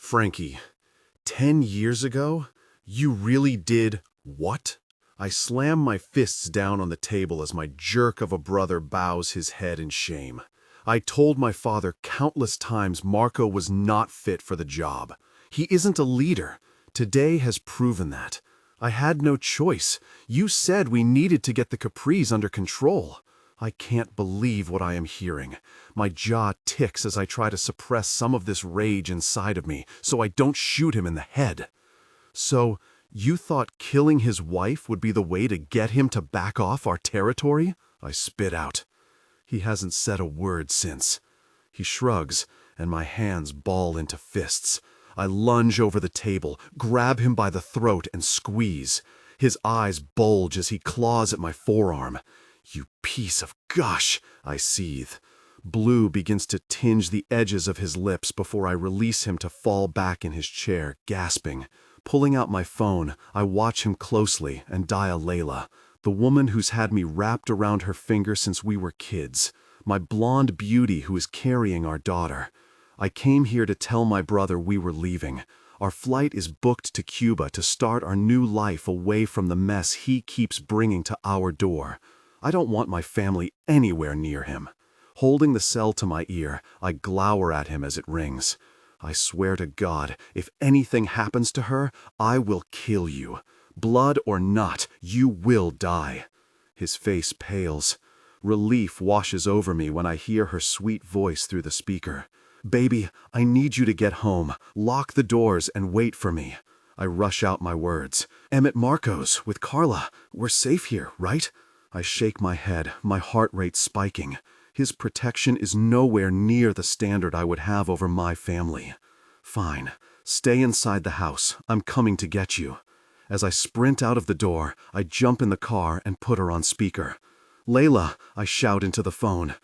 Frankie, 10 years ago? You really did what? I slam my fists down on the table as my jerk of a brother bows his head in shame. I told my father countless times Marco was not fit for the job. He isn't a leader. Today has proven that. I had no choice. You said we needed to get the Capris under control. I can't believe what I am hearing. My jaw ticks as I try to suppress some of this rage inside of me so I don't shoot him in the head. So, you thought killing his wife would be the way to get him to back off our territory? I spit out. He hasn't said a word since. He shrugs, and my hands ball into fists. I lunge over the table, grab him by the throat, and squeeze. His eyes bulge as he claws at my forearm. You piece of gush, I seethe. Blue begins to tinge the edges of his lips before I release him to fall back in his chair, gasping. Pulling out my phone, I watch him closely and dial Layla, the woman who's had me wrapped around her finger since we were kids, my blonde beauty who is carrying our daughter. I came here to tell my brother we were leaving. Our flight is booked to Cuba to start our new life away from the mess he keeps bringing to our door. I don't want my family anywhere near him. Holding the cell to my ear, I glower at him as it rings. I swear to God, if anything happens to her, I will kill you. Blood or not, you will die. His face pales. Relief washes over me when I hear her sweet voice through the speaker. Baby, I need you to get home. Lock the doors and wait for me. I rush out my words. I'm at Marco's with Carla. We're safe here, right? I shake my head, my heart rate spiking. His protection is nowhere near the standard I would have over my family. Fine. Stay inside the house. I'm coming to get you. As I sprint out of the door, I jump in the car and put her on speaker. Layla, I shout into the phone.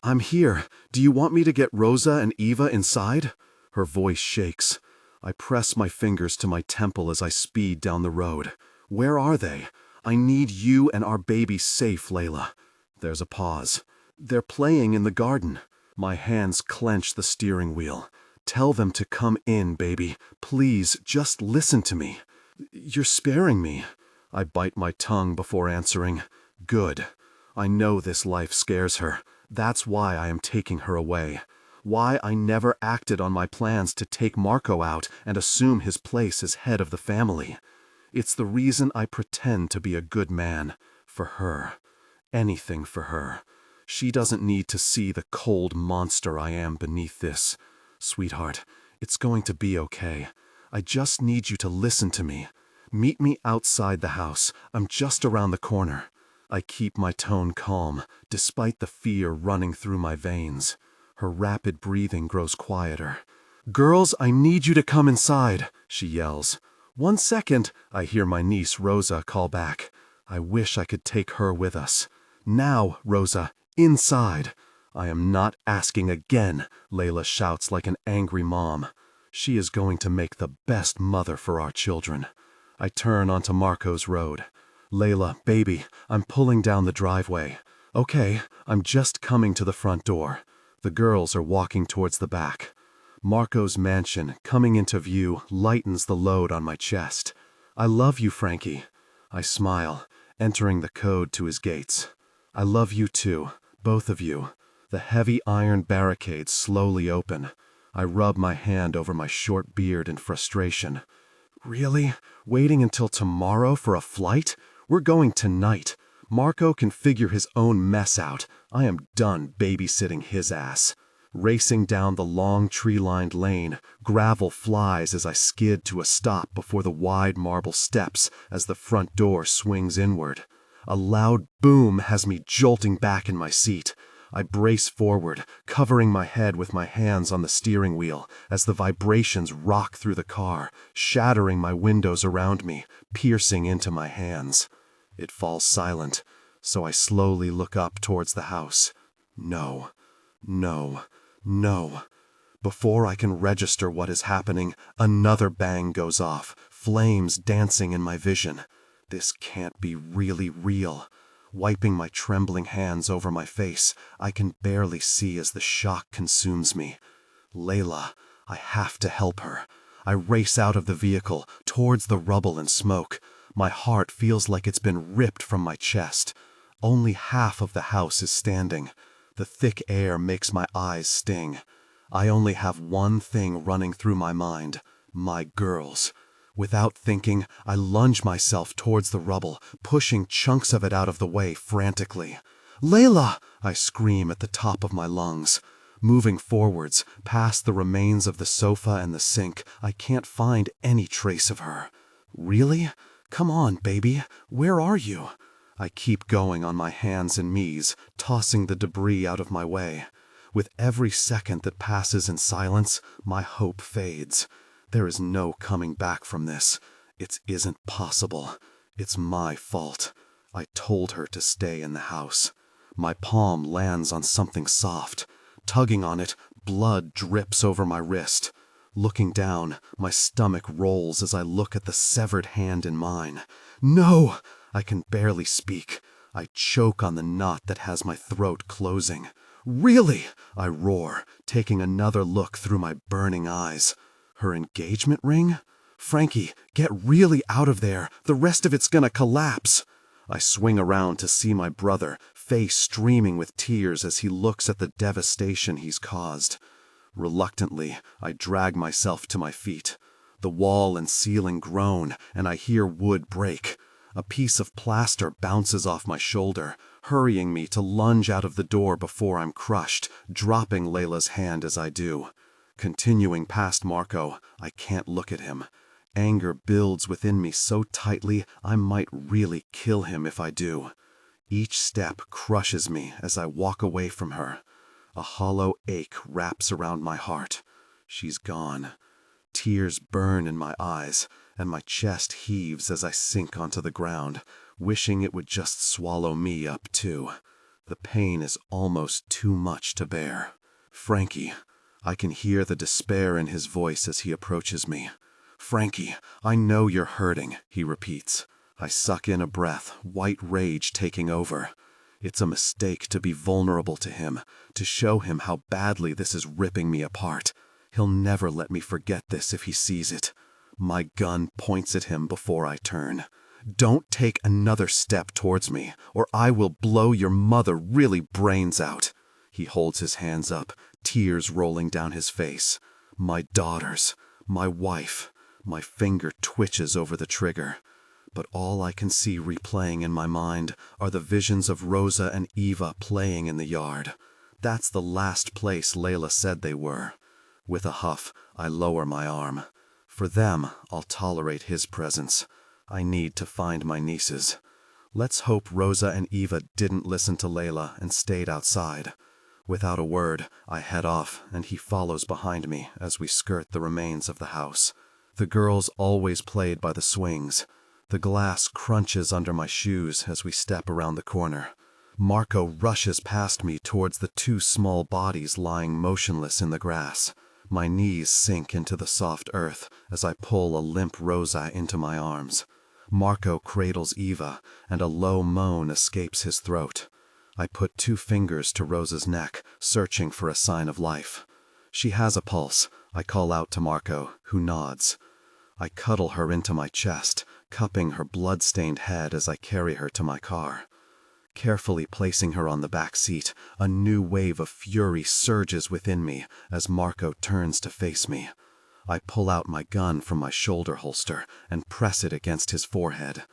I'm here. Do you want me to get Rosa and Eva inside? Her voice shakes. I press my fingers to my temple as I speed down the road. Where are they? I need you and our baby safe, Layla. There's a pause. They're playing in the garden. My hands clench the steering wheel. Tell them to come in, baby. Please, just listen to me. You're sparing me. I bite my tongue before answering. Good. I know this life scares her. That's why I am taking her away. Why I never acted on my plans to take Marco out and assume his place as head of the family. It's the reason I pretend to be a good man. For her. Anything for her. She doesn't need to see the cold monster I am beneath this. Sweetheart, it's going to be okay. I just need you to listen to me. Meet me outside the house. I'm just around the corner. I keep my tone calm, despite the fear running through my veins. Her rapid breathing grows quieter. Girls, I need you to come inside, she yells. 1 second, I hear my niece Rosa call back. I wish I could take her with us. Now, Rosa, inside. I am not asking again, Layla shouts like an angry mom. She is going to make the best mother for our children. I turn onto Marco's road. Layla, baby, I'm pulling down the driveway. Okay, I'm just coming to the front door. The girls are walking towards the back. Marco's mansion, coming into view, lightens the load on my chest. I love you, Frankie. I smile, entering the code to his gates. I love you too, both of you. The heavy iron barricades slowly open. I rub my hand over my short beard in frustration. Really? Waiting until tomorrow for a flight? We're going tonight. Marco can figure his own mess out. I am done babysitting his ass. Racing down the long tree-lined lane, gravel flies as I skid to a stop before the wide marble steps as the front door swings inward. A loud boom has me jolting back in my seat. I brace forward, covering my head with my hands on the steering wheel as the vibrations rock through the car, shattering my windows around me, piercing into my hands. It falls silent, so I slowly look up towards the house. No, no, no. Before I can register what is happening, another bang goes off, flames dancing in my vision. This can't be really real. Wiping my trembling hands over my face, I can barely see as the shock consumes me. Layla, I have to help her. I race out of the vehicle, towards the rubble and smoke. My heart feels like it's been ripped from my chest. Only half of the house is standing. The thick air makes my eyes sting. I only have one thing running through my mind: my girls. Without thinking, I lunge myself towards the rubble, pushing chunks of it out of the way frantically. "Layla!" I scream at the top of my lungs. Moving forwards, past the remains of the sofa and the sink, I can't find any trace of her. "Really? Come on, baby. Where are you?" I keep going on my hands and knees, tossing the debris out of my way. With every second that passes in silence, my hope fades. There is no coming back from this. It isn't possible. It's my fault. I told her to stay in the house. My palm lands on something soft. Tugging on it, blood drips over my wrist. Looking down, my stomach rolls as I look at the severed hand in mine. "No!" I can barely speak. I choke on the knot that has my throat closing. "Really?" I roar, taking another look through my burning eyes. Her engagement ring? "Frankie, get really out of there. The rest of it's gonna collapse." I swing around to see my brother, face streaming with tears as he looks at the devastation he's caused. Reluctantly, I drag myself to my feet. The wall and ceiling groan, and I hear wood break. A piece of plaster bounces off my shoulder, hurrying me to lunge out of the door before I'm crushed, dropping Layla's hand as I do. Continuing past Marco, I can't look at him. Anger builds within me so tightly I might really kill him if I do. Each step crushes me as I walk away from her. A hollow ache wraps around my heart. She's gone. Tears burn in my eyes, and my chest heaves as I sink onto the ground, wishing it would just swallow me up too. The pain is almost too much to bear. "Frankie," I can hear the despair in his voice as he approaches me. "Frankie, I know you're hurting," he repeats. I suck in a breath, white rage taking over. It's a mistake to be vulnerable to him, to show him how badly this is ripping me apart. He'll never let me forget this if he sees it. My gun points at him before I turn. "Don't take another step towards me, or I will blow your mother really brains out." He holds his hands up, tears rolling down his face. My daughters, my wife. My finger twitches over the trigger. But all I can see replaying in my mind are the visions of Rosa and Eva playing in the yard. That's the last place Layla said they were. With a huff, I lower my arm. For them, I'll tolerate his presence. I need to find my nieces. Let's hope Rosa and Eva didn't listen to Layla and stayed outside. Without a word, I head off, and he follows behind me as we skirt the remains of the house. The girls always played by the swings. The glass crunches under my shoes as we step around the corner. Marco rushes past me towards the two small bodies lying motionless in the grass. My knees sink into the soft earth as I pull a limp Rosa into my arms. Marco cradles Eva, and a low moan escapes his throat. I put 2 fingers to Rosa's neck, searching for a sign of life. She has a pulse. I call out to Marco, who nods. I cuddle her into my chest, cupping her blood-stained head as I carry her to my car. Carefully placing her on the back seat, a new wave of fury surges within me as Marco turns to face me. I pull out my gun from my shoulder holster and press it against his forehead.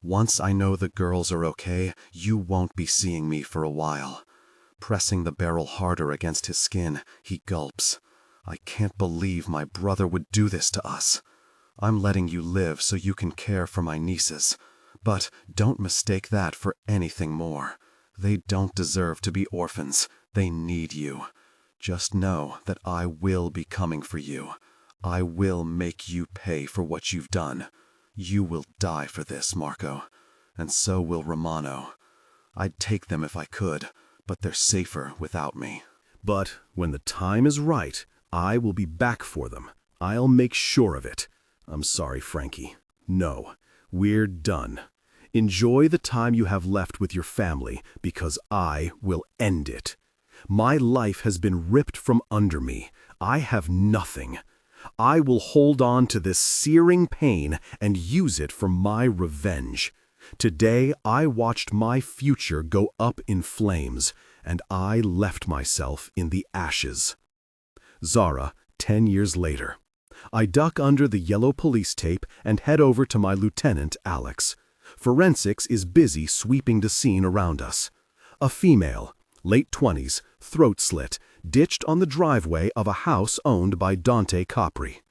"Once I know the girls are okay, you won't be seeing me for a while." Pressing the barrel harder against his skin, he gulps. "I can't believe my brother would do this to us. I'm letting you live so you can care for my nieces. But don't mistake that for anything more. They don't deserve to be orphans. They need you. Just know that I will be coming for you. I will make you pay for what you've done. You will die for this, Marco. And so will Romano. I'd take them if I could, but they're safer without me. But when the time is right, I will be back for them. I'll make sure of it. I'm sorry, Frankie. No, we're done. Enjoy the time you have left with your family, because I will end it. My life has been ripped from under me. I have nothing. I will hold on to this searing pain and use it for my revenge. Today I watched my future go up in flames, and I left myself in the ashes. Zara, 10 years later. I duck under the yellow police tape and head over to my lieutenant, Alex. Forensics is busy sweeping the scene around us. A female, late 20s, throat slit, ditched on the driveway of a house owned by Dante Capri.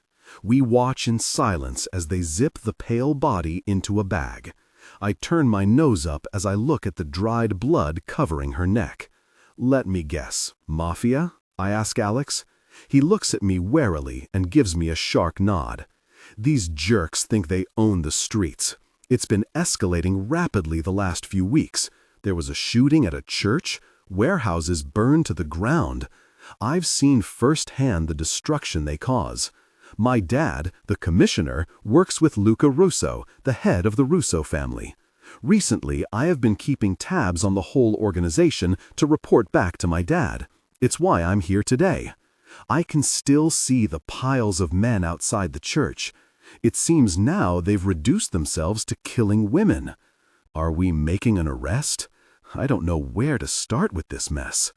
We watch in silence as they zip the pale body into a bag. I turn my nose up as I look at the dried blood covering her neck. Let me guess, Mafia? I ask Alex. He looks at me warily and gives me a sharp nod. These jerks think they own the streets. It's been escalating rapidly the last few weeks. There was a shooting at a church, warehouses burned to the ground. I've seen firsthand the destruction they cause. My dad, the commissioner, works with Luca Russo, the head of the Russo family. Recently, I have been keeping tabs on the whole organization to report back to my dad. It's why I'm here today. I can still see the piles of men outside the church. It seems now they've reduced themselves to killing women. Are we making an arrest? I don't know where to start with this mess.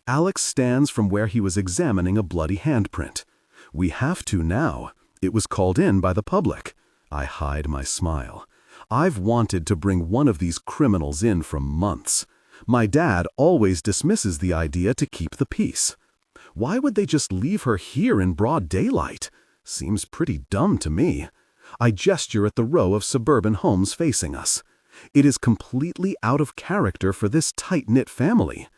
Alex stands from where he was examining a bloody handprint. We have to now. It was called in by the public. I hide my smile. I've wanted to bring one of these criminals in for months. My dad always dismisses the idea to keep the peace. Why would they just leave her here in broad daylight? Seems pretty dumb to me. I gesture at the row of suburban homes facing us. It is completely out of character for this tight-knit family.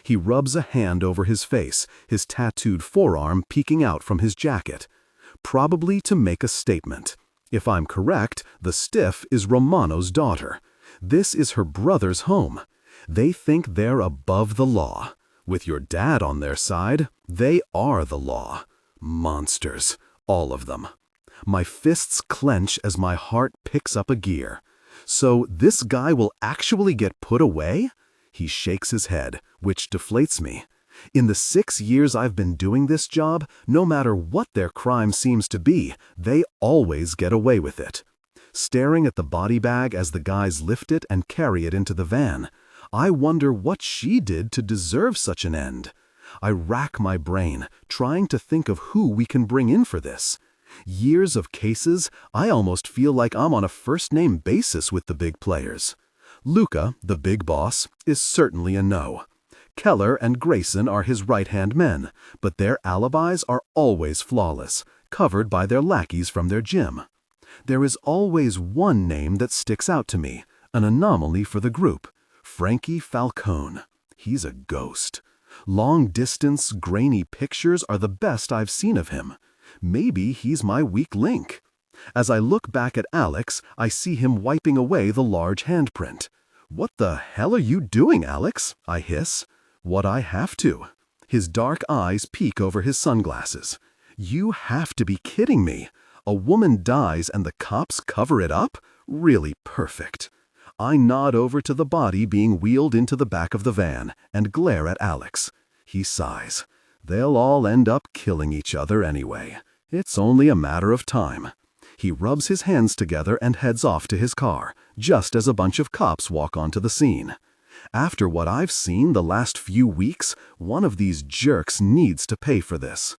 He rubs a hand over his face, his tattooed forearm peeking out from his jacket. Probably to make a statement. If I'm correct, the stiff is Romano's daughter. This is her brother's home. They think they're above the law. With your dad on their side, they are the law. Monsters, all of them. My fists clench as my heart picks up a gear. So this guy will actually get put away? He shakes his head, which deflates me. In the 6 years I've been doing this job, no matter what their crime seems to be, they always get away with it. Staring at the body bag as the guys lift it and carry it into the van, I wonder what she did to deserve such an end. I rack my brain, trying to think of who we can bring in for this. Years of cases, I almost feel like I'm on a first-name basis with the big players. Luca, the big boss, is certainly a no. Keller and Grayson are his right-hand men, but their alibis are always flawless, covered by their lackeys from their gym. There is always one name that sticks out to me, an anomaly for the group. Frankie Falcone. He's a ghost. Long-distance, grainy pictures are the best I've seen of him. Maybe he's my weak link. As I look back at Alex, I see him wiping away the large handprint. "What the hell are you doing, Alex?" I hiss. "What I have to." His dark eyes peek over his sunglasses. "You have to be kidding me. A woman dies and the cops cover it up? Really perfect." I nod over to the body being wheeled into the back of the van and glare at Alex. He sighs. They'll all end up killing each other anyway. It's only a matter of time. He rubs his hands together and heads off to his car, just as a bunch of cops walk onto the scene. After what I've seen the last few weeks, one of these jerks needs to pay for this.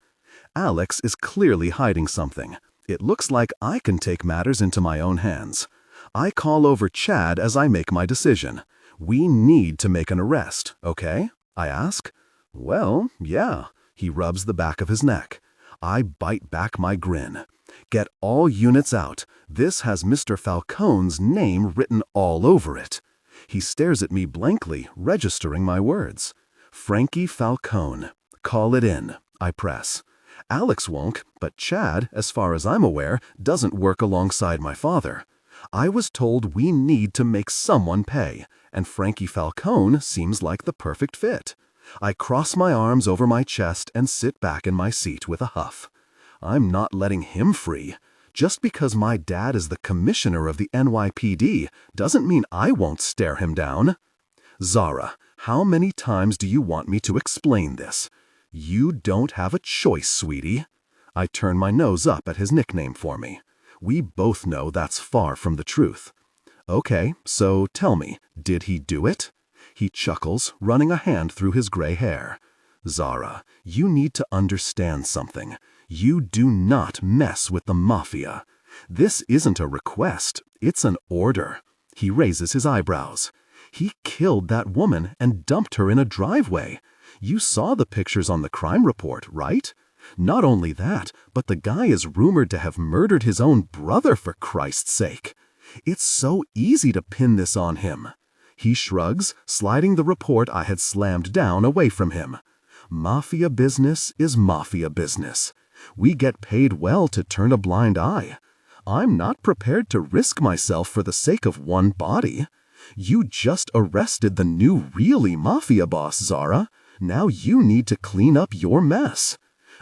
Alex is clearly hiding something. It looks like I can take matters into my own hands. I call over Chad as I make my decision. We need to make an arrest, okay? I ask. Well, yeah. He rubs the back of his neck. I bite back my grin. Get all units out. This has Mr. Falcone's name written all over it. He stares at me blankly, registering my words. Frankie Falcone. Call it in. I press. Alex won't, but Chad, as far as I'm aware, doesn't work alongside my father. I was told we need to make someone pay, and Frankie Falcone seems like the perfect fit. I cross my arms over my chest and sit back in my seat with a huff. I'm not letting him free. Just because my dad is the commissioner of the NYPD doesn't mean I won't stare him down. Zara, how many times do you want me to explain this? You don't have a choice, sweetie. I turn my nose up at his nickname for me. We both know that's far from the truth. Okay, so tell me, did he do it? He chuckles, running a hand through his gray hair. Zara, you need to understand something. You do not mess with the Mafia. This isn't a request, it's an order. He raises his eyebrows. He killed that woman and dumped her in a driveway. You saw the pictures on the crime report, right? Not only that, but the guy is rumored to have murdered his own brother, for Christ's sake. It's so easy to pin this on him. He shrugs, sliding the report I had slammed down away from him. Mafia business is mafia business. We get paid well to turn a blind eye. I'm not prepared to risk myself for the sake of one body. You just arrested the new really mafia boss, Zara. Now you need to clean up your mess.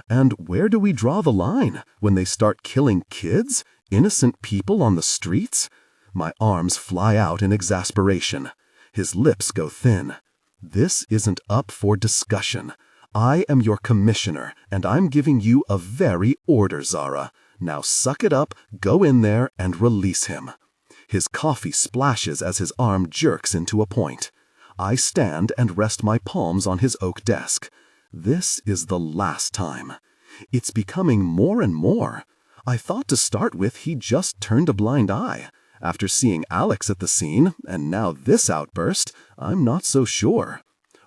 And where do we draw the line? When they start killing kids? Innocent people on the streets? My arms fly out in exasperation. His lips go thin. This isn't up for discussion. I am your commissioner, and I'm giving you a very order, Zara. Now suck it up, go in there, and release him. His coffee splashes as his arm jerks into a point. I stand and rest my palms on his oak desk. This is the last time. It's becoming more and more. I thought to start with he just turned a blind eye. After seeing Alex at the scene, and now this outburst, I'm not so sure.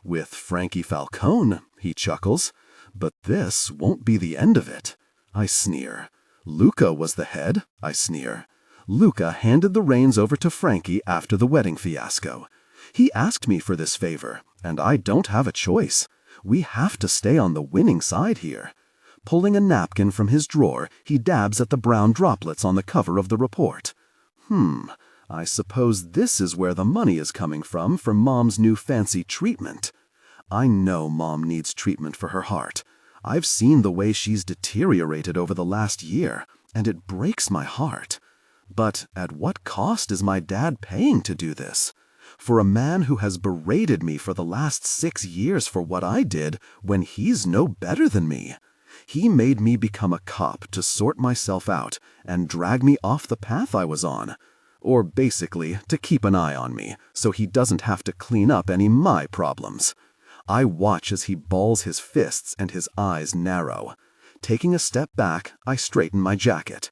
With Frankie Falcone, he chuckles. But this won't be the end of it. I sneer. Luca was the head, I sneer. Luca handed the reins over to Frankie after the wedding fiasco. He asked me for this favor, and I don't have a choice. We have to stay on the winning side here. Pulling a napkin from his drawer, he dabs at the brown droplets on the cover of the report. I suppose this is where the money is coming from for Mom's new fancy treatment. I know Mom needs treatment for her heart. I've seen the way she's deteriorated over the last year, and it breaks my heart. But at what cost is my dad paying to do this? For a man who has berated me for the last 6 years for what I did when he's no better than me. He made me become a cop to sort myself out and drag me off the path I was on. Or basically, to keep an eye on me, so he doesn't have to clean up any my problems. I watch as he balls his fists and his eyes narrow. Taking a step back, I straighten my jacket.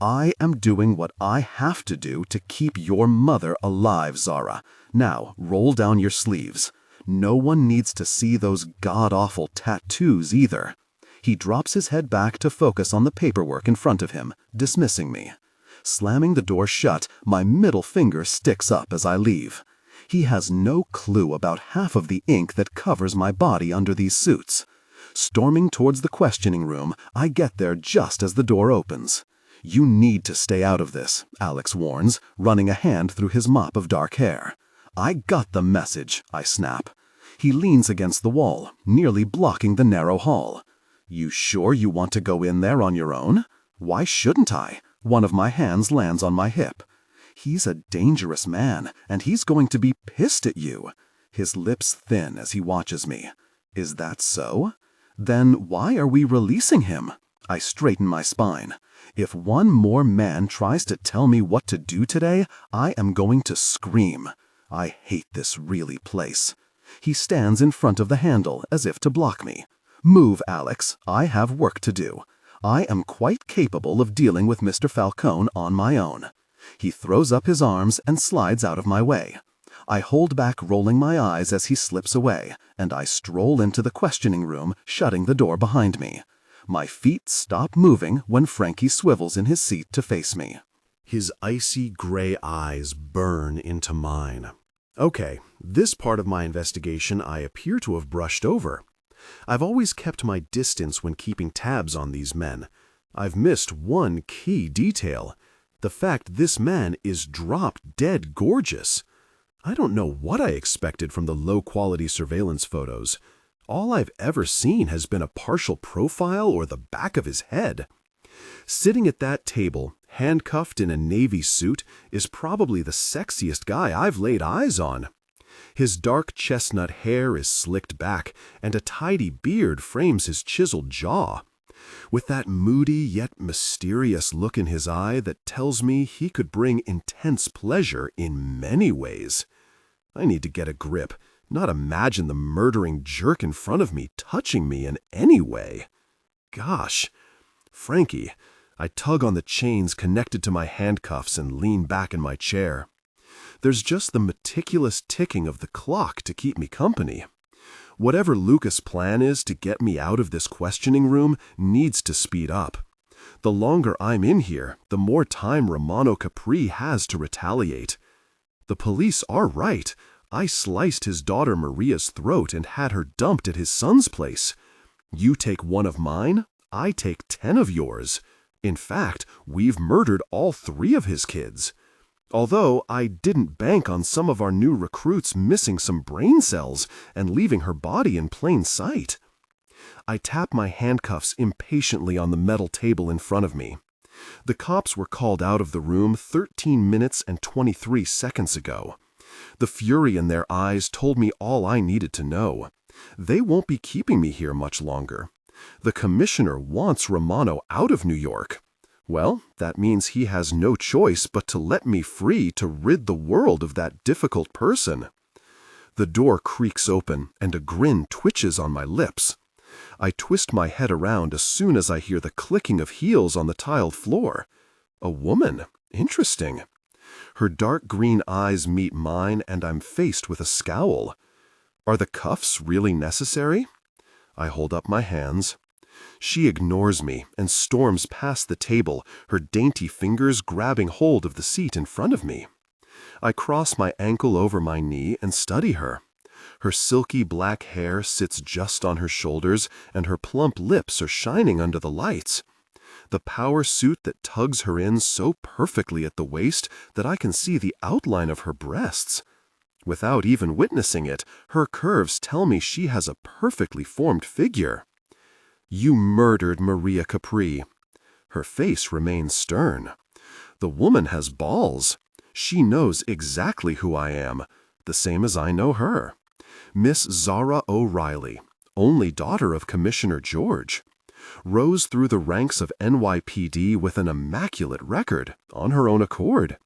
I am doing what I have to do to keep your mother alive, Zara. Now, roll down your sleeves. No one needs to see those god-awful tattoos either. He drops his head back to focus on the paperwork in front of him, dismissing me. Slamming the door shut, my middle finger sticks up as I leave. He has no clue about half of the ink that covers my body under these suits. Storming towards the questioning room, I get there just as the door opens. You need to stay out of this, Alex warns, running a hand through his mop of dark hair. I got the message, I snap. He leans against the wall, nearly blocking the narrow hall. You sure you want to go in there on your own? Why shouldn't I? One of my hands lands on my hip. He's a dangerous man, and he's going to be pissed at you. His lips thin as he watches me. Is that so? Then why are we releasing him? I straighten my spine. If one more man tries to tell me what to do today, I am going to scream. I hate this really place. He stands in front of the handle as if to block me. Move, Alex. I have work to do. I am quite capable of dealing with Mr. Falcone on my own. He throws up his arms and slides out of my way. I hold back, rolling my eyes as he slips away, and I stroll into the questioning room, shutting the door behind me. My feet stop moving when Frankie swivels in his seat to face me. His icy gray eyes burn into mine. Okay, this part of my investigation I appear to have brushed over. I've always kept my distance when keeping tabs on these men. I've missed one key detail. The fact this man is drop-dead gorgeous. I don't know what I expected from the low-quality surveillance photos. All I've ever seen has been a partial profile or the back of his head. Sitting at that table, handcuffed in a navy suit, is probably the sexiest guy I've laid eyes on. His dark chestnut hair is slicked back, and a tidy beard frames his chiseled jaw. with that moody yet mysterious look in his eye that tells me he could bring intense pleasure in many ways. I need to get a grip, not imagine the murdering jerk in front of me touching me in any way. Gosh, Frankie, I tug on the chains connected to my handcuffs and lean back in my chair. There's just the meticulous ticking of the clock to keep me company. Whatever Lucas' plan is to get me out of this questioning room needs to speed up. The longer I'm in here, the more time Romano Capri has to retaliate. The police are right. I sliced his daughter Maria's throat and had her dumped at his son's place. You take one of mine, I take 10 of yours. In fact, we've murdered all 3 of his kids. Although I didn't bank on some of our new recruits missing some brain cells and leaving her body in plain sight. I tap my handcuffs impatiently on the metal table in front of me. The cops were called out of the room 13 minutes and 23 seconds ago. The fury in their eyes told me all I needed to know. They won't be keeping me here much longer. The commissioner wants Romano out of New York. Well, that means he has no choice but to let me free to rid the world of that difficult person. The door creaks open, and a grin twitches on my lips. I twist my head around as soon as I hear the clicking of heels on the tiled floor. A woman. Interesting. Her dark green eyes meet mine, and I'm faced with a scowl. Are the cuffs really necessary? I hold up my hands. She ignores me and storms past the table, her dainty fingers grabbing hold of the seat in front of me. I cross my ankle over my knee and study her. Her silky black hair sits just on her shoulders, and her plump lips are shining under the lights. The power suit that tugs her in so perfectly at the waist that I can see the outline of her breasts. Without even witnessing it, her curves tell me she has a perfectly formed figure. You murdered Maria Capri. Her face remains stern. The woman has balls. She knows exactly who I am, the same as I know her. Miss Zara O'Reilly, only daughter of Commissioner George. Rose through the ranks of NYPD with an immaculate record, on her own accord.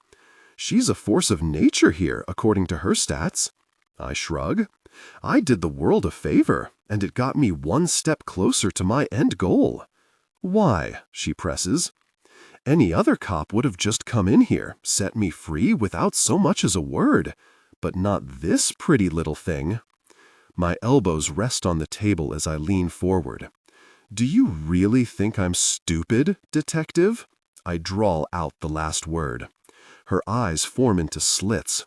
She's a force of nature here, according to her stats. I shrug. I did the world a favor, and it got me one step closer to my end goal. Why? She presses. Any other cop would have just come in here, set me free without so much as a word, but not this pretty little thing. My elbows rest on the table as I lean forward. Do you really think I'm stupid, detective? I drawl out the last word. Her eyes form into slits.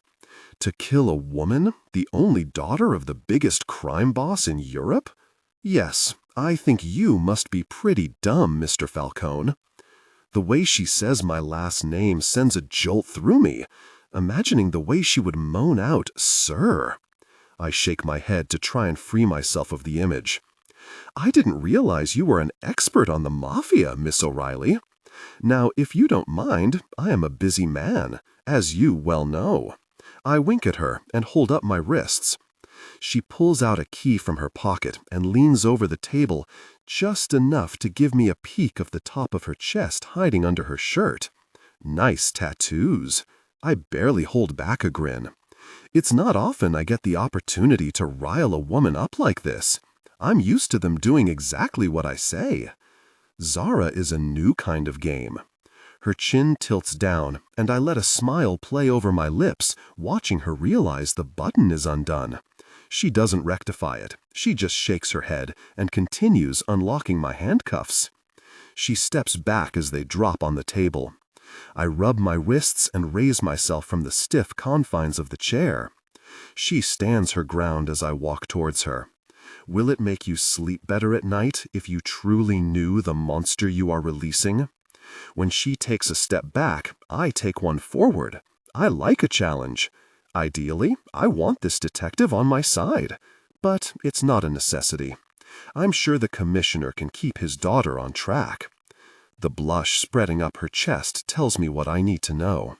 To kill a woman, the only daughter of the biggest crime boss in Europe? Yes, I think you must be pretty dumb, Mr. Falcone. The way she says my last name sends a jolt through me, imagining the way she would moan out, "Sir." I shake my head to try and free myself of the image. I didn't realize you were an expert on the Mafia, Miss O'Reilly. Now, if you don't mind, I am a busy man, as you well know. I wink at her and hold up my wrists. She pulls out a key from her pocket and leans over the table, just enough to give me a peek of the top of her chest hiding under her shirt. Nice tattoos. I barely hold back a grin. It's not often I get the opportunity to rile a woman up like this. I'm used to them doing exactly what I say. Zara is a new kind of game. Her chin tilts down, and I let a smile play over my lips, watching her realize the button is undone. She doesn't rectify it. She just shakes her head and continues unlocking my handcuffs. She steps back as they drop on the table. I rub my wrists and raise myself from the stiff confines of the chair. She stands her ground as I walk towards her. Will it make you sleep better at night if you truly knew the monster you are releasing? When she takes a step back, I take one forward. I like a challenge. Ideally, I want this detective on my side. But it's not a necessity. I'm sure the commissioner can keep his daughter on track. The blush spreading up her chest tells me what I need to know.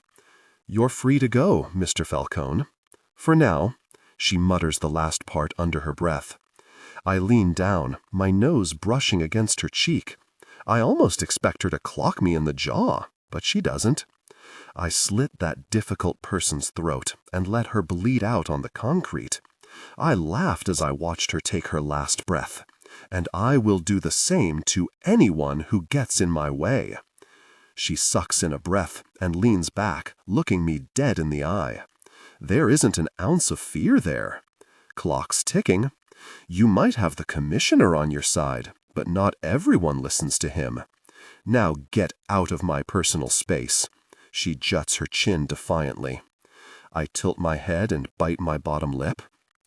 You're free to go, Mr. Falcone. For now, she mutters the last part under her breath. I lean down, my nose brushing against her cheek. I almost expect her to clock me in the jaw, but she doesn't. I slit that difficult person's throat and let her bleed out on the concrete. I laughed as I watched her take her last breath, and I will do the same to anyone who gets in my way. She sucks in a breath and leans back, looking me dead in the eye. There isn't an ounce of fear there. Clock's ticking. You might have the commissioner on your side, but not everyone listens to him. Now get out of my personal space. She juts her chin defiantly. I tilt my head and bite my bottom lip.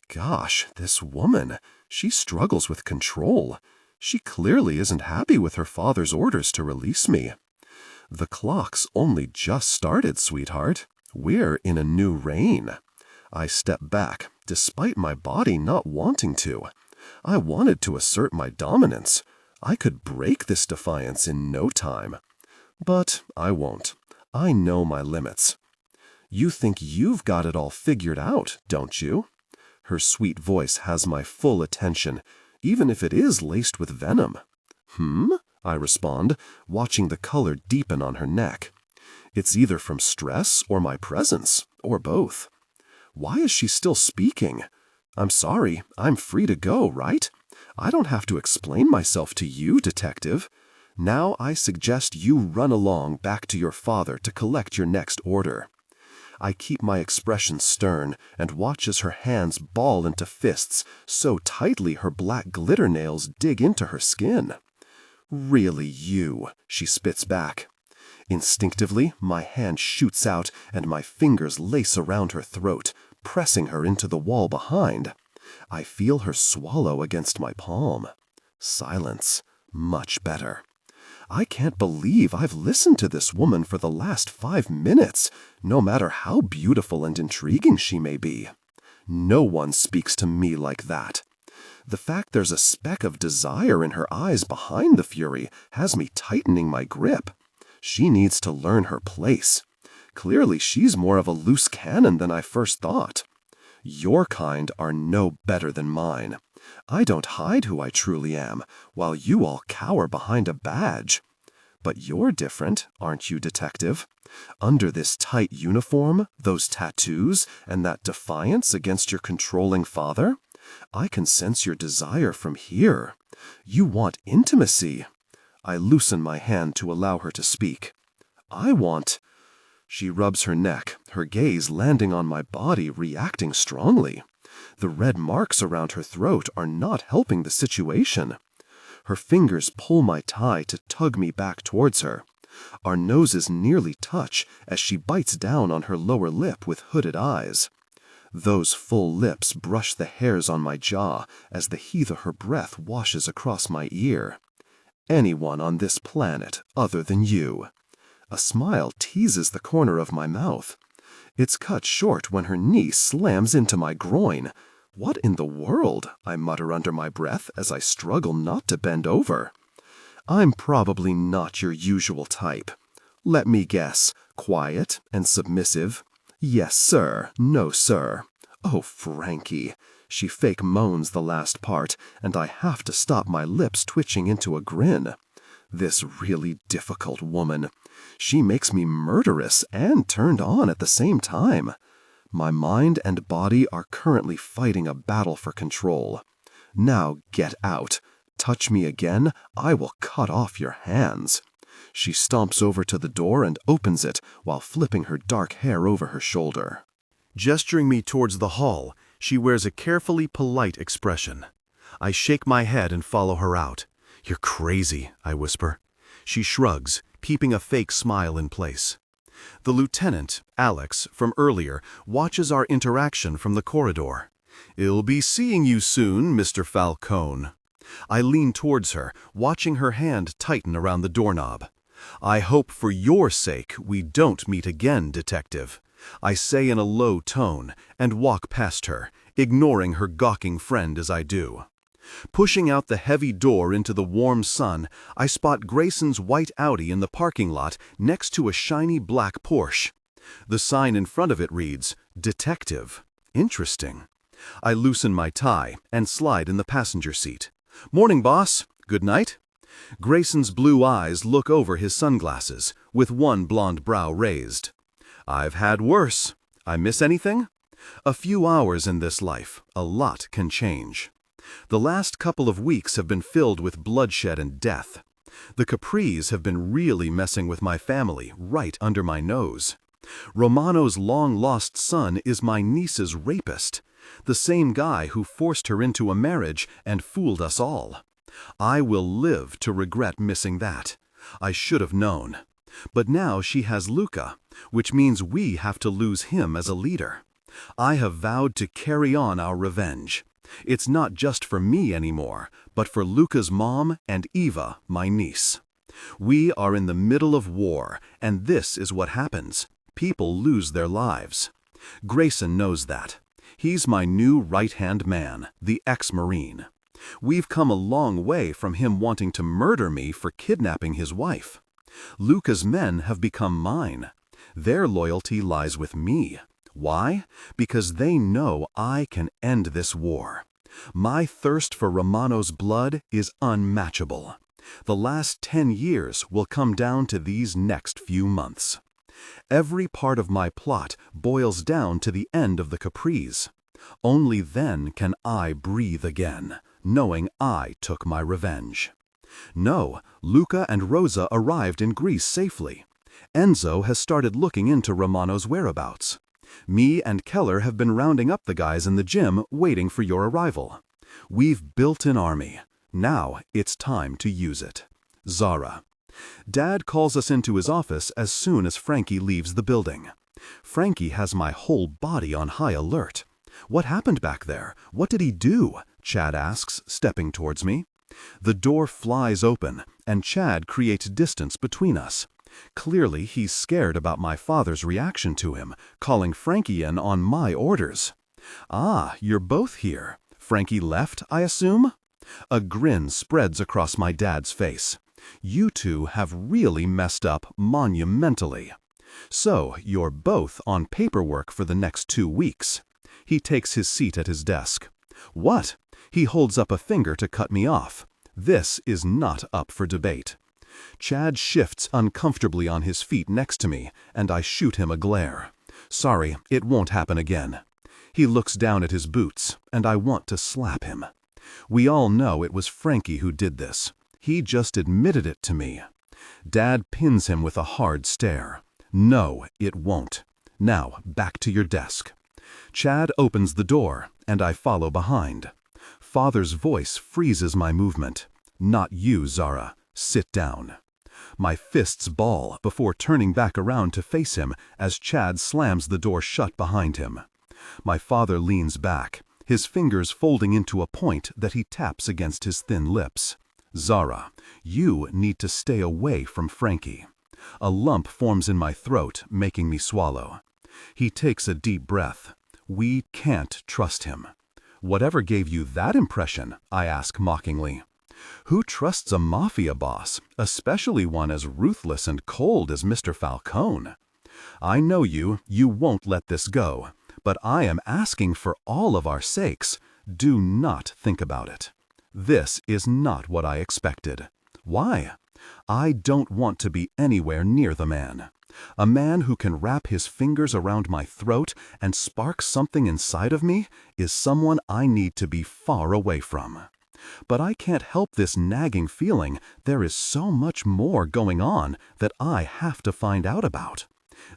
Gosh, this woman, she struggles with control. She clearly isn't happy with her father's orders to release me. The clock's only just started, sweetheart. We're in a new reign. I step back, despite my body not wanting to. I wanted to assert my dominance. I could break this defiance in no time. But I won't. I know my limits. You think you've got it all figured out, don't you? Her sweet voice has my full attention, even if it is laced with venom. I respond, watching the color deepen on her neck. It's either from stress or my presence, or both. Why is she still speaking? I'm sorry, I'm free to go, right? I don't have to explain myself to you, detective. Now I suggest you run along back to your father to collect your next order. I keep my expression stern and watch as her hands ball into fists so tightly her black glitter nails dig into her skin. Really you, she spits back. Instinctively, my hand shoots out and my fingers lace around her throat, pressing her into the wall behind. I feel her swallow against my palm. Silence. Much better. I can't believe I've listened to this woman for the last 5 minutes, no matter how beautiful and intriguing she may be. No one speaks to me like that. The fact there's a speck of desire in her eyes behind the fury has me tightening my grip. She needs to learn her place. Clearly she's more of a loose cannon than I first thought. Your kind are no better than mine. I don't hide who I truly am, while you all cower behind a badge. But you're different, aren't you, detective? Under this tight uniform, those tattoos, and that defiance against your controlling father, I can sense your desire from here. You want intimacy. I loosen my hand to allow her to speak. I want... She rubs her neck, her gaze landing on my body, reacting strongly. The red marks around her throat are not helping the situation. Her fingers pull my tie to tug me back towards her. Our noses nearly touch as she bites down on her lower lip with hooded eyes. Those full lips brush the hairs on my jaw as the heat of her breath washes across my ear. Anyone on this planet other than you. A smile teases the corner of my mouth. It's cut short when her knee slams into my groin. What in the world? I mutter under my breath as I struggle not to bend over. I'm probably not your usual type. Let me guess, quiet and submissive. Yes, sir. No, sir. Oh, Frankie. She fake moans the last part, and I have to stop my lips twitching into a grin. This really difficult woman. She makes me murderous and turned on at the same time. My mind and body are currently fighting a battle for control. Now get out. Touch me again, I will cut off your hands. She stomps over to the door and opens it while flipping her dark hair over her shoulder. Gesturing me towards the hall, she wears a carefully polite expression. I shake my head and follow her out. "You're crazy," I whisper. She shrugs, keeping a fake smile in place. The lieutenant, Alex, from earlier, watches our interaction from the corridor. "I'll be seeing you soon, Mr. Falcone." I lean towards her, watching her hand tighten around the doorknob. "I hope for your sake we don't meet again, detective," I say in a low tone, and walk past her, ignoring her gawking friend as I do. Pushing out the heavy door into the warm sun, I spot Grayson's white Audi in the parking lot next to a shiny black Porsche. The sign in front of it reads, "Detective." Interesting. I loosen my tie and slide in the passenger seat. "Morning, boss. Good night." Grayson's blue eyes look over his sunglasses, with one blonde brow raised. I've had worse. I miss anything? A few hours in this life, a lot can change. The last couple of weeks have been filled with bloodshed and death. The Capris have been really messing with my family right under my nose. Romano's long-lost son is my niece's rapist, the same guy who forced her into a marriage and fooled us all. I will live to regret missing that. I should have known. But now she has Luca, which means we have to lose him as a leader. I have vowed to carry on our revenge. It's not just for me anymore, but for Luca's mom and Eva, my niece. We are in the middle of war, and this is what happens. People lose their lives. Grayson knows that. He's my new right-hand man, the ex-Marine. We've come a long way from him wanting to murder me for kidnapping his wife. Luca's men have become mine. Their loyalty lies with me. Why? Because they know I can end this war. My thirst for Romano's blood is unmatchable. The last 10 years will come down to these next few months. Every part of my plot boils down to the end of the Capris. Only then can I breathe again, knowing I took my revenge. No, Luca and Rosa arrived in Greece safely. Enzo has started looking into Romano's whereabouts. Me and Keller have been rounding up the guys in the gym waiting for your arrival. We've built an army. Now it's time to use it. Zara. Dad calls us into his office as soon as Frankie leaves the building. Frankie has my whole body on high alert. What happened back there? What did he do? Chad asks, stepping towards me. The door flies open, and Chad creates distance between us. Clearly, he's scared about my father's reaction to him, calling Frankie in on my orders. Ah, you're both here. Frankie left, I assume? A grin spreads across my dad's face. You two have really messed up monumentally. So, you're both on paperwork for the next 2 weeks. He takes his seat at his desk. What? He holds up a finger to cut me off. This is not up for debate. Chad shifts uncomfortably on his feet next to me, and I shoot him a glare. Sorry, it won't happen again. He looks down at his boots, and I want to slap him. We all know it was Frankie who did this. He just admitted it to me. Dad pins him with a hard stare. No, it won't. Now, back to your desk. Chad opens the door, and I follow behind. Father's voice freezes my movement. Not you, Zara. Sit down. My fists ball before turning back around to face him as Chad slams the door shut behind him. My father leans back, his fingers folding into a point that he taps against his thin lips. Zara, you need to stay away from Frankie. A lump forms in my throat, making me swallow. He takes a deep breath. We can't trust him. Whatever gave you that impression? I ask mockingly. Who trusts a mafia boss, especially one as ruthless and cold as Mr. Falcone? I know you won't let this go, but I am asking for all of our sakes, do not think about it. This is not what I expected. Why? I don't want to be anywhere near the man. A man who can wrap his fingers around my throat and spark something inside of me is someone I need to be far away from. But I can't help this nagging feeling there is so much more going on that I have to find out about.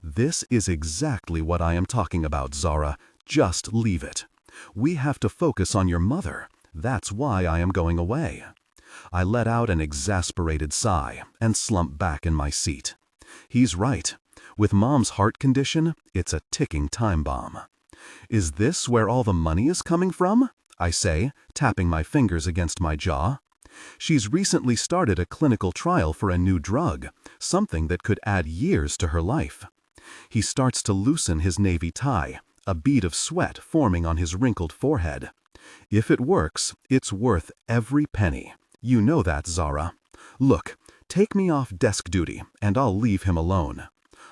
This is exactly what I am talking about, Zara. Just leave it. We have to focus on your mother. That's why I am going away. I let out an exasperated sigh and slump back in my seat. He's right. With Mom's heart condition, it's a ticking time bomb. Is this where all the money is coming from? I say, tapping my fingers against my jaw. She's recently started a clinical trial for a new drug, something that could add years to her life. He starts to loosen his navy tie, a bead of sweat forming on his wrinkled forehead. If it works, it's worth every penny. You know that, Zara. Look, take me off desk duty, and I'll leave him alone.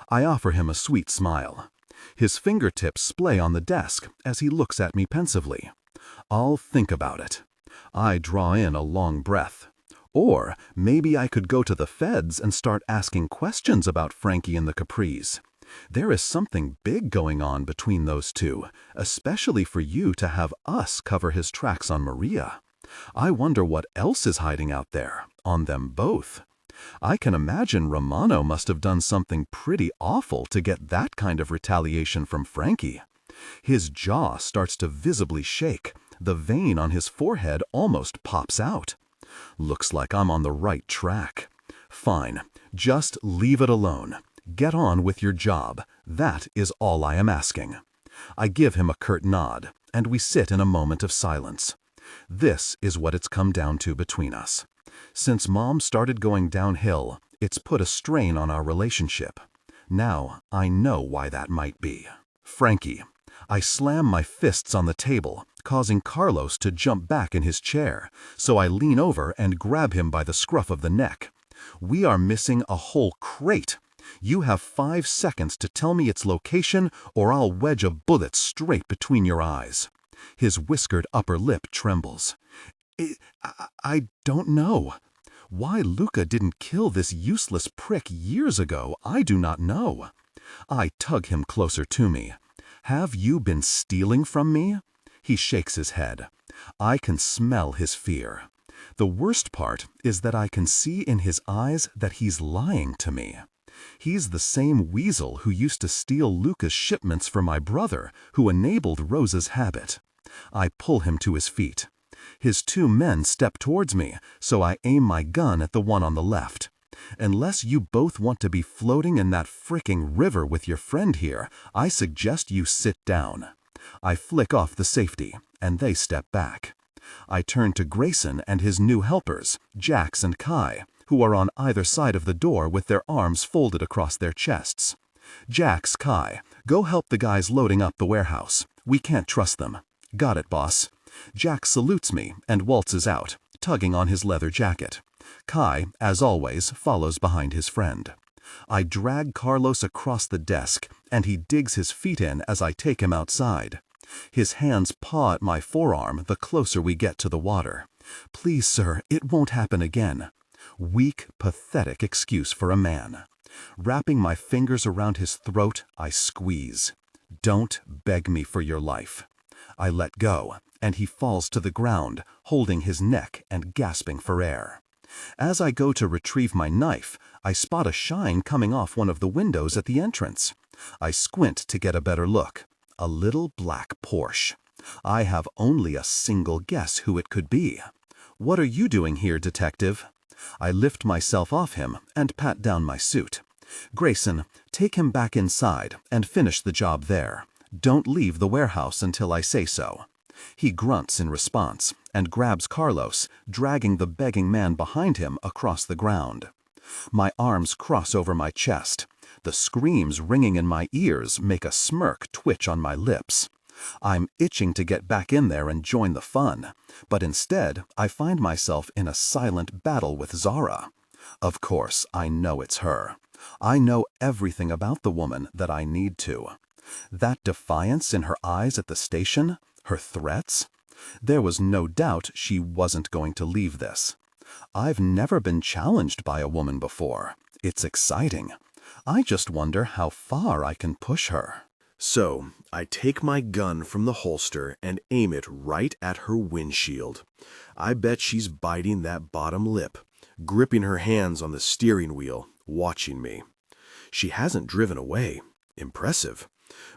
I offer him a sweet smile. His fingertips splay on the desk as he looks at me pensively. I'll think about it. I draw in a long breath. Or maybe I could go to the feds and start asking questions about Frankie and the Capris. There is something big going on between those two, especially for you to have us cover his tracks on Maria. I wonder what else is hiding out there, on them both. I can imagine Romano must have done something pretty awful to get that kind of retaliation from Frankie. His jaw starts to visibly shake. The vein on his forehead almost pops out. Looks like I'm on the right track. Fine, just leave it alone. Get on with your job. That is all I am asking. I give him a curt nod, and we sit in a moment of silence. This is what it's come down to between us. Since Mom started going downhill, it's put a strain on our relationship. Now I know why that might be. Frankie. I slam my fists on the table, causing Carlos to jump back in his chair, so I lean over and grab him by the scruff of the neck. We are missing a whole crate. You have 5 seconds to tell me its location, or I'll wedge a bullet straight between your eyes. His whiskered upper lip trembles. I don't know. Why Luca didn't kill this useless prick years ago, I do not know. I tug him closer to me. Have you been stealing from me? He shakes his head. I can smell his fear. The worst part is that I can see in his eyes that he's lying to me. He's the same weasel who used to steal Luca's shipments for my brother, who enabled Rosa's habit. I pull him to his feet. His 2 men step towards me, so I aim my gun at the one on the left. Unless you both want to be floating in that fricking river with your friend here, I suggest you sit down. I flick off the safety, and they step back. I turn to Grayson and his new helpers, Jax and Kai, who are on either side of the door with their arms folded across their chests. Jax, Kai, go help the guys loading up the warehouse. We can't trust them. Got it, boss. Jax salutes me and waltzes out, tugging on his leather jacket. Kai, as always, follows behind his friend. I drag Carlos across the desk, and he digs his feet in as I take him outside. His hands paw at my forearm the closer we get to the water. Please, sir, it won't happen again. Weak, pathetic excuse for a man. Wrapping my fingers around his throat, I squeeze. Don't beg me for your life. I let go, and he falls to the ground, holding his neck and gasping for air. As I go to retrieve my knife, I spot a shine coming off one of the windows at the entrance. I squint to get a better look. A little black Porsche. I have only a single guess who it could be. What are you doing here, detective? I lift myself off him and pat down my suit. Grayson, take him back inside and finish the job there. Don't leave the warehouse until I say so. He grunts in response and grabs Carlos, dragging the begging man behind him across the ground. My arms cross over my chest. The screams ringing in my ears make a smirk twitch on my lips. I'm itching to get back in there and join the fun, but instead I find myself in a silent battle with Zara. Of course, I know it's her. I know everything about the woman that I need to. That defiance in her eyes at the station, her threats. There was no doubt she wasn't going to leave this. I've never been challenged by a woman before. It's exciting. I just wonder how far I can push her. So, I take my gun from the holster and aim it right at her windshield. I bet she's biting that bottom lip, gripping her hands on the steering wheel, watching me. She hasn't driven away. Impressive.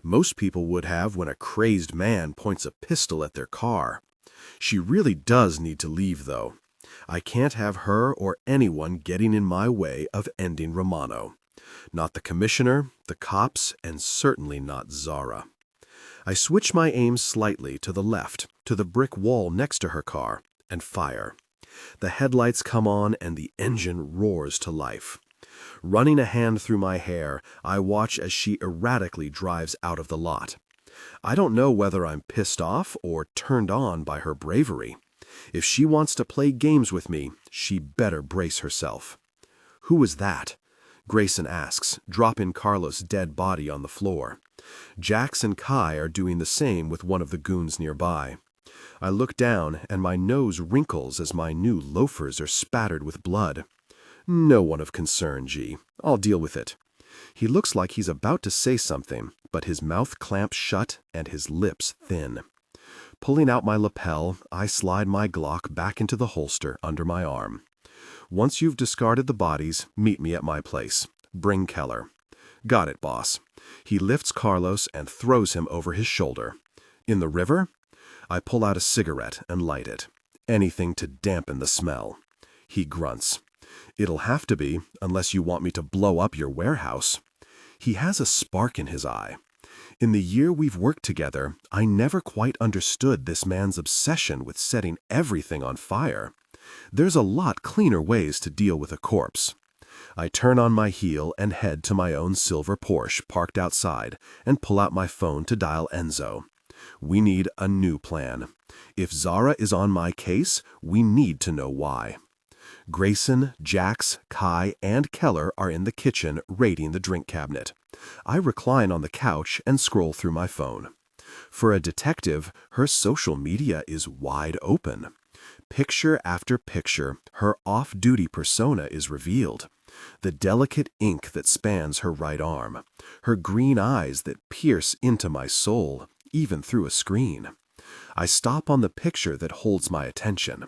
Most people would have when a crazed man points a pistol at their car. She really does need to leave, though. I can't have her or anyone getting in my way of ending Romano. Not the commissioner, the cops, and certainly not Zara. I switch my aim slightly to the left, to the brick wall next to her car, and fire. The headlights come on and the engine roars to life. Running a hand through my hair, I watch as she erratically drives out of the lot. I don't know whether I'm pissed off or turned on by her bravery. If she wants to play games with me, she better brace herself. Who was that? Grayson asks, dropping Carlos' dead body on the floor. Jax and Kai are doing the same with one of the goons nearby. I look down, and my nose wrinkles as my new loafers are spattered with blood. No one of concern, G. I'll deal with it. He looks like he's about to say something, but his mouth clamps shut and his lips thin. Pulling out my lapel, I slide my Glock back into the holster under my arm. Once you've discarded the bodies, meet me at my place. Bring Keller. Got it, boss. He lifts Carlos and throws him over his shoulder. In the river? I pull out a cigarette and light it. Anything to dampen the smell. He grunts. It'll have to be, unless you want me to blow up your warehouse. He has a spark in his eye. In the year we've worked together, I never quite understood this man's obsession with setting everything on fire. There's a lot cleaner ways to deal with a corpse. I turn on my heel and head to my own silver Porsche parked outside and pull out my phone to dial Enzo. We need a new plan. If Zara is on my case, we need to know why. Grayson, Jax, Kai, and Keller are in the kitchen raiding the drink cabinet. I recline on the couch and scroll through my phone. For a detective, her social media is wide open. Picture after picture, her off-duty persona is revealed. The delicate ink that spans her right arm. Her green eyes that pierce into my soul, even through a screen. I stop on the picture that holds my attention.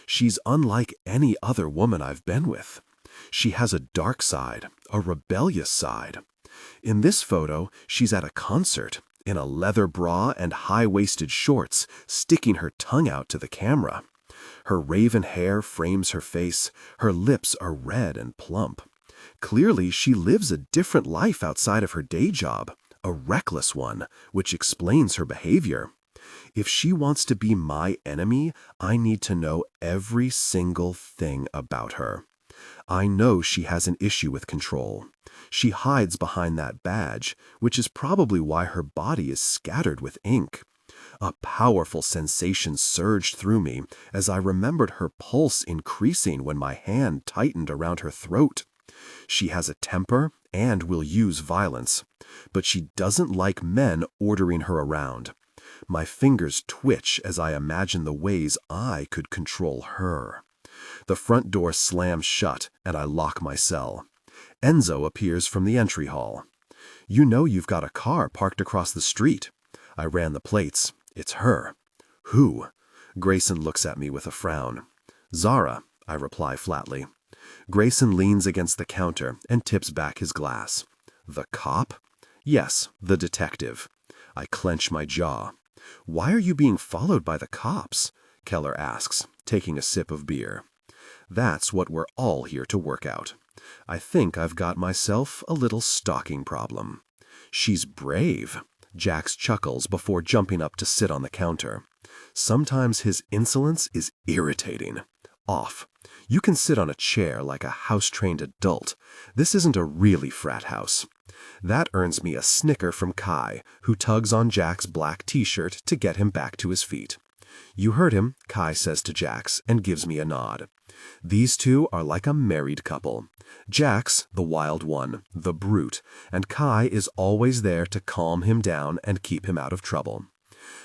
She's unlike any other woman I've been with. She has a dark side, a rebellious side. In this photo, she's at a concert, in a leather bra and high-waisted shorts, sticking her tongue out to the camera. Her raven hair frames her face, her lips are red and plump. Clearly, she lives a different life outside of her day job, a reckless one, which explains her behavior. If she wants to be my enemy, I need to know every single thing about her. I know she has an issue with control. She hides behind that badge, which is probably why her body is scattered with ink. A powerful sensation surged through me as I remembered her pulse increasing when my hand tightened around her throat. She has a temper and will use violence, but she doesn't like men ordering her around. My fingers twitch as I imagine the ways I could control her. The front door slams shut, and I lock my cell. Enzo appears from the entry hall. You know you've got a car parked across the street. I ran the plates. It's her. Who? Grayson looks at me with a frown. Zara, I reply flatly. Grayson leans against the counter and tips back his glass. The cop? Yes, the detective. I clench my jaw. Why are you being followed by the cops? Keller asks, taking a sip of beer. That's what we're all here to work out. I think I've got myself a little stalking problem. She's brave. Jax chuckles before jumping up to sit on the counter. Sometimes his insolence is irritating. Off. You can sit on a chair like a house-trained adult. This isn't a really frat house. That earns me a snicker from Kai, who tugs on Jack's black t-shirt to get him back to his feet. You heard him, Kai says to Jax, and gives me a nod. These two are like a married couple. Jax, the wild one, the brute, and Kai is always there to calm him down and keep him out of trouble.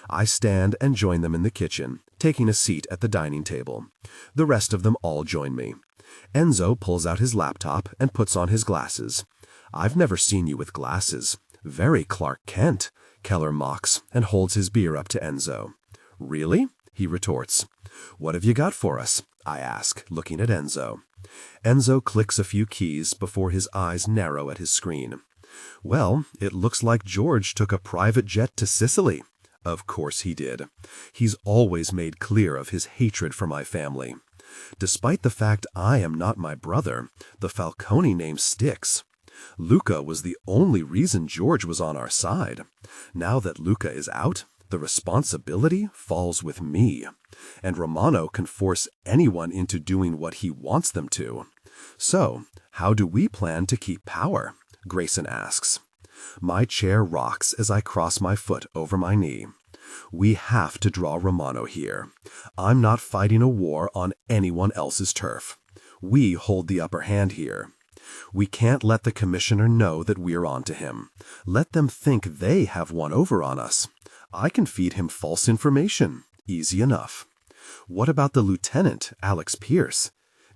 I stand and join them in the kitchen, taking a seat at the dining table. The rest of them all join me. Enzo pulls out his laptop and puts on his glasses. I've never seen you with glasses. Very Clark Kent, Keller mocks and holds his beer up to Enzo. Really? He retorts. What have you got for us? I ask, looking at Enzo. Enzo clicks a few keys before his eyes narrow at his screen. Well, it looks like George took a private jet to Sicily. Of course he did. He's always made clear of his hatred for my family. Despite the fact I am not my brother, the Falcone name sticks. Luca was the only reason George was on our side. Now that Luca is out, the responsibility falls with me, and Romano can force anyone into doing what he wants them to. So, how do we plan to keep power? Grayson asks. My chair rocks as I cross my foot over my knee. We have to draw Romano here. I'm not fighting a war on anyone else's turf. We hold the upper hand here. We can't let the commissioner know that we're on to him. Let them think they have one over on us. I can feed him false information. Easy enough. What about the lieutenant, Alex Pierce?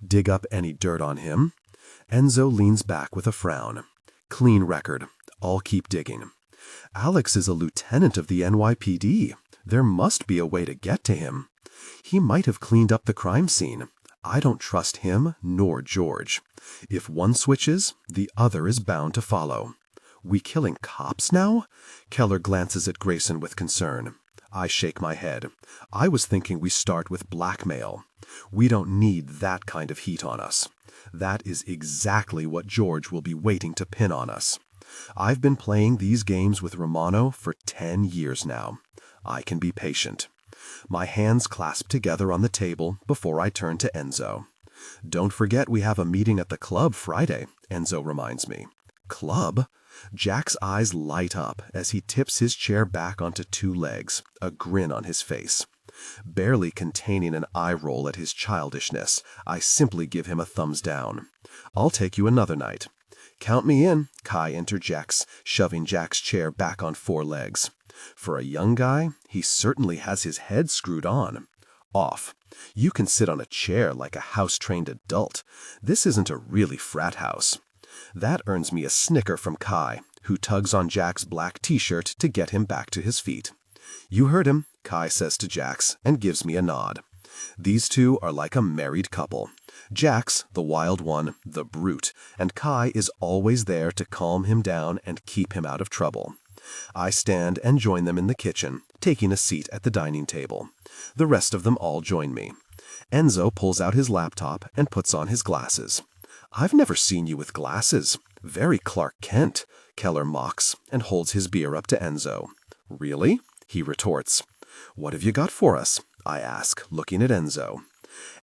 Dig up any dirt on him? Enzo leans back with a frown. Clean record. I'll keep digging. Alex is a lieutenant of the NYPD. There must be a way to get to him. He might have cleaned up the crime scene. I don't trust him nor George. If one switches, the other is bound to follow. We killing cops now? Keller glances at Grayson with concern. I shake my head. I was thinking we start with blackmail. We don't need that kind of heat on us. That is exactly what George will be waiting to pin on us. I've been playing these games with Romano for 10 years now. I can be patient. My hands clasp together on the table before I turn to Enzo. Don't forget we have a meeting at the club Friday, Enzo reminds me. Club? Jack's eyes light up as he tips his chair back onto two legs, a grin on his face. Barely containing an eye roll at his childishness, I simply give him a thumbs down. I'll take you another night. Count me in, Kai interjects, shoving Jack's chair back on four legs. For a young guy, he certainly has his head screwed on. Off. You can sit on a chair like a house-trained adult. This isn't a really frat house. That earns me a snicker from Kai, who tugs on Jack's black t-shirt to get him back to his feet. You heard him, Kai says to Jax, and gives me a nod. These two are like a married couple. Jax, the wild one, the brute, and Kai is always there to calm him down and keep him out of trouble. I stand and join them in the kitchen, taking a seat at the dining table. The rest of them all join me. Enzo pulls out his laptop and puts on his glasses. I've never seen you with glasses. Very Clark Kent, Keller mocks and holds his beer up to Enzo. Really? He retorts. What have you got for us? I ask, looking at Enzo.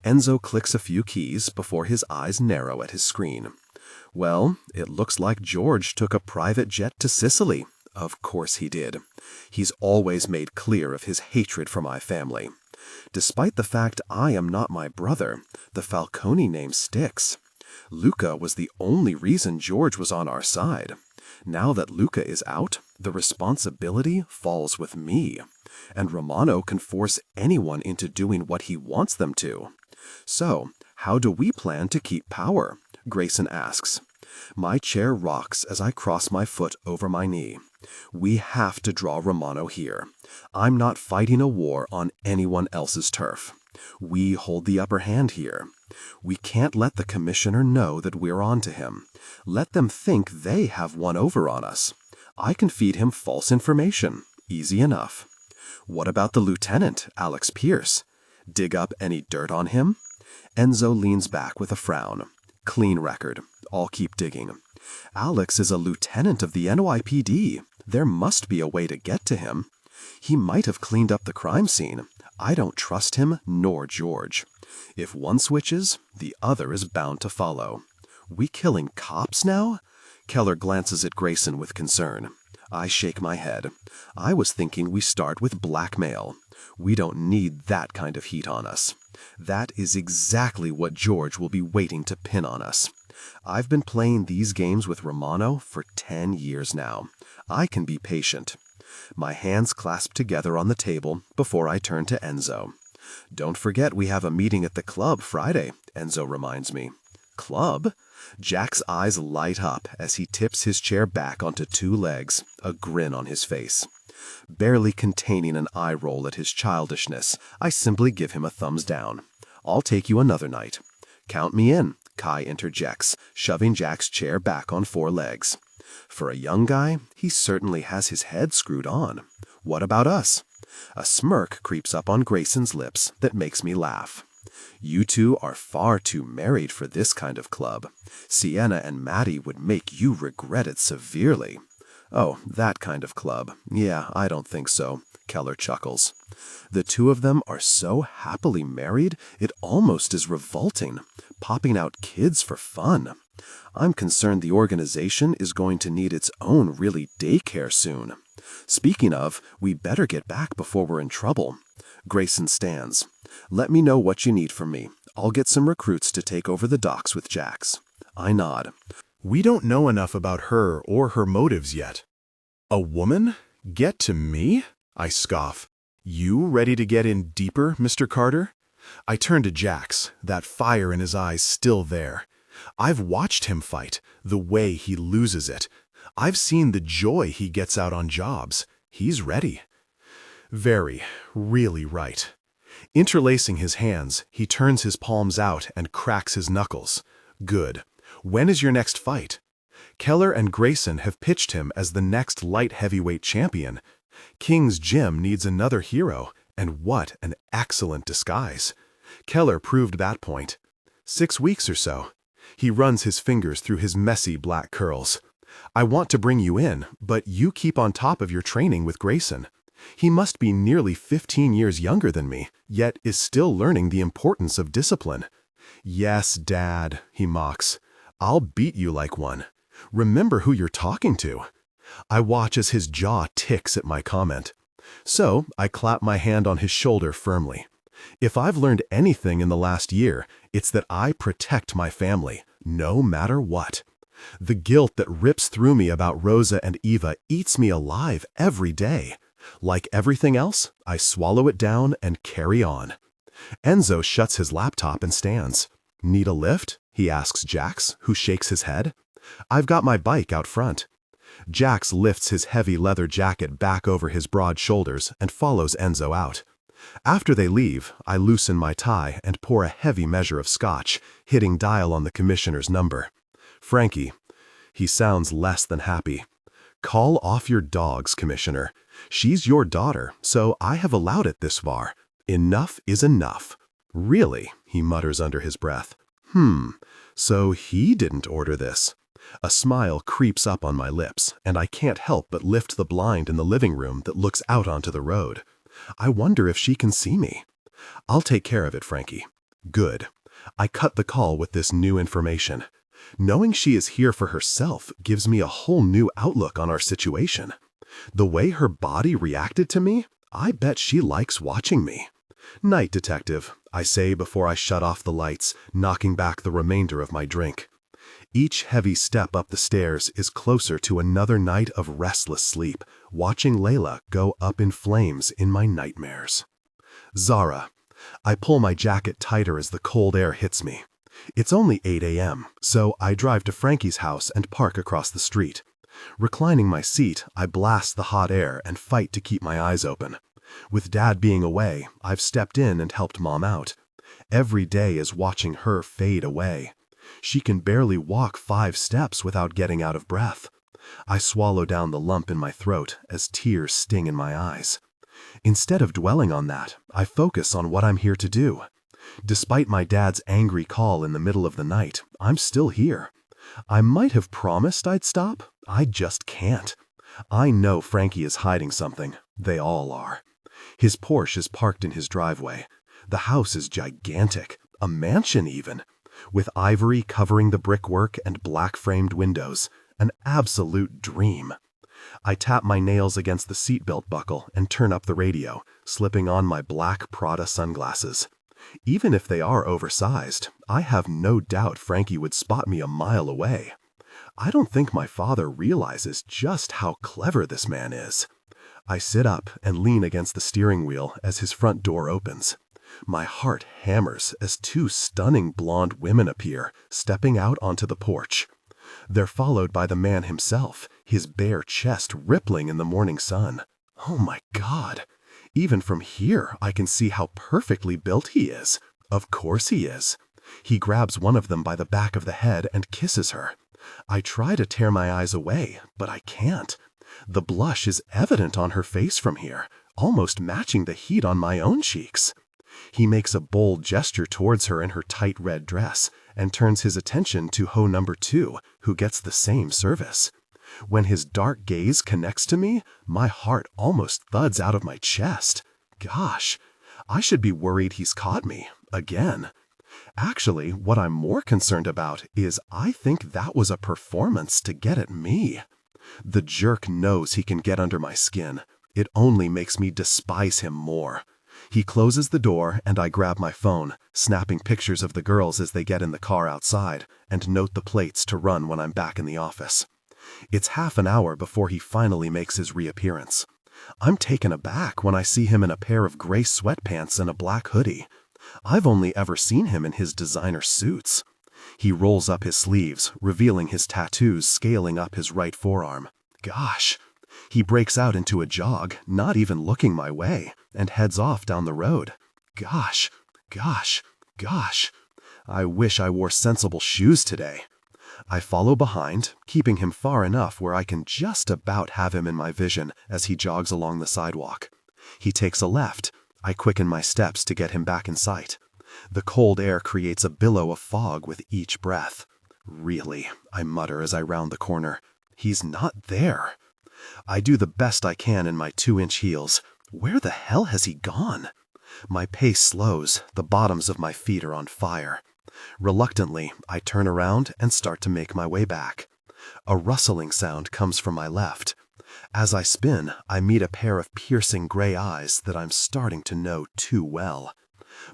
Enzo clicks a few keys before his eyes narrow at his screen. Well, it looks like George took a private jet to Sicily. Of course he did. He's always made clear of his hatred for my family. Despite the fact I am not my brother, the Falcone name sticks. Luca was the only reason George was on our side. Now that Luca is out, the responsibility falls with me, and Romano can force anyone into doing what he wants them to. So, how do we plan to keep power? Grayson asks. My chair rocks as I cross my foot over my knee. We have to draw Romano here. I'm not fighting a war on anyone else's turf. We hold the upper hand here. We can't let the commissioner know that we're on to him. Let them think they have one over on us. I can feed him false information. Easy enough. What about the lieutenant, Alex Pierce? Dig up any dirt on him? Enzo leans back with a frown. Clean record. I'll keep digging. Alex is a lieutenant of the NYPD. There must be a way to get to him. He might have cleaned up the crime scene. I don't trust him nor George. If one switches, the other is bound to follow. We killing cops now? Keller glances at Grayson with concern. I shake my head. I was thinking we start with blackmail. We don't need that kind of heat on us. That is exactly what George will be waiting to pin on us. I've been playing these games with Romano for 10 years now. I can be patient. My hands clasp together on the table before I turn to Enzo. Don't forget we have a meeting at the club Friday, Enzo reminds me. Club? Jack's eyes light up as he tips his chair back onto two legs, a grin on his face. Barely containing an eye roll at his childishness, I simply give him a thumbs down. I'll take you another night. Count me in, Kai interjects, shoving Jack's chair back on four legs. For a young guy, he certainly has his head screwed on. What about us? A smirk creeps up on Grayson's lips that makes me laugh. You two are far too married for this kind of club. Sienna and Maddie would make you regret it severely. Oh, that kind of club. Yeah, I don't think so, Keller chuckles. The two of them are so happily married, it almost is revolting, popping out kids for fun. I'm concerned the organization is going to need its own really daycare soon. Speaking of, we better get back before we're in trouble. Grayson stands. Let me know what you need from me. I'll get some recruits to take over the docks with Jax. I nod. We don't know enough about her or her motives yet. A woman? Get to me? I scoff. You ready to get in deeper, Mr. Carter? I turned to Jax, that fire in his eyes still there. I've watched him fight, the way he loses it. I've seen the joy he gets out on jobs. He's ready. Very, really right. Interlacing his hands, he turns his palms out and cracks his knuckles. Good. When is your next fight? Keller and Grayson have pitched him as the next light heavyweight champion. King's Gym needs another hero, and what an excellent disguise. Keller proved that point. 6 weeks or so. He runs his fingers through his messy black curls. I want to bring you in, but you keep on top of your training with Grayson. He must be nearly 15 years younger than me, yet is still learning the importance of discipline. Yes, Dad, he mocks. I'll beat you like one. Remember who you're talking to. I watch as his jaw ticks at my comment. So I clap my hand on his shoulder firmly. If I've learned anything in the last year, it's that I protect my family, no matter what. The guilt that rips through me about Rosa and Eva eats me alive every day. Like everything else, I swallow it down and carry on. Enzo shuts his laptop and stands. Need a lift? He asks Jax, who shakes his head. I've got my bike out front. Jax lifts his heavy leather jacket back over his broad shoulders and follows Enzo out. After they leave, I loosen my tie and pour a heavy measure of scotch, hitting dial on the commissioner's number. Frankie. He sounds less than happy. Call off your dogs, Commissioner. She's your daughter, so I have allowed it this far. Enough is enough. Really, he mutters under his breath. So he didn't order this. A smile creeps up on my lips, and I can't help but lift the blind in the living room that looks out onto the road. I wonder if she can see me. I'll take care of it, Frankie. Good. I cut the call with this new information. Knowing she is here for herself gives me a whole new outlook on our situation. The way her body reacted to me, I bet she likes watching me. Night, Detective, I say before I shut off the lights, knocking back the remainder of my drink. Each heavy step up the stairs is closer to another night of restless sleep, watching Layla go up in flames in my nightmares. Zara. I pull my jacket tighter as the cold air hits me. It's only 8 a.m., so I drive to Frankie's house and park across the street. Reclining my seat, I blast the hot air and fight to keep my eyes open. With Dad being away, I've stepped in and helped Mom out. Every day is watching her fade away. She can barely walk 5 steps without getting out of breath. I swallow down the lump in my throat as tears sting in my eyes. Instead of dwelling on that, I focus on what I'm here to do. Despite my dad's angry call in the middle of the night, I'm still here. I might have promised I'd stop. I just can't. I know Frankie is hiding something. They all are. His Porsche is parked in his driveway. The house is gigantic, a mansion even, with ivory covering the brickwork and black-framed windows. An absolute dream. I tap my nails against the seatbelt buckle and turn up the radio, slipping on my black Prada sunglasses. Even if they are oversized, I have no doubt Frankie would spot me a mile away. I don't think my father realizes just how clever this man is. I sit up and lean against the steering wheel as his front door opens. My heart hammers as 2 stunning blonde women appear, stepping out onto the porch. They're followed by the man himself, his bare chest rippling in the morning sun. Oh my God! Even from here, I can see how perfectly built he is. Of course he is. He grabs one of them by the back of the head and kisses her. I try to tear my eyes away, but I can't. The blush is evident on her face from here, almost matching the heat on my own cheeks. He makes a bold gesture towards her in her tight red dress and turns his attention to hoe number 2, who gets the same service. When his dark gaze connects to me, my heart almost thuds out of my chest. Gosh, I should be worried he's caught me, again. Actually, what I'm more concerned about is I think that was a performance to get at me. The jerk knows he can get under my skin. It only makes me despise him more. He closes the door and I grab my phone, snapping pictures of the girls as they get in the car outside, and note the plates to run when I'm back in the office. It's half an hour before he finally makes his reappearance. I'm taken aback when I see him in a pair of gray sweatpants and a black hoodie. I've only ever seen him in his designer suits. He rolls up his sleeves, revealing his tattoos scaling up his right forearm. Gosh. He breaks out into a jog, not even looking my way, and heads off down the road. Gosh. I wish I wore sensible shoes today. I follow behind, keeping him far enough where I can just about have him in my vision as he jogs along the sidewalk. He takes a left. I quicken my steps to get him back in sight. The cold air creates a billow of fog with each breath. Really, I mutter as I round the corner. He's not there. I do the best I can in my 2-inch heels. Where the hell has he gone? My pace slows, the bottoms of my feet are on fire. Reluctantly, I turn around and start to make my way back. A rustling sound comes from my left. As I spin, I meet a pair of piercing gray eyes that I'm starting to know too well.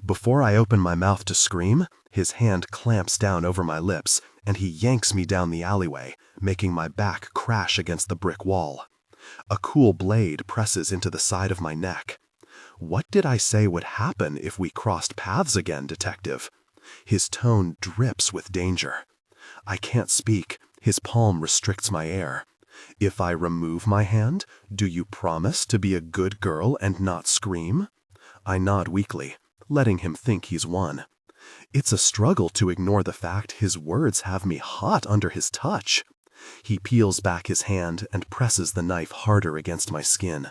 Before I open my mouth to scream, his hand clamps down over my lips, and he yanks me down the alleyway, making my back crash against the brick wall. A cool blade presses into the side of my neck. What did I say would happen if we crossed paths again, Detective? His tone drips with danger. I can't speak. His palm restricts my air. If I remove my hand, do you promise to be a good girl and not scream? I nod weakly, letting him think he's won. It's a struggle to ignore the fact his words have me hot under his touch. He peels back his hand and presses the knife harder against my skin.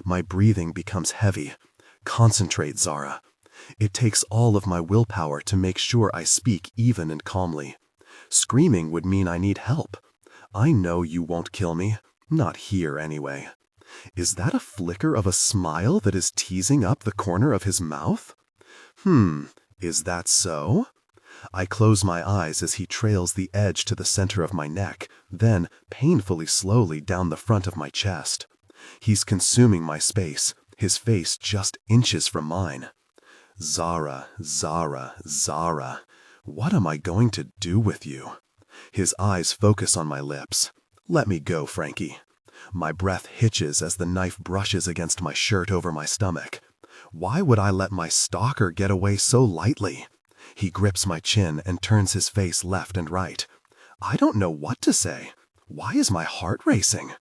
My breathing becomes heavy. Concentrate, Zara. It takes all of my willpower to make sure I speak even and calmly. Screaming would mean I need help. I know you won't kill me. Not here, anyway. Is that a flicker of a smile that is teasing up the corner of his mouth? Is that so? I close my eyes as he trails the edge to the center of my neck, then painfully slowly down the front of my chest. He's consuming my space, his face just inches from mine. Zara, what am I going to do with you? His eyes focus on my lips. Let me go, Frankie. My breath hitches as the knife brushes against my shirt over my stomach. Why would I let my stalker get away so lightly? He grips my chin and turns his face left and right. I don't know what to say. Why is my heart racing?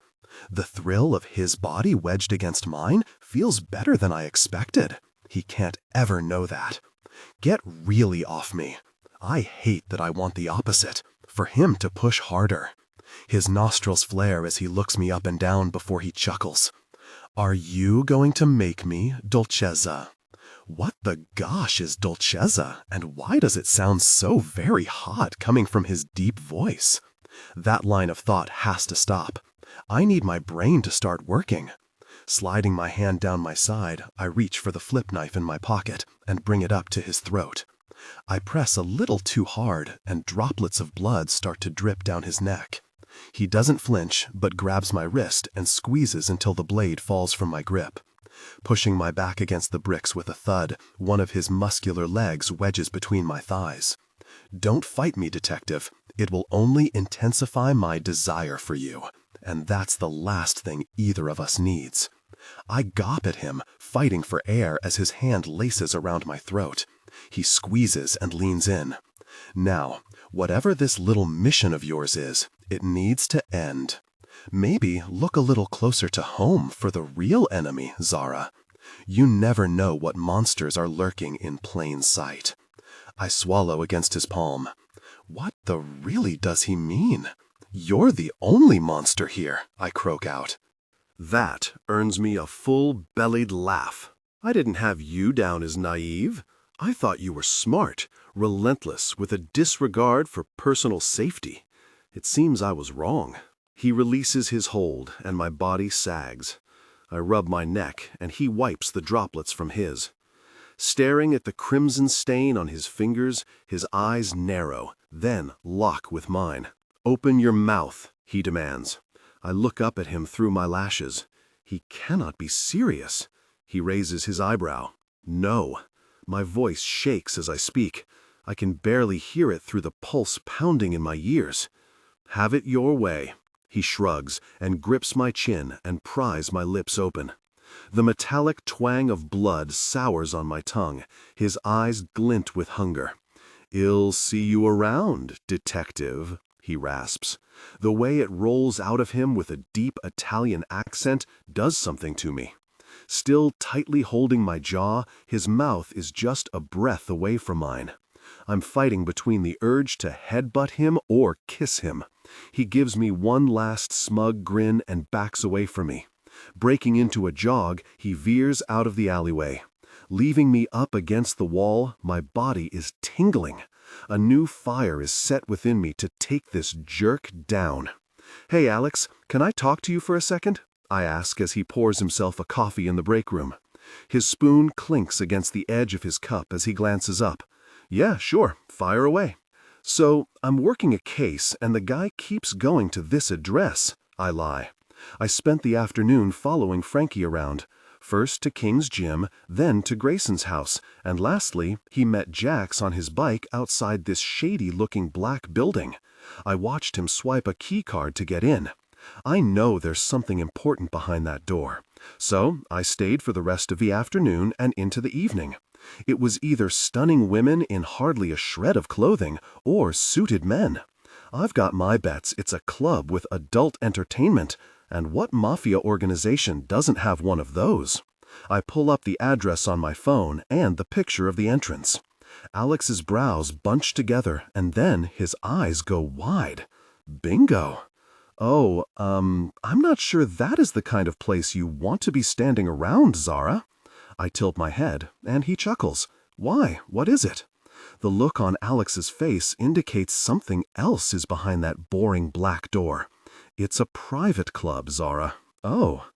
The thrill of his body wedged against mine feels better than I expected. He can't ever know that. Get really off me. I hate that I want the opposite, for him to push harder. His nostrils flare as he looks me up and down before he chuckles. Are you going to make me, Dolcezza? What the gosh is Dolcezza, and why does it sound so very hot coming from his deep voice? That line of thought has to stop. I need my brain to start working. Sliding my hand down my side, I reach for the flip knife in my pocket and bring it up to his throat. I press a little too hard, and droplets of blood start to drip down his neck. He doesn't flinch, but grabs my wrist and squeezes until the blade falls from my grip. Pushing my back against the bricks with a thud, one of his muscular legs wedges between my thighs. Don't fight me, Detective. It will only intensify my desire for you, and that's the last thing either of us needs. I gawp at him, fighting for air as his hand laces around my throat. He squeezes and leans in. Now, whatever this little mission of yours is, it needs to end. Maybe look a little closer to home for the real enemy, Zara. You never know what monsters are lurking in plain sight. I swallow against his palm. What the really does he mean? You're the only monster here, I croak out. That earns me a full-bellied laugh. I didn't have you down as naive. I thought you were smart, relentless, with a disregard for personal safety. It seems I was wrong. He releases his hold, and my body sags. I rub my neck, and he wipes the droplets from his. Staring at the crimson stain on his fingers, his eyes narrow, then lock with mine. Open your mouth, he demands. I look up at him through my lashes. He cannot be serious. He raises his eyebrow. No. My voice shakes as I speak. I can barely hear it through the pulse pounding in my ears. Have it your way. He shrugs and grips my chin and pries my lips open. The metallic twang of blood sours on my tongue. His eyes glint with hunger. "I'll see you around, detective," he rasps. The way it rolls out of him with a deep Italian accent does something to me. Still tightly holding my jaw, his mouth is just a breath away from mine. I'm fighting between the urge to headbutt him or kiss him. He gives me one last smug grin and backs away from me. Breaking into a jog, he veers out of the alleyway. Leaving me up against the wall, my body is tingling. A new fire is set within me to take this jerk down. "Hey, Alex, can I talk to you for a second?" I ask as he pours himself a coffee in the break room. His spoon clinks against the edge of his cup as he glances up. "Yeah, sure, fire away." "So, I'm working a case and the guy keeps going to this address," I lie. "I spent the afternoon following Frankie around. First to King's Gym, then to Grayson's house, and lastly, he met Jax on his bike outside this shady-looking black building. I watched him swipe a key card to get in. I know there's something important behind that door. So I stayed for the rest of the afternoon and into the evening. It was either stunning women in hardly a shred of clothing or suited men. I've got my bets it's a club with adult entertainment, and what mafia organization doesn't have one of those? I pull up the address on my phone and the picture of the entrance. Alex's brows bunch together and then his eyes go wide. Bingo! "Oh, I'm not sure that is the kind of place you want to be standing around, Zara." I tilt my head, and he chuckles. "Why? What is it?" The look on Alex's face indicates something else is behind that boring black door. "It's a private club, Zara." "Oh."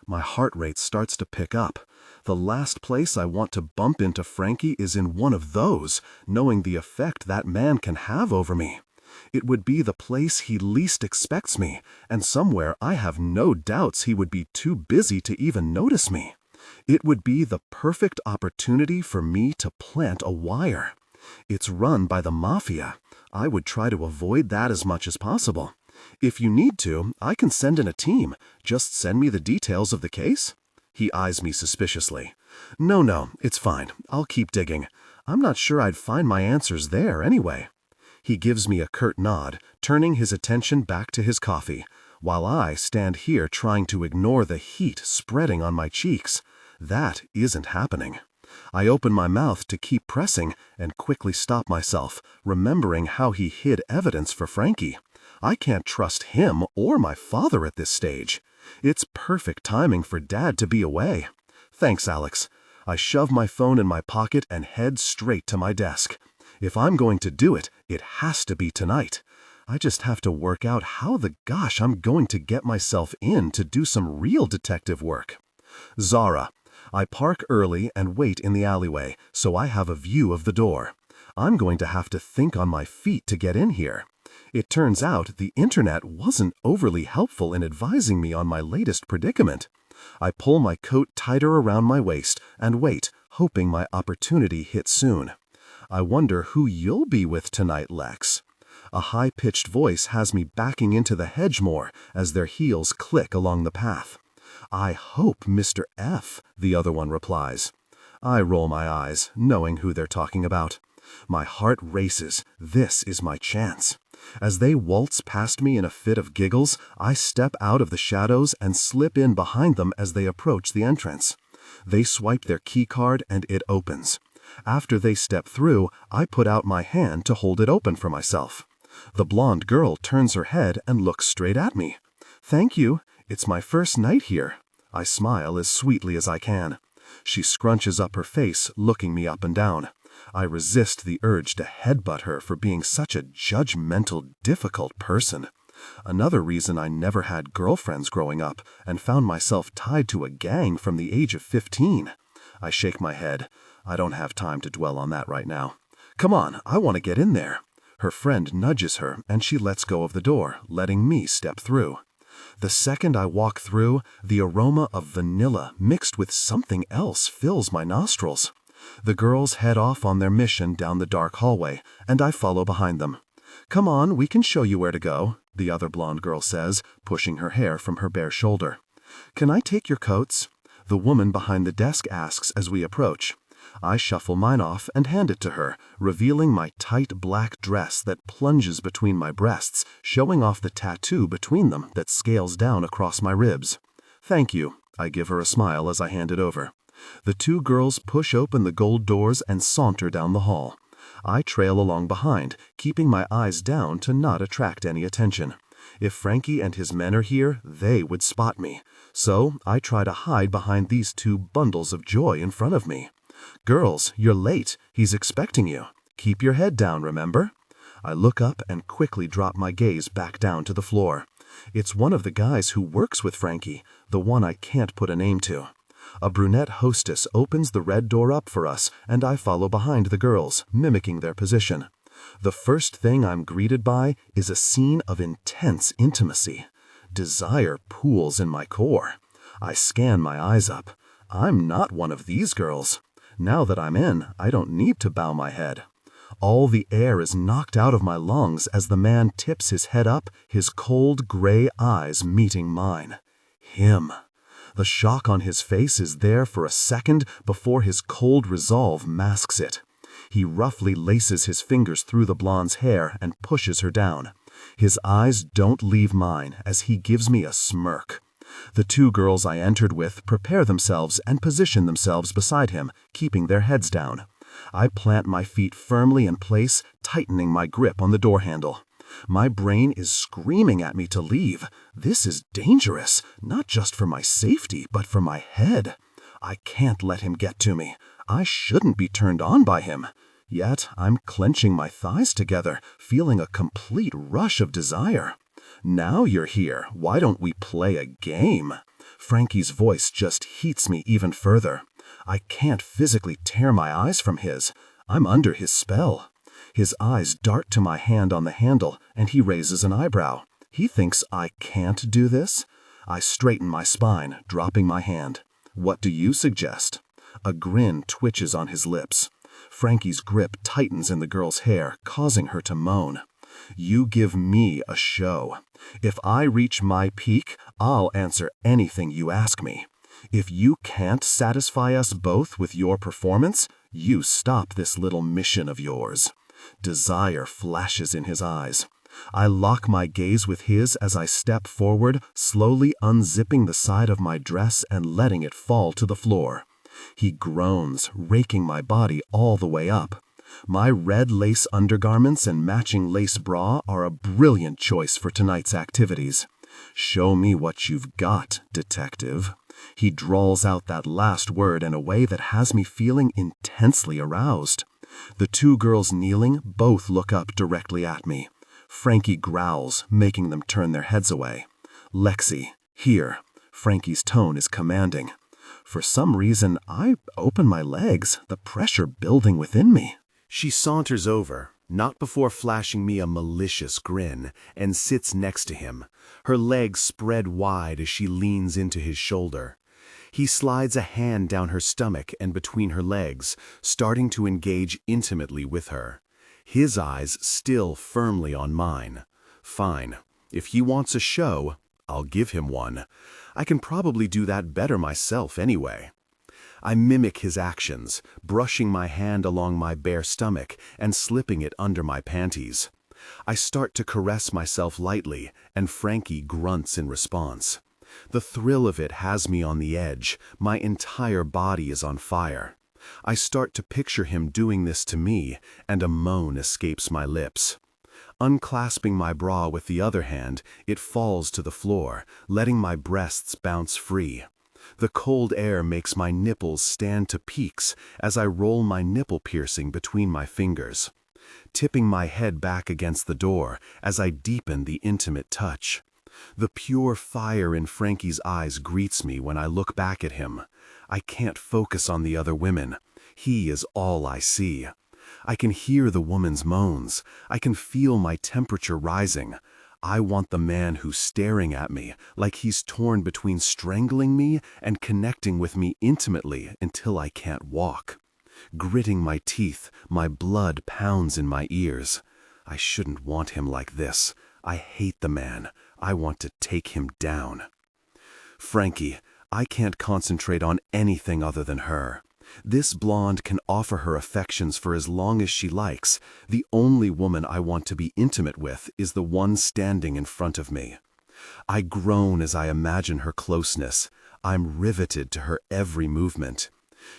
My heart rate starts to pick up. The last place I want to bump into Frankie is in one of those, knowing the effect that man can have over me. It would be the place he least expects me, and somewhere I have no doubts he would be too busy to even notice me. It would be the perfect opportunity for me to plant a wire. It's run by the Mafia. I would try to avoid that as much as possible. "If you need to, I can send in a team. Just send me the details of the case?" He eyes me suspiciously. No, it's fine. I'll keep digging. I'm not sure I'd find my answers there anyway." He gives me a curt nod, turning his attention back to his coffee, while I stand here trying to ignore the heat spreading on my cheeks. That isn't happening. I open my mouth to keep pressing and quickly stop myself, remembering how he hid evidence for Frankie. I can't trust him or my father at this stage. It's perfect timing for Dad to be away. "Thanks, Alex." I shove my phone in my pocket and head straight to my desk. If I'm going to do it, it has to be tonight. I just have to work out how the gosh I'm going to get myself in to do some real detective work. Zara. I park early and wait in the alleyway, so I have a view of the door. I'm going to have to think on my feet to get in here. It turns out the internet wasn't overly helpful in advising me on my latest predicament. I pull my coat tighter around my waist and wait, hoping my opportunity hits soon. "I wonder who you'll be with tonight, Lex." A high-pitched voice has me backing into the hedge more as their heels click along the path. "I hope Mr. F," the other one replies. I roll my eyes, knowing who they're talking about. My heart races. This is my chance. As they waltz past me in a fit of giggles, I step out of the shadows and slip in behind them as they approach the entrance. They swipe their key card and it opens. After they step through, I put out my hand to hold it open for myself. The blonde girl turns her head and looks straight at me. "Thank you. It's my first night here." I smile as sweetly as I can. She scrunches up her face, looking me up and down. I resist the urge to headbutt her for being such a judgmental, difficult person. Another reason I never had girlfriends growing up and found myself tied to a gang from the age of 15. I shake my head. I don't have time to dwell on that right now. "Come on, I want to get in there." Her friend nudges her and she lets go of the door, letting me step through. The second I walk through, the aroma of vanilla mixed with something else fills my nostrils. The girls head off on their mission down the dark hallway, and I follow behind them. "Come on, we can show you where to go." the other blonde girl says, pushing her hair from her bare shoulder. "Can I take your coats?" the woman behind the desk asks as we approach. I shuffle mine off and hand it to her, revealing my tight black dress that plunges between my breasts, showing off the tattoo between them that scales down across my ribs. "Thank you," I give her a smile as I hand it over. The two girls push open the gold doors and saunter down the hall. I trail along behind, keeping my eyes down to not attract any attention. If Frankie and his men are here, they would spot me. So I try to hide behind these two bundles of joy in front of me. "Girls, you're late. He's expecting you. Keep your head down, remember?" I look up and quickly drop my gaze back down to the floor. It's one of the guys who works with Frankie, the one I can't put a name to. A brunette hostess opens the red door up for us, and I follow behind the girls, mimicking their position. The first thing I'm greeted by is a scene of intense intimacy. Desire pools in my core. I scan my eyes up. I'm not one of these girls. Now that I'm in, I don't need to bow my head. All the air is knocked out of my lungs as the man tips his head up, his cold gray eyes meeting mine. Him. The shock on his face is there for a second before his cold resolve masks it. He roughly laces his fingers through the blonde's hair and pushes her down. His eyes don't leave mine as he gives me a smirk. The two girls I entered with prepare themselves and position themselves beside him, keeping their heads down. I plant my feet firmly in place, tightening my grip on the door handle. My brain is screaming at me to leave. This is dangerous, not just for my safety, but for my head. I can't let him get to me. I shouldn't be turned on by him. Yet I'm clenching my thighs together, feeling a complete rush of desire. "Now you're here, why don't we play a game?" Frankie's voice just heats me even further. I can't physically tear my eyes from his. I'm under his spell. His eyes dart to my hand on the handle, and he raises an eyebrow. He thinks I can't do this? I straighten my spine, dropping my hand. "What do you suggest?" A grin twitches on his lips. Frankie's grip tightens in the girl's hair, causing her to moan. "You give me a show. If I reach my peak, I'll answer anything you ask me. If you can't satisfy us both with your performance, you stop this little mission of yours." Desire flashes in his eyes. I lock my gaze with his as I step forward, slowly unzipping the side of my dress and letting it fall to the floor. He groans, raking my body all the way up. My red lace undergarments and matching lace bra are a brilliant choice for tonight's activities. "Show me what you've got, detective." He drawls out that last word in a way that has me feeling intensely aroused. The two girls kneeling both look up directly at me. Frankie growls, making them turn their heads away. "Lexi, here." Frankie's tone is commanding. For some reason, I open my legs, the pressure building within me. She saunters over, not before flashing me a malicious grin, and sits next to him, her legs spread wide as she leans into his shoulder. He slides a hand down her stomach and between her legs, starting to engage intimately with her. His eyes still firmly on mine. Fine. If he wants a show, I'll give him one. I can probably do that better myself anyway. I mimic his actions, brushing my hand along my bare stomach and slipping it under my panties. I start to caress myself lightly, and Frankie grunts in response. The thrill of it has me on the edge. My entire body is on fire. I start to picture him doing this to me, and a moan escapes my lips. Unclasping my bra with the other hand, it falls to the floor, letting my breasts bounce free. The cold air makes my nipples stand to peaks as I roll my nipple piercing between my fingers, tipping my head back against the door as I deepen the intimate touch. The pure fire in Frankie's eyes greets me when I look back at him. I can't focus on the other women. He is all I see. I can hear the woman's moans. I can feel my temperature rising. I want the man who's staring at me like he's torn between strangling me and connecting with me intimately until I can't walk. Gritting my teeth, my blood pounds in my ears. I shouldn't want him like this. I hate the man. I want to take him down. Frankie, I can't concentrate on anything other than her. This blonde can offer her affections for as long as she likes. The only woman I want to be intimate with is the one standing in front of me. I groan as I imagine her closeness. I'm riveted to her every movement.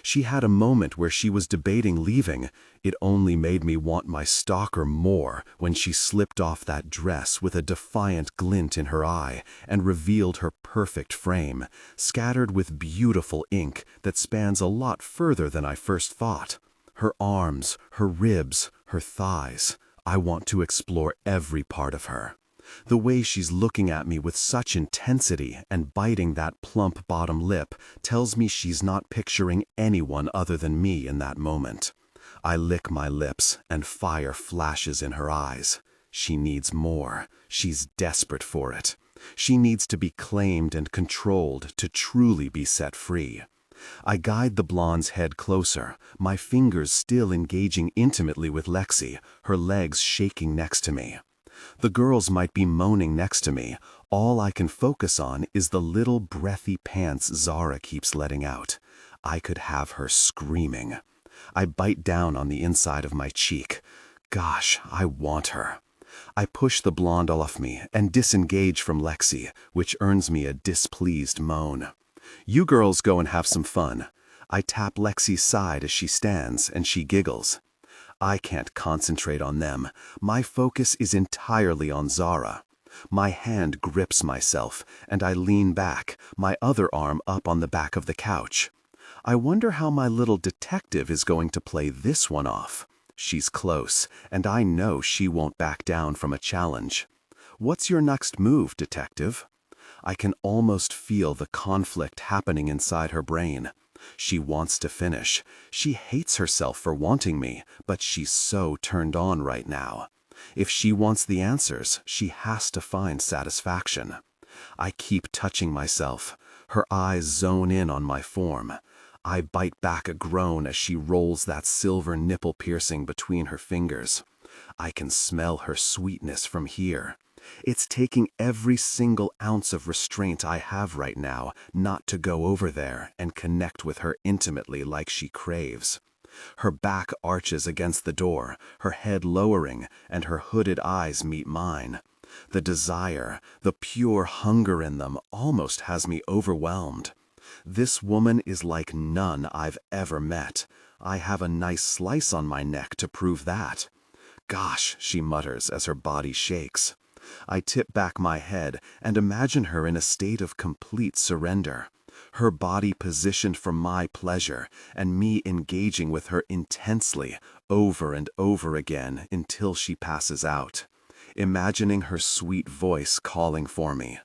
She had a moment where she was debating leaving. It only made me want my stalker more when she slipped off that dress with a defiant glint in her eye and revealed her perfect frame, scattered with beautiful ink that spans a lot further than I first thought. Her arms, her ribs, her thighs. I want to explore every part of her. The way she's looking at me with such intensity and biting that plump bottom lip tells me she's not picturing anyone other than me in that moment. I lick my lips and fire flashes in her eyes. She needs more. She's desperate for it. She needs to be claimed and controlled to truly be set free. I guide the blonde's head closer, my fingers still engaging intimately with Lexi, her legs shaking next to me. The girls might be moaning next to me. All I can focus on is the little breathy pants Zara keeps letting out. I could have her screaming. I bite down on the inside of my cheek. Gosh, I want her. I push the blonde off me and disengage from Lexi, which earns me a displeased moan. You girls go and have some fun. I tap Lexi's side as she stands, and she giggles. I can't concentrate on them. My focus is entirely on Zara. My hand grips myself, and I lean back, my other arm up on the back of the couch. I wonder how my little detective is going to play this one off. She's close, and I know she won't back down from a challenge. What's your next move, detective? I can almost feel the conflict happening inside her brain. She wants to finish. She hates herself for wanting me, but she's so turned on right now. If she wants the answers, she has to find satisfaction. I keep touching myself. Her eyes zone in on my form. I bite back a groan as she rolls that silver nipple piercing between her fingers. I can smell her sweetness from here. It's taking every single ounce of restraint I have right now not to go over there and connect with her intimately like she craves. Her back arches against the door, her head lowering, and her hooded eyes meet mine. The desire, the pure hunger in them almost has me overwhelmed. This woman is like none I've ever met. I have a nice slice on my neck to prove that. Gosh, she mutters as her body shakes. I tip back my head and imagine her in a state of complete surrender. Her body positioned for my pleasure, and me engaging with her intensely, over and over again until she passes out. Imagining her sweet voice calling for me.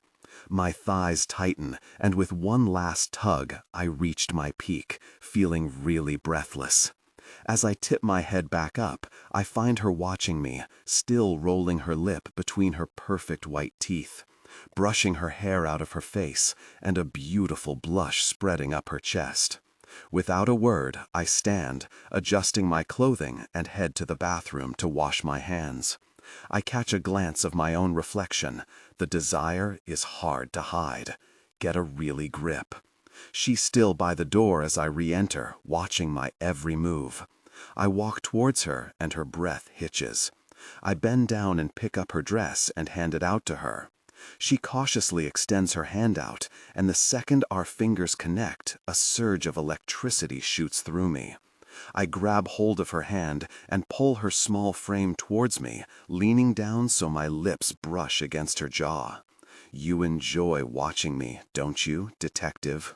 My thighs tighten, and with one last tug, I reached my peak, feeling really breathless. As I tip my head back up, I find her watching me, still rolling her lip between her perfect white teeth, brushing her hair out of her face, and a beautiful blush spreading up her chest. Without a word, I stand, adjusting my clothing, and head to the bathroom to wash my hands. I catch a glance of my own reflection. The desire is hard to hide. Get a really grip. She's still by the door as I re-enter, watching my every move. I walk towards her, and her breath hitches. I bend down and pick up her dress and hand it out to her. She cautiously extends her hand out, and the second our fingers connect, a surge of electricity shoots through me. I grab hold of her hand and pull her small frame towards me, leaning down so my lips brush against her jaw. You enjoy watching me, don't you, detective?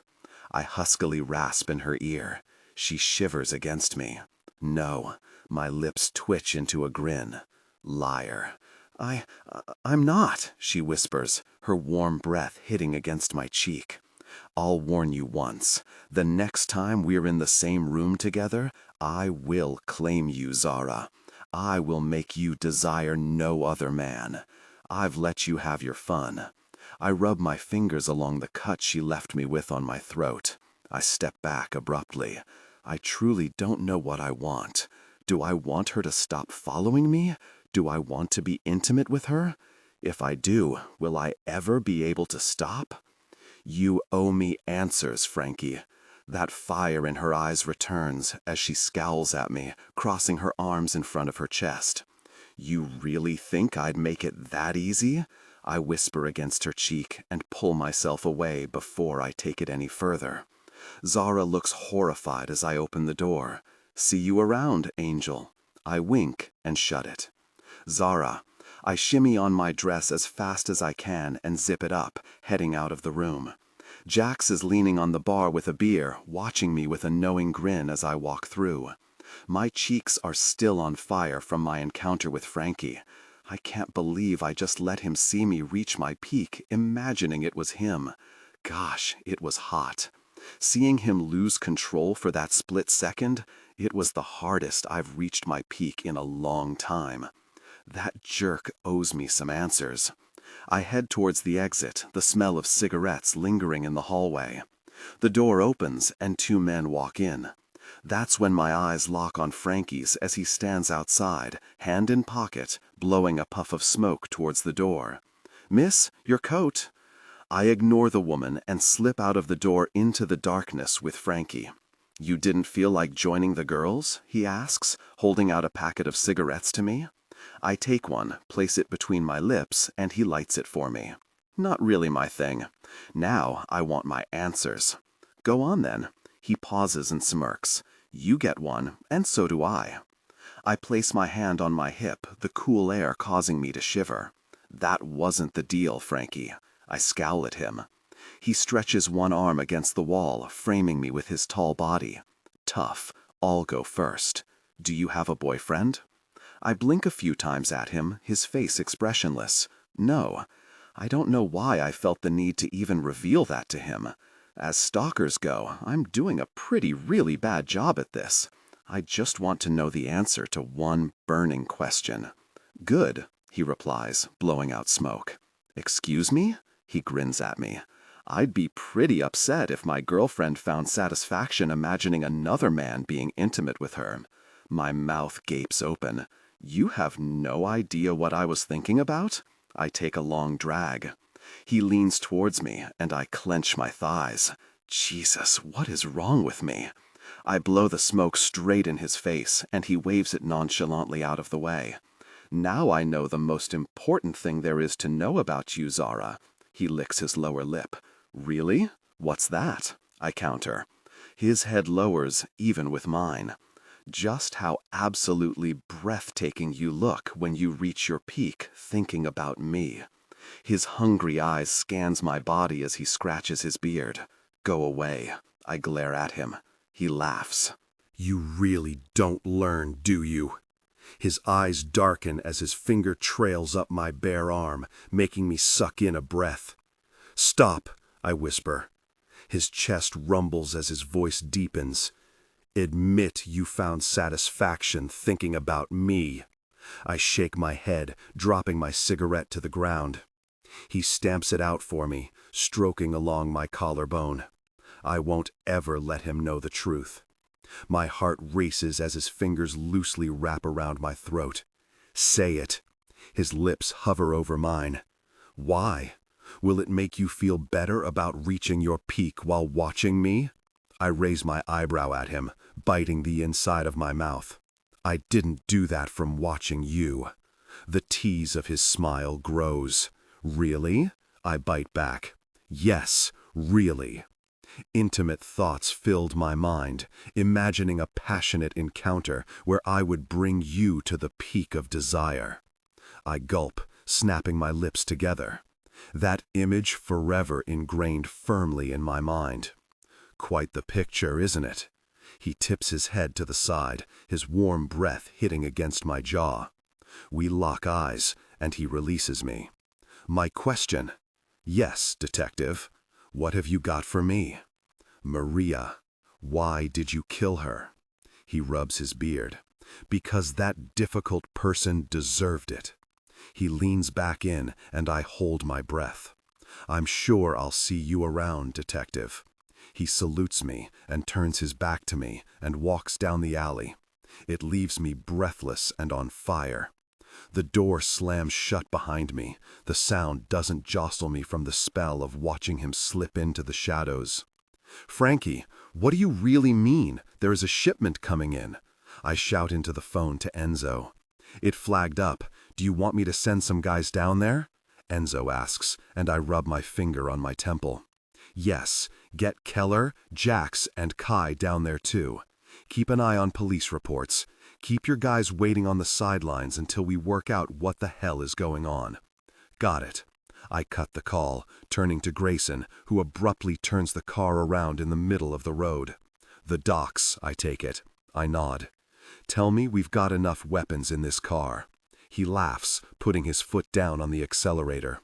I huskily rasp in her ear. She shivers against me. No, my lips twitch into a grin. Liar. I'm not, she whispers, her warm breath hitting against my cheek. I'll warn you once. The next time we're in the same room together, I will claim you, Zara. I will make you desire no other man. I've let you have your fun. I rub my fingers along the cut she left me with on my throat. I step back abruptly. I truly don't know what I want. Do I want her to stop following me? Do I want to be intimate with her? If I do, will I ever be able to stop? You owe me answers, Frankie. That fire in her eyes returns as she scowls at me, crossing her arms in front of her chest. You really think I'd make it that easy? I whisper against her cheek and pull myself away before I take it any further. Zara looks horrified as I open the door. See you around, Angel. I wink and shut it. Zara. I shimmy on my dress as fast as I can and zip it up, heading out of the room. Jax is leaning on the bar with a beer, watching me with a knowing grin as I walk through. My cheeks are still on fire from my encounter with Frankie. I can't believe I just let him see me reach my peak, imagining it was him. Gosh, it was hot. Seeing him lose control for that split second, it was the hardest I've reached my peak in a long time. That jerk owes me some answers. I head towards the exit, the smell of cigarettes lingering in the hallway. The door opens and two men walk in. That's when my eyes lock on Frankie's as he stands outside, hand in pocket, blowing a puff of smoke towards the door. "Miss, your coat." I ignore the woman and slip out of the door into the darkness with Frankie. "You didn't feel like joining the girls?" he asks, holding out a packet of cigarettes to me. I take one, place it between my lips, and he lights it for me. Not really my thing. Now I want my answers. "Go on then." He pauses and smirks. "You get one, and so do I." I place my hand on my hip, the cool air causing me to shiver. "That wasn't the deal, Frankie." I scowl at him. He stretches one arm against the wall, framing me with his tall body. "Tough. I'll go first. Do you have a boyfriend?" I blink a few times at him, his face expressionless. No. I don't know why I felt the need to even reveal that to him. As stalkers go, I'm doing a really bad job at this. I just want to know the answer to one burning question. "Good," he replies, blowing out smoke. "Excuse me?" He grins at me. "I'd be pretty upset if my girlfriend found satisfaction imagining another man being intimate with her." My mouth gapes open. "You have no idea what I was thinking about?" I take a long drag. He leans towards me, and I clench my thighs. Jesus, what is wrong with me? I blow the smoke straight in his face, and he waves it nonchalantly out of the way. "Now I know the most important thing there is to know about you, Zara." He licks his lower lip. "Really? What's that?" I counter. His head lowers, even with mine. "Just how absolutely breathtaking you look when you reach your peak thinking about me." His hungry eyes scans my body as he scratches his beard. "Go away." I glare at him. He laughs. "You really don't learn, do you?" His eyes darken as his finger trails up my bare arm, making me suck in a breath. "Stop," I whisper. His chest rumbles as his voice deepens. "Admit you found satisfaction thinking about me." I shake my head, dropping my cigarette to the ground. He stamps it out for me, stroking along my collarbone. I won't ever let him know the truth. My heart races as his fingers loosely wrap around my throat. "Say it." His lips hover over mine. "Why? Will it make you feel better about reaching your peak while watching me?" I raise my eyebrow at him, biting the inside of my mouth. "I didn't do that from watching you." The tease of his smile grows. "Really?" I bite back. "Yes, really." Intimate thoughts filled my mind, imagining a passionate encounter where I would bring you to the peak of desire. I gulp, snapping my lips together. That image forever ingrained firmly in my mind. Quite the picture, isn't it? He tips his head to the side, his warm breath hitting against my jaw. We lock eyes, and he releases me. "My question." "Yes, detective. What have you got for me?" "Maria. Why did you kill her?" He rubs his beard. "Because that difficult person deserved it." He leans back in, and I hold my breath. "I'm sure I'll see you around, detective." He salutes me and turns his back to me and walks down the alley. It leaves me breathless and on fire. The door slams shut behind me. The sound doesn't jostle me from the spell of watching him slip into the shadows. "Frankie, what do you really mean? There is a shipment coming in." I shout into the phone to Enzo. "It flagged up. Do you want me to send some guys down there?" Enzo asks, and I rub my finger on my temple. "Yes, get Keller, Jax, and Kai down there too. Keep an eye on police reports. Keep your guys waiting on the sidelines until we work out what the hell is going on." "Got it." I cut the call, turning to Grayson, who abruptly turns the car around in the middle of the road. "The docks, I take it." I nod. "Tell me we've got enough weapons in this car." He laughs, putting his foot down on the accelerator.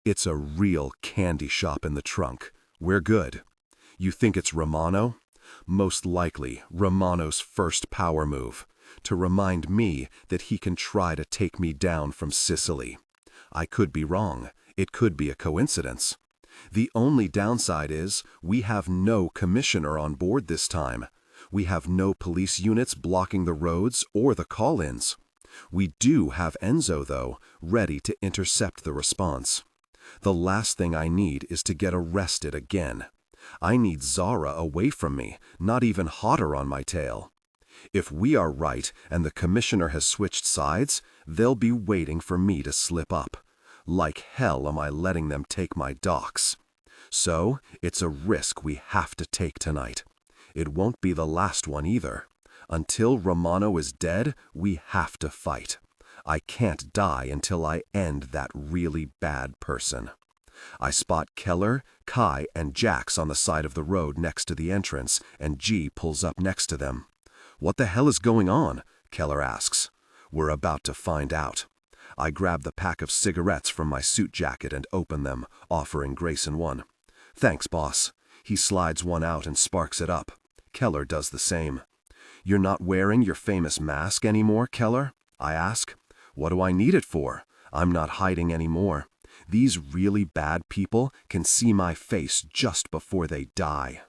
"It's a real candy shop in the trunk. We're good." "You think it's Romano?" "Most likely Romano's first power move, to remind me that he can try to take me down from Sicily. I could be wrong. It could be a coincidence. The only downside is we have no commissioner on board this time. We have no police units blocking the roads or the call-ins. We do have Enzo, though, ready to intercept the response. The last thing I need is to get arrested again. I need Zara away from me, not even hotter on my tail. If we are right and the commissioner has switched sides, they'll be waiting for me to slip up. Like hell am I letting them take my docks. So, it's a risk we have to take tonight. It won't be the last one either. Until Romano is dead, we have to fight. I can't die until I end that really bad person. I spot Keller, Kai, and Jax on the side of the road next to the entrance, and G pulls up next to them. "What the hell is going on?" Keller asks. "We're about to find out." I grab the pack of cigarettes from my suit jacket and open them, offering Grayson one. "Thanks, boss." He slides one out and sparks it up. Keller does the same. "You're not wearing your famous mask anymore, Keller?" I ask. "What do I need it for? I'm not hiding anymore. These really bad people can see my face just before they die."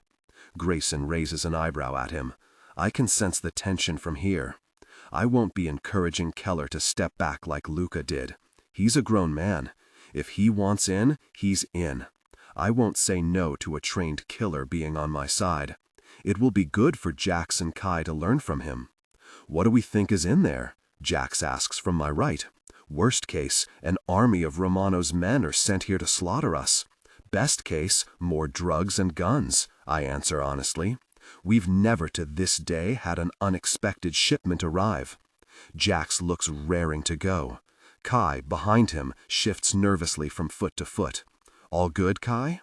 Grayson raises an eyebrow at him. I can sense the tension from here. I won't be encouraging Keller to step back like Luca did. He's a grown man. If he wants in, he's in. I won't say no to a trained killer being on my side. It will be good for Jax and Kai to learn from him. "What do we think is in there?" Jax asks from my right. "Worst case, an army of Romano's men are sent here to slaughter us. Best case, more drugs and guns," I answer honestly. "We've never to this day had an unexpected shipment arrive." Jax looks raring to go. Kai, behind him, shifts nervously from foot to foot. "All good, Kai?"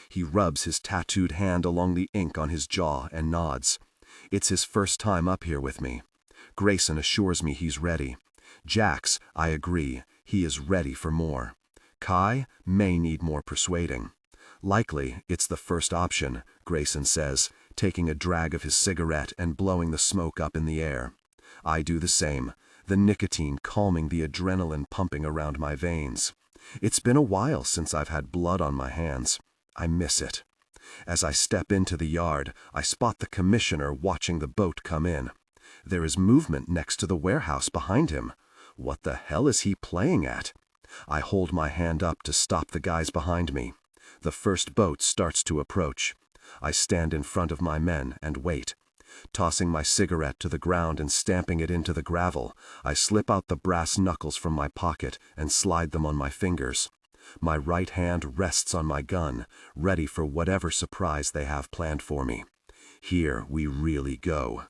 He rubs his tattooed hand along the ink on his jaw and nods. It's his first time up here with me. Grayson assures me he's ready. Jax, I agree, he is ready for more. Kai may need more persuading. "Likely it's the first option," Grayson says, taking a drag of his cigarette and blowing the smoke up in the air. I do the same, the nicotine calming the adrenaline pumping around my veins. It's been a while since I've had blood on my hands. I miss it. As I step into the yard, I spot the commissioner watching the boat come in. There is movement next to the warehouse behind him. What the hell is he playing at? I hold my hand up to stop the guys behind me. The first boat starts to approach. I stand in front of my men and wait. Tossing my cigarette to the ground and stamping it into the gravel, I slip out the brass knuckles from my pocket and slide them on my fingers. My right hand rests on my gun, ready for whatever surprise they have planned for me. Here we really go.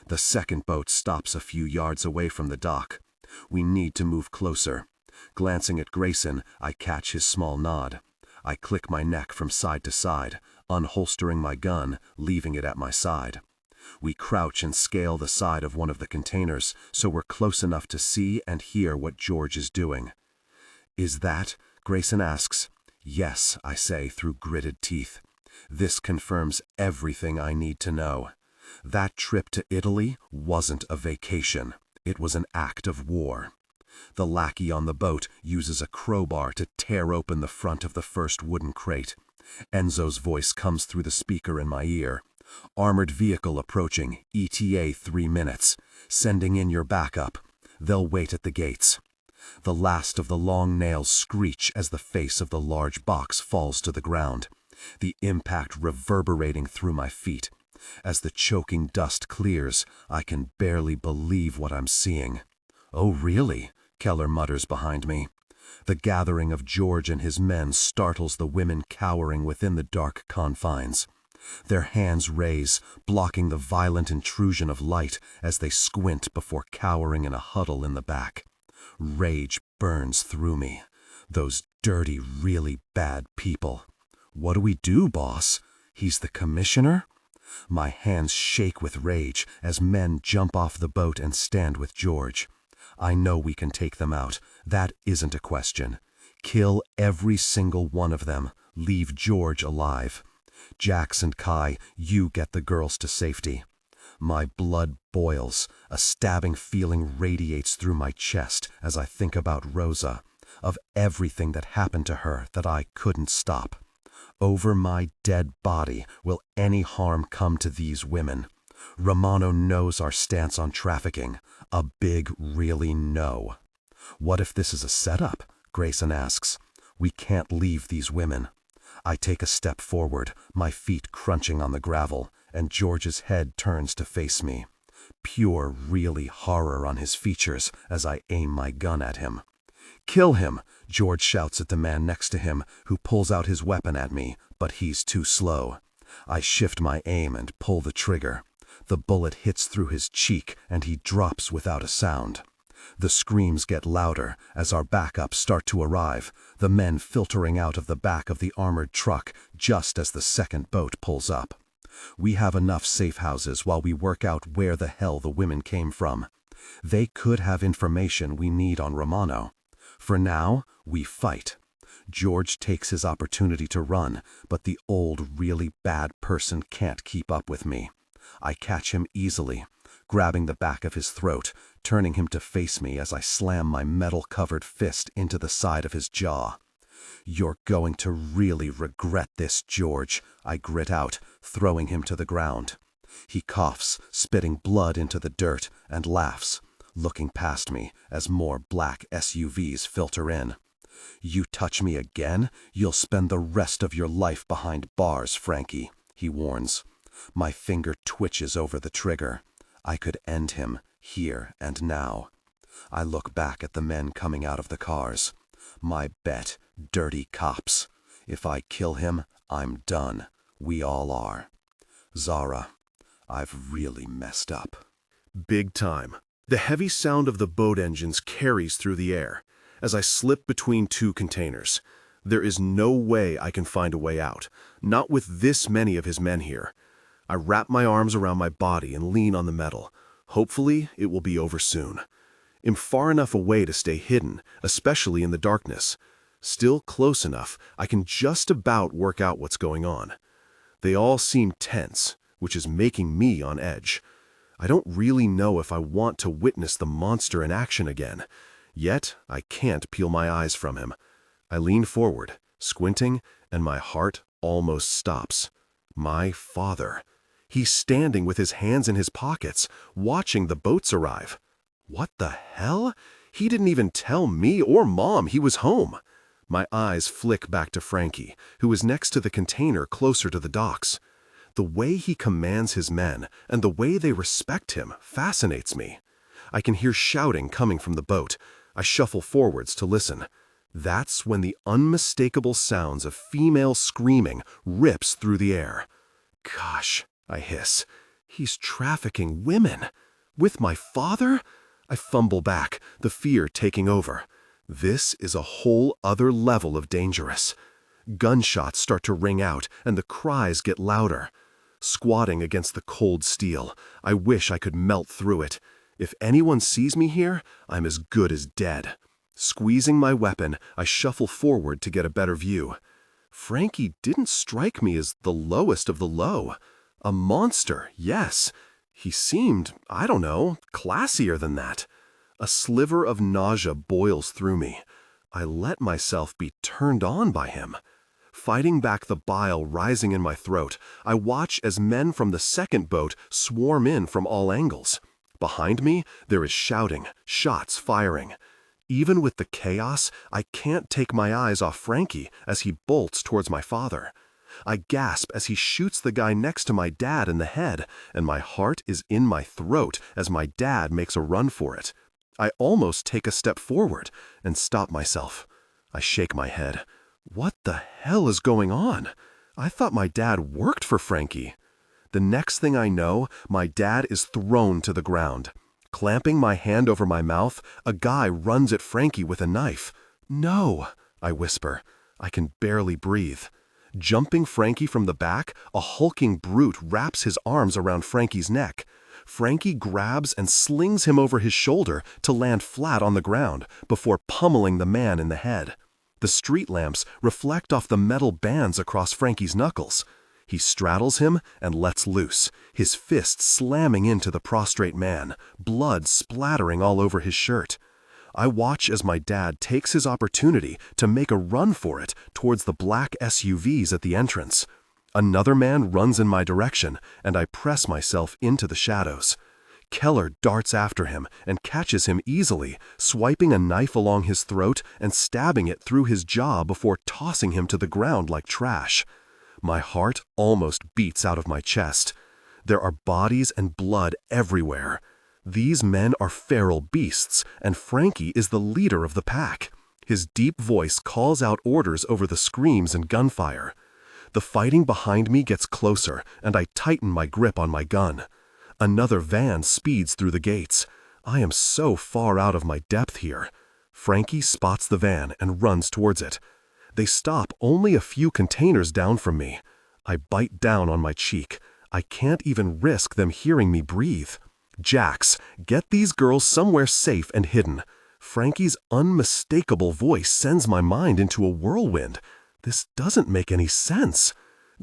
The second boat stops a few yards away from the dock. We need to move closer. Glancing at Grayson, I catch his small nod. I click my neck from side to side, unholstering my gun, leaving it at my side. We crouch and scale the side of one of the containers, so we're close enough to see and hear what George is doing. "Is that?" Grayson asks. "Yes," I say through gritted teeth. This confirms everything I need to know. That trip to Italy wasn't a vacation. It was an act of war. The lackey on the boat uses a crowbar to tear open the front of the first wooden crate. Enzo's voice comes through the speaker in my ear. "Armored vehicle approaching, ETA 3 minutes. Sending in your backup. They'll wait at the gates." The last of the long nails screech as the face of the large box falls to the ground, the impact reverberating through my feet. As the choking dust clears, I can barely believe what I'm seeing. "Oh, really?" Keller mutters behind me. The gathering of George and his men startles the women cowering within the dark confines. Their hands raise, blocking the violent intrusion of light as they squint before cowering in a huddle in the back. Rage burns through me. Those dirty, really bad people. "What do we do, boss? He's the commissioner?" My hands shake with rage as men jump off the boat and stand with George. I know we can take them out. That isn't a question. Kill every single one of them. Leave George alive. Jax and Kai, you get the girls to safety. My blood boils. A stabbing feeling radiates through my chest as I think about Rosa, of everything that happened to her that I couldn't stop. Over my dead body will any harm come to these women? Romano knows our stance on trafficking. A big really no. "What if this is a setup?" Grayson asks. "We can't leave these women." I take a step forward, my feet crunching on the gravel, and George's head turns to face me. Pure, really horror on his features as I aim my gun at him. "Kill him!" George shouts at the man next to him, who pulls out his weapon at me, but he's too slow. I shift my aim and pull the trigger. The bullet hits through his cheek and he drops without a sound. The screams get louder as our backups start to arrive, the men filtering out of the back of the armored truck just as the second boat pulls up. We have enough safe houses while we work out where the hell the women came from. They could have information we need on Romano. For now, we fight. George takes his opportunity to run, but the old, really bad person can't keep up with me. I catch him easily, grabbing the back of his throat, turning him to face me as I slam my metal-covered fist into the side of his jaw. "You're going to really regret this, George," I grit out, throwing him to the ground. He coughs, spitting blood into the dirt, and laughs, looking past me as more black SUVs filter in. "You touch me again, you'll spend the rest of your life behind bars, Frankie," he warns. My finger twitches over the trigger. I could end him, here and now. I look back at the men coming out of the cars. My bet, dirty cops. If I kill him, I'm done. We all are. Zara, I've really messed up. Big time. The heavy sound of the boat engines carries through the air as I slip between two containers. There is no way I can find a way out, not with this many of his men here. I wrap my arms around my body and lean on the metal. Hopefully, it will be over soon. I'm far enough away to stay hidden, especially in the darkness. Still close enough, I can just about work out what's going on. They all seem tense, which is making me on edge. I don't really know if I want to witness the monster in action again. Yet, I can't peel my eyes from him. I lean forward, squinting, and my heart almost stops. My father. He's standing with his hands in his pockets, watching the boats arrive. What the hell? He didn't even tell me or Mom he was home. My eyes flick back to Frankie, who is next to the container closer to the docks. The way he commands his men and the way they respect him fascinates me. I can hear shouting coming from the boat. I shuffle forwards to listen. That's when the unmistakable sounds of female screaming rips through the air. Gosh, I hiss. He's trafficking women. With my father? I fumble back, the fear taking over. This is a whole other level of dangerous. Gunshots start to ring out, and the cries get louder. Squatting against the cold steel, I wish I could melt through it. If anyone sees me here, I'm as good as dead. Squeezing my weapon, I shuffle forward to get a better view. Frankie didn't strike me as the lowest of the low. A monster, yes. He seemed, I don't know, classier than that. A sliver of nausea boils through me. I let myself be turned on by him. Fighting back the bile rising in my throat, I watch as men from the second boat swarm in from all angles. Behind me, there is shouting, shots firing. Even with the chaos, I can't take my eyes off Frankie as he bolts towards my father. I gasp as he shoots the guy next to my dad in the head, and my heart is in my throat as my dad makes a run for it. I almost take a step forward and stop myself. I shake my head. What the hell is going on? I thought my dad worked for Frankie. The next thing I know, my dad is thrown to the ground. Clamping my hand over my mouth, a guy runs at Frankie with a knife. "No," I whisper. I can barely breathe. Jumping Frankie from the back, a hulking brute wraps his arms around Frankie's neck. Frankie grabs and slings him over his shoulder to land flat on the ground before pummeling the man in the head. The street lamps reflect off the metal bands across Frankie's knuckles. He straddles him and lets loose, his fist slamming into the prostrate man, blood splattering all over his shirt. I watch as my dad takes his opportunity to make a run for it towards the black SUVs at the entrance. Another man runs in my direction, and I press myself into the shadows. Keller darts after him and catches him easily, swiping a knife along his throat and stabbing it through his jaw before tossing him to the ground like trash. My heart almost beats out of my chest. There are bodies and blood everywhere. These men are feral beasts, and Frankie is the leader of the pack. His deep voice calls out orders over the screams and gunfire. The fighting behind me gets closer, and I tighten my grip on my gun. Another van speeds through the gates. I am so far out of my depth here. Frankie spots the van and runs towards it. They stop only a few containers down from me. I bite down on my cheek. I can't even risk them hearing me breathe. "Jax, get these girls somewhere safe and hidden." Frankie's unmistakable voice sends my mind into a whirlwind. This doesn't make any sense.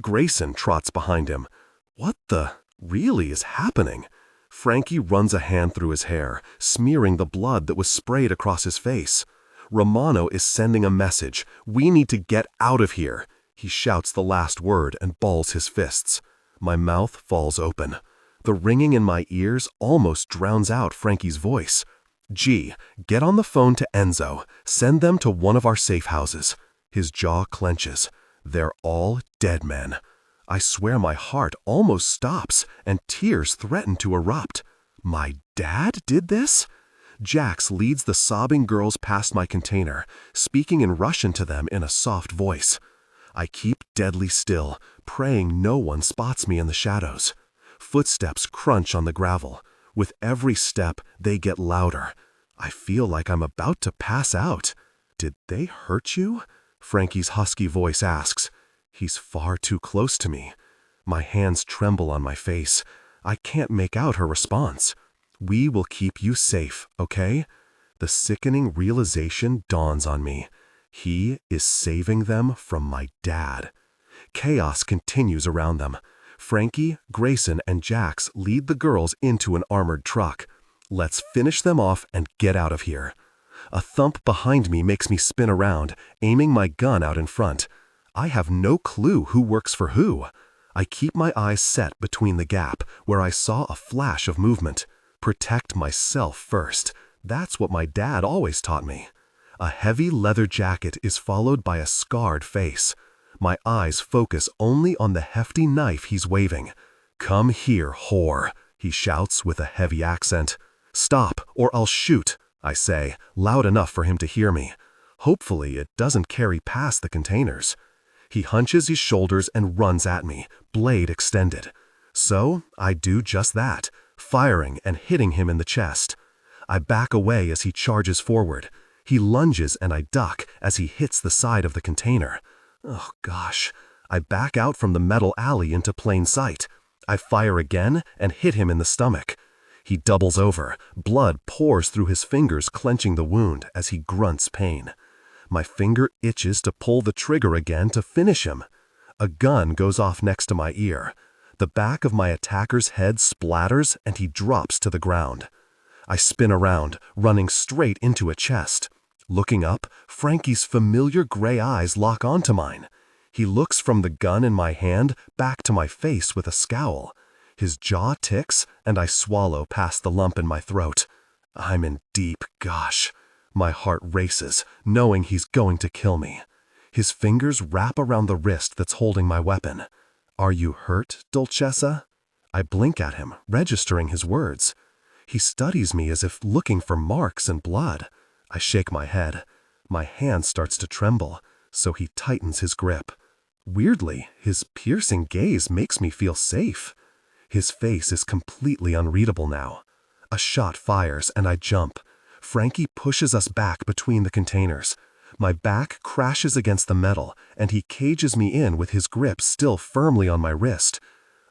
Grayson trots behind him. What the really is happening? Frankie runs a hand through his hair, smearing the blood that was sprayed across his face. Romano is sending a message. "We need to get out of here." He shouts the last word and balls his fists. My mouth falls open. The ringing in my ears almost drowns out Frankie's voice. "G, get on the phone to Enzo. Send them to one of our safe houses." His jaw clenches. They're all dead men. I swear my heart almost stops, and tears threaten to erupt. My dad did this? Jax leads the sobbing girls past my container, speaking in Russian to them in a soft voice. I keep deadly still, praying no one spots me in the shadows. Footsteps crunch on the gravel. With every step, they get louder. I feel like I'm about to pass out. "Did they hurt you?" Frankie's husky voice asks. He's far too close to me. My hands tremble on my face. I can't make out her response. "We will keep you safe, okay?" The sickening realization dawns on me. He is saving them from my dad. Chaos continues around them. Frankie, Grayson, and Jax lead the girls into an armored truck. Let's finish them off and get out of here. A thump behind me makes me spin around, aiming my gun out in front. I have no clue who works for who. I keep my eyes set between the gap, where I saw a flash of movement. Protect myself first. That's what my dad always taught me. A heavy leather jacket is followed by a scarred face. My eyes focus only on the hefty knife he's waving. "Come here, whore," he shouts with a heavy accent. "Stop, or I'll shoot," I say, loud enough for him to hear me. Hopefully it doesn't carry past the containers. He hunches his shoulders and runs at me, blade extended. So I do just that, firing and hitting him in the chest. I back away as he charges forward. He lunges and I duck as he hits the side of the container. Oh gosh. I back out from the metal alley into plain sight. I fire again and hit him in the stomach. He doubles over. Blood pours through his fingers, clenching the wound as he grunts pain. My finger itches to pull the trigger again to finish him. A gun goes off next to my ear. The back of my attacker's head splatters and he drops to the ground. I spin around, running straight into a chest. Looking up, Frankie's familiar gray eyes lock onto mine. He looks from the gun in my hand back to my face with a scowl. His jaw ticks, and I swallow past the lump in my throat. I'm in deep gosh. My heart races, knowing he's going to kill me. His fingers wrap around the wrist that's holding my weapon. "Are you hurt, Dolcessa?" I blink at him, registering his words. He studies me as if looking for marks and blood. I shake my head. My hand starts to tremble, so he tightens his grip. Weirdly, his piercing gaze makes me feel safe. His face is completely unreadable now. A shot fires and I jump. Frankie pushes us back between the containers. My back crashes against the metal, and he cages me in with his grip still firmly on my wrist.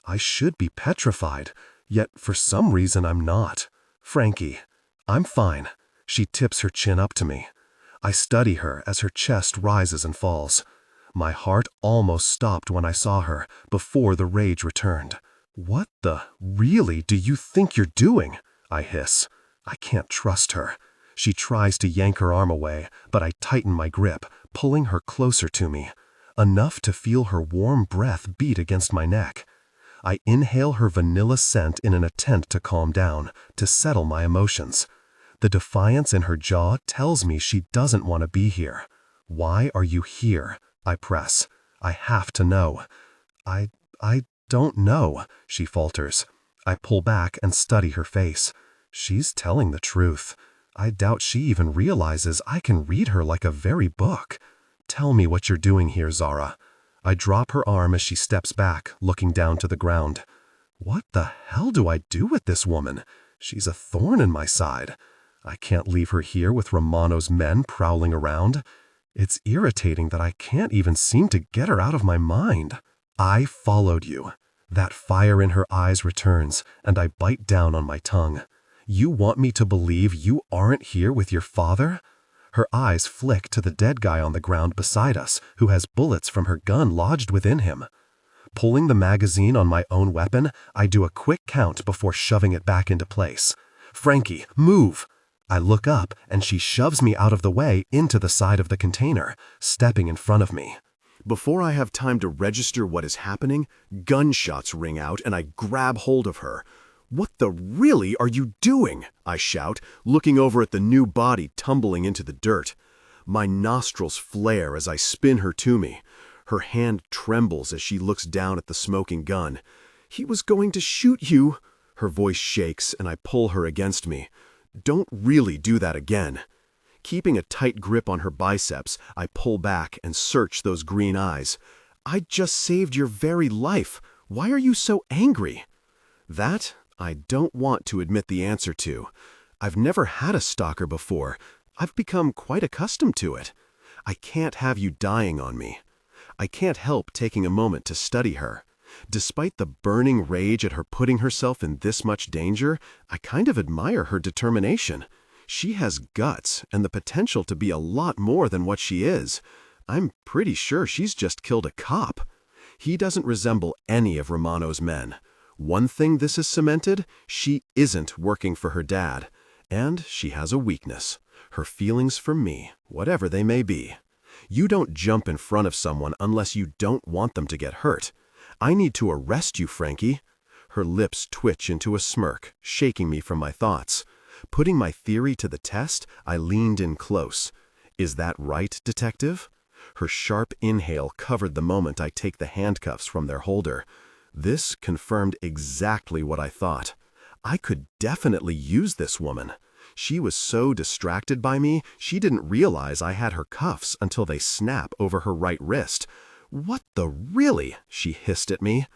I should be petrified, yet for some reason I'm not. "Frankie, I'm fine." She tips her chin up to me. I study her as her chest rises and falls. My heart almost stopped when I saw her, before the rage returned. "What the really do you think you're doing?" I hiss. I can't trust her. She tries to yank her arm away, but I tighten my grip, pulling her closer to me, enough to feel her warm breath beat against my neck. I inhale her vanilla scent in an attempt to calm down, to settle my emotions. The defiance in her jaw tells me she doesn't want to be here. "Why are you here?" I press. "I have to know." I don't know," she falters. I pull back and study her face. She's telling the truth. I doubt she even realizes I can read her like a very book. "Tell me what you're doing here, Zara." I drop her arm as she steps back, looking down to the ground. What the hell do I do with this woman? She's a thorn in my side. I can't leave her here with Romano's men prowling around. It's irritating that I can't even seem to get her out of my mind. "I followed you." That fire in her eyes returns, and I bite down on my tongue. "You want me to believe you aren't here with your father?" Her eyes flick to the dead guy on the ground beside us, who has bullets from her gun lodged within him. Pulling the magazine on my own weapon, I do a quick count before shoving it back into place. "Frankie, move!" I look up, and she shoves me out of the way into the side of the container, stepping in front of me. Before I have time to register what is happening, gunshots ring out and I grab hold of her. "What the really are you doing?" I shout, looking over at the new body tumbling into the dirt. My nostrils flare as I spin her to me. Her hand trembles as she looks down at the smoking gun. "He was going to shoot you." Her voice shakes and I pull her against me. "Don't really do that again." Keeping a tight grip on her biceps, I pull back and search those green eyes. "I just saved your very life. Why are you so angry?" That I don't want to admit the answer to. I've never had a stalker before. I've become quite accustomed to it. I can't have you dying on me. I can't help taking a moment to study her. Despite the burning rage at her putting herself in this much danger, I kind of admire her determination. She has guts and the potential to be a lot more than what she is. I'm pretty sure she's just killed a cop. He doesn't resemble any of Romano's men. One thing this is cemented, she isn't working for her dad. And she has a weakness. Her feelings for me, whatever they may be. You don't jump in front of someone unless you don't want them to get hurt. I need to arrest you, Frankie. Her lips twitch into a smirk, shaking me from my thoughts. Putting my theory to the test, I leaned in close. "Is that right, detective?" Her sharp inhale covered the moment I take the handcuffs from their holder. This confirmed exactly what I thought. I could definitely use this woman. She was so distracted by me, she didn't realize I had her cuffs until they snap over her right wrist. "What the really?" she hissed at me.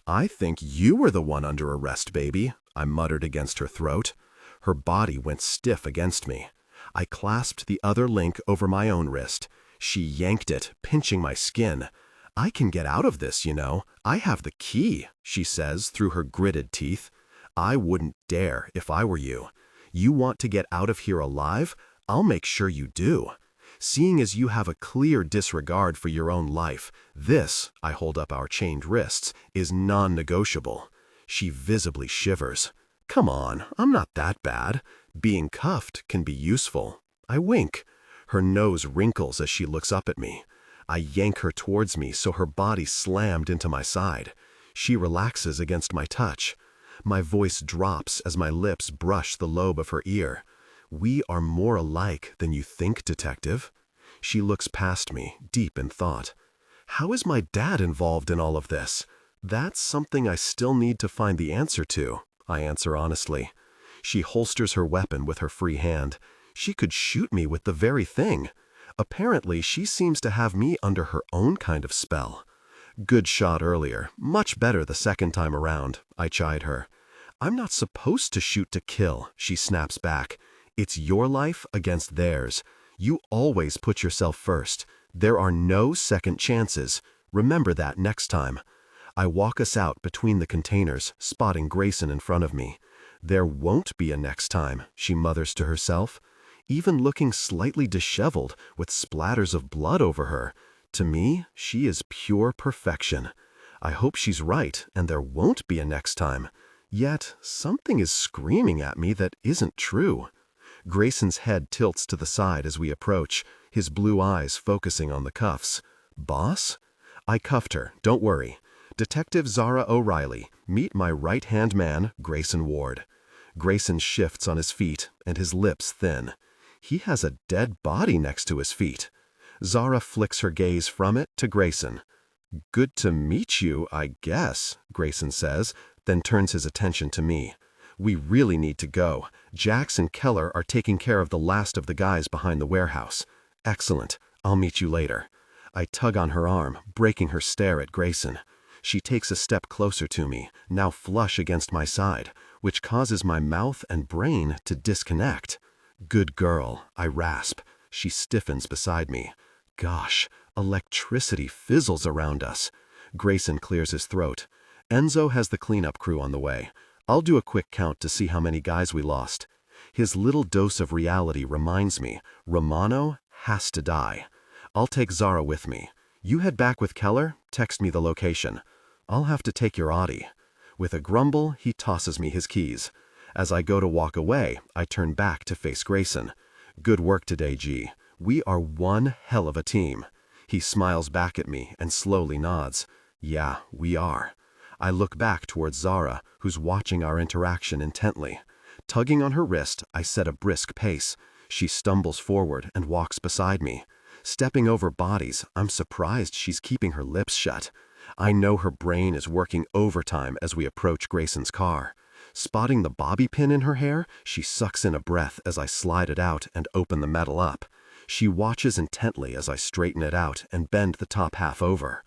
"I think you were the one under arrest, baby," I muttered against her throat. Her body went stiff against me. I clasped the other link over my own wrist. She yanked it, pinching my skin. "I can get out of this, you know. I have the key," she says through her gritted teeth. "I wouldn't dare if I were you. You want to get out of here alive? I'll make sure you do. Seeing as you have a clear disregard for your own life, this," I hold up our chained wrists, "is non-negotiable." She visibly shivers. "Come on, I'm not that bad. Being cuffed can be useful." I wink. Her nose wrinkles as she looks up at me. I yank her towards me so her body slammed into my side. She relaxes against my touch. My voice drops as my lips brush the lobe of her ear. We are more alike than you think, Detective. She looks past me, deep in thought. How is my dad involved in all of this? That's something I still need to find the answer to, I answer honestly. She holsters her weapon with her free hand. She could shoot me with the very thing. Apparently, she seems to have me under her own kind of spell. Good shot earlier, much better the second time around, I chide her. I'm not supposed to shoot to kill, she snaps back. It's your life against theirs. You always put yourself first. There are no second chances. Remember that next time. I walk us out between the containers, spotting Grayson in front of me. There won't be a next time, she mutters to herself. Even looking slightly disheveled, with splatters of blood over her. To me, she is pure perfection. I hope she's right, and there won't be a next time. Yet, something is screaming at me that isn't true. Grayson's head tilts to the side as we approach, his blue eyes focusing on the cuffs. Boss? I cuffed her, don't worry. Detective Zara O'Reilly, meet my right-hand man, Grayson Ward. Grayson shifts on his feet, and his lips thin. He has a dead body next to his feet. Zara flicks her gaze from it to Grayson. Good to meet you, I guess, Grayson says, then turns his attention to me. We really need to go. Jax and Keller are taking care of the last of the guys behind the warehouse. Excellent. I'll meet you later. I tug on her arm, breaking her stare at Grayson. She takes a step closer to me, now flush against my side, which causes my mouth and brain to disconnect. Good girl, I rasp. She stiffens beside me. Gosh, electricity fizzles around us. Grayson clears his throat. Enzo has the cleanup crew on the way. I'll do a quick count to see how many guys we lost. His little dose of reality reminds me, Romano has to die. I'll take Zara with me. You head back with Keller, text me the location. I'll have to take your Audi. With a grumble, he tosses me his keys. As I go to walk away, I turn back to face Grayson. Good work today, G. We are one hell of a team. He smiles back at me and slowly nods. Yeah, we are. I look back towards Zara, who's watching our interaction intently. Tugging on her wrist, I set a brisk pace. She stumbles forward and walks beside me. Stepping over bodies, I'm surprised she's keeping her lips shut. I know her brain is working overtime as we approach Grayson's car. Spotting the bobby pin in her hair, she sucks in a breath as I slide it out and open the metal up. She watches intently as I straighten it out and bend the top half over.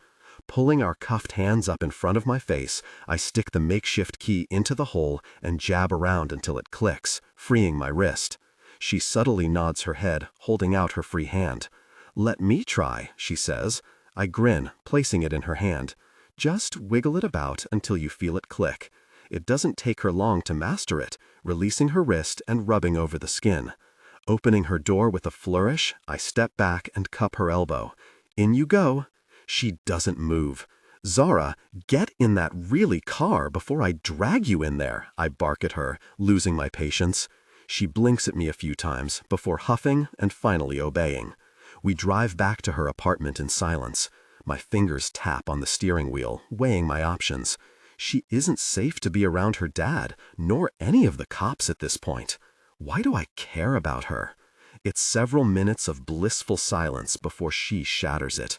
Pulling our cuffed hands up in front of my face, I stick the makeshift key into the hole and jab around until it clicks, freeing my wrist. She subtly nods her head, holding out her free hand. Let me try, she says. I grin, placing it in her hand. Just wiggle it about until you feel it click. It doesn't take her long to master it, releasing her wrist and rubbing over the skin. Opening her door with a flourish, I step back and cup her elbow. In you go. She doesn't move. Zara, get in that really car before I drag you in there, I bark at her, losing my patience. She blinks at me a few times before huffing and finally obeying. We drive back to her apartment in silence. My fingers tap on the steering wheel, weighing my options. She isn't safe to be around her dad, nor any of the cops at this point. Why do I care about her? It's several minutes of blissful silence before she shatters it.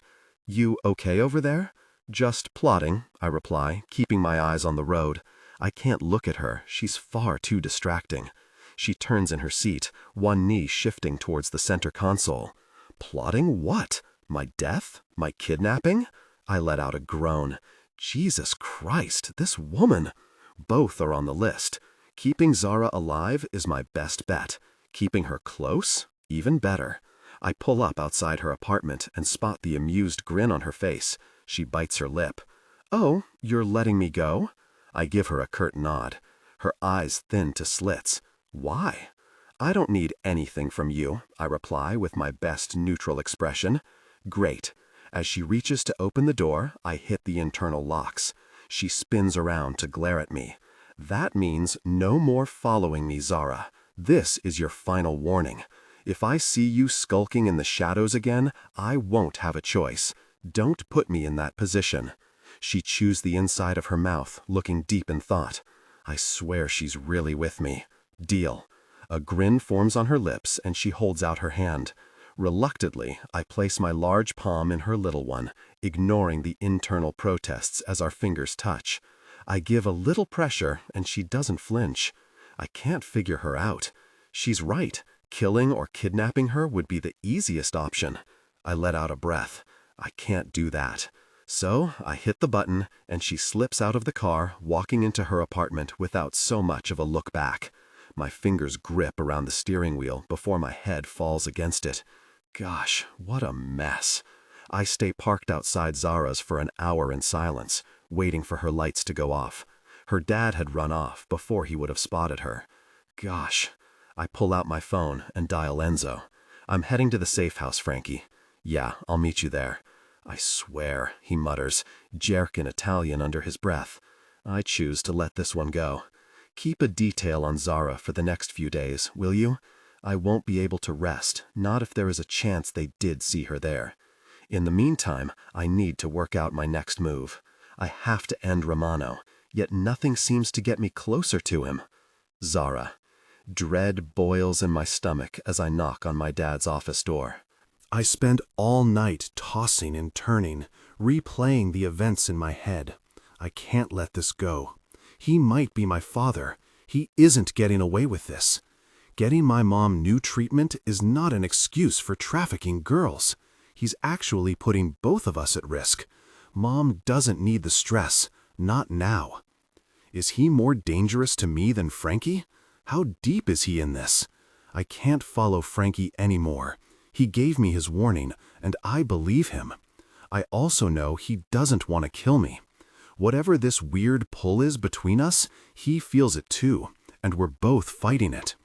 You okay over there? Just plotting, I reply, keeping my eyes on the road. I can't look at her, she's far too distracting. She turns in her seat, one knee shifting towards the center console. Plotting what? My death? My kidnapping? I let out a groan. Jesus Christ, this woman! Both are on the list. Keeping Zara alive is my best bet. Keeping her close? Even better. I pull up outside her apartment and spot the amused grin on her face. She bites her lip. Oh, you're letting me go? I give her a curt nod. Her eyes thin to slits. Why? I don't need anything from you, I reply with my best neutral expression. Great. As she reaches to open the door, I hit the internal locks. She spins around to glare at me. That means no more following me, Zara. This is your final warning. If I see you skulking in the shadows again, I won't have a choice. Don't put me in that position. She chews the inside of her mouth, looking deep in thought. I swear she's really with me. Deal. A grin forms on her lips and she holds out her hand. Reluctantly, I place my large palm in her little one, ignoring the internal protests as our fingers touch. I give a little pressure and she doesn't flinch. I can't figure her out. She's right. Killing or kidnapping her would be the easiest option. I let out a breath. I can't do that. So I hit the button and she slips out of the car, walking into her apartment without so much of a look back. My fingers grip around the steering wheel before my head falls against it. Gosh, what a mess. I stay parked outside Zara's for an hour in silence, waiting for her lights to go off. Her dad had run off before he would have spotted her. Gosh. I pull out my phone and dial Enzo. I'm heading to the safe house, Frankie. Yeah, I'll meet you there. I swear, he mutters, jerk in Italian under his breath. I choose to let this one go. Keep a detail on Zara for the next few days, will you? I won't be able to rest, not if there is a chance they did see her there. In the meantime, I need to work out my next move. I have to end Romano, yet nothing seems to get me closer to him. Zara. Dread boils in my stomach as I knock on my dad's office door. I spend all night tossing and turning, replaying the events in my head. I can't let this go. He might be my father. He isn't getting away with this. Getting my mom new treatment is not an excuse for trafficking girls. He's actually putting both of us at risk. Mom doesn't need the stress, not now. Is he more dangerous to me than Frankie? How deep is he in this? I can't follow Frankie anymore. He gave me his warning, and I believe him. I also know he doesn't want to kill me. Whatever this weird pull is between us, he feels it too, and we're both fighting it.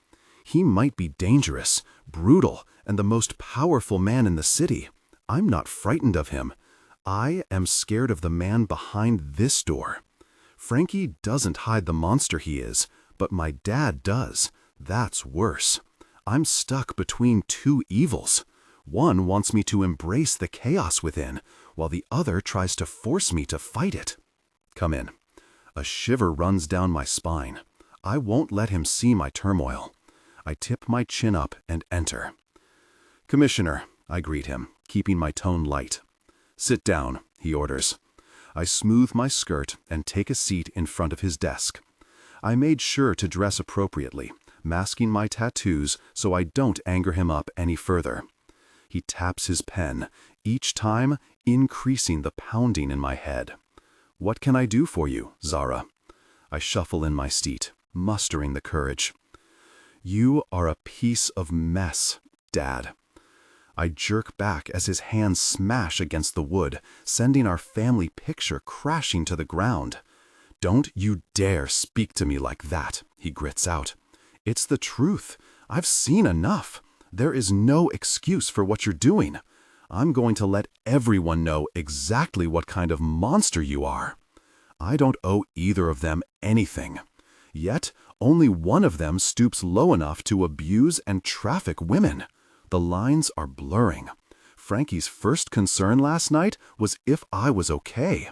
He might be dangerous, brutal, and the most powerful man in the city. I'm not frightened of him. I am scared of the man behind this door. Frankie doesn't hide the monster he is, but my dad does. That's worse. I'm stuck between two evils. One wants me to embrace the chaos within, while the other tries to force me to fight it. Come in. A shiver runs down my spine. I won't let him see my turmoil. I tip my chin up and enter. Commissioner, I greet him, keeping my tone light. Sit down, he orders. I smooth my skirt and take a seat in front of his desk. I made sure to dress appropriately, masking my tattoos so I don't anger him up any further. He taps his pen, each time increasing the pounding in my head. What can I do for you, Zara? I shuffle in my seat, mustering the courage. You are a piece of mess, Dad. I jerk back as his hands smash against the wood, sending our family picture crashing to the ground. Don't you dare speak to me like that, he grits out. It's the truth. I've seen enough. There is no excuse for what you're doing. I'm going to let everyone know exactly what kind of monster you are. I don't owe either of them anything. Yet, only one of them stoops low enough to abuse and traffic women. The lines are blurring. Frankie's first concern last night was if I was okay.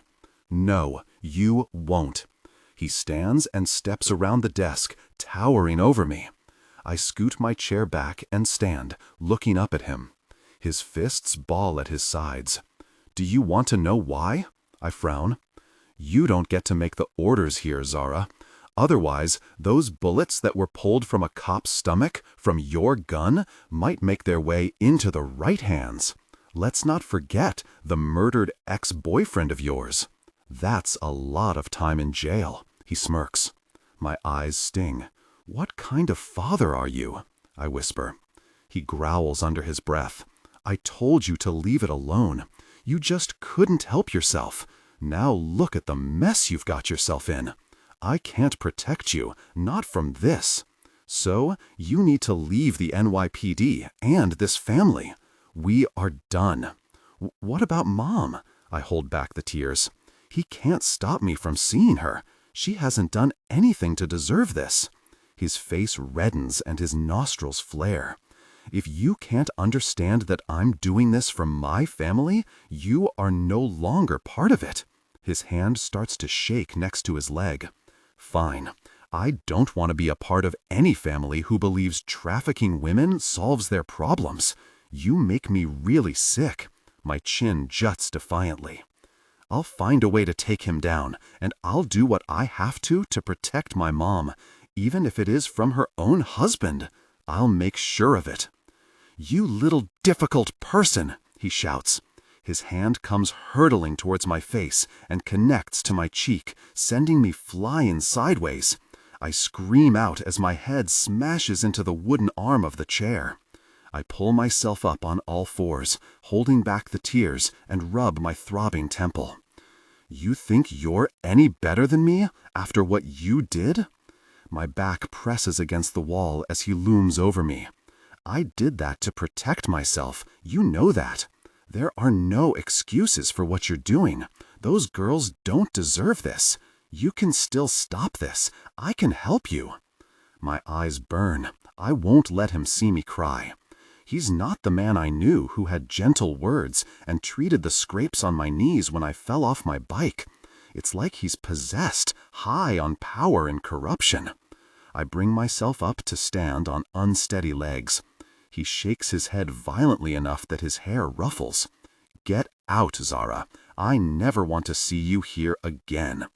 No, you won't. He stands and steps around the desk, towering over me. I scoot my chair back and stand, looking up at him. His fists ball at his sides. Do you want to know why? I frown. You don't get to make the orders here, Zara. Otherwise, those bullets that were pulled from a cop's stomach, from your gun, might make their way into the right hands. Let's not forget the murdered ex-boyfriend of yours. That's a lot of time in jail, he smirks. My eyes sting. What kind of father are you? I whisper. He growls under his breath. I told you to leave it alone. You just couldn't help yourself. Now look at the mess you've got yourself in. I can't protect you, not from this. So you need to leave the NYPD and this family. We are done. What about Mom? I hold back the tears. He can't stop me from seeing her. She hasn't done anything to deserve this. His face reddens and his nostrils flare. If you can't understand that I'm doing this for my family, you are no longer part of it. His hand starts to shake next to his leg. Fine. I don't want to be a part of any family who believes trafficking women solves their problems. You make me really sick. My chin juts defiantly. I'll find a way to take him down, and I'll do what I have to protect my mom, even if it is from her own husband. I'll make sure of it. You little difficult person, he shouts. His hand comes hurtling towards my face and connects to my cheek, sending me flying sideways. I scream out as my head smashes into the wooden arm of the chair. I pull myself up on all fours, holding back the tears, and rub my throbbing temple. You think you're any better than me after what you did? My back presses against the wall as he looms over me. I did that to protect myself. You know that. There are no excuses for what you're doing. Those girls don't deserve this. You can still stop this. I can help you. My eyes burn. I won't let him see me cry. He's not the man I knew who had gentle words and treated the scrapes on my knees when I fell off my bike. It's like he's possessed, high on power and corruption. I bring myself up to stand on unsteady legs. He shakes his head violently enough that his hair ruffles. Get out, Zara. I never want to see you here again.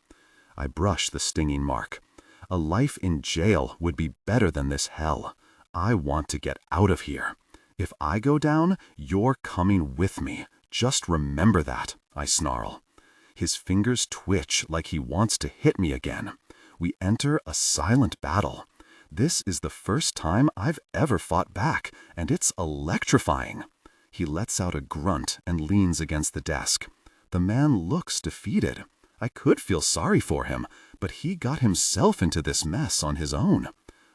I brush the stinging mark. A life in jail would be better than this hell. I want to get out of here. If I go down, you're coming with me. Just remember that, I snarl. His fingers twitch like he wants to hit me again. We enter a silent battle. This is the first time I've ever fought back, and it's electrifying. He lets out a grunt and leans against the desk. The man looks defeated. I could feel sorry for him, but he got himself into this mess on his own.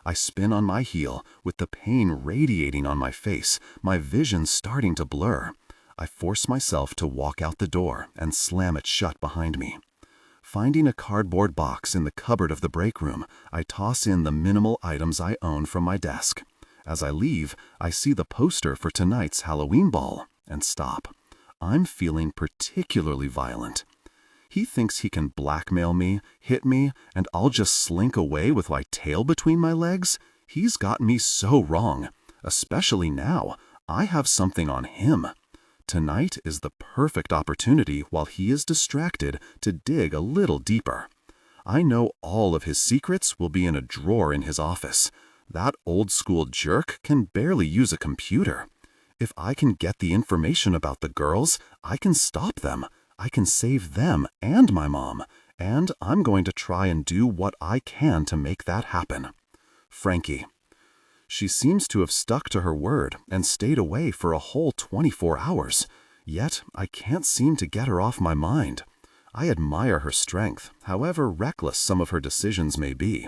I spin on my heel, with the pain radiating on my face, my vision starting to blur. I force myself to walk out the door and slam it shut behind me. Finding a cardboard box in the cupboard of the break room, I toss in the minimal items I own from my desk. As I leave, I see the poster for tonight's Halloween ball and stop. I'm feeling particularly violent. He thinks he can blackmail me, hit me, and I'll just slink away with my tail between my legs? He's got me so wrong. Especially now. I have something on him. Tonight is the perfect opportunity while he is distracted to dig a little deeper. I know all of his secrets will be in a drawer in his office. That old-school jerk can barely use a computer. If I can get the information about the girls, I can stop them. I can save them and my mom, and I'm going to try and do what I can to make that happen. Frankie. She seems to have stuck to her word and stayed away for a whole 24 hours. Yet I can't seem to get her off my mind. I admire her strength, however reckless some of her decisions may be.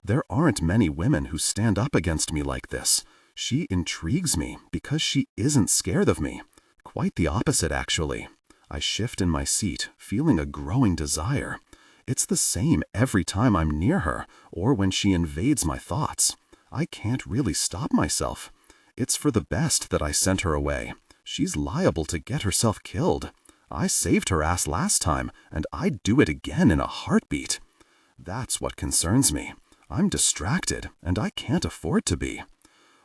There aren't many women who stand up against me like this. She intrigues me because she isn't scared of me. Quite the opposite, actually. I shift in my seat, feeling a growing desire. It's the same every time I'm near her, or when she invades my thoughts. I can't really stop myself. It's for the best that I sent her away. She's liable to get herself killed. I saved her ass last time, and I'd do it again in a heartbeat. That's what concerns me. I'm distracted, and I can't afford to be.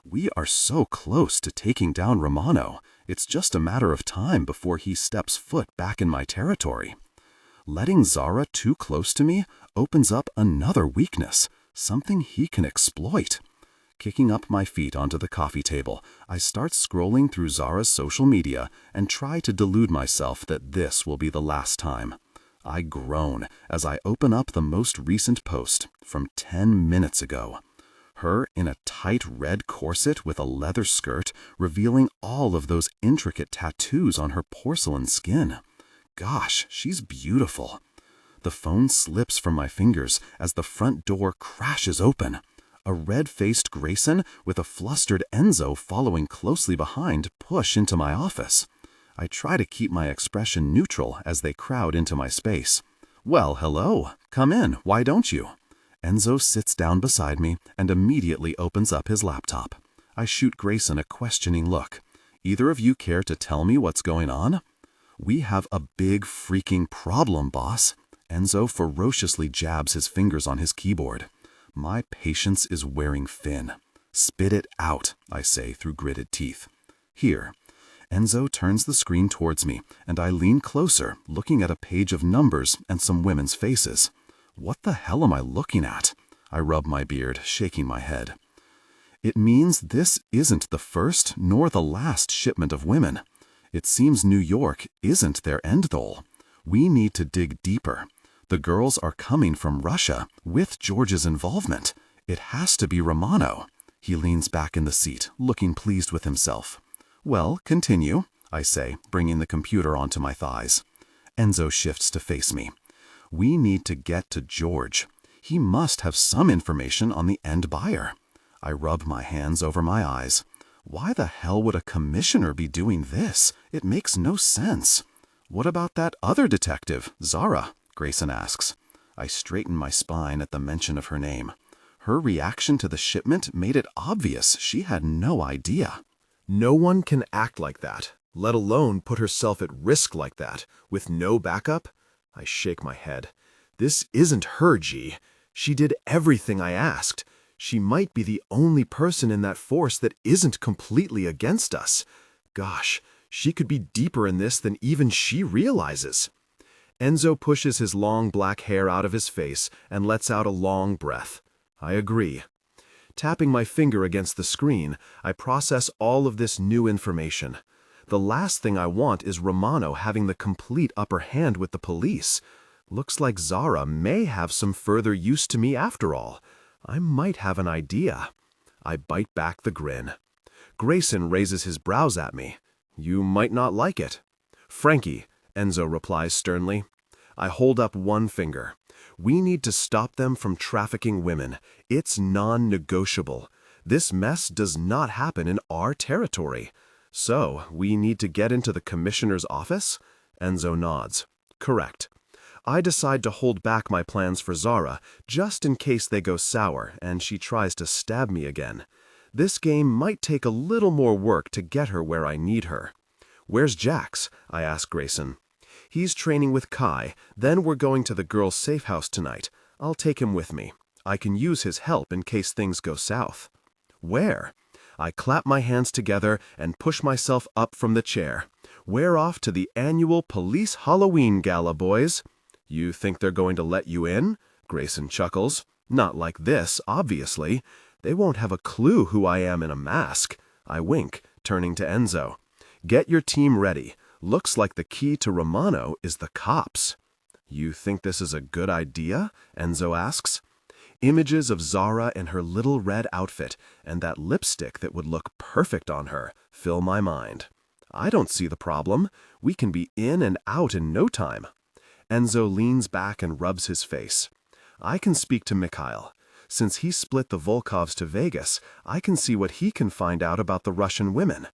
We are so close to taking down Romano. It's just a matter of time before he steps foot back in my territory. Letting Zara too close to me opens up another weakness, something he can exploit. Kicking up my feet onto the coffee table, I start scrolling through Zara's social media and try to delude myself that this will be the last time. I groan as I open up the most recent post from 10 minutes ago. Her in a tight red corset with a leather skirt, revealing all of those intricate tattoos on her porcelain skin. Gosh, she's beautiful. The phone slips from my fingers as the front door crashes open. A red-faced Grayson with a flustered Enzo following closely behind push into my office. I try to keep my expression neutral as they crowd into my space. Well, hello. Come in. Why don't you? Enzo sits down beside me and immediately opens up his laptop. I shoot Grayson a questioning look. Either of you care to tell me what's going on? We have a big freaking problem, boss. Enzo ferociously jabs his fingers on his keyboard. My patience is wearing thin. Spit it out, I say through gritted teeth. Here. Enzo turns the screen towards me, and I lean closer, looking at a page of numbers and some women's faces. What the hell am I looking at? I rub my beard, shaking my head. It means this isn't the first nor the last shipment of women. It seems New York isn't their end goal. We need to dig deeper. The girls are coming from Russia with George's involvement. It has to be Romano. He leans back in the seat, looking pleased with himself. Well, continue, I say, bringing the computer onto my thighs. Enzo shifts to face me. We need to get to George. He must have some information on the end buyer. I rub my hands over my eyes. Why the hell would a commissioner be doing this? It makes no sense. What about that other detective, Zara? Grayson asks. I straighten my spine at the mention of her name. Her reaction to the shipment made it obvious she had no idea. No one can act like that, let alone put herself at risk like that, with no backup. I shake my head. This isn't her, G. She did everything I asked. She might be the only person in that force that isn't completely against us. Gosh, she could be deeper in this than even she realizes. Enzo pushes his long black hair out of his face and lets out a long breath. I agree. Tapping my finger against the screen, I process all of this new information. The last thing I want is Romano having the complete upper hand with the police. Looks like Zara may have some further use to me after all. I might have an idea. I bite back the grin. Grayson raises his brows at me. You might not like it. Frankie, Enzo replies sternly. I hold up one finger. We need to stop them from trafficking women. It's non-negotiable. This mess does not happen in our territory. So, we need to get into the commissioner's office? Enzo nods. Correct. I decide to hold back my plans for Zara, just in case they go sour and she tries to stab me again. This game might take a little more work to get her where I need her. Where's Jax? I ask Grayson. He's training with Kai, then we're going to the girls' safe house tonight. I'll take him with me. I can use his help in case things go south. Where? I clap my hands together and push myself up from the chair. We're off to the annual Police Halloween Gala, boys. You think they're going to let you in? Grayson chuckles. Not like this, obviously. They won't have a clue who I am in a mask. I wink, turning to Enzo. Get your team ready. Looks like the key to Romano is the cops. You think this is a good idea? Enzo asks. Images of Zara in her little red outfit and that lipstick that would look perfect on her fill my mind. I don't see the problem. We can be in and out in no time. Enzo leans back and rubs his face. I can speak to Mikhail. Since he split the Volkovs to Vegas, I can see what he can find out about the Russian women.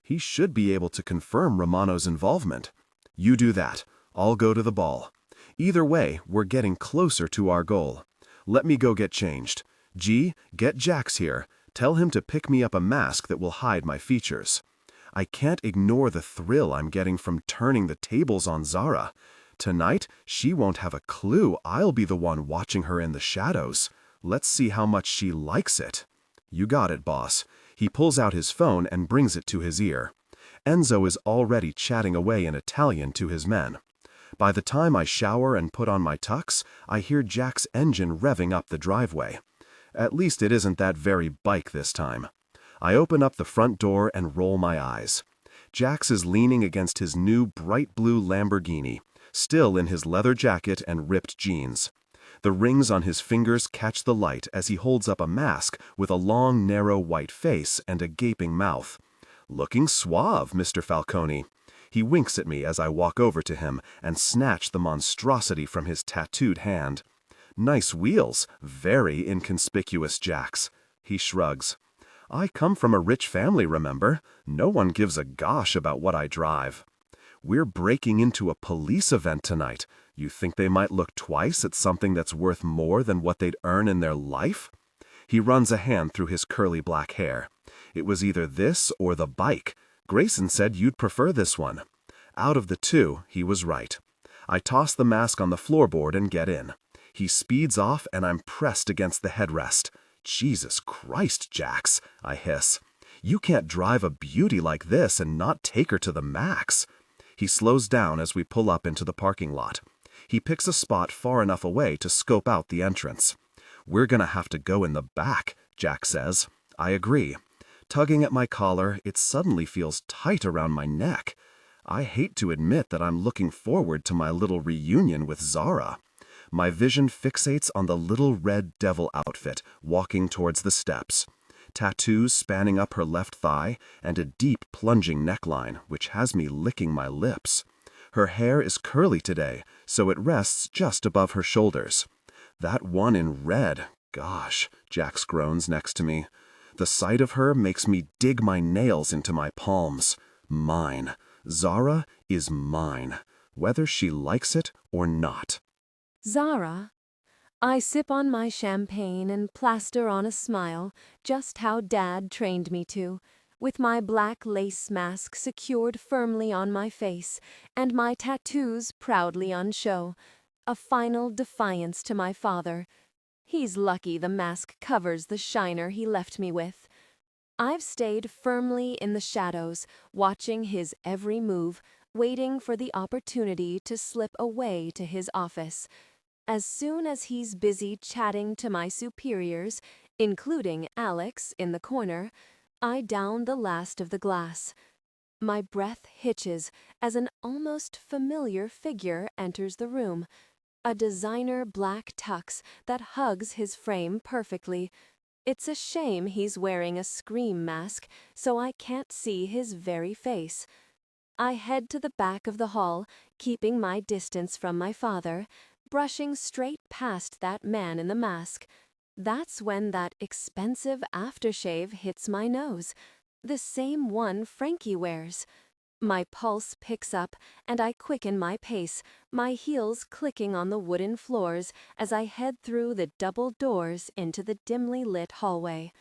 He should be able to confirm Romano's involvement. You do that. I'll go to the ball. Either way, we're getting closer to our goal. Let me go get changed. G, get Jax here. Tell him to pick me up a mask that will hide my features. I can't ignore the thrill I'm getting from turning the tables on Zara. Tonight, she won't have a clue I'll be the one watching her in the shadows. Let's see how much she likes it. You got it, boss. He pulls out his phone and brings it to his ear. Enzo is already chatting away in Italian to his men. By the time I shower and put on my tux, I hear Jack's engine revving up the driveway. At least it isn't that very bike this time. I open up the front door and roll my eyes. Jax is leaning against his new bright blue Lamborghini, still in his leather jacket and ripped jeans. The rings on his fingers catch the light as he holds up a mask with a long, narrow white face and a gaping mouth. Looking suave, Mr. Falcone. He winks at me as I walk over to him and snatch the monstrosity from his tattooed hand. Nice wheels, very inconspicuous, Jax. He shrugs. I come from a rich family, remember? No one gives a gosh about what I drive. We're breaking into a police event tonight. You think they might look twice at something that's worth more than what they'd earn in their life? He runs a hand through his curly black hair. It was either this or the bike. Grayson said you'd prefer this one. Out of the two, he was right. I toss the mask on the floorboard and get in. He speeds off and I'm pressed against the headrest. Jesus Christ, Jax, I hiss. You can't drive a beauty like this and not take her to the max. He slows down as we pull up into the parking lot. He picks a spot far enough away to scope out the entrance. We're gonna have to go in the back, Jack says. I agree. Tugging at my collar, it suddenly feels tight around my neck. I hate to admit that I'm looking forward to my little reunion with Zara. My vision fixates on the little red devil outfit walking towards the steps. Tattoos spanning up her left thigh and a deep plunging neckline, which has me licking my lips. Her hair is curly today, so it rests just above her shoulders. That one in red, gosh, Jax groans next to me. The sight of her makes me dig my nails into my palms. Mine. Zara is mine, whether she likes it or not. Zara? I sip on my champagne and plaster on a smile, just how Dad trained me to, with my black lace mask secured firmly on my face and my tattoos proudly on show, a final defiance to my father. He's lucky the mask covers the shiner he left me with. I've stayed firmly in the shadows, watching his every move, waiting for the opportunity to slip away to his office. As soon as he's busy chatting to my superiors, including Alex in the corner, I down the last of the glass. My breath hitches as an almost familiar figure enters the room, a designer black tux that hugs his frame perfectly. It's a shame he's wearing a scream mask, so I can't see his very face. I head to the back of the hall, keeping my distance from my father, brushing straight past that man in the mask. That's when that expensive aftershave hits my nose, the same one Frankie wears. My pulse picks up, and I quicken my pace, my heels clicking on the wooden floors as I head through the double doors into the dimly lit hallway.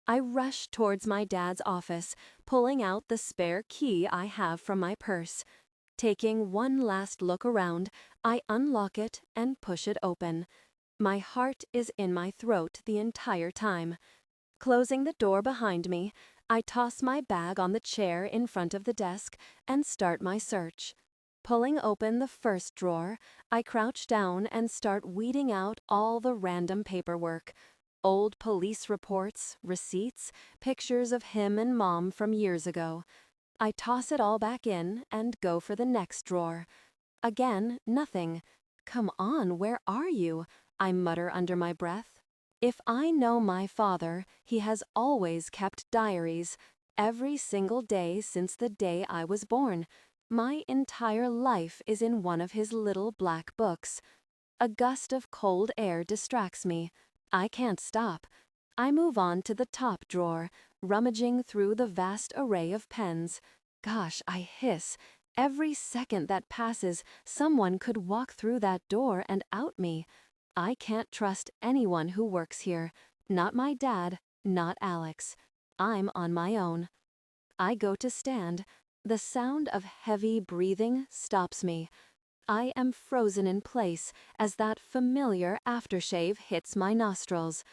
I rush towards my dad's office, pulling out the spare key I have from my purse. Taking one last look around, I unlock it and push it open. My heart is in my throat the entire time. Closing the door behind me, I toss my bag on the chair in front of the desk and start my search. Pulling open the first drawer, I crouch down and start weeding out all the random paperwork. Old police reports, receipts, pictures of him and Mom from years ago. I toss it all back in and go for the next drawer. Again, nothing. Come on, where are you? I mutter under my breath. If I know my father, he has always kept diaries, every single day since the day I was born. My entire life is in one of his little black books. A gust of cold air distracts me. I can't stop. I move on to the top drawer, rummaging through the vast array of pens. Gosh, I hiss. Every second that passes, someone could walk through that door and out me. I can't trust anyone who works here. Not my dad, not Alex. I'm on my own. I go to stand. The sound of heavy breathing stops me. I am frozen in place as that familiar aftershave hits my nostrils.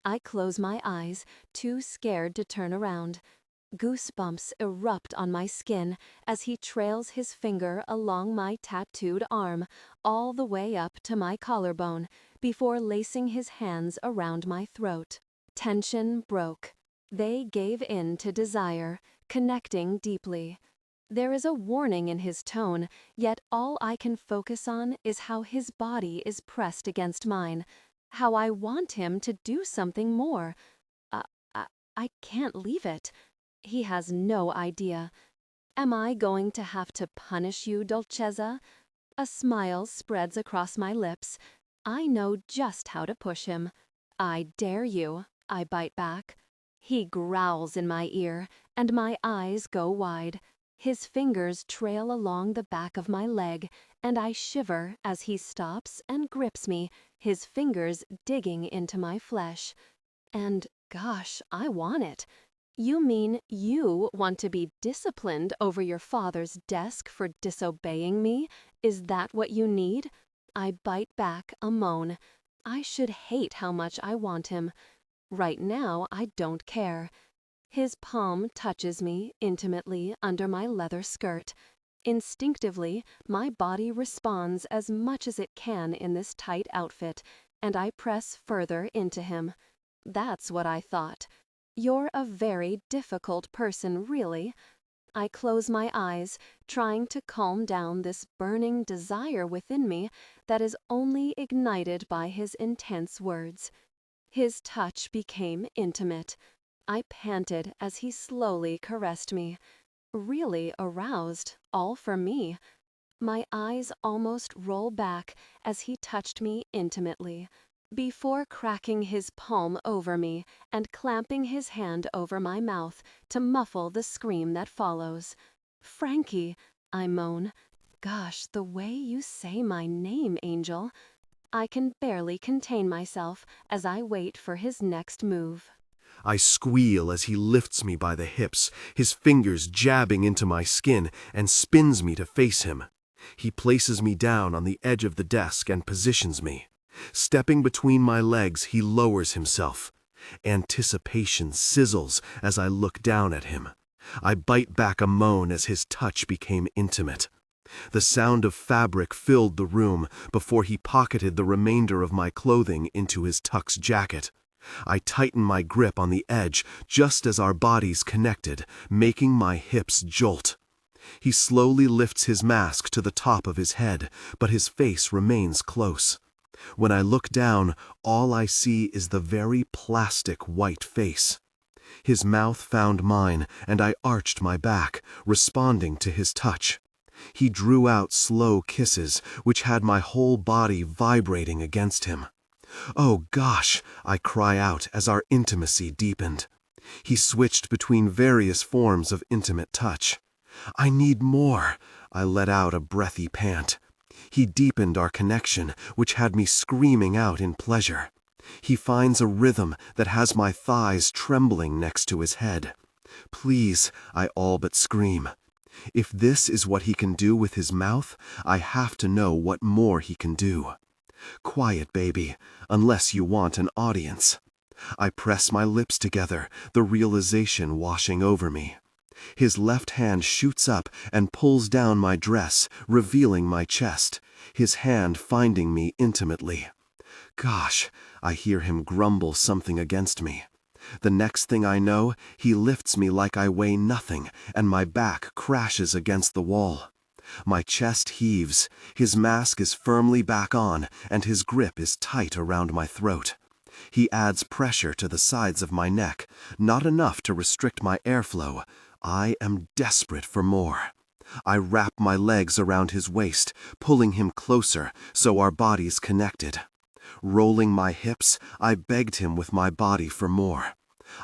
I close my eyes, too scared to turn around. Goosebumps erupt on my skin as he trails his finger along my tattooed arm, all the way up to my collarbone, before lacing his hands around my throat. Tension broke. They gave in to desire, connecting deeply. There is a warning in his tone, yet all I can focus on is how his body is pressed against mine, how I want him to do something more. I can't leave it. He has no idea. Am I going to have to punish you, Dolcezza? A smile spreads across my lips. I know just how to push him. I dare you, I bite back. He growls in my ear, and my eyes go wide. His fingers trail along the back of my leg, and I shiver as he stops and grips me, his fingers digging into my flesh. And gosh, I want it. You mean you want to be disciplined over your father's desk for disobeying me? Is that what you need? I bite back a moan. I should hate how much I want him. Right now, I don't care. His palm touches me intimately under my leather skirt. Instinctively, my body responds as much as it can in this tight outfit, and I press further into him. That's what I thought. You're a very difficult person, really. I close my eyes, trying to calm down this burning desire within me that is only ignited by his intense words. His touch became intimate. I panted as he slowly caressed me. Really aroused, all for me. My eyes almost roll back as he touched me intimately, before cracking his palm over me and clamping his hand over my mouth to muffle the scream that follows. "Frankie," I moan. Gosh, the way you say my name, Angel. I can barely contain myself as I wait for his next move. I squeal as he lifts me by the hips, his fingers jabbing into my skin, and spins me to face him. He places me down on the edge of the desk and positions me. Stepping between my legs, he lowers himself. Anticipation sizzles as I look down at him. I bite back a moan as his touch became intimate. The sound of fabric filled the room before he pocketed the remainder of my clothing into his tux jacket. I tighten my grip on the edge just as our bodies connected, making my hips jolt. He slowly lifts his mask to the top of his head, but his face remains close. When I look down, all I see is the very plastic white face. His mouth found mine, and I arched my back, responding to his touch. He drew out slow kisses, which had my whole body vibrating against him. "Oh gosh," I cry out as our intimacy deepened. He switched between various forms of intimate touch. "I need more," I let out a breathy pant. He deepened our connection, which had me screaming out in pleasure. He finds a rhythm that has my thighs trembling next to his head. "Please," I all but scream. If this is what he can do with his mouth, I have to know what more he can do. "Quiet, baby, unless you want an audience." I press my lips together, the realization washing over me. His left hand shoots up and pulls down my dress, revealing my chest, his hand finding me intimately. "Gosh," I hear him grumble something against me. The next thing I know, he lifts me like I weigh nothing, and my back crashes against the wall. My chest heaves, his mask is firmly back on, and his grip is tight around my throat. He adds pressure to the sides of my neck, not enough to restrict my airflow. I am desperate for more. I wrap my legs around his waist, pulling him closer so our bodies connected. Rolling my hips, I begged him with my body for more.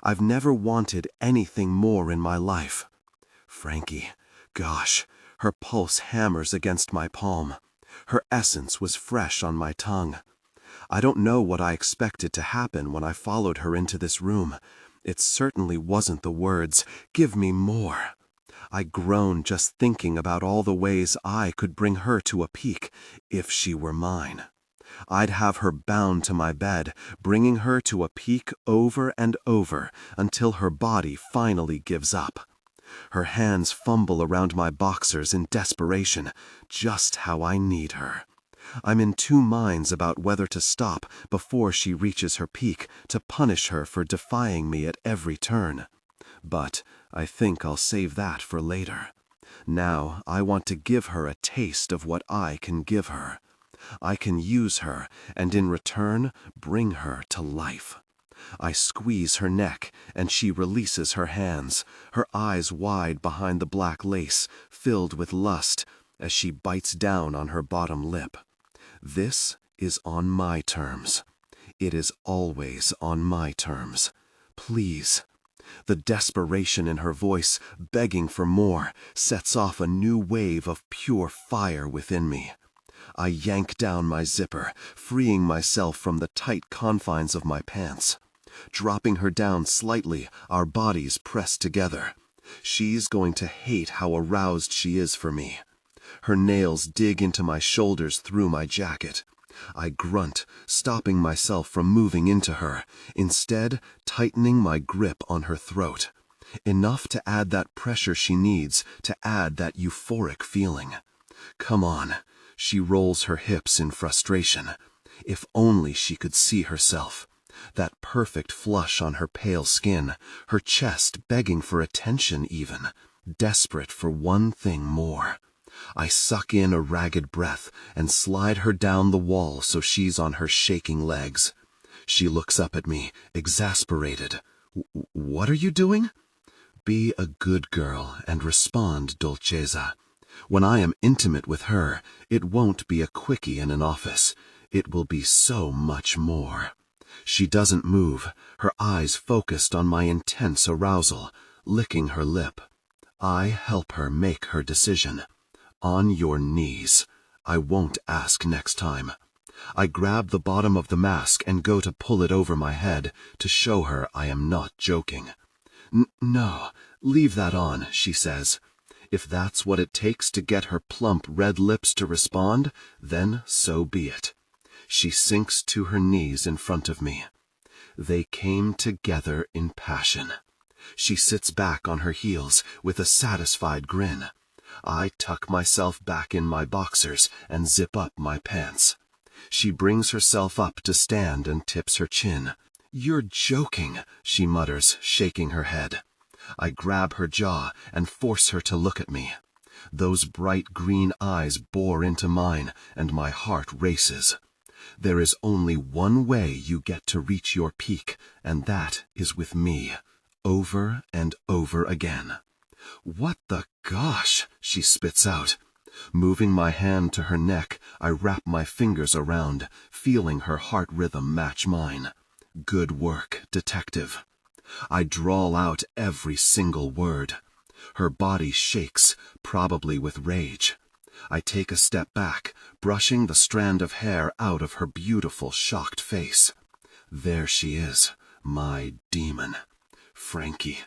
I've never wanted anything more in my life. Frankie, gosh, her pulse hammers against my palm. Her essence was fresh on my tongue. I don't know what I expected to happen when I followed her into this room. It certainly wasn't the words, "Give me more." I groaned just thinking about all the ways I could bring her to a peak, if she were mine. I'd have her bound to my bed, bringing her to a peak over and over until her body finally gives up. Her hands fumble around my boxers in desperation, just how I need her. I'm in two minds about whether to stop before she reaches her peak to punish her for defying me at every turn. But I think I'll save that for later. Now I want to give her a taste of what I can give her. I can use her, and in return, bring her to life. I squeeze her neck, and she releases her hands, her eyes wide behind the black lace, filled with lust, as she bites down on her bottom lip. This is on my terms. It is always on my terms. Please. The desperation in her voice, begging for more, sets off a new wave of pure fire within me. I yank down my zipper, freeing myself from the tight confines of my pants. Dropping her down slightly, our bodies press together. She's going to hate how aroused she is for me. Her nails dig into my shoulders through my jacket. I grunt, stopping myself from moving into her, instead tightening my grip on her throat. Enough to add that pressure she needs, to add that euphoric feeling. Come on. She rolls her hips in frustration. If only she could see herself. That perfect flush on her pale skin, her chest begging for attention even, desperate for one thing more. I suck in a ragged breath and slide her down the wall so she's on her shaking legs. She looks up at me, exasperated. What are you doing? Be a good girl and respond, Dolcezza. When I am intimate with her, it won't be a quickie in an office. It will be so much more. She doesn't move, her eyes focused on my intense arousal, licking her lip. I help her make her decision. On your knees. I won't ask next time. I grab the bottom of the mask and go to pull it over my head to show her I am not joking. No, leave that on, she says. If that's what it takes to get her plump red lips to respond, then so be it. She sinks to her knees in front of me. They came together in passion. She sits back on her heels with a satisfied grin. I tuck myself back in my boxers and zip up my pants. She brings herself up to stand and tips her chin. You're joking, she mutters, shaking her head. I grab her jaw and force her to look at me. Those bright green eyes bore into mine, and my heart races. There is only one way you get to reach your peak, and that is with me, over and over again. What the gosh, she spits out. Moving my hand to her neck, I wrap my fingers around, feeling her heart rhythm match mine. Good work, detective. I drawl out every single word. Her body shakes, probably with rage. I take a step back, brushing the strand of hair out of her beautiful, shocked face. There she is, my demon. Frankie,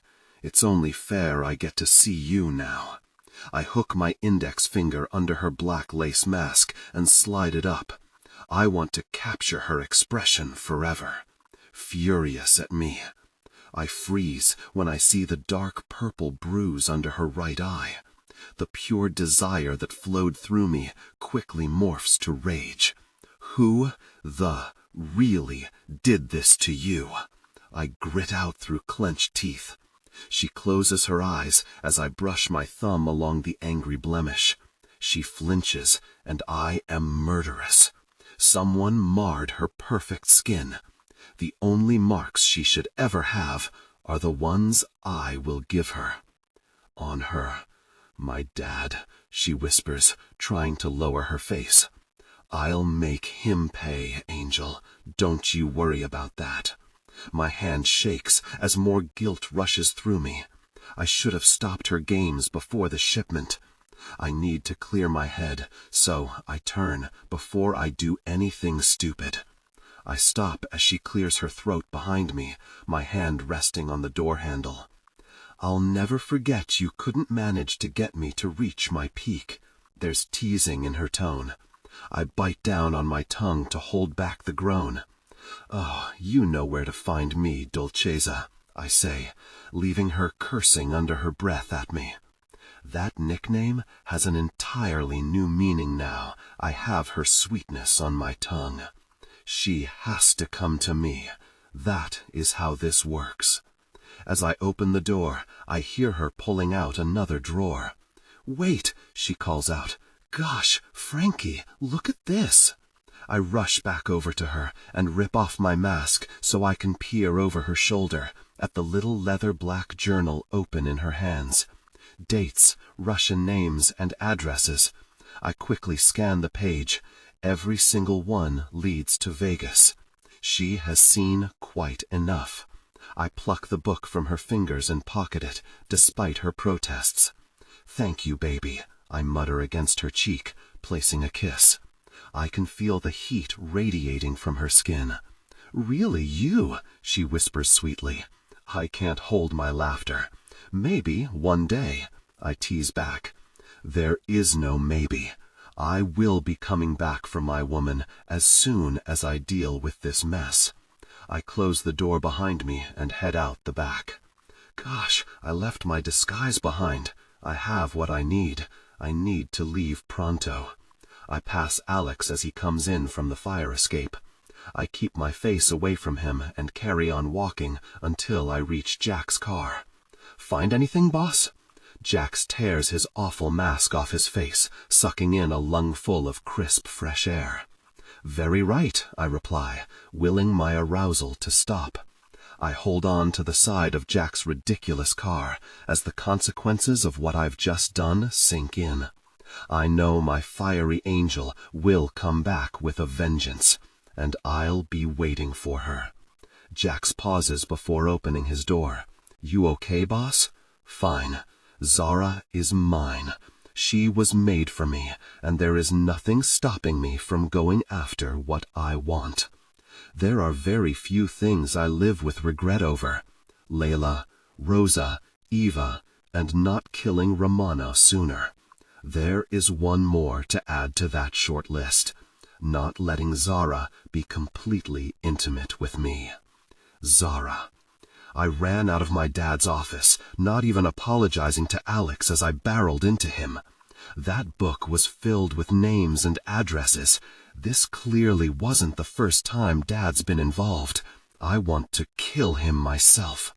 it's only fair I get to see you now. I hook my index finger under her black lace mask and slide it up. I want to capture her expression forever. Furious at me. I freeze when I see the dark purple bruise under her right eye. The pure desire that flowed through me quickly morphs to rage. Who really did this to you? I grit out through clenched teeth. She closes her eyes as I brush my thumb along the angry blemish. She flinches, and I am murderous. Someone marred her perfect skin. The only marks she should ever have are the ones I will give her. On her. My dad, she whispers, trying to lower her face. I'll make him pay, Angel. Don't you worry about that. My hand shakes as more guilt rushes through me. I should have stopped her games before the shipment. I need to clear my head, so I turn before I do anything stupid. I stop as she clears her throat behind me, my hand resting on the door handle. I'll never forget you couldn't manage to get me to reach my peak. There's teasing in her tone. I bite down on my tongue to hold back the groan. Oh, you know where to find me, Dolcezza, I say, leaving her cursing under her breath at me. That nickname has an entirely new meaning now. I have her sweetness on my tongue. She has to come to me. That is how this works. As I open the door, I hear her pulling out another drawer. Wait, she calls out. Gosh, Frankie, look at this. I rush back over to her and rip off my mask so I can peer over her shoulder at the little leather black journal open in her hands. Dates, Russian names, and addresses. I quickly scan the page. Every single one leads to Vegas. She has seen quite enough. I pluck the book from her fingers and pocket it, despite her protests. Thank you, baby, I mutter against her cheek, placing a kiss. I can feel the heat radiating from her skin. Really you, she whispers sweetly. I can't hold my laughter. Maybe one day, I tease back. There is no maybe. I will be coming back for my woman as soon as I deal with this mess. I close the door behind me and head out the back. Gosh, I left my disguise behind. I have what I need. I need to leave pronto. I pass Alex as he comes in from the fire escape. I keep my face away from him and carry on walking until I reach Jack's car. Find anything, boss? Jax tears his awful mask off his face, sucking in a lungful of crisp, fresh air. Very right, I reply, willing my arousal to stop. I hold on to the side of Jack's ridiculous car as the consequences of what I've just done sink in. I know my fiery angel will come back with a vengeance, and I'll be waiting for her. Jax pauses before opening his door. You okay, boss? Fine. Zara is mine. She was made for me, and there is nothing stopping me from going after what I want. There are very few things I live with regret over. Layla, Rosa, Eva, and not killing Romana sooner. There is one more to add to that short list. Not letting Zara be completely intimate with me. Zara. I ran out of my dad's office, not even apologizing to Alex as I barreled into him. That book was filled with names and addresses. This clearly wasn't the first time Dad's been involved. I want to kill him myself.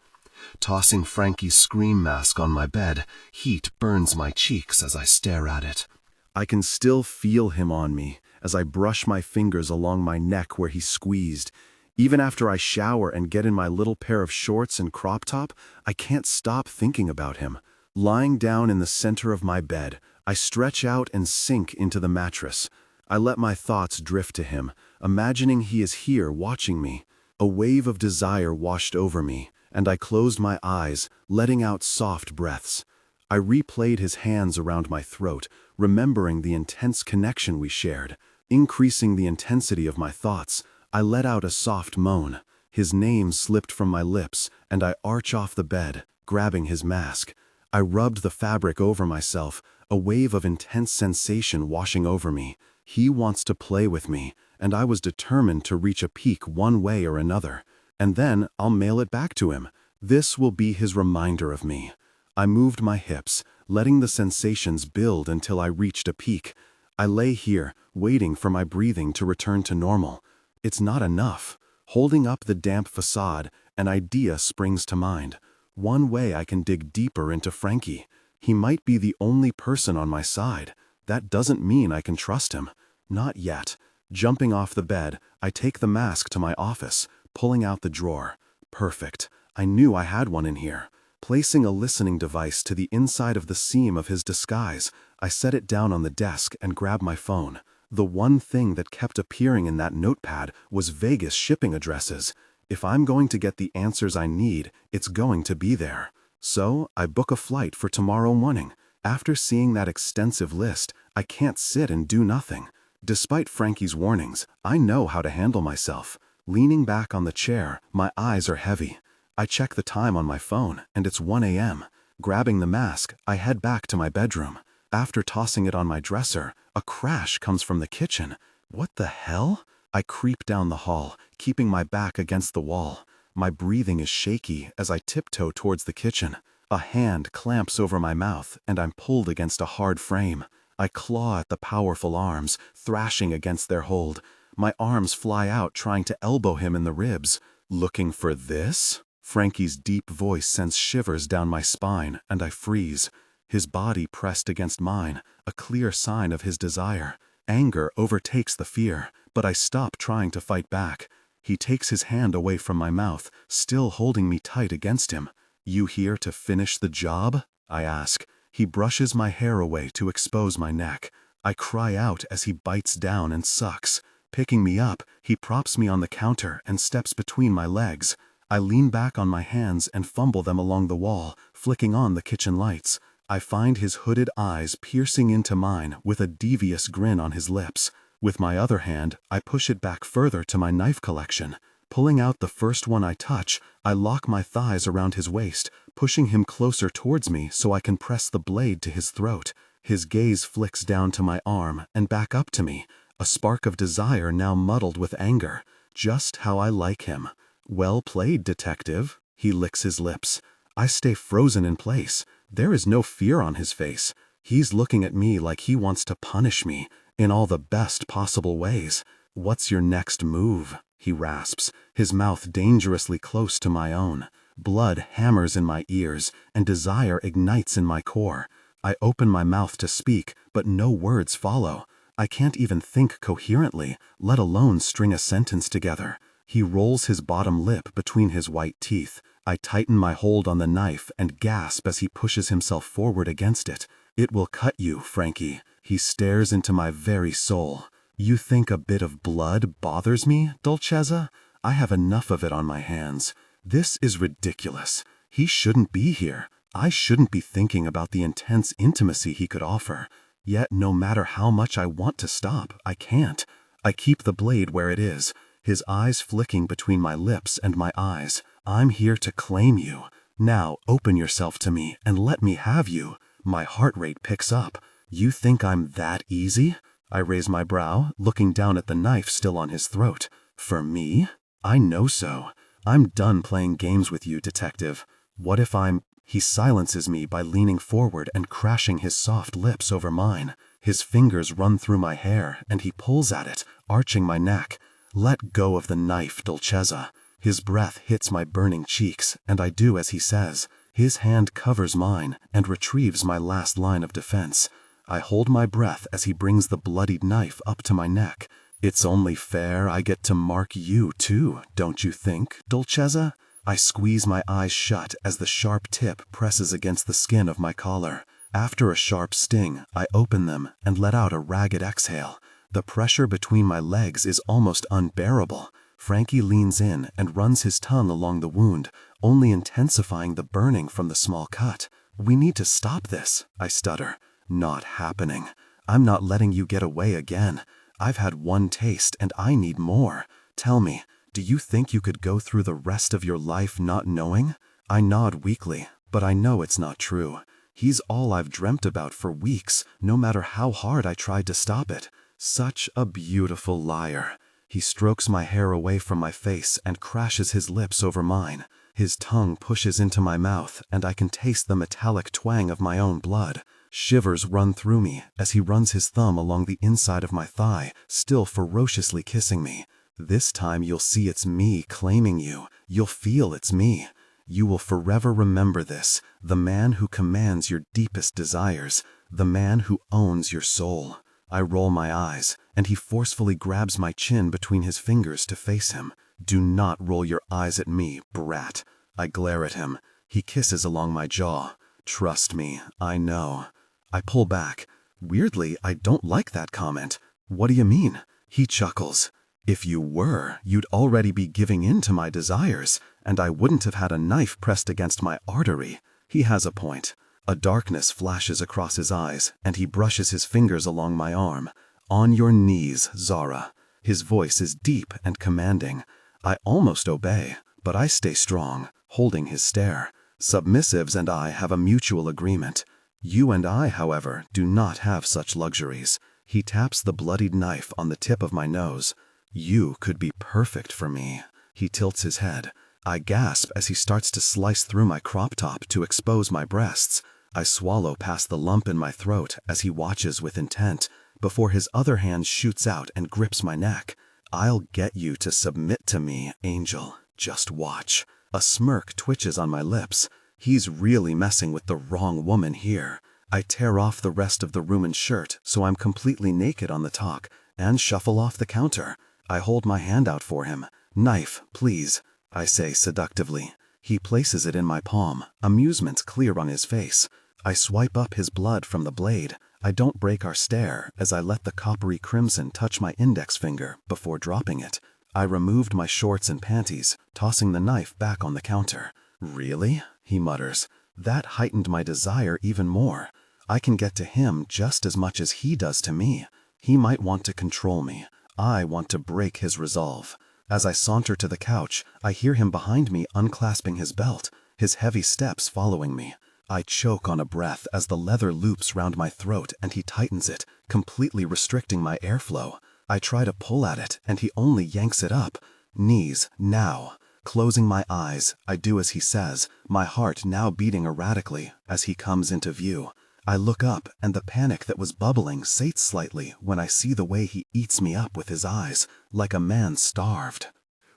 Tossing Frankie's scream mask on my bed, heat burns my cheeks as I stare at it. I can still feel him on me as I brush my fingers along my neck where he squeezed. Even after I shower and get in my little pair of shorts and crop top, I can't stop thinking about him. Lying down in the center of my bed, I stretch out and sink into the mattress. I let my thoughts drift to him, imagining he is here watching me. A wave of desire washed over me, and I closed my eyes, letting out soft breaths. I replayed his hands around my throat, remembering the intense connection we shared. Increasing the intensity of my thoughts, I let out a soft moan. His name slipped from my lips, and I arch off the bed, grabbing his mask. I rubbed the fabric over myself, a wave of intense sensation washing over me. He wants to play with me, and I was determined to reach a peak one way or another. And then I'll mail it back to him. This will be his reminder of me. I moved my hips, letting the sensations build until I reached a peak. I lay here, waiting for my breathing to return to normal. It's not enough. Holding up the damp facade, an idea springs to mind. One way I can dig deeper into Frankie. He might be the only person on my side. That doesn't mean I can trust him. Not yet. Jumping off the bed, I take the mask to my office, pulling out the drawer. Perfect. I knew I had one in here. Placing a listening device to the inside of the seam of his disguise, I set it down on the desk and grabbed my phone. The one thing that kept appearing in that notepad was Vegas shipping addresses. If I'm going to get the answers I need, it's going to be there. So I book a flight for tomorrow morning. After seeing that extensive list, I can't sit and do nothing. Despite Frankie's warnings, I know how to handle myself. Leaning back on the chair, my eyes are heavy. I check the time on my phone, and it's 1 a.m. Grabbing the mask, I head back to my bedroom. After tossing it on my dresser, a crash comes from the kitchen. What the hell? I creep down the hall, keeping my back against the wall. My breathing is shaky as I tiptoe towards the kitchen. A hand clamps over my mouth, and I'm pulled against a hard frame. I claw at the powerful arms, thrashing against their hold. My arms fly out, trying to elbow him in the ribs. Looking for this? Frankie's deep voice sends shivers down my spine, and I freeze. His body pressed against mine, a clear sign of his desire. Anger overtakes the fear, but I stop trying to fight back. He takes his hand away from my mouth, still holding me tight against him. You here to finish the job? I ask. He brushes my hair away to expose my neck. I cry out as he bites down and sucks. Picking me up, he props me on the counter and steps between my legs. I lean back on my hands and fumble them along the wall, flicking on the kitchen lights. I find his hooded eyes piercing into mine with a devious grin on his lips. With my other hand, I push it back further to my knife collection. Pulling out the first one I touch, I lock my thighs around his waist, pushing him closer towards me so I can press the blade to his throat. His gaze flicks down to my arm and back up to me, a spark of desire now muddled with anger. Just how I like him. Well played, detective. He licks his lips. I stay frozen in place. There is no fear on his face. He's looking at me like he wants to punish me in all the best possible ways. What's your next move? He rasps, his mouth dangerously close to my own. Blood hammers in my ears, and desire ignites in my core. I open my mouth to speak, but no words follow. I can't even think coherently, let alone string a sentence together. He rolls his bottom lip between his white teeth. I tighten my hold on the knife and gasp as he pushes himself forward against it. It will cut you, Frankie. He stares into my very soul. You think a bit of blood bothers me, Dolcezza? I have enough of it on my hands. This is ridiculous. He shouldn't be here. I shouldn't be thinking about the intense intimacy he could offer. Yet no matter how much I want to stop, I can't. I keep the blade where it is, his eyes flicking between my lips and my eyes. I'm here to claim you. Now open yourself to me and let me have you. My heart rate picks up. You think I'm that easy? I raise my brow, looking down at the knife still on his throat. For me? I know so. I'm done playing games with you, detective. What if I'm... He silences me by leaning forward and crashing his soft lips over mine. His fingers run through my hair, and he pulls at it, arching my neck. Let go of the knife, Dolcezza. His breath hits my burning cheeks, and I do as he says. His hand covers mine and retrieves my last line of defense. I hold my breath as he brings the bloodied knife up to my neck. It's only fair I get to mark you too, don't you think, Dolcezza? I squeeze my eyes shut as the sharp tip presses against the skin of my collar. After a sharp sting, I open them and let out a ragged exhale. The pressure between my legs is almost unbearable. Frankie leans in and runs his tongue along the wound, only intensifying the burning from the small cut. We need to stop this, I stutter. Not happening. I'm not letting you get away again. I've had one taste and I need more. Tell me, do you think you could go through the rest of your life not knowing? I nod weakly, but I know it's not true. He's all I've dreamt about for weeks, no matter how hard I tried to stop it. Such a beautiful liar. He strokes my hair away from my face and crashes his lips over mine. His tongue pushes into my mouth, and I can taste the metallic twang of my own blood. Shivers run through me as he runs his thumb along the inside of my thigh, still ferociously kissing me. This time you'll see it's me claiming you. You'll feel it's me. You will forever remember this, the man who commands your deepest desires, the man who owns your soul. I roll my eyes, and he forcefully grabs my chin between his fingers to face him. Do not roll your eyes at me, brat. I glare at him. He kisses along my jaw. Trust me, I know. I pull back. Weirdly, I don't like that comment. What do you mean? He chuckles. If you were, you'd already be giving in to my desires, and I wouldn't have had a knife pressed against my artery. He has a point. A darkness flashes across his eyes, and he brushes his fingers along my arm. On your knees, Zara. His voice is deep and commanding. I almost obey, but I stay strong, holding his stare. Submissives and I have a mutual agreement. You and I, however, do not have such luxuries. He taps the bloodied knife on the tip of my nose. You could be perfect for me. He tilts his head. I gasp as he starts to slice through my crop top to expose my breasts. I swallow past the lump in my throat as he watches with intent, before his other hand shoots out and grips my neck. I'll get you to submit to me, Angel. Just watch. A smirk twitches on my lips. He's really messing with the wrong woman here. I tear off the rest of the ruined shirt so I'm completely naked on the top and shuffle off the counter. I hold my hand out for him. Knife, please, I say seductively. He places it in my palm, amusement clear on his face. I swipe up his blood from the blade. I don't break our stare as I let the coppery crimson touch my index finger before dropping it. I removed my shorts and panties, tossing the knife back on the counter. Really? He mutters. That heightened my desire even more. I can get to him just as much as he does to me. He might want to control me. I want to break his resolve. As I saunter to the couch, I hear him behind me unclasping his belt, his heavy steps following me. I choke on a breath as the leather loops round my throat and he tightens it, completely restricting my airflow. I try to pull at it and he only yanks it up. Knees, now. Closing my eyes, I do as he says, my heart now beating erratically as he comes into view. I look up and the panic that was bubbling sates slightly when I see the way he eats me up with his eyes, like a man starved.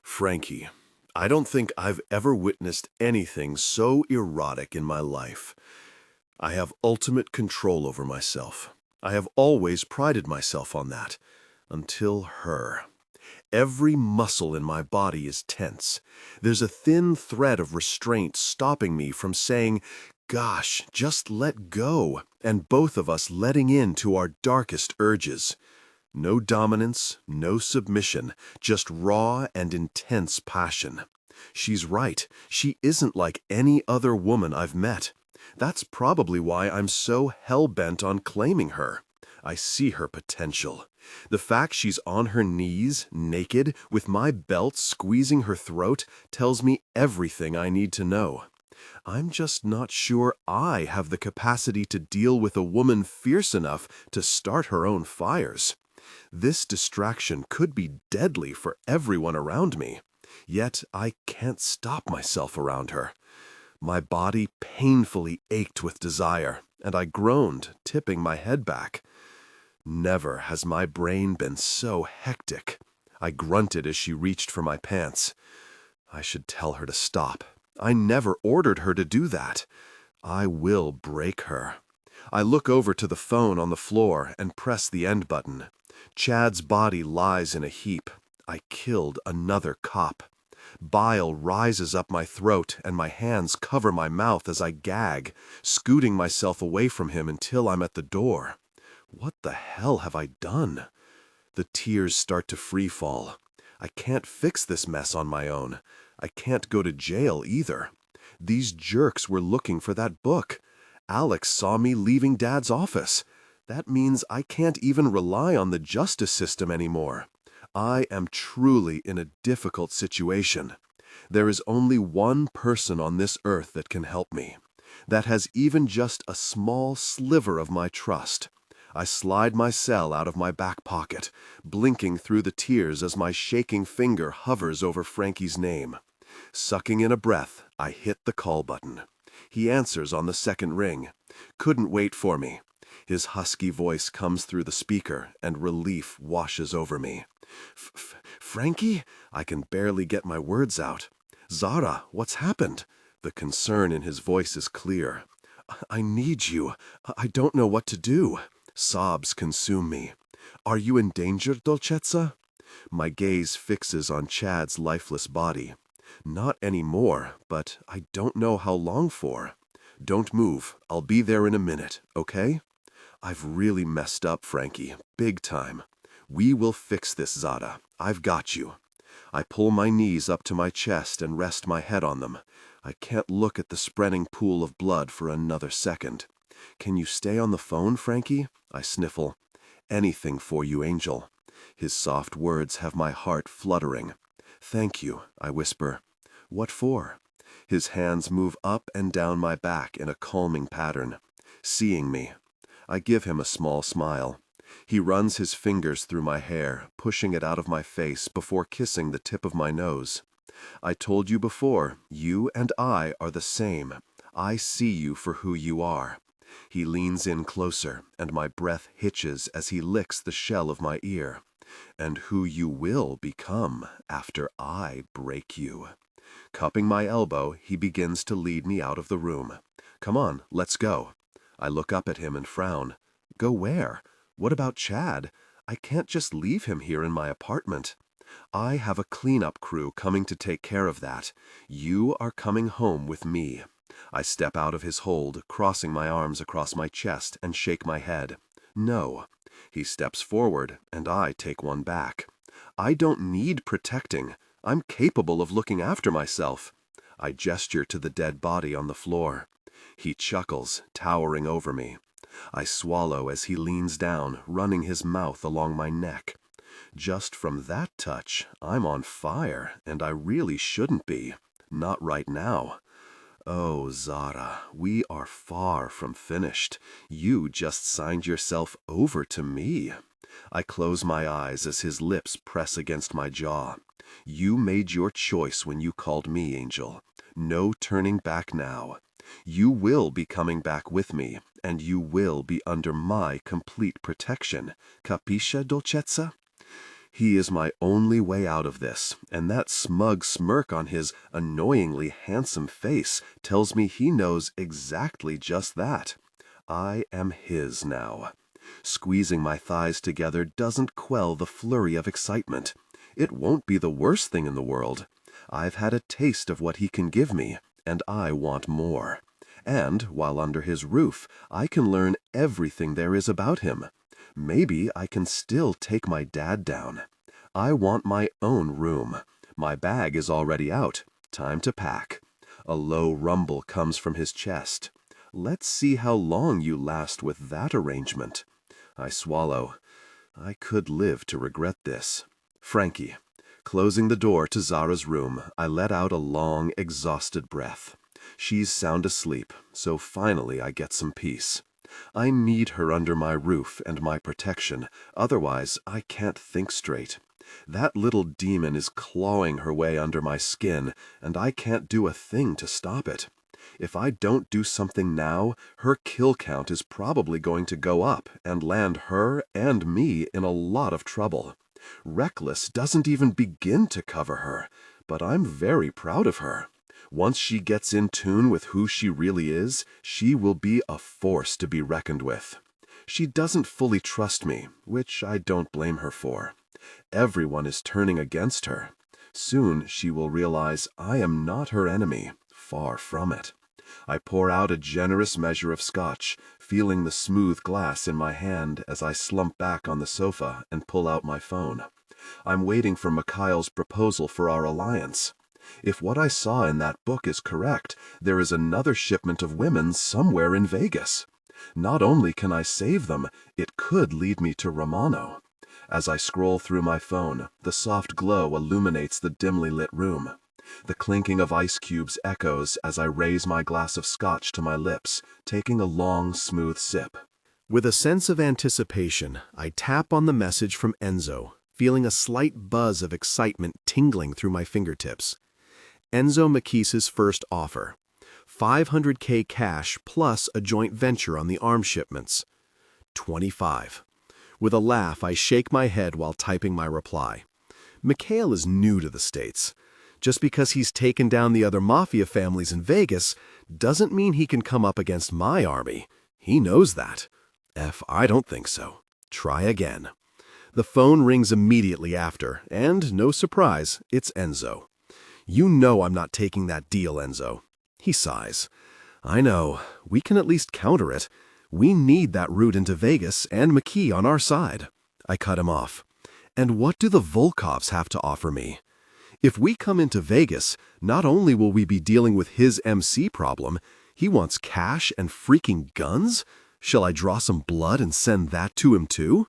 Frankie, I don't think I've ever witnessed anything so erotic in my life. I have ultimate control over myself. I have always prided myself on that. Until her. Every muscle in my body is tense. There's a thin thread of restraint stopping me from saying, "Gosh, just let go," and both of us letting in to our darkest urges. No dominance, no submission, just raw and intense passion. She's right. She isn't like any other woman I've met. That's probably why I'm so hell-bent on claiming her. I see her potential. The fact she's on her knees, naked, with my belt squeezing her throat, tells me everything I need to know. I'm just not sure I have the capacity to deal with a woman fierce enough to start her own fires. This distraction could be deadly for everyone around me, yet I can't stop myself around her. My body painfully ached with desire, and I groaned, tipping my head back. Never has my brain been so hectic. I grunted as she reached for my pants. I should tell her to stop. I never ordered her to do that. I will break her. I look over to the phone on the floor and press the end button. Chad's body lies in a heap. I killed another cop. Bile rises up my throat and my hands cover my mouth as I gag, scooting myself away from him until I'm at the door. What the hell have I done? The tears start to free fall. I can't fix this mess on my own. I can't go to jail either. These jerks were looking for that book. Alex saw me leaving Dad's office. That means I can't even rely on the justice system anymore. I am truly in a difficult situation. There is only one person on this earth that can help me, that has even just a small sliver of my trust. I slide my cell out of my back pocket, blinking through the tears as my shaking finger hovers over Frankie's name. Sucking in a breath, I hit the call button. He answers on the second ring. Couldn't wait for me. His husky voice comes through the speaker, and relief washes over me. Frankie? I can barely get my words out. Zara, what's happened? The concern in his voice is clear. I need you. I don't know what to do. Sobs consume me. Are you in danger, Dolcezza? My gaze fixes on Chad's lifeless body. Not anymore, but I don't know how long for. Don't move. I'll be there in a minute, okay? I've really messed up, Frankie. Big time. We will fix this, Zara. I've got you. I pull my knees up to my chest and rest my head on them. I can't look at the spreading pool of blood for another second. Can you stay on the phone, Frankie? I sniffle. Anything for you, Angel. His soft words have my heart fluttering. Thank you, I whisper. What for? His hands move up and down my back in a calming pattern. Seeing me. I give him a small smile. He runs his fingers through my hair, pushing it out of my face before kissing the tip of my nose. I told you before, you and I are the same. I see you for who you are. He leans in closer, and my breath hitches as he licks the shell of my ear. And who you will become after I break you. Cupping my elbow, he begins to lead me out of the room. Come on, let's go. I look up at him and frown. Go where? What about Chad? I can't just leave him here in my apartment. I have a cleanup crew coming to take care of that. You are coming home with me. I step out of his hold, crossing my arms across my chest, and shake my head. No. He steps forward, and I take one back. I don't need protecting. I'm capable of looking after myself. I gesture to the dead body on the floor. He chuckles, towering over me. I swallow as he leans down, running his mouth along my neck. Just from that touch, I'm on fire, and I really shouldn't be. Not right now. Oh, Zara, we are far from finished. You just signed yourself over to me. I close my eyes as his lips press against my jaw. You made your choice when you called me Angel. No turning back now. You will be coming back with me, and you will be under my complete protection. Capisce, dolcezza? He is my only way out of this, and that smug smirk on his annoyingly handsome face tells me he knows exactly just that. I am his now. Squeezing my thighs together doesn't quell the flurry of excitement. It won't be the worst thing in the world. I've had a taste of what he can give me, and I want more. And, while under his roof, I can learn everything there is about him. Maybe I can still take my dad down. I want my own room. My bag is already out. Time to pack. A low rumble comes from his chest. Let's see how long you last with that arrangement. I swallow. I could live to regret this. Frankie. Closing the door to Zara's room, I let out a long, exhausted breath. She's sound asleep, so finally I get some peace. I need her under my roof and my protection, otherwise I can't think straight. That little demon is clawing her way under my skin, and I can't do a thing to stop it. If I don't do something now, her kill count is probably going to go up and land her and me in a lot of trouble. Reckless doesn't even begin to cover her, but I'm very proud of her. Once she gets in tune with who she really is, she will be a force to be reckoned with. She doesn't fully trust me, which I don't blame her for. Everyone is turning against her. Soon she will realize I am not her enemy, far from it. I pour out a generous measure of scotch, feeling the smooth glass in my hand as I slump back on the sofa and pull out my phone. I'm waiting for Mikhail's proposal for our alliance. If what I saw in that book is correct, there is another shipment of women somewhere in Vegas. Not only can I save them, it could lead me to Romano. As I scroll through my phone, the soft glow illuminates the dimly lit room. The clinking of ice cubes echoes as I raise my glass of scotch to my lips, taking a long, smooth sip. With a sense of anticipation, I tap on the message from Enzo, feeling a slight buzz of excitement tingling through my fingertips. Enzo Makisa's first offer. $500K cash plus a joint venture on the arms shipments. 25. With a laugh, I shake my head while typing my reply. Mikhail is new to the States. Just because he's taken down the other mafia families in Vegas doesn't mean he can come up against my army. He knows that. I don't think so. Try again. The phone rings immediately after, and no surprise, it's Enzo. You know I'm not taking that deal, Enzo. He sighs. I know. We can at least counter it. We need that route into Vegas and McKee on our side. I cut him off. And what do the Volkovs have to offer me? If we come into Vegas, not only will we be dealing with his MC problem, he wants cash and freaking guns? Shall I draw some blood and send that to him too?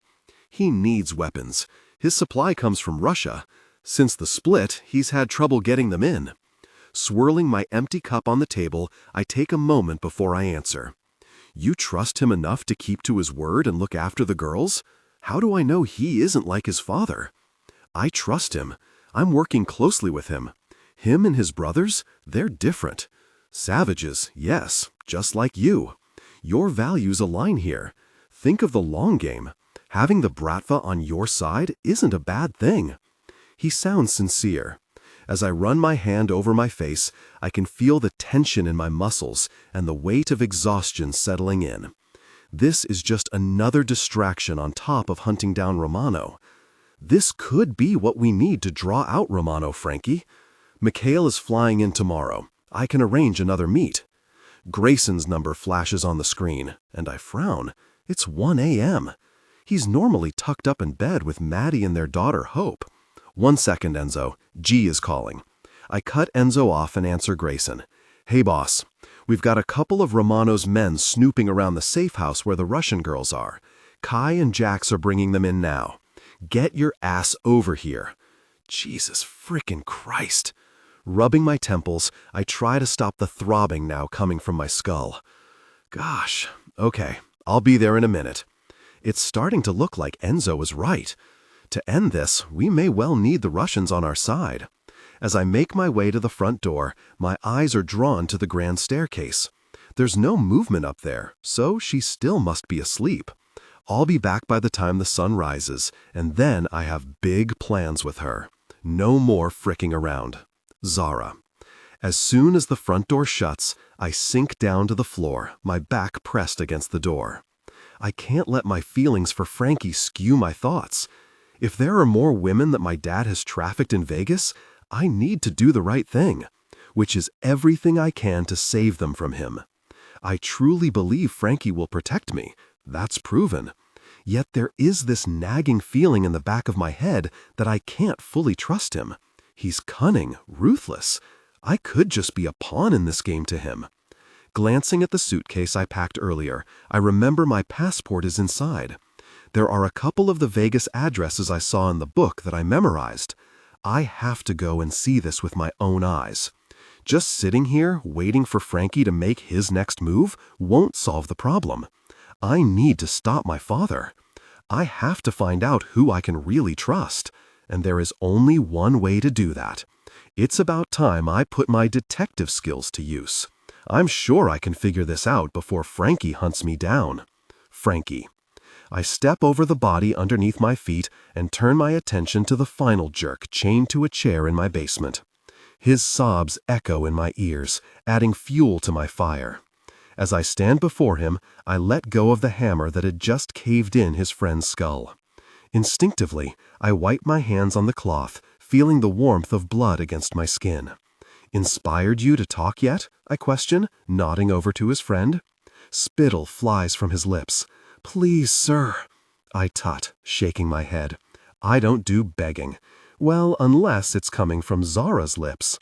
He needs weapons. His supply comes from Russia. Since the split, he's had trouble getting them in. Swirling my empty cup on the table, I take a moment before I answer. You trust him enough to keep to his word and look after the girls? How do I know he isn't like his father? I trust him. I'm working closely with him. Him and his brothers, they're different. Savages, yes, just like you. Your values align here. Think of the long game. Having the Bratva on your side isn't a bad thing. He sounds sincere. As I run my hand over my face, I can feel the tension in my muscles and the weight of exhaustion settling in. This is just another distraction on top of hunting down Romano. This could be what we need to draw out Romano, Frankie. Mikhail is flying in tomorrow. I can arrange another meet. Grayson's number flashes on the screen, and I frown. It's 1 a.m. He's normally tucked up in bed with Maddie and their daughter, Hope. 1 second, Enzo. G is calling. I cut Enzo off and answer Grayson. Hey, boss. We've got a couple of Romano's men snooping around the safe house where the Russian girls are. Kai and Jax are bringing them in now. Get your ass over here. Jesus frickin' Christ. Rubbing my temples, I try to stop the throbbing now coming from my skull. Gosh, okay, I'll be there in a minute. It's starting to look like Enzo was right. To end this, we may well need the Russians on our side. As I make my way to the front door, my eyes are drawn to the grand staircase. There's no movement up there, so she still must be asleep. I'll be back by the time the sun rises, and then I have big plans with her. No more fricking around. Zara. As soon as the front door shuts, I sink down to the floor, my back pressed against the door. I can't let my feelings for Frankie skew my thoughts. If there are more women that my dad has trafficked in Vegas, I need to do the right thing, which is everything I can to save them from him. I truly believe Frankie will protect me. That's proven. Yet there is this nagging feeling in the back of my head that I can't fully trust him. He's cunning, ruthless. I could just be a pawn in this game to him. Glancing at the suitcase I packed earlier, I remember my passport is inside. There are a couple of the Vegas addresses I saw in the book that I memorized. I have to go and see this with my own eyes. Just sitting here, waiting for Frankie to make his next move, won't solve the problem. I need to stop my father. I have to find out who I can really trust, and there is only one way to do that. It's about time I put my detective skills to use. I'm sure I can figure this out before Frankie hunts me down. Frankie. I step over the body underneath my feet and turn my attention to the final jerk chained to a chair in my basement. His sobs echo in my ears, adding fuel to my fire. As I stand before him, I let go of the hammer that had just caved in his friend's skull. Instinctively, I wipe my hands on the cloth, feeling the warmth of blood against my skin. "Inspired you to talk yet?" I question, nodding over to his friend. Spittle flies from his lips. "Please, sir." I tut, shaking my head. I don't do begging. Well, unless it's coming from Zara's lips.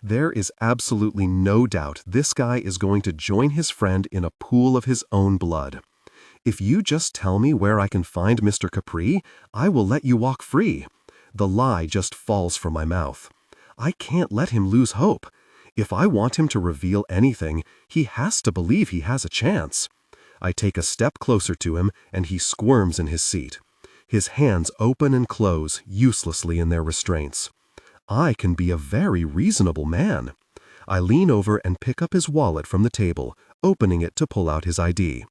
There is absolutely no doubt this guy is going to join his friend in a pool of his own blood. If you just tell me where I can find Mr. Capri, I will let you walk free. The lie just falls from my mouth. I can't let him lose hope. If I want him to reveal anything, he has to believe he has a chance. I take a step closer to him, and he squirms in his seat. His hands open and close uselessly in their restraints. I can be a very reasonable man. I lean over and pick up his wallet from the table, opening it to pull out his ID.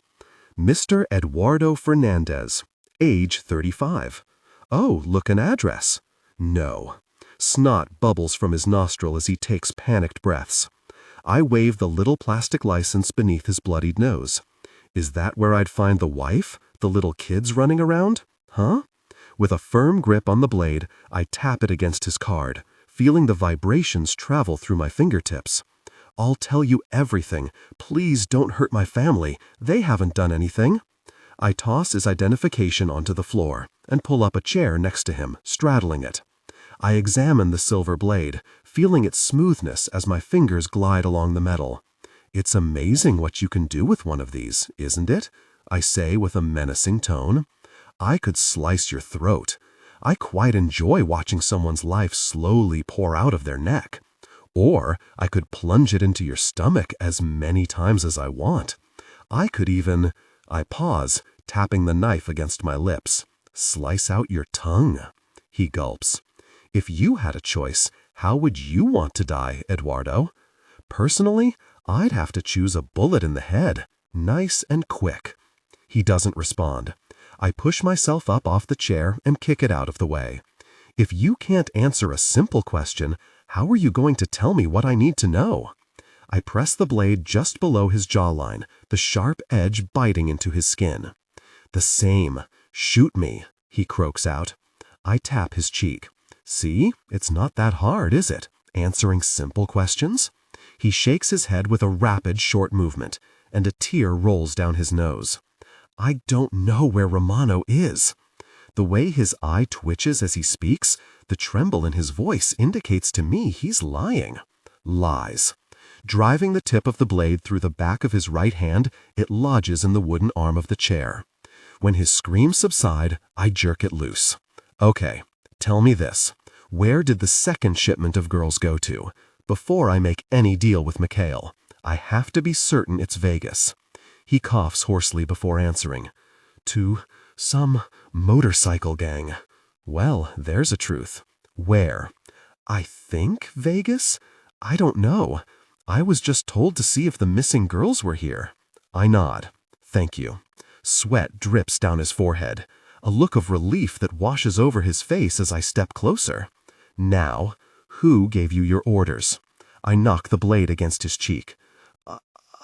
Mr. Eduardo Fernandez, age 35. Oh, look, an address. No. Snot bubbles from his nostril as he takes panicked breaths. I wave the little plastic license beneath his bloodied nose. Is that where I'd find the wife? The little kids running around? Huh? With a firm grip on the blade, I tap it against his card, feeling the vibrations travel through my fingertips. I'll tell you everything. Please don't hurt my family. They haven't done anything. I toss his identification onto the floor and pull up a chair next to him, straddling it. I examine the silver blade, feeling its smoothness as my fingers glide along the metal. "It's amazing what you can do with one of these, isn't it?" I say with a menacing tone. "I could slice your throat. I quite enjoy watching someone's life slowly pour out of their neck. Or I could plunge it into your stomach as many times as I want. I could even—" I pause, tapping the knife against my lips. "Slice out your tongue." He gulps. "If you had a choice, how would you want to die, Eduardo?" "Personally, I'd have to choose a bullet in the head, nice and quick." He doesn't respond. I push myself up off the chair and kick it out of the way. If you can't answer a simple question, how are you going to tell me what I need to know? I press the blade just below his jawline, the sharp edge biting into his skin. "The same. Shoot me," he croaks out. I tap his cheek. "See, it's not that hard, is it? Answering simple questions?" He shakes his head with a rapid, short movement, and a tear rolls down his nose. "I don't know where Romano is." The way his eye twitches as he speaks, the tremble in his voice indicates to me he's lying. Lies. Driving the tip of the blade through the back of his right hand, it lodges in the wooden arm of the chair. When his screams subside, I jerk it loose. "Okay, tell me this. Where did the second shipment of girls go to? Before I make any deal with Mikhail, I have to be certain it's Vegas. He coughs hoarsely before answering. To some motorcycle gang. Well, there's a truth. Where? I think Vegas? I don't know. I was just told to see if the missing girls were here. I nod. Thank you. Sweat drips down his forehead, a look of relief that washes over his face as I step closer. Now, who gave you your orders? I knock the blade against his cheek.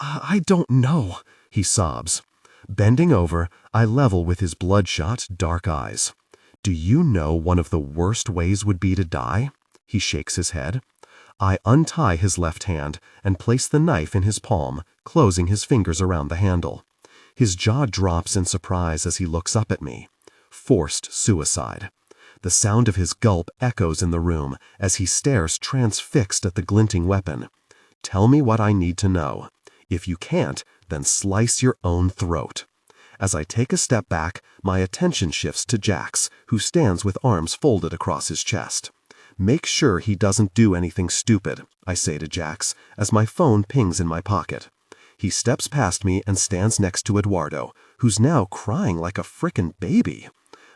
I don't know, he sobs. Bending over, I level with his bloodshot, dark eyes. Do you know one of the worst ways would be to die? He shakes his head. I untie his left hand and place the knife in his palm, closing his fingers around the handle. His jaw drops in surprise as he looks up at me. Forced suicide. The sound of his gulp echoes in the room as he stares transfixed at the glinting weapon. Tell me what I need to know. If you can't, then slice your own throat. As I take a step back, my attention shifts to Jax, who stands with arms folded across his chest. Make sure he doesn't do anything stupid, I say to Jax, as my phone pings in my pocket. He steps past me and stands next to Eduardo, who's now crying like a frickin' baby.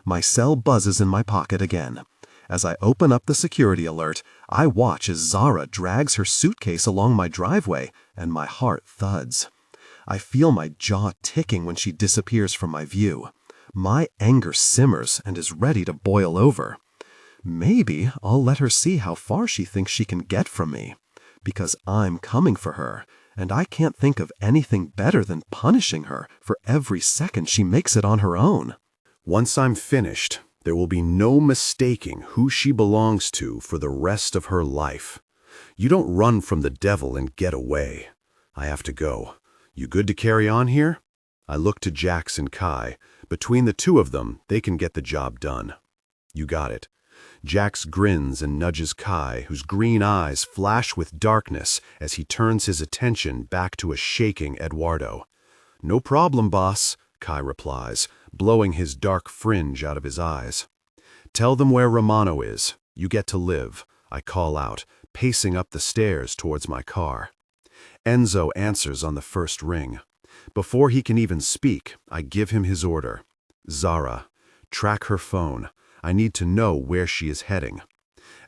My cell buzzes in my pocket again. As I open up the security alert, I watch as Zara drags her suitcase along my driveway, and my heart thuds. I feel my jaw ticking when she disappears from my view. My anger simmers and is ready to boil over. Maybe I'll let her see how far she thinks she can get from me. Because I'm coming for her, and I can't think of anything better than punishing her for every second she makes it on her own. Once I'm finished, there will be no mistaking who she belongs to for the rest of her life. You don't run from the devil and get away. I have to go. You good to carry on here? I look to Jax and Kai. Between the two of them, they can get the job done. You got it. Jax grins and nudges Kai, whose green eyes flash with darkness as he turns his attention back to a shaking Eduardo. No problem, boss, Kai replies, blowing his dark fringe out of his eyes. Tell them where Romano is. You get to live, I call out, pacing up the stairs towards my car. Enzo answers on the first ring. Before he can even speak, I give him his order. Zara, track her phone. I need to know where she is heading.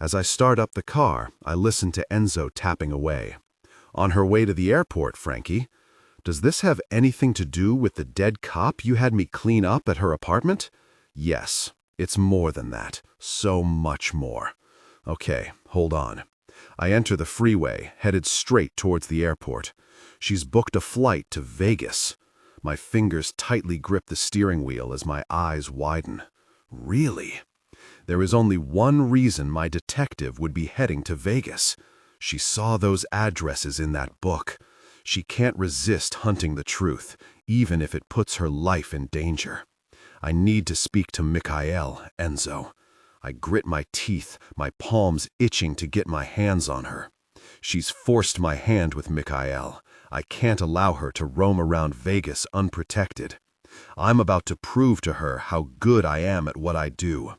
As I start up the car, I listen to Enzo tapping away. On her way to the airport, Frankie. Does this have anything to do with the dead cop you had me clean up at her apartment? Yes, it's more than that. So much more. Okay, hold on. I enter the freeway, headed straight towards the airport. She's booked a flight to Vegas. My fingers tightly grip the steering wheel as my eyes widen. Really? There is only one reason my detective would be heading to Vegas. She saw those addresses in that book. She can't resist hunting the truth, even if it puts her life in danger. I need to speak to Mikhail, Enzo. I grit my teeth, my palms itching to get my hands on her. She's forced my hand with Mikhail. I can't allow her to roam around Vegas unprotected. I'm about to prove to her how good I am at what I do.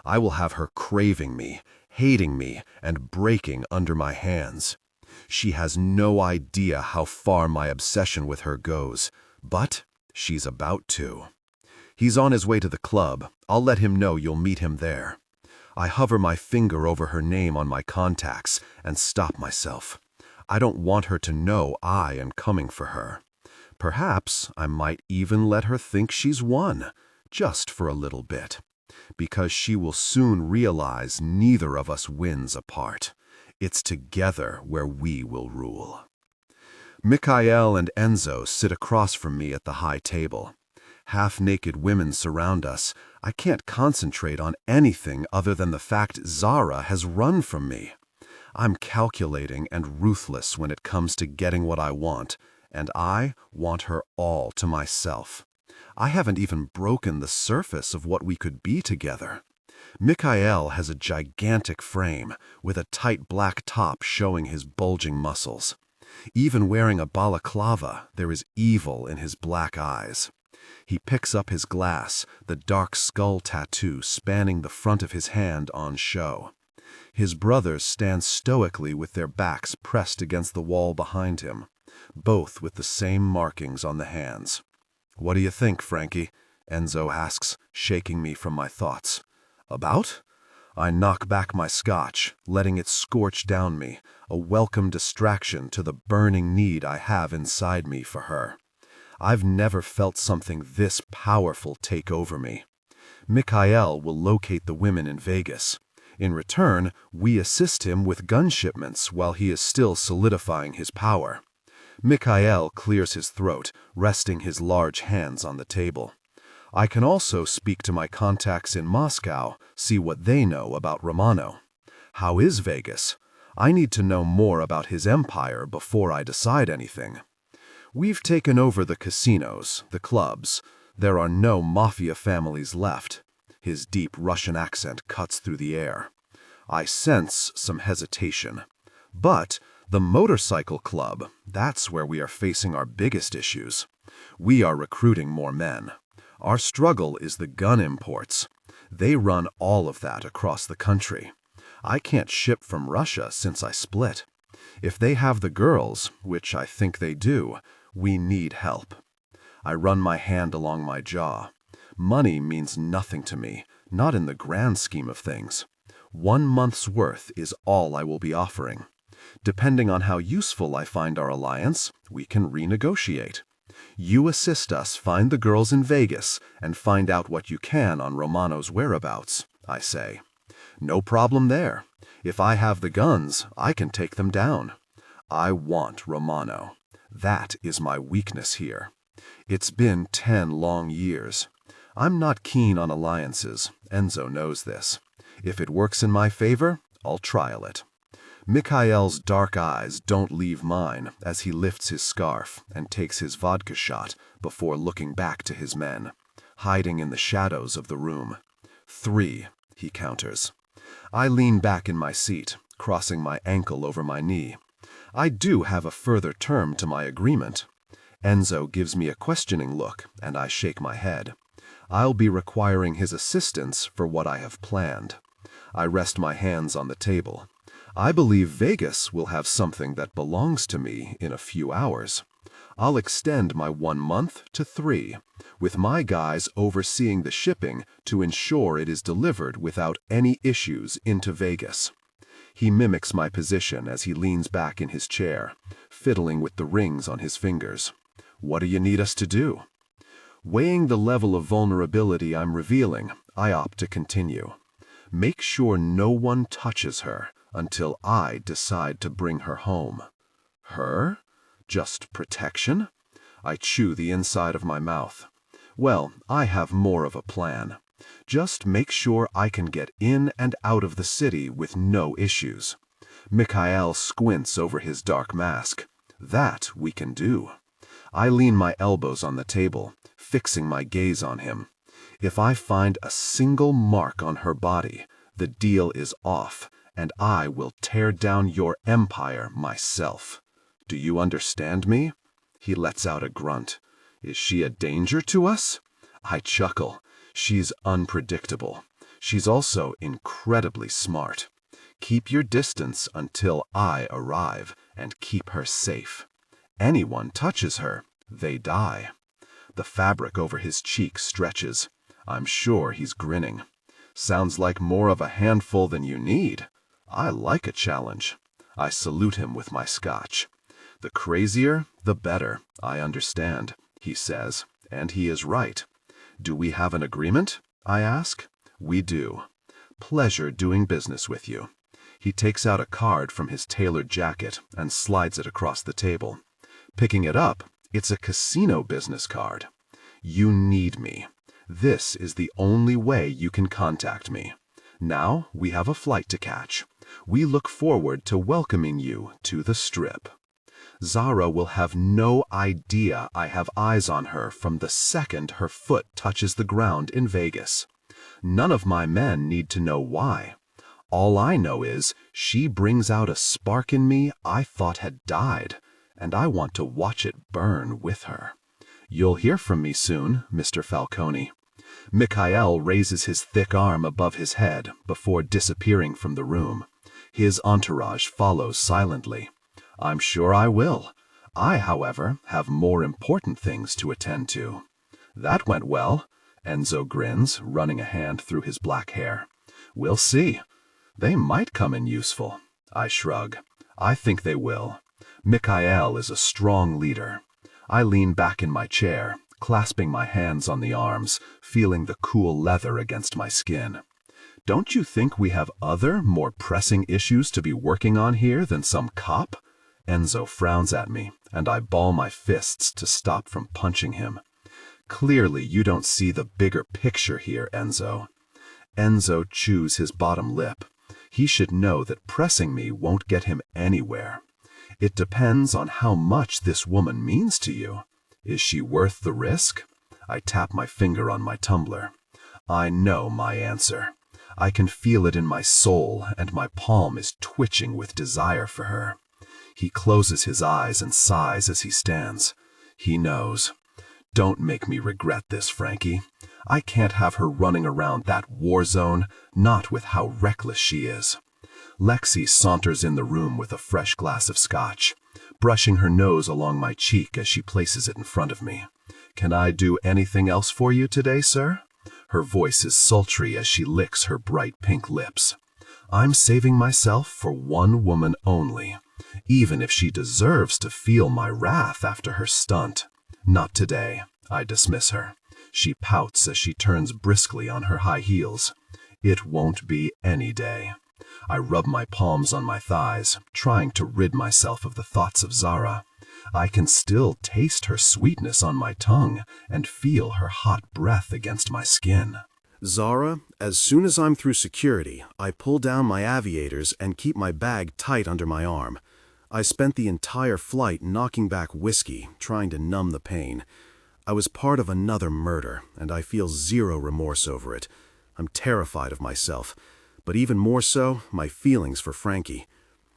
I will have her craving me, hating me, and breaking under my hands. She has no idea how far my obsession with her goes, but she's about to. He's on his way to the club. I'll let him know you'll meet him there. I hover my finger over her name on my contacts and stop myself. I don't want her to know I am coming for her. Perhaps I might even let her think she's won, just for a little bit, because she will soon realize neither of us wins apart. It's together where we will rule. Mikhail and Enzo sit across from me at the high table. Half-naked women surround us. I can't concentrate on anything other than the fact Zara has run from me. I'm calculating and ruthless when it comes to getting what I want, and I want her all to myself. I haven't even broken the surface of what we could be together. Mikhail has a gigantic frame, with a tight black top showing his bulging muscles. Even wearing a balaclava, there is evil in his black eyes. He picks up his glass, the dark skull tattoo spanning the front of his hand on show. His brothers stand stoically with their backs pressed against the wall behind him, both with the same markings on the hands. "What do you think, Frankie?" Enzo asks, shaking me from my thoughts. "About?" I knock back my scotch, letting it scorch down me, a welcome distraction to the burning need I have inside me for her. I've never felt something this powerful take over me. Mikhail will locate the women in Vegas. In return, we assist him with gun shipments while he is still solidifying his power. Mikhail clears his throat, resting his large hands on the table. I can also speak to my contacts in Moscow, see what they know about Romano. How is Vegas? I need to know more about his empire before I decide anything. We've taken over the casinos, the clubs. There are no mafia families left. His deep Russian accent cuts through the air. I sense some hesitation. But the motorcycle club, that's where we are facing our biggest issues. We are recruiting more men. Our struggle is the gun imports. They run all of that across the country. I can't ship from Russia since I split. If they have the girls, which I think they do, we need help. I run my hand along my jaw. Money means nothing to me, not in the grand scheme of things. 1 month's worth is all I will be offering. Depending on how useful I find our alliance, we can renegotiate. You assist us find the girls in Vegas and find out what you can on Romano's whereabouts, I say. No problem there. If I have the guns, I can take them down. I want Romano. That is my weakness here. It's been 10 long years. I'm not keen on alliances. Enzo knows this. If it works in my favor, I'll trial it. Mikhail's dark eyes don't leave mine as he lifts his scarf and takes his vodka shot before looking back to his men, hiding in the shadows of the room. 3, he counters. I lean back in my seat, crossing my ankle over my knee. I do have a further term to my agreement. Enzo gives me a questioning look, and I shake my head. I'll be requiring his assistance for what I have planned. I rest my hands on the table. I believe Vegas will have something that belongs to me in a few hours. I'll extend my 1 month to 3, with my guys overseeing the shipping to ensure it is delivered without any issues into Vegas. He mimics my position as he leans back in his chair, fiddling with the rings on his fingers. What do you need us to do? Weighing the level of vulnerability I'm revealing, I opt to continue. Make sure no one touches her until I decide to bring her home. Her? Just protection? I chew the inside of my mouth. Well, I have more of a plan. Just make sure I can get in and out of the city with no issues. Mikhail squints over his dark mask. That we can do. I lean my elbows on the table, fixing my gaze on him. If I find a single mark on her body, the deal is off, and I will tear down your empire myself. Do you understand me? He lets out a grunt. Is she a danger to us? I chuckle. She's unpredictable. She's also incredibly smart. Keep your distance until I arrive, and keep her safe. Anyone touches her, they die. The fabric over his cheek stretches. I'm sure he's grinning. Sounds like more of a handful than you need. I like a challenge. I salute him with my scotch. The crazier, the better, I understand, he says, and he is right. Do we have an agreement? I ask. We do. Pleasure doing business with you. He takes out a card from his tailored jacket and slides it across the table. Picking it up, it's a casino business card. You need me. This is the only way you can contact me. Now we have a flight to catch. We look forward to welcoming you to the Strip. Zara will have no idea I have eyes on her from the second her foot touches the ground in Vegas. None of my men need to know why. All I know is she brings out a spark in me I thought had died, and I want to watch it burn with her. You'll hear from me soon, Mr. Falcone. Mikhail raises his thick arm above his head before disappearing from the room. His entourage follows silently. I'm sure I will. I, however, have more important things to attend to. That went well. Enzo grins, running a hand through his black hair. We'll see. They might come in useful. I shrug. I think they will. Mikhail is a strong leader. I lean back in my chair, clasping my hands on the arms, feeling the cool leather against my skin. Don't you think we have other, more pressing issues to be working on here than some cop? Enzo frowns at me, and I ball my fists to stop from punching him. Clearly, you don't see the bigger picture here, Enzo. Enzo chews his bottom lip. He should know that pressing me won't get him anywhere. It depends on how much this woman means to you. Is she worth the risk? I tap my finger on my tumbler. I know my answer. I can feel it in my soul, and my palm is twitching with desire for her. He closes his eyes and sighs as he stands. He knows. Don't make me regret this, Frankie. I can't have her running around that war zone, not with how reckless she is. Lexi saunters in the room with a fresh glass of scotch, brushing her nose along my cheek as she places it in front of me. Can I do anything else for you today, sir? Her voice is sultry as she licks her bright pink lips. I'm saving myself for one woman only, even if she deserves to feel my wrath after her stunt. Not today. I dismiss her. She pouts as she turns briskly on her high heels. It won't be any day. I rub my palms on my thighs, trying to rid myself of the thoughts of Zara. I can still taste her sweetness on my tongue and feel her hot breath against my skin. Zara, as soon as I'm through security, I pull down my aviators and keep my bag tight under my arm. I spent the entire flight knocking back whiskey, trying to numb the pain. I was part of another murder, and I feel zero remorse over it. I'm terrified of myself, but even more so, my feelings for Frankie.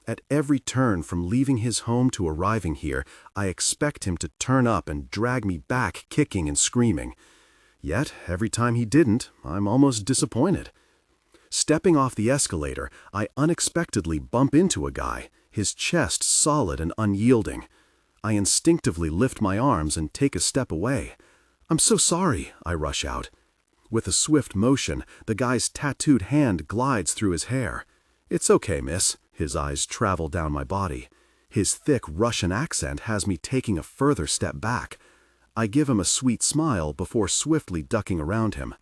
At every turn from leaving his home to arriving here, I expect him to turn up and drag me back kicking and screaming. Yet, every time he didn't, I'm almost disappointed. Stepping off the escalator, I unexpectedly bump into a guy, his chest solid and unyielding. I instinctively lift my arms and take a step away. I'm so sorry, I rush out. With a swift motion, the guy's tattooed hand glides through his hair. It's okay, miss. His eyes travel down my body. His thick Russian accent has me taking a further step back. I give him a sweet smile before swiftly ducking around him.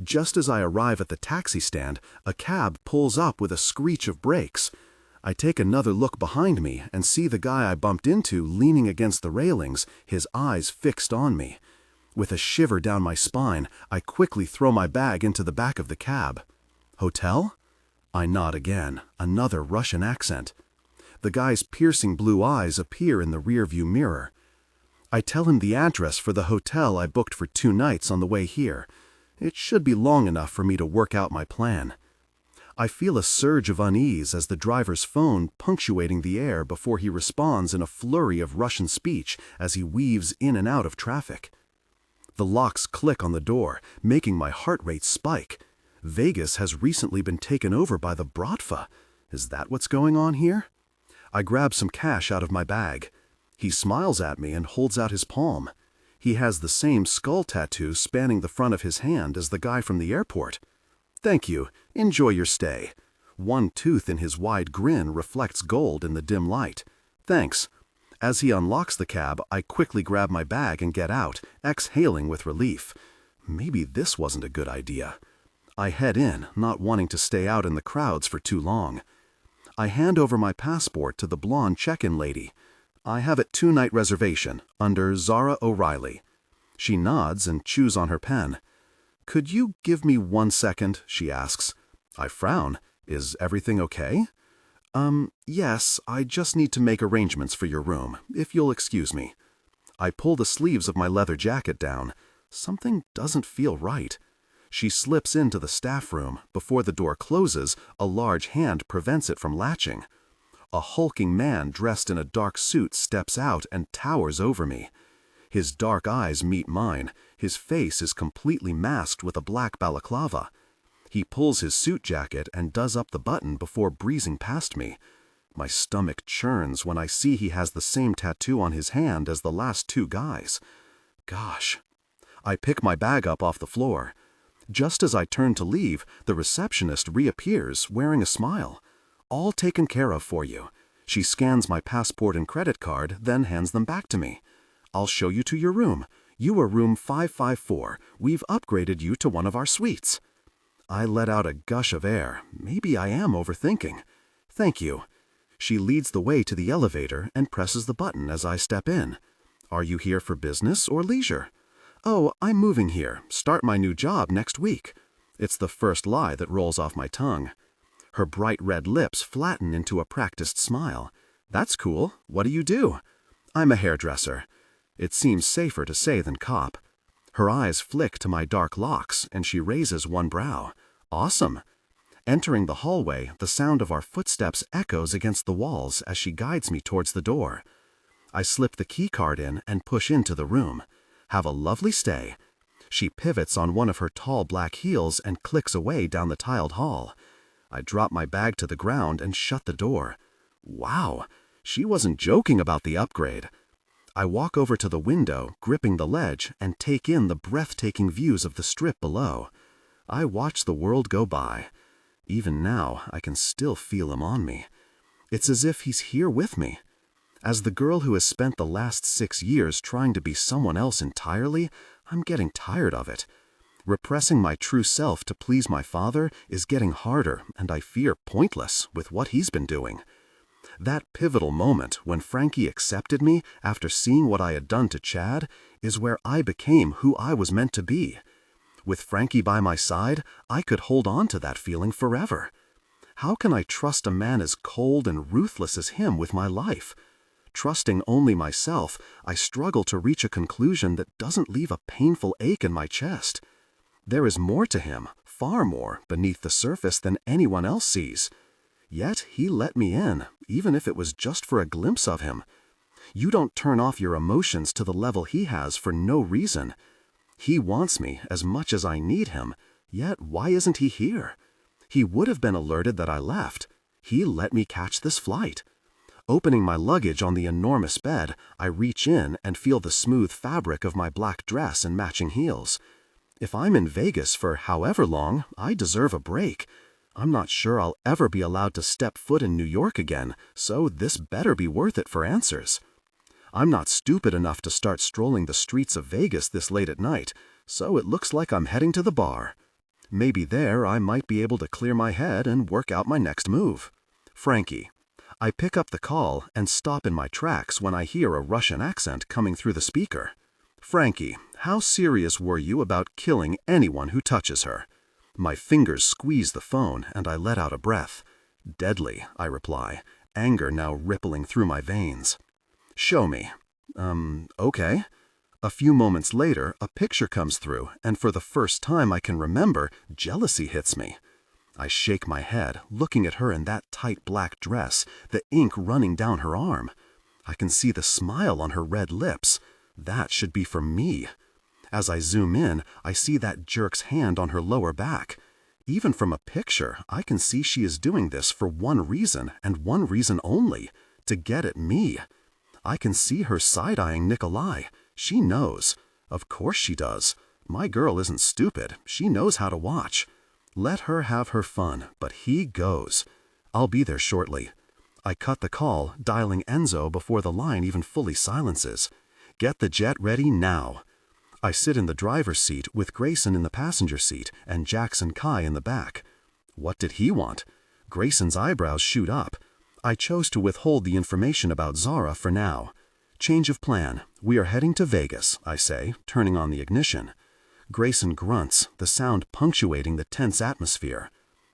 Just as I arrive at the taxi stand, a cab pulls up with a screech of brakes. I take another look behind me and see the guy I bumped into leaning against the railings, his eyes fixed on me. With a shiver down my spine, I quickly throw my bag into the back of the cab. Hotel? I nod again, another Russian accent. The guy's piercing blue eyes appear in the rearview mirror. I tell him the address for the hotel I booked for 2 nights on the way here. It should be long enough for me to work out my plan. I feel a surge of unease as the driver's phone punctuating the air before he responds in a flurry of Russian speech as he weaves in and out of traffic. The locks click on the door, making my heart rate spike. Vegas has recently been taken over by the Bratva. Is that what's going on here? I grab some cash out of my bag. He smiles at me and holds out his palm. He has the same skull tattoo spanning the front of his hand as the guy from the airport. Thank you. Enjoy your stay. One tooth in his wide grin reflects gold in the dim light. Thanks. As he unlocks the cab, I quickly grab my bag and get out, exhaling with relief. Maybe this wasn't a good idea. I head in, not wanting to stay out in the crowds for too long. I hand over my passport to the blonde check-in lady. I have a 2-night reservation, under Zara O'Reilly. She nods and chews on her pen. Could you give me 1 second, she asks. I frown. Is everything okay? Yes, I just need to make arrangements for your room, if you'll excuse me. I pull the sleeves of my leather jacket down. Something doesn't feel right. She slips into the staff room. Before the door closes, a large hand prevents it from latching. A hulking man dressed in a dark suit steps out and towers over me. His dark eyes meet mine. His face is completely masked with a black balaclava. He pulls his suit jacket and does up the button before breezing past me. My stomach churns when I see he has the same tattoo on his hand as the last two guys. Gosh. I pick my bag up off the floor. Just as I turn to leave, the receptionist reappears wearing a smile. "All taken care of for you." She scans my passport and credit card, then hands them back to me. "I'll show you to your room. You are room 554. We've upgraded you to one of our suites." I let out a gush of air. Maybe I am overthinking. "Thank you." She leads the way to the elevator and presses the button as I step in. "Are you here for business or leisure?" "Oh, I'm moving here. Start my new job next week." It's the first lie that rolls off my tongue. Her bright red lips flatten into a practiced smile. "That's cool. What do you do?" "I'm a hairdresser." It seems safer to say than cop. Her eyes flick to my dark locks, and she raises one brow. "Awesome." Entering the hallway, the sound of our footsteps echoes against the walls as she guides me towards the door. I slip the key card in and push into the room. "Have a lovely stay." She pivots on one of her tall black heels and clicks away down the tiled hall. I drop my bag to the ground and shut the door. Wow, she wasn't joking about the upgrade. I walk over to the window, gripping the ledge, and take in the breathtaking views of the strip below. I watch the world go by. Even now, I can still feel him on me. It's as if he's here with me. As the girl who has spent the last 6 years trying to be someone else entirely, I'm getting tired of it. Repressing my true self to please my father is getting harder, and I fear pointless with what he's been doing. That pivotal moment when Frankie accepted me after seeing what I had done to Chad is where I became who I was meant to be. With Frankie by my side, I could hold on to that feeling forever. How can I trust a man as cold and ruthless as him with my life? Trusting only myself, I struggle to reach a conclusion that doesn't leave a painful ache in my chest. There is more to him, far more, beneath the surface than anyone else sees. Yet he let me in, even if it was just for a glimpse of him. You don't turn off your emotions to the level he has for no reason. He wants me as much as I need him, yet why isn't he here? He would have been alerted that I left. He let me catch this flight. Opening my luggage on the enormous bed, I reach in and feel the smooth fabric of my black dress and matching heels. If I'm in Vegas for however long, I deserve a break. I'm not sure I'll ever be allowed to step foot in New York again, so this better be worth it for answers. I'm not stupid enough to start strolling the streets of Vegas this late at night, so it looks like I'm heading to the bar. Maybe there I might be able to clear my head and work out my next move. Frankie. I pick up the call and stop in my tracks when I hear a Russian accent coming through the speaker. "Frankie, how serious were you about killing anyone who touches her?" My fingers squeeze the phone and I let out a breath. "Deadly," I reply, anger now rippling through my veins. "Show me." Okay." A few moments later, a picture comes through, and for the first time I can remember, jealousy hits me. I shake my head, looking at her in that tight black dress, the ink running down her arm. I can see the smile on her red lips. That should be for me. As I zoom in, I see that jerk's hand on her lower back. Even from a picture, I can see she is doing this for one reason, and one reason only, to get at me. I can see her side-eyeing Nikolai. She knows. Of course she does. My girl isn't stupid. She knows how to watch. Let her have her fun, but he goes. I'll be there shortly. I cut the call, dialing Enzo before the line even fully silences. Get the jet ready now. I sit in the driver's seat with Grayson in the passenger seat and Jackson Kai in the back. What did he want? Grayson's eyebrows shoot up. I chose to withhold the information about Zara for now. Change of plan. We are heading to Vegas, I say, turning on the ignition. Grayson grunts, the sound punctuating the tense atmosphere.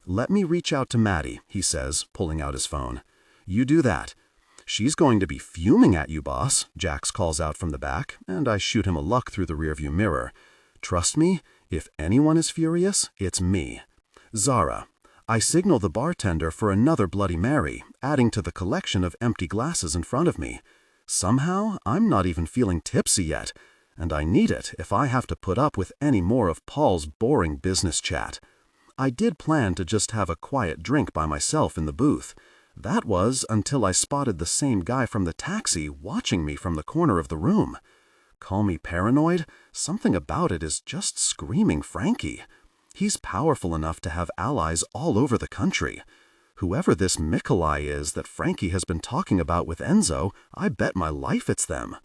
Let me reach out to Maddie, he says, pulling out his phone. You do that. She's going to be fuming at you, boss, Jax calls out from the back, and I shoot him a look through the rearview mirror. Trust me, if anyone is furious, it's me. Zara. I signal the bartender for another Bloody Mary, adding to the collection of empty glasses in front of me. Somehow, I'm not even feeling tipsy yet, and I need it if I have to put up with any more of Paul's boring business chat. I did plan to just have a quiet drink by myself in the booth. That was until I spotted the same guy from the taxi watching me from the corner of the room. Call me paranoid? Something about it is just screaming Frankie. He's powerful enough to have allies all over the country. Whoever this Mikolai is that Frankie has been talking about with Enzo, I bet my life it's them.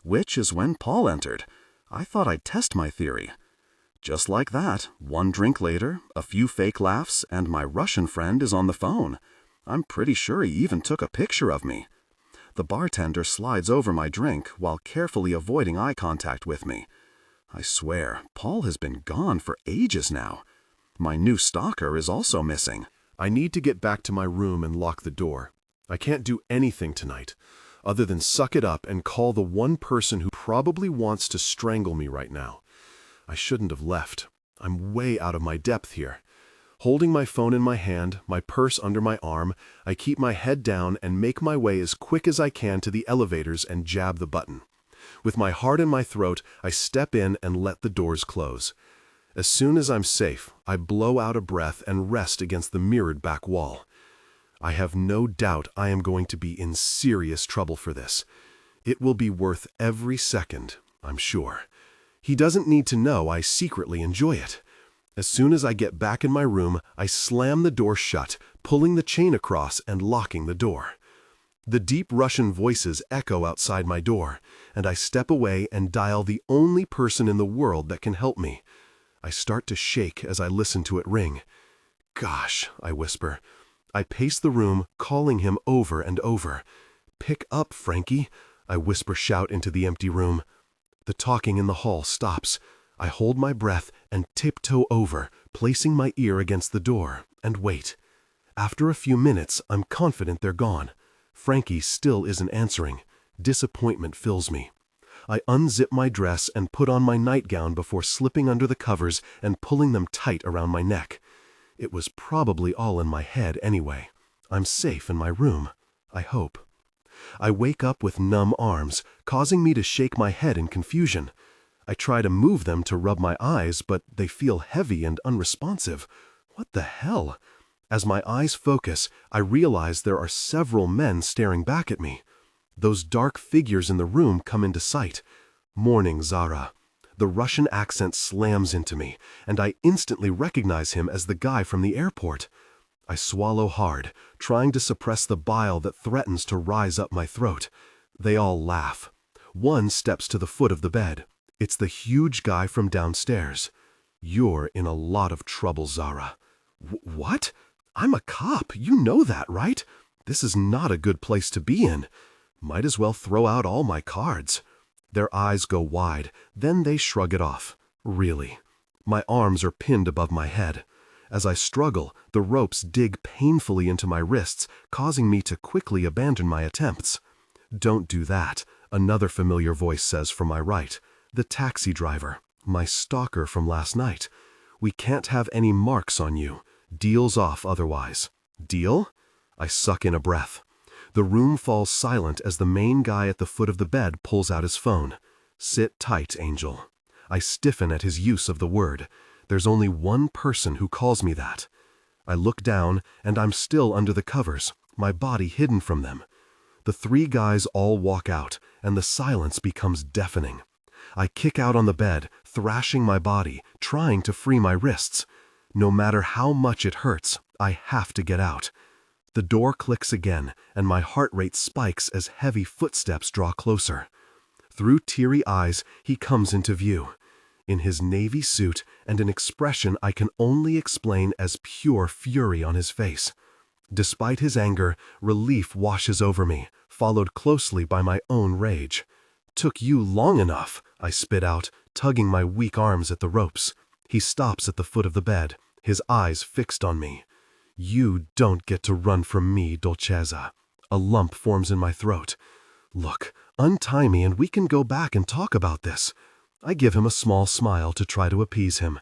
Which is when Paul entered. I thought I'd test my theory. Just like that, one drink later, a few fake laughs, and my Russian friend is on the phone. I'm pretty sure he even took a picture of me. The bartender slides over my drink while carefully avoiding eye contact with me. I swear, Paul has been gone for ages now. My new stalker is also missing. I need to get back to my room and lock the door. I can't do anything tonight, other than suck it up and call the one person who probably wants to strangle me right now. I shouldn't have left. I'm way out of my depth here. Holding my phone in my hand, my purse under my arm, I keep my head down and make my way as quick as I can to the elevators and jab the button. With my heart in my throat, I step in and let the doors close. As soon as I'm safe, I blow out a breath and rest against the mirrored back wall. I have no doubt I am going to be in serious trouble for this. It will be worth every second, I'm sure. He doesn't need to know I secretly enjoy it. As soon as I get back in my room, I slam the door shut, pulling the chain across and locking the door. The deep Russian voices echo outside my door, and I step away and dial the only person in the world that can help me. I start to shake as I listen to it ring. Gosh, I whisper. I pace the room, calling him over and over. Pick up, Frankie, I whisper shout into the empty room. The talking in the hall stops. I hold my breath and tiptoe over, placing my ear against the door, and wait. After a few minutes, I'm confident they're gone. Frankie still isn't answering. Disappointment fills me. I unzip my dress and put on my nightgown before slipping under the covers and pulling them tight around my neck. It was probably all in my head anyway. I'm safe in my room, I hope. I wake up with numb arms, causing me to shake my head in confusion. I try to move them to rub my eyes, but they feel heavy and unresponsive. What the hell? As my eyes focus, I realize there are several men staring back at me. Those dark figures in the room come into sight. Morning, Zara. The Russian accent slams into me, and I instantly recognize him as the guy from the airport. I swallow hard, trying to suppress the bile that threatens to rise up my throat. They all laugh. One steps to the foot of the bed. It's the huge guy from downstairs. You're in a lot of trouble, Zara. What? I'm a cop. You know that, right? This is not a good place to be in. Might as well throw out all my cards. Their eyes go wide, then they shrug it off. Really. My arms are pinned above my head. As I struggle, the ropes dig painfully into my wrists, causing me to quickly abandon my attempts. Don't do that, another familiar voice says from my right. The taxi driver, my stalker from last night. We can't have any marks on you. Deal's off otherwise. Deal? I suck in a breath. The room falls silent as the main guy at the foot of the bed pulls out his phone. Sit tight, Angel. I stiffen at his use of the word. There's only one person who calls me that. I look down, and I'm still under the covers, my body hidden from them. The three guys all walk out, and the silence becomes deafening. I kick out on the bed, thrashing my body, trying to free my wrists. No matter how much it hurts, I have to get out. The door clicks again, and my heart rate spikes as heavy footsteps draw closer. Through teary eyes, he comes into view. In his navy suit and an expression I can only explain as pure fury on his face. Despite his anger, relief washes over me, followed closely by my own rage. Took you long enough, I spit out, tugging my weak arms at the ropes. He stops at the foot of the bed, his eyes fixed on me. You don't get to run from me, Dolcezza. A lump forms in my throat. Look, untie me and we can go back and talk about this. I give him a small smile to try to appease him.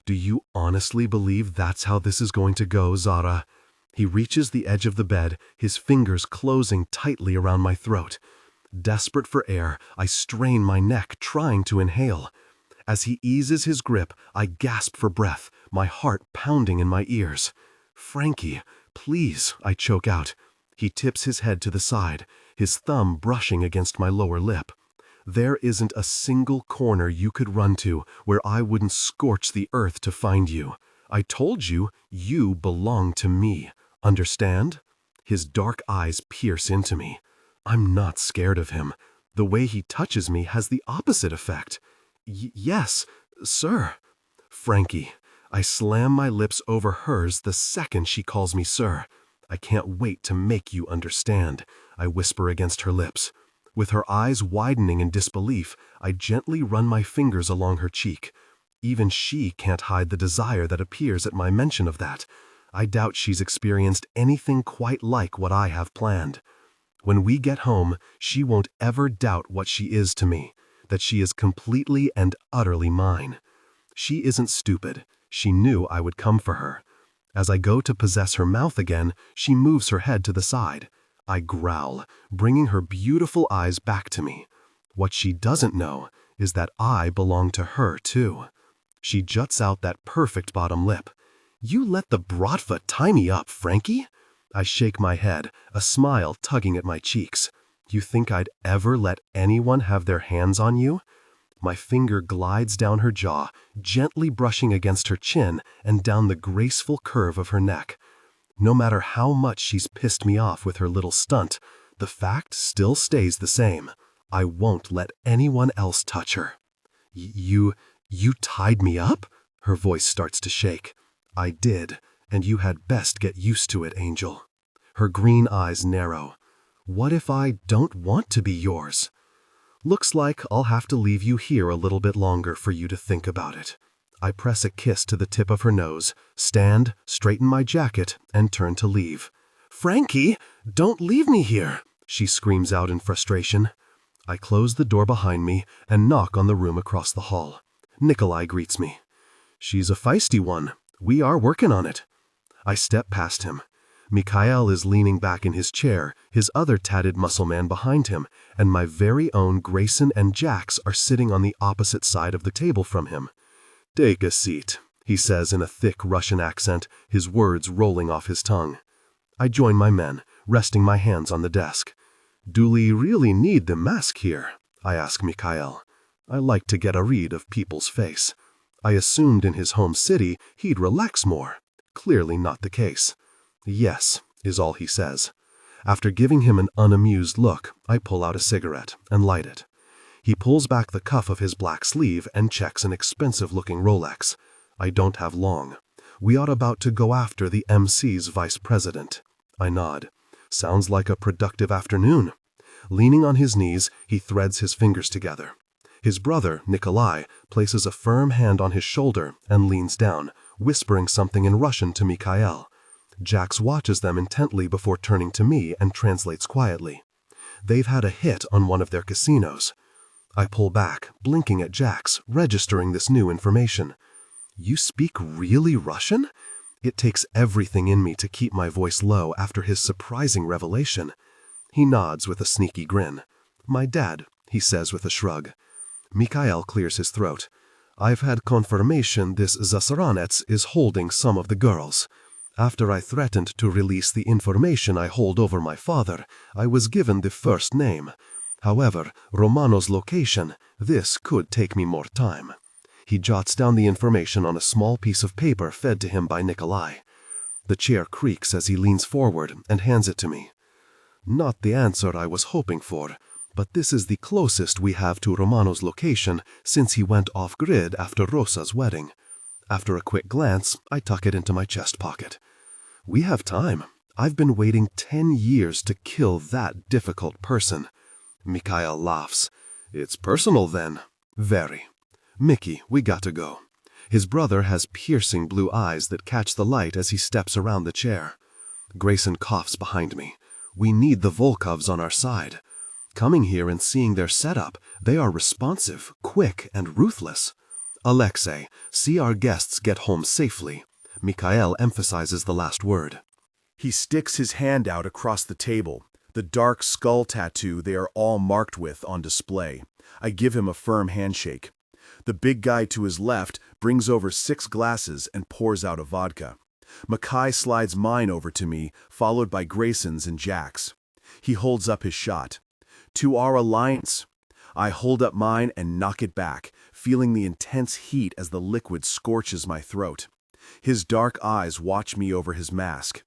Do you honestly believe that's how this is going to go, Zara? He reaches the edge of the bed, his fingers closing tightly around my throat. Desperate for air, I strain my neck, trying to inhale. As he eases his grip, I gasp for breath, my heart pounding in my ears. "Frankie, please," I choke out. He tips his head to the side, his thumb brushing against my lower lip. "There isn't a single corner you could run to where I wouldn't scorch the earth to find you. I told you, you belong to me. Understand?" His dark eyes pierce into me. I'm not scared of him. The way he touches me has the opposite effect. Yes, sir." "Frankie." I slam my lips over hers the second she calls me sir. "I can't wait to make you understand," I whisper against her lips. With her eyes widening in disbelief, I gently run my fingers along her cheek. Even she can't hide the desire that appears at my mention of that. I doubt she's experienced anything quite like what I have planned. When we get home, she won't ever doubt what she is to me, that she is completely and utterly mine. She isn't stupid. She knew I would come for her. As I go to possess her mouth again, she moves her head to the side. I growl, bringing her beautiful eyes back to me. What she doesn't know is that I belong to her too. She juts out that perfect bottom lip. "You let the bratva tie me up, Frankie?" I shake my head, a smile tugging at my cheeks. "You think I'd ever let anyone have their hands on you?" My finger glides down her jaw, gently brushing against her chin and down the graceful curve of her neck. No matter how much she's pissed me off with her little stunt, the fact still stays the same. I won't let anyone else touch her. You tied me up?" Her voice starts to shake. "I did, and you had best get used to it, Angel." Her green eyes narrow. "What if I don't want to be yours?" "Looks like I'll have to leave you here a little bit longer for you to think about it." I press a kiss to the tip of her nose, stand, straighten my jacket, and turn to leave. "Frankie, don't leave me here!" she screams out in frustration. I close the door behind me and knock on the room across the hall. Nikolai greets me. "She's a feisty one. We are working on it." I step past him. Mikhail is leaning back in his chair, his other tatted muscle man behind him, and my very own Grayson and Jax are sitting on the opposite side of the table from him. "Take a seat," he says in a thick Russian accent, his words rolling off his tongue. I join my men, resting my hands on the desk. "Do we really need the mask here?" I ask Mikhail. I like to get a read of people's face. I assumed in his home city he'd relax more. Clearly not the case. "Yes," is all he says. After giving him an unamused look, I pull out a cigarette and light it. He pulls back the cuff of his black sleeve and checks an expensive-looking Rolex. I don't have long. "We are about to go after the MC's vice president." I nod. "Sounds like a productive afternoon." Leaning on his knees, he threads his fingers together. His brother, Nikolai, places a firm hand on his shoulder and leans down, whispering something in Russian to Mikhail. Jax watches them intently before turning to me and translates quietly. They've had a hit on one of their casinos. I pull back, blinking at Jax, registering this new information. "You speak really Russian?" It takes everything in me to keep my voice low after his surprising revelation. He nods with a sneaky grin. "My dad," he says with a shrug. Mikhail clears his throat. "I've had confirmation this Zasaranets is holding some of the girls. After I threatened to release the information I hold over my father, I was given the first name. However, Romano's location, this could take me more time." He jots down the information on a small piece of paper fed to him by Nikolai. The chair creaks as he leans forward and hands it to me. "Not the answer I was hoping for, but this is the closest we have to Romano's location since he went off-grid after Rosa's wedding." After a quick glance, I tuck it into my chest pocket. "We have time. I've been waiting 10 years to kill that difficult person." Mikhail laughs. "It's personal then." "Very. Mickey, we got to go." His brother has piercing blue eyes that catch the light as he steps around the chair. Grayson coughs behind me. "We need the Volkovs on our side. Coming here and seeing their setup, they are responsive, quick, and ruthless. Alexei, see our guests get home safely." Mikhail emphasizes the last word. He sticks his hand out across the table, the dark skull tattoo they are all marked with on display. I give him a firm handshake. The big guy to his left brings over 6 glasses and pours out a vodka. Mackay slides mine over to me, followed by Grayson's and Jack's. He holds up his shot. To our alliance. I hold up mine and knock it back, feeling the intense heat as the liquid scorches my throat. His dark eyes watch me over his mask.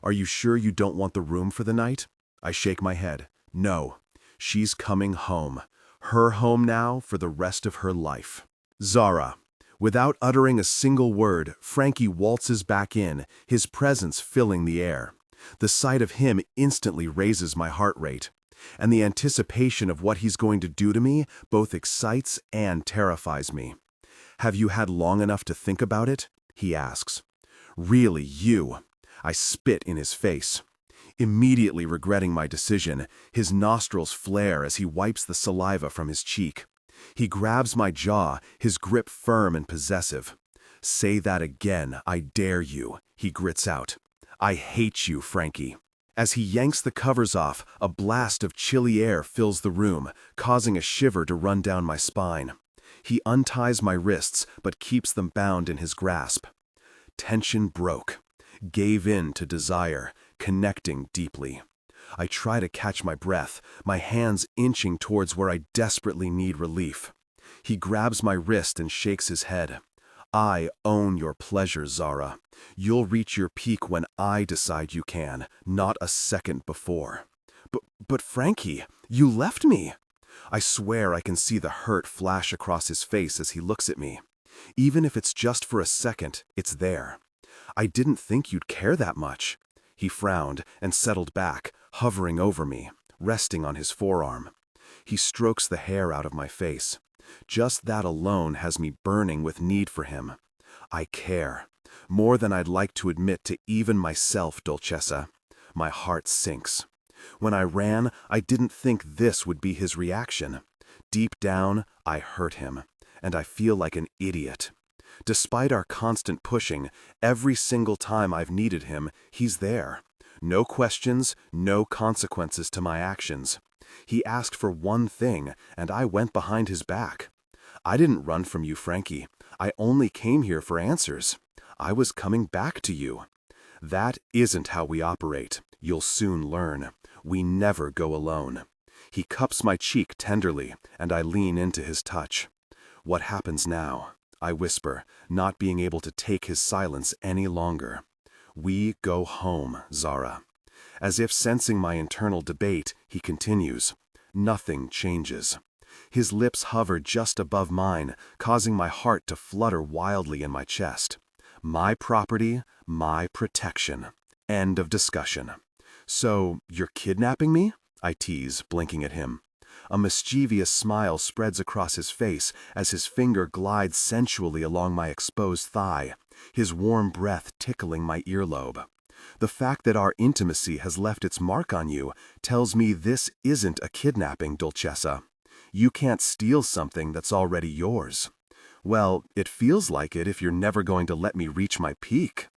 Are you sure you don't want the room for the night? I shake my head. No. She's coming home. Her home now for the rest of her life. Zara. Without uttering a single word, Frankie waltzes back in, his presence filling the air. The sight of him instantly raises my heart rate, and the anticipation of what he's going to do to me both excites and terrifies me. Have you had long enough to think about it? He asks. Really, you? I spit in his face. Immediately regretting my decision, his nostrils flare as he wipes the saliva from his cheek. He grabs my jaw, his grip firm and possessive. Say that again, I dare you, he grits out. I hate you, Frankie. As he yanks the covers off, a blast of chilly air fills the room, causing a shiver to run down my spine. He unties my wrists, but keeps them bound in his grasp. Tension broke. Gave in to desire, connecting deeply. I try to catch my breath, my hands inching towards where I desperately need relief. He grabs my wrist and shakes his head. I own your pleasure, Zara. You'll reach your peak when I decide you can, not a second before. But Frankie, you left me. I swear I can see the hurt flash across his face as he looks at me. Even if it's just for a second, it's there. I didn't think you'd care that much. He frowned and settled back, hovering over me, resting on his forearm. He strokes the hair out of my face. Just that alone has me burning with need for him. I care. More than I'd like to admit to even myself, Dolcessa. My heart sinks. When I ran, I didn't think this would be his reaction. Deep down, I hurt him, and I feel like an idiot. Despite our constant pushing, every single time I've needed him, he's there. No questions, no consequences to my actions. He asked for one thing, and I went behind his back. I didn't run from you, Frankie. I only came here for answers. I was coming back to you. That isn't how we operate. You'll soon learn. We never go alone. He cups my cheek tenderly, and I lean into his touch. What happens now? I whisper, not being able to take his silence any longer. We go home, Zara. As if sensing my internal debate, he continues. Nothing changes. His lips hover just above mine, causing my heart to flutter wildly in my chest. My property, my protection. End of discussion. So, you're kidnapping me? I tease, blinking at him. A mischievous smile spreads across his face as his finger glides sensually along my exposed thigh, his warm breath tickling my earlobe. The fact that our intimacy has left its mark on you tells me this isn't a kidnapping, Dolcessa. You can't steal something that's already yours. Well, it feels like it if you're never going to let me reach my peak.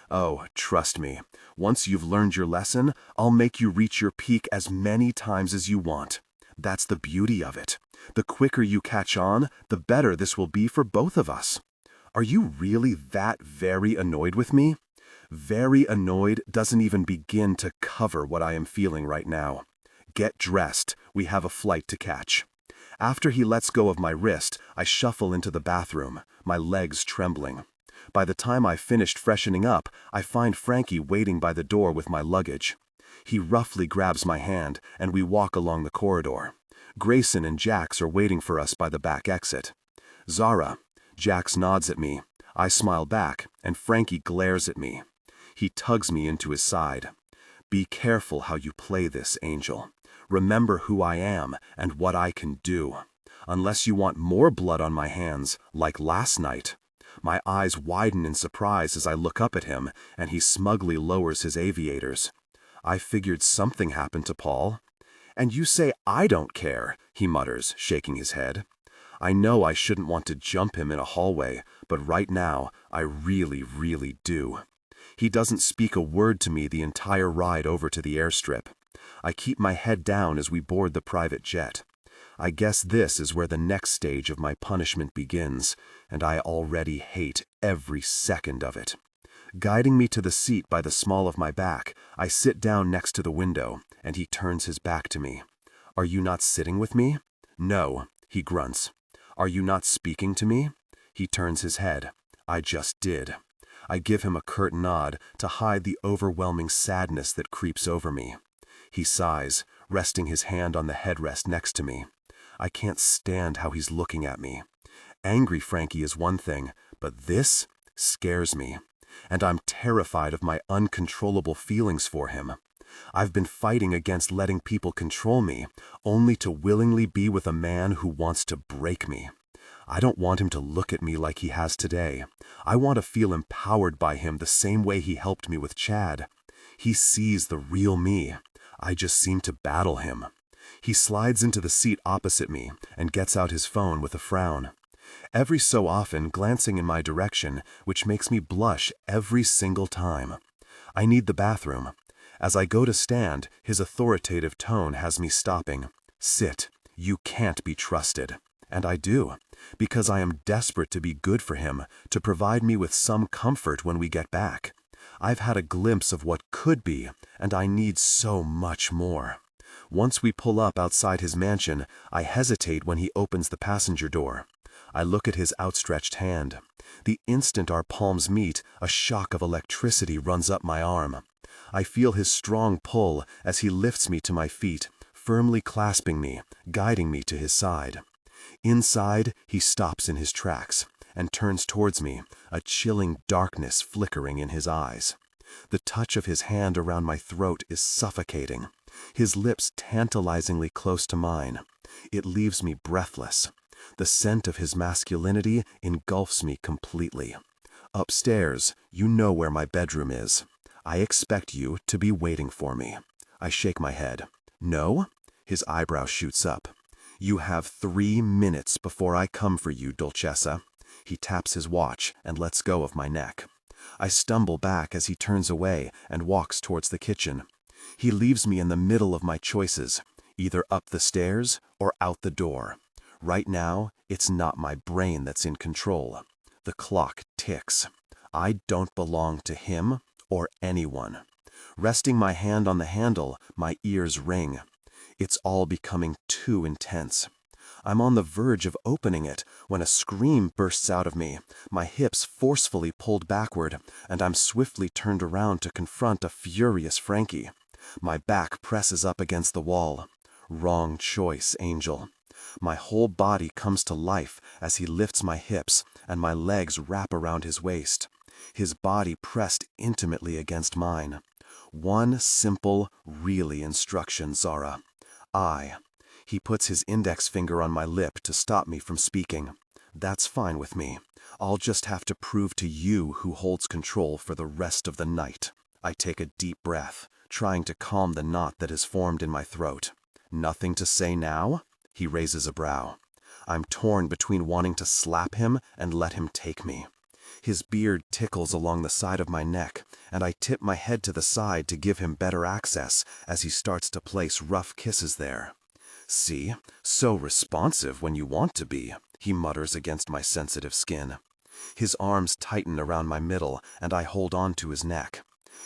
Oh, trust me, once you've learned your lesson, I'll make you reach your peak as many times as you want. That's the beauty of it. The quicker you catch on, the better this will be for both of us. Are you really that very annoyed with me? Very annoyed doesn't even begin to cover what I am feeling right now. Get dressed. We have a flight to catch. After he lets go of my wrist, I shuffle into the bathroom, my legs trembling. By the time I've finished freshening up, I find Frankie waiting by the door with my luggage. He roughly grabs my hand, and we walk along the corridor. Grayson and Jax are waiting for us by the back exit. Zara. Jax nods at me. I smile back, and Frankie glares at me. He tugs me into his side. Be careful how you play this, Angel. Remember who I am and what I can do. Unless you want more blood on my hands, like last night. My eyes widen in surprise as I look up at him, and he smugly lowers his aviators. I figured something happened to Paul. And you say I don't care, he mutters, shaking his head. I know I shouldn't want to jump him in a hallway, but right now, I really, really do. He doesn't speak a word to me the entire ride over to the airstrip. I keep my head down as we board the private jet. I guess this is where the next stage of my punishment begins, and I already hate every second of it. Guiding me to the seat by the small of my back, I sit down next to the window, and he turns his back to me. "Are you not sitting with me?" "No," he grunts. "Are you not speaking to me?" He turns his head. I just did. I give him a curt nod to hide the overwhelming sadness that creeps over me. He sighs, resting his hand on the headrest next to me. I can't stand how he's looking at me. Angry Frankie is one thing, but this scares me. And I'm terrified of my uncontrollable feelings for him. I've been fighting against letting people control me, only to willingly be with a man who wants to break me. I don't want him to look at me like he has today. I want to feel empowered by him the same way he helped me with Chad. He sees the real me. I just seem to battle him. He slides into the seat opposite me and gets out his phone with a frown. Every so often glancing in my direction, which makes me blush every single time. I need the bathroom. As I go to stand, his authoritative tone has me stopping. "Sit. You can't be trusted." And I do, because I am desperate to be good for him, to provide me with some comfort when we get back. I've had a glimpse of what could be, and I need so much more. Once we pull up outside his mansion, I hesitate when he opens the passenger door. I look at his outstretched hand. The instant our palms meet, a shock of electricity runs up my arm. I feel his strong pull as he lifts me to my feet, firmly clasping me, guiding me to his side. Inside, he stops in his tracks and turns towards me, a chilling darkness flickering in his eyes. The touch of his hand around my throat is suffocating, his lips tantalizingly close to mine. It leaves me breathless. The scent of his masculinity engulfs me completely. Upstairs, you know where my bedroom is. I expect you to be waiting for me. I shake my head. No? His eyebrow shoots up. You have 3 minutes before I come for you, Dolcessa. He taps his watch and lets go of my neck. I stumble back as he turns away and walks towards the kitchen. He leaves me in the middle of my choices, either up the stairs or out the door. Right now, it's not my brain that's in control. The clock ticks. I don't belong to him or anyone. Resting my hand on the handle, my ears ring. It's all becoming too intense. I'm on the verge of opening it when a scream bursts out of me, my hips forcefully pulled backward, and I'm swiftly turned around to confront a furious Frankie. My back presses up against the wall. Wrong choice, Angel. My whole body comes to life as he lifts my hips and my legs wrap around his waist. His body pressed intimately against mine. One simple, really instruction, Zara. He puts his index finger on my lip to stop me from speaking. That's fine with me. I'll just have to prove to you who holds control for the rest of the night. I take a deep breath, trying to calm the knot that has formed in my throat. Nothing to say now? He raises a brow. I'm torn between wanting to slap him and let him take me. His beard tickles along the side of my neck, and I tip my head to the side to give him better access as he starts to place rough kisses there. "See, so responsive when you want to be," he mutters against my sensitive skin. His arms tighten around my middle, and I hold on to his neck.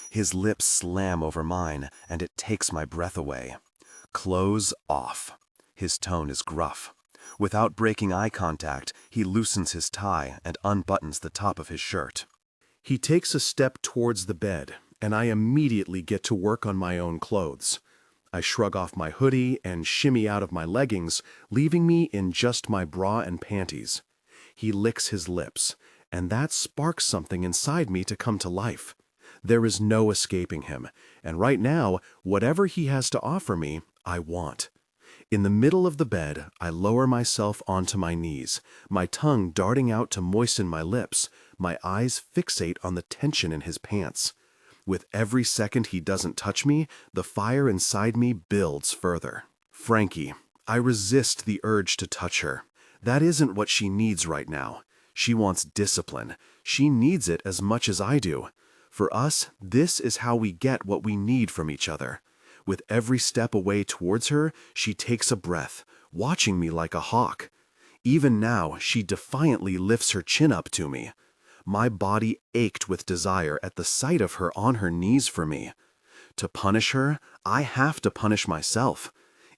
His lips slam over mine, and it takes my breath away. "Clothes off." His tone is gruff. Without breaking eye contact, he loosens his tie and unbuttons the top of his shirt. He takes a step towards the bed, and I immediately get to work on my own clothes. I shrug off my hoodie and shimmy out of my leggings, leaving me in just my bra and panties. He licks his lips, and that sparks something inside me to come to life. There is no escaping him, and right now, whatever he has to offer me, I want. In the middle of the bed, I lower myself onto my knees, my tongue darting out to moisten my lips, my eyes fixate on the tension in his pants. With every second he doesn't touch me, the fire inside me builds further. Frankie, I resist the urge to touch her. That isn't what she needs right now. She wants discipline. She needs it as much as I do. For us, this is how we get what we need from each other. With every step away towards her, she takes a breath, watching me like a hawk. Even now, she defiantly lifts her chin up to me. My body ached with desire at the sight of her on her knees for me. To punish her, I have to punish myself.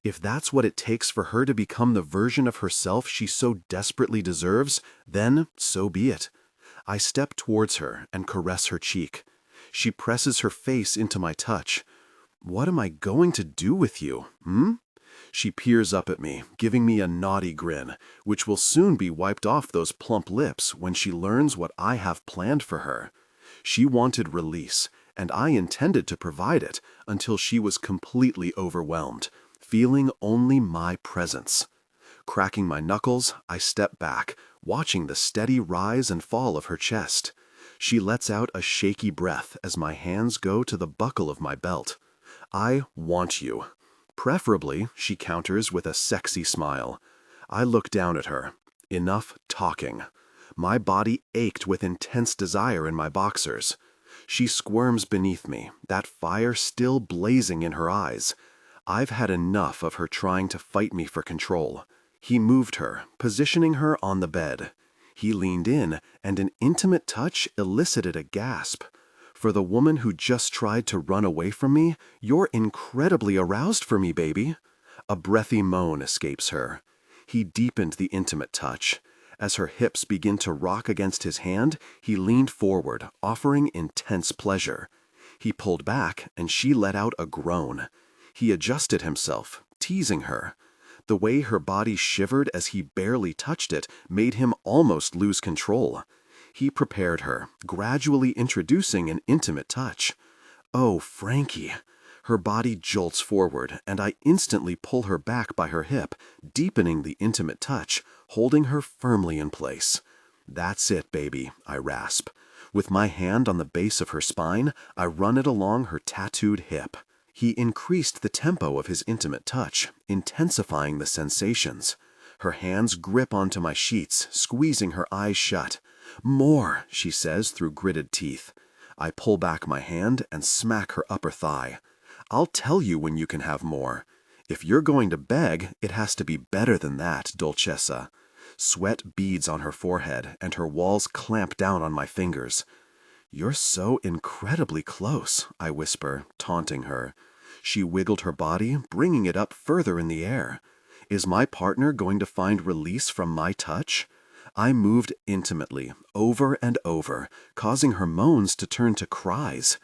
If that's what it takes for her to become the version of herself she so desperately deserves, then so be it. I step towards her and caress her cheek. She presses her face into my touch. "What am I going to do with you, hmm?" She peers up at me, giving me a naughty grin, which will soon be wiped off those plump lips when she learns what I have planned for her. She wanted release, and I intended to provide it until she was completely overwhelmed, feeling only my presence. Cracking my knuckles, I step back, watching the steady rise and fall of her chest. She lets out a shaky breath as my hands go to the buckle of my belt. "I want you." Preferably, she counters with a sexy smile. I look down at her. Enough talking. My body ached with intense desire in my boxers. She squirms beneath me, that fire still blazing in her eyes. I've had enough of her trying to fight me for control. He moved her, positioning her on the bed. He leaned in, and an intimate touch elicited a gasp. For the woman who just tried to run away from me, you're incredibly aroused for me, baby. A breathy moan escapes her. He deepened the intimate touch. As her hips begin to rock against his hand, he leaned forward, offering intense pleasure. He pulled back, and she let out a groan. He adjusted himself, teasing her. The way her body shivered as he barely touched it made him almost lose control. He prepared her, gradually introducing an intimate touch. Oh, Frankie! Her body jolts forward, and I instantly pull her back by her hip, deepening the intimate touch, holding her firmly in place. "That's it, baby," I rasp. With my hand on the base of her spine, I run it along her tattooed hip. He increased the tempo of his intimate touch, intensifying the sensations. Her hands grip onto my sheets, squeezing her eyes shut. "More," she says through gritted teeth. I pull back my hand and smack her upper thigh. "I'll tell you when you can have more. If you're going to beg, it has to be better than that, Dolcessa." Sweat beads on her forehead, and her walls clamp down on my fingers. "You're so incredibly close," I whisper, taunting her. She wiggled her body, bringing it up further in the air. Is my partner going to find release from my touch? I moved intimately, over and over, causing her moans to turn to cries.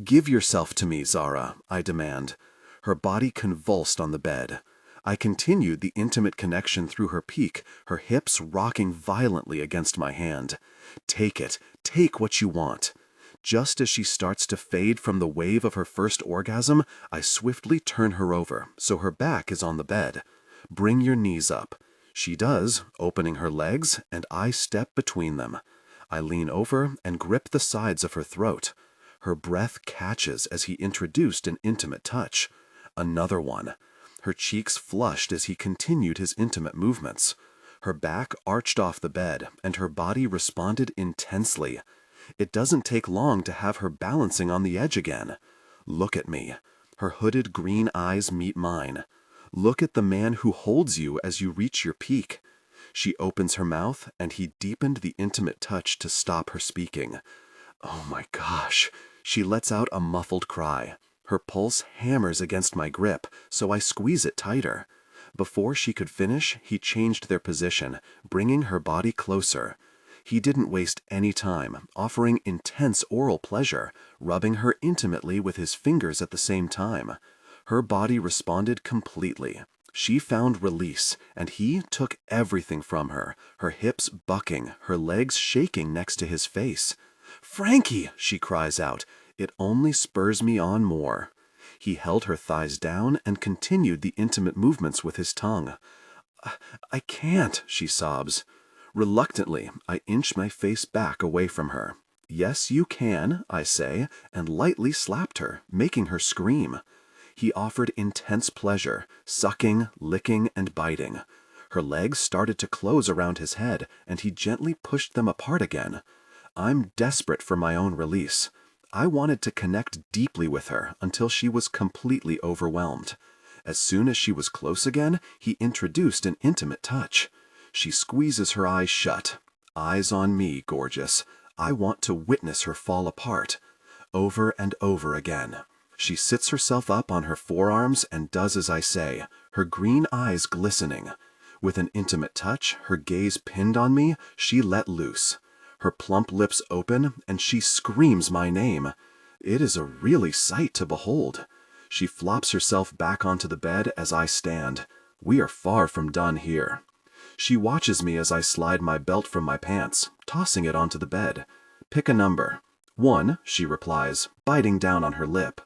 "Give yourself to me, Zara," I demand. Her body convulsed on the bed. I continued the intimate connection through her peak, her hips rocking violently against my hand. "Take it. Take what you want." Just as she starts to fade from the wave of her first orgasm, I swiftly turn her over, so her back is on the bed. "Bring your knees up." She does, opening her legs, and I step between them. I lean over and grip the sides of her throat. Her breath catches as he introduced an intimate touch. Another one. Her cheeks flushed as he continued his intimate movements. Her back arched off the bed, and her body responded intensely. It doesn't take long to have her balancing on the edge again. "Look at me." Her hooded green eyes meet mine. "Look at the man who holds you as you reach your peak." She opens her mouth, and he deepened the intimate touch to stop her speaking. "Oh my gosh." She lets out a muffled cry. Her pulse hammers against my grip, so I squeeze it tighter. Before she could finish, he changed their position, bringing her body closer. He didn't waste any time, offering intense oral pleasure, rubbing her intimately with his fingers at the same time. Her body responded completely. She found release, and he took everything from her, her hips bucking, her legs shaking next to his face. "Frankie!" she cries out. It only spurs me on more. He held her thighs down and continued the intimate movements with his tongue. "I can't," she sobs. Reluctantly, I inch my face back away from her. "Yes, you can," I say, and lightly slapped her, making her scream. He offered intense pleasure, sucking, licking, and biting. Her legs started to close around his head, and he gently pushed them apart again. I'm desperate for my own release. I wanted to connect deeply with her until she was completely overwhelmed. As soon as she was close again, he introduced an intimate touch. She squeezes her eyes shut. Eyes on me, gorgeous. I want to witness her fall apart. Over and over again. She sits herself up on her forearms and does as I say, her green eyes glistening. With an intimate touch, her gaze pinned on me, she let loose. Her plump lips open, and she screams my name. It is a really sight to behold. She flops herself back onto the bed as I stand. We are far from done here. She watches me as I slide my belt from my pants, tossing it onto the bed. Pick a number. 1, she replies, biting down on her lip.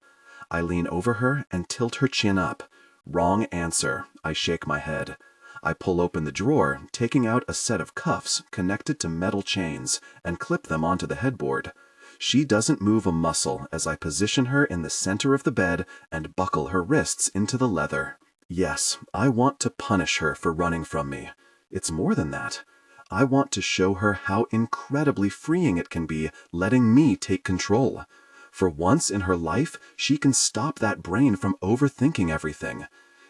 I lean over her and tilt her chin up. Wrong answer. I shake my head. I pull open the drawer, taking out a set of cuffs connected to metal chains, and clip them onto the headboard. She doesn't move a muscle as I position her in the center of the bed and buckle her wrists into the leather. Yes, I want to punish her for running from me. It's more than that. I want to show her how incredibly freeing it can be letting me take control. For once in her life, she can stop that brain from overthinking everything.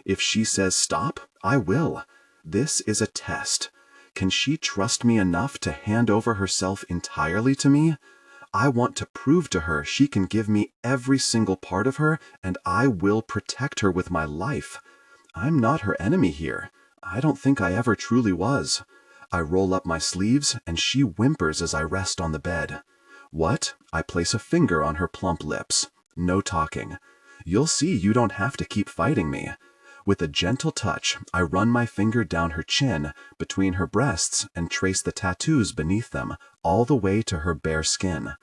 If she says stop, I will. This is a test. Can she trust me enough to hand over herself entirely to me? I want to prove to her she can give me every single part of her, and I will protect her with my life. I'm not her enemy here. I don't think I ever truly was. I roll up my sleeves, and she whimpers as I rest on the bed. What? I place a finger on her plump lips. No talking. You'll see you don't have to keep fighting me. With a gentle touch, I run my finger down her chin, between her breasts, and trace the tattoos beneath them, all the way to her bare skin.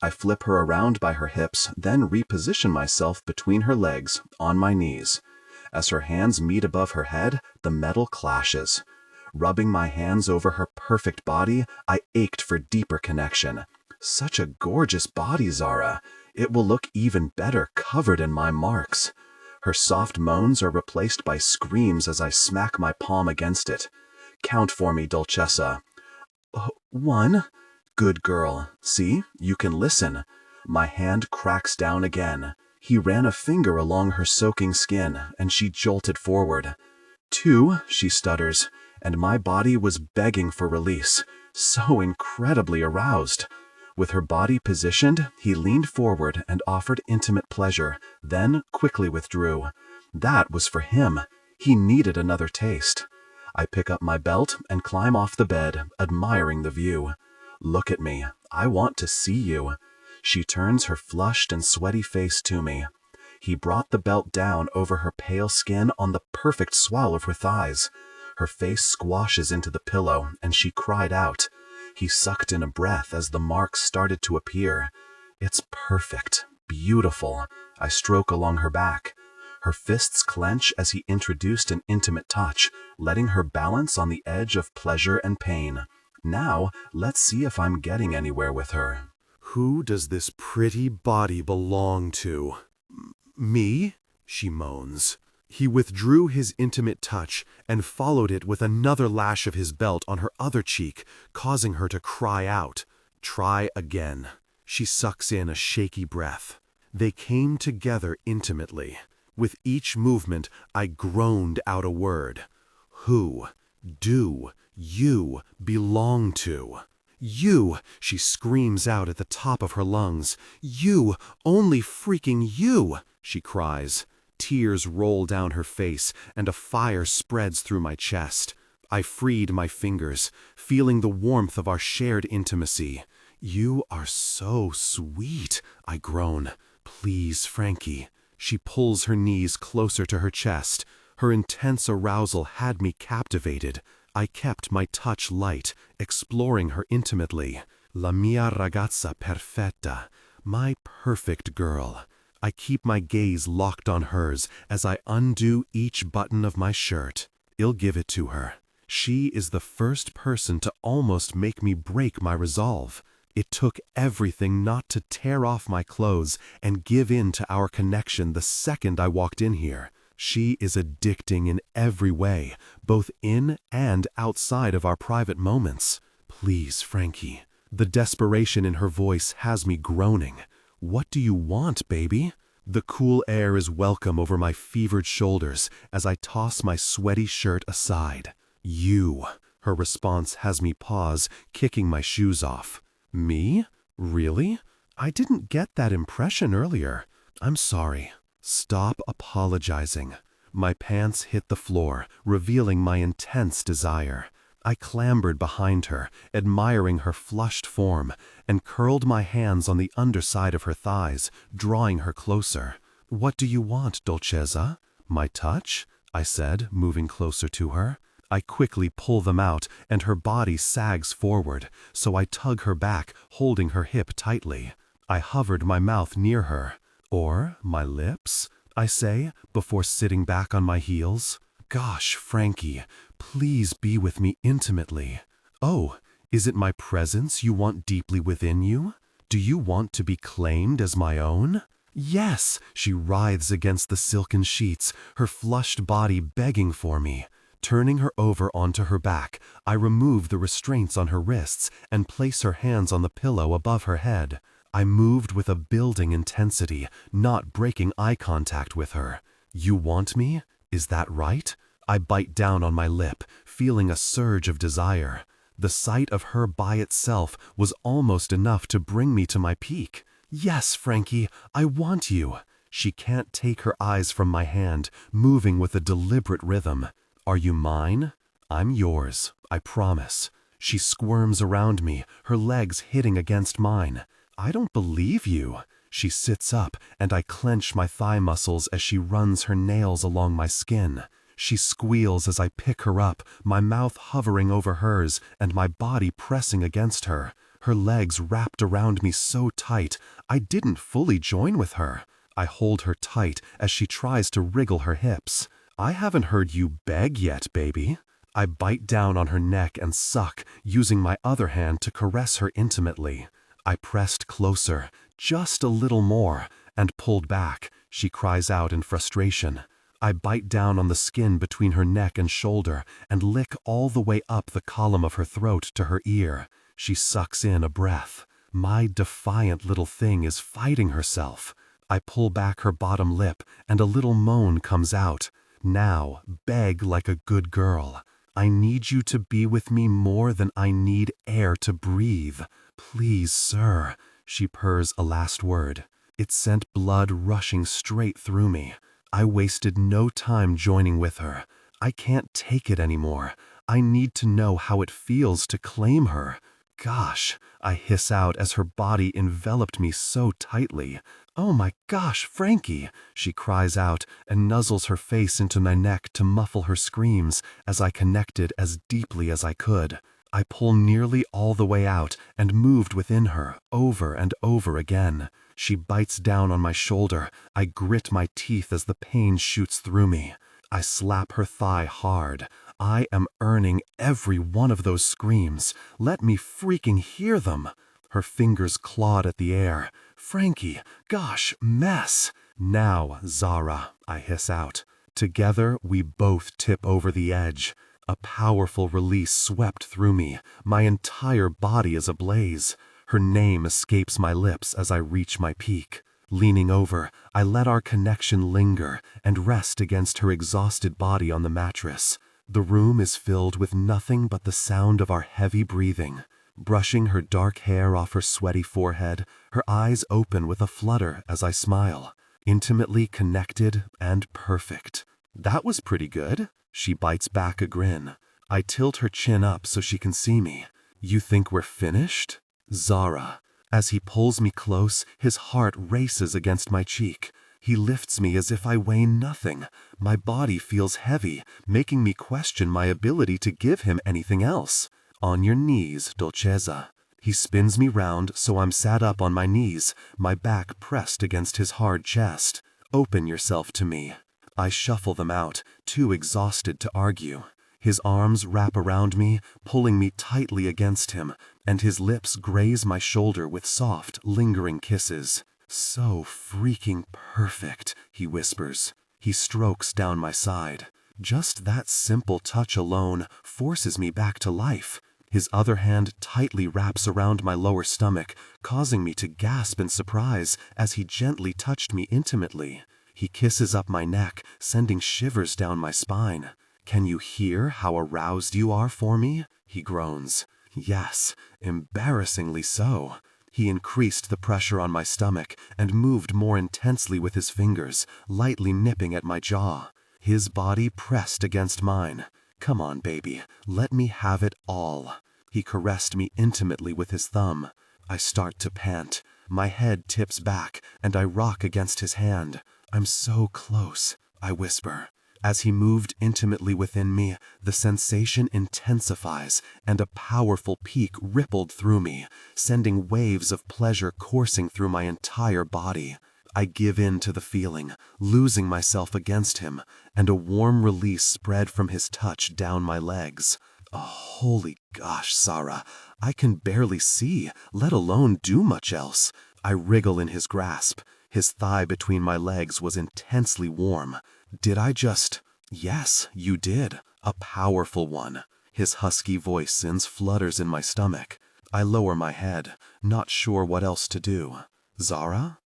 I flip her around by her hips, then reposition myself between her legs, on my knees. As her hands meet above her head, the metal clashes. Rubbing my hands over her perfect body, I ached for deeper connection. Such a gorgeous body, Zara. It will look even better covered in my marks. Her soft moans are replaced by screams as I smack my palm against it. Count for me, Dolcessa. 1. Good girl. See, you can listen. My hand cracks down again. He ran a finger along her soaking skin, and she jolted forward. 2, she stutters, and my body was begging for release, so incredibly aroused. With her body positioned, he leaned forward and offered intimate pleasure, then quickly withdrew. That was for him. He needed another taste. I pick up my belt and climb off the bed, admiring the view. Look at me. I want to see you. She turns her flushed and sweaty face to me. He brought the belt down over her pale skin on the perfect swell of her thighs. Her face squashes into the pillow, and she cried out. He sucked in a breath as the marks started to appear. It's perfect, beautiful. I stroke along her back. Her fists clench as he introduced an intimate touch, letting her balance on the edge of pleasure and pain. Now, let's see if I'm getting anywhere with her. Who does this pretty body belong to? Me? She moans. He withdrew his intimate touch and followed it with another lash of his belt on her other cheek, causing her to cry out. Try again. She sucks in a shaky breath. They came together intimately. With each movement, I groaned out a word. Who do you belong to? You, she screams out at the top of her lungs. You, only freaking you, she cries. Tears roll down her face, and a fire spreads through my chest. I freed my fingers, feeling the warmth of our shared intimacy. You are so sweet, I groan. Please, Frankie. She pulls her knees closer to her chest. Her intense arousal had me captivated. I kept my touch light, exploring her intimately. La mia ragazza perfetta, my perfect girl. I keep my gaze locked on hers as I undo each button of my shirt. I'll give it to her. She is the first person to almost make me break my resolve. It took everything not to tear off my clothes and give in to our connection the second I walked in here. She is addicting in every way, both in and outside of our private moments. Please, Frankie. The desperation in her voice has me groaning. What do you want, baby? The cool air is welcome over my fevered shoulders as I toss my sweaty shirt aside. You. Her response has me pause, kicking my shoes off. Me? Really? I didn't get that impression earlier. I'm sorry. Stop apologizing. My pants hit the floor, revealing my intense desire. I clambered behind her, admiring her flushed form, and curled my hands on the underside of her thighs, drawing her closer. What do you want, Dolcezza? My touch? I said, moving closer to her. I quickly pull them out, and her body sags forward, so I tug her back, holding her hip tightly. I hovered my mouth near her. Or my lips? I say, before sitting back on my heels. Gosh, Frankie, please be with me intimately. Oh, is it my presence you want deeply within you? Do you want to be claimed as my own? Yes, she writhes against the silken sheets, her flushed body begging for me. Turning her over onto her back, I remove the restraints on her wrists and place her hands on the pillow above her head. I moved with a building intensity, not breaking eye contact with her. You want me? Is that right? I bite down on my lip, feeling a surge of desire. The sight of her by itself was almost enough to bring me to my peak. Yes, Frankie, I want you. She can't take her eyes from my hand, moving with a deliberate rhythm. Are you mine? I'm yours, I promise. She squirms around me, her legs hitting against mine. I don't believe you. She sits up, and I clench my thigh muscles as she runs her nails along my skin. She squeals as I pick her up, my mouth hovering over hers and my body pressing against her. Her legs wrapped around me so tight, I didn't fully join with her. I hold her tight as she tries to wriggle her hips. I haven't heard you beg yet, baby. I bite down on her neck and suck, using my other hand to caress her intimately. I pressed closer, just a little more, and pulled back. She cries out in frustration. I bite down on the skin between her neck and shoulder and lick all the way up the column of her throat to her ear. She sucks in a breath. My defiant little thing is fighting herself. I pull back her bottom lip and a little moan comes out. Now, beg like a good girl. I need you to be with me more than I need air to breathe. Please, sir. She purrs a last word. It sent blood rushing straight through me. I wasted no time joining with her. I can't take it anymore. I need to know how it feels to claim her. Gosh, I hiss out as her body enveloped me so tightly. Oh my gosh, Frankie, she cries out and nuzzles her face into my neck to muffle her screams as I connected as deeply as I could. I pull nearly all the way out and moved within her over and over again. She bites down on my shoulder. I grit my teeth as the pain shoots through me. I slap her thigh hard. I am earning every one of those screams. Let me freaking hear them. Her fingers clawed at the air. Frankie, gosh, mess. Now, Zara, I hiss out. Together, we both tip over the edge. A powerful release swept through me. My entire body is ablaze. Her name escapes my lips as I reach my peak. Leaning over, I let our connection linger and rest against her exhausted body on the mattress. The room is filled with nothing but the sound of our heavy breathing. Brushing her dark hair off her sweaty forehead, her eyes open with a flutter as I smile. Intimately connected and perfect. That was pretty good. She bites back a grin. I tilt her chin up so she can see me. You think we're finished? Zara. As he pulls me close, his heart races against my cheek. He lifts me as if I weigh nothing. My body feels heavy, making me question my ability to give him anything else. On your knees, Dolcezza. He spins me round so I'm sat up on my knees, my back pressed against his hard chest. Open yourself to me. I shuffle them out, too exhausted to argue. His arms wrap around me, pulling me tightly against him, and his lips graze my shoulder with soft, lingering kisses. So freaking perfect, he whispers. He strokes down my side. Just that simple touch alone forces me back to life. His other hand tightly wraps around my lower stomach, causing me to gasp in surprise as he gently touched me intimately. He kisses up my neck, sending shivers down my spine. "Can you hear how aroused you are for me?" he groans. Yes, embarrassingly so. He increased the pressure on my stomach and moved more intensely with his fingers, lightly nipping at my jaw. His body pressed against mine. "Come on, baby, let me have it all." He caressed me intimately with his thumb. I start to pant. My head tips back, and I rock against his hand. "I'm so close," I whisper. As he moved intimately within me, the sensation intensifies, and a powerful peak rippled through me, sending waves of pleasure coursing through my entire body. I give in to the feeling, losing myself against him, and a warm release spread from his touch down my legs. Oh, holy gosh, Zara, I can barely see, let alone do much else. I wriggle in his grasp. His thigh between my legs was intensely warm. Did I just... Yes, you did. A powerful one. His husky voice sends flutters in my stomach. I lower my head, not sure what else to do. "Zara?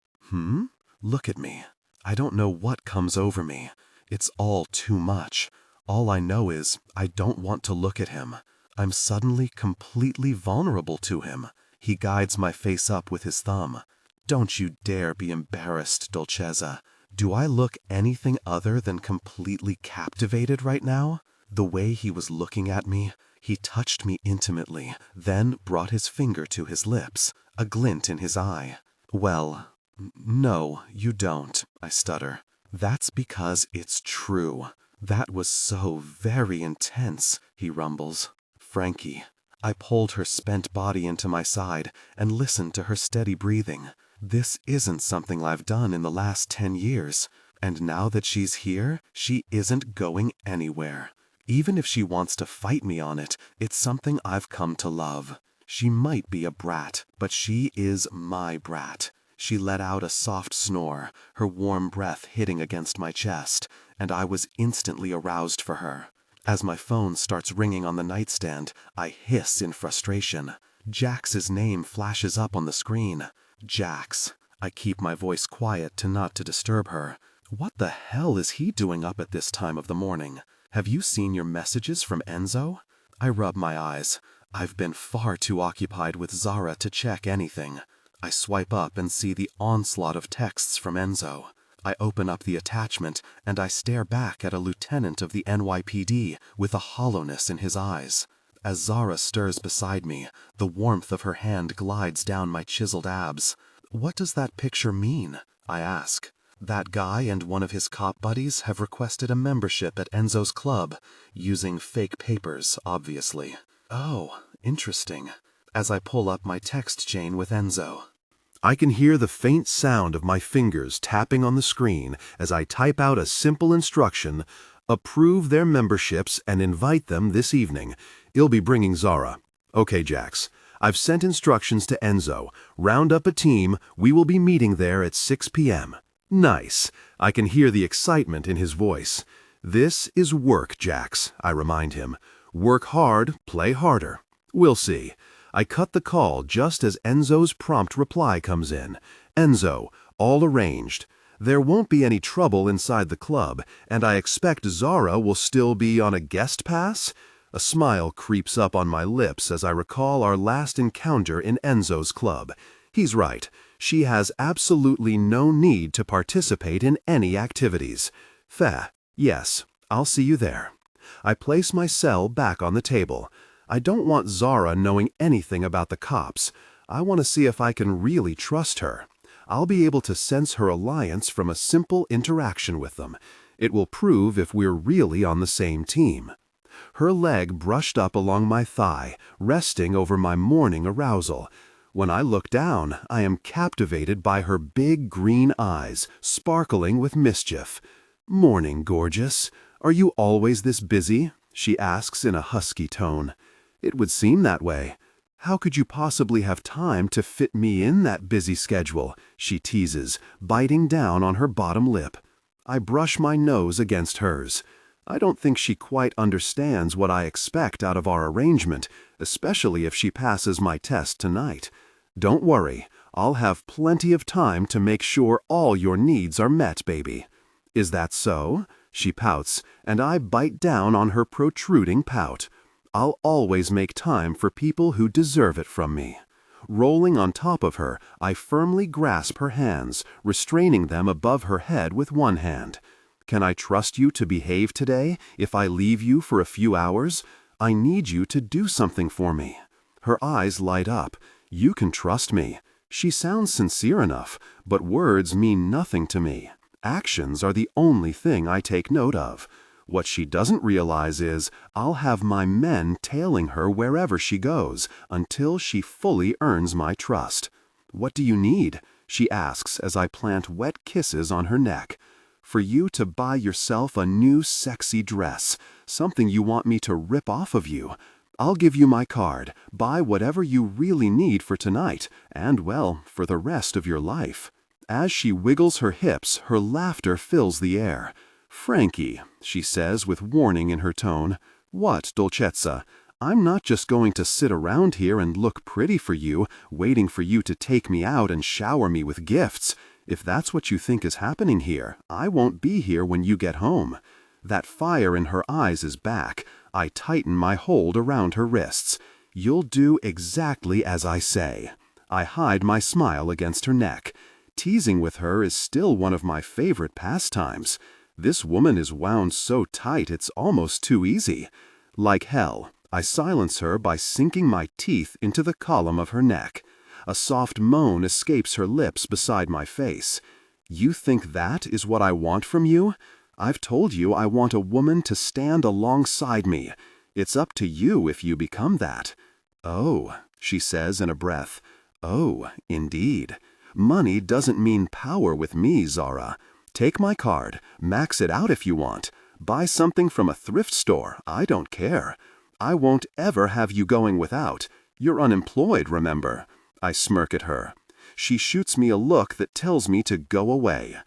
Look at me. I don't know what comes over me. It's all too much. All I know is I don't want to look at him. I'm suddenly completely vulnerable to him." He guides my face up with his thumb. "Don't you dare be embarrassed, Dolcezza. Do I look anything other than completely captivated right now?" The way he was looking at me, he touched me intimately, then brought his finger to his lips, a glint in his eye. "Well, no, you don't," I stutter. "That's because it's true. That was so very intense," he rumbles. "Frankie." I pulled her spent body into my side and listened to her steady breathing. This isn't something I've done in the last 10 years, and now that she's here, she isn't going anywhere. Even if she wants to fight me on it, it's something I've come to love. She might be a brat, but she is my brat. She let out a soft snore, her warm breath hitting against my chest, and I was instantly aroused for her. As my phone starts ringing on the nightstand, I hiss in frustration. Jax's name flashes up on the screen. Jax. I keep my voice quiet not to disturb her. What the hell is he doing up at this time of the morning? "Have you seen your messages from Enzo?" I rub my eyes. I've been far too occupied with Zara to check anything. I swipe up and see the onslaught of texts from Enzo. I open up the attachment, and I stare back at a lieutenant of the NYPD with a hollowness in his eyes. As Zara stirs beside me, the warmth of her hand glides down my chiseled abs. "What does that picture mean?" I ask. "That guy and one of his cop buddies have requested a membership at Enzo's club, using fake papers, obviously." "Oh, interesting." As I pull up my text chain with Enzo, I can hear the faint sound of my fingers tapping on the screen as I type out a simple instruction: "Approve their memberships and invite them this evening. He'll be bringing Zara." "Okay, Jax. I've sent instructions to Enzo. Round up a team. We will be meeting there at 6 p.m. "Nice." I can hear the excitement in his voice. "This is work, Jax," I remind him. "Work hard, play harder. We'll see." I cut the call just as Enzo's prompt reply comes in. "Enzo, all arranged. There won't be any trouble inside the club, and I expect Zara will still be on a guest pass?" A smile creeps up on my lips as I recall our last encounter in Enzo's club. He's right. She has absolutely no need to participate in any activities. Yes, I'll see you there. I place my cell back on the table. I don't want Zara knowing anything about the cops. I want to see if I can really trust her. I'll be able to sense her alliance from a simple interaction with them. It will prove if we're really on the same team. Her leg brushed up along my thigh, resting over my morning arousal. When I look down, I am captivated by her big green eyes, sparkling with mischief. "Morning, gorgeous. Are you always this busy?" she asks in a husky tone. "It would seem that way. How could you possibly have time to fit me in that busy schedule?" she teases, biting down on her bottom lip. I brush my nose against hers. I don't think she quite understands what I expect out of our arrangement, especially if she passes my test tonight. Don't worry, I'll have plenty of time to make sure all your needs are met, baby. Is that so? She pouts, and I bite down on her protruding pout. I'll always make time for people who deserve it from me. Rolling on top of her, I firmly grasp her hands, restraining them above her head with one hand. Can I trust you to behave today if I leave you for a few hours? I need you to do something for me. Her eyes light up. You can trust me. She sounds sincere enough, but words mean nothing to me. Actions are the only thing I take note of. What she doesn't realize is I'll have my men tailing her wherever she goes until she fully earns my trust. What do you need? She asks as I plant wet kisses on her neck. For you to buy yourself a new sexy dress, something you want me to rip off of you. I'll give you my card, buy whatever you really need for tonight, and, well, for the rest of your life. As she wiggles her hips, her laughter fills the air. Frankie, she says with warning in her tone. What, Dolcezza? I'm not just going to sit around here and look pretty for you, waiting for you to take me out and shower me with gifts. If that's what you think is happening here, I won't be here when you get home. That fire in her eyes is back. I tighten my hold around her wrists. You'll do exactly as I say. I hide my smile against her neck. Teasing with her is still one of my favorite pastimes. This woman is wound so tight it's almost too easy. Like hell, I silence her by sinking my teeth into the column of her neck. A soft moan escapes her lips beside my face. You think that is what I want from you? I've told you I want a woman to stand alongside me. It's up to you if you become that. Oh, she says in a breath. Oh, indeed. Money doesn't mean power with me, Zara. Take my card, max it out if you want. Buy something from a thrift store, I don't care. I won't ever have you going without. You're unemployed, remember. I smirk at her. She shoots me a look that tells me to go away.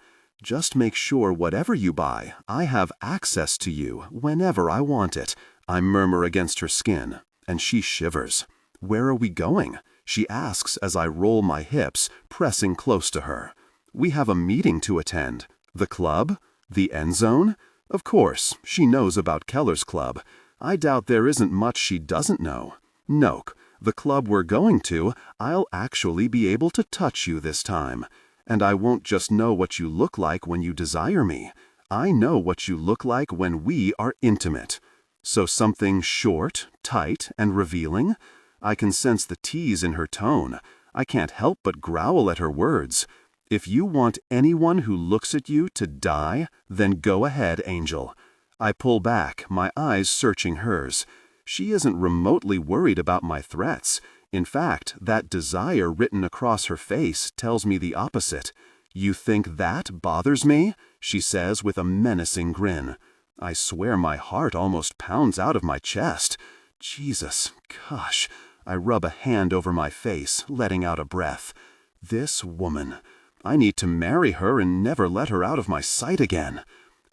Just make sure whatever you buy, I have access to you whenever I want it. I murmur against her skin, and she shivers. Where are we going? She asks as I roll my hips, pressing close to her. We have a meeting to attend. The club? The end zone? Of course, she knows about Keller's club. I doubt there isn't much she doesn't know. Nope, the club we're going to, I'll actually be able to touch you this time. And I won't just know what you look like when you desire me. I know what you look like when we are intimate. So something short, tight, and revealing? I can sense the tease in her tone. I can't help but growl at her words. If you want anyone who looks at you to die, then go ahead, Angel. I pull back, my eyes searching hers. She isn't remotely worried about my threats. In fact, that desire written across her face tells me the opposite. You think that bothers me? She says with a menacing grin. I swear my heart almost pounds out of my chest. Jesus, gosh. I rub a hand over my face, letting out a breath. This woman. I need to marry her and never let her out of my sight again.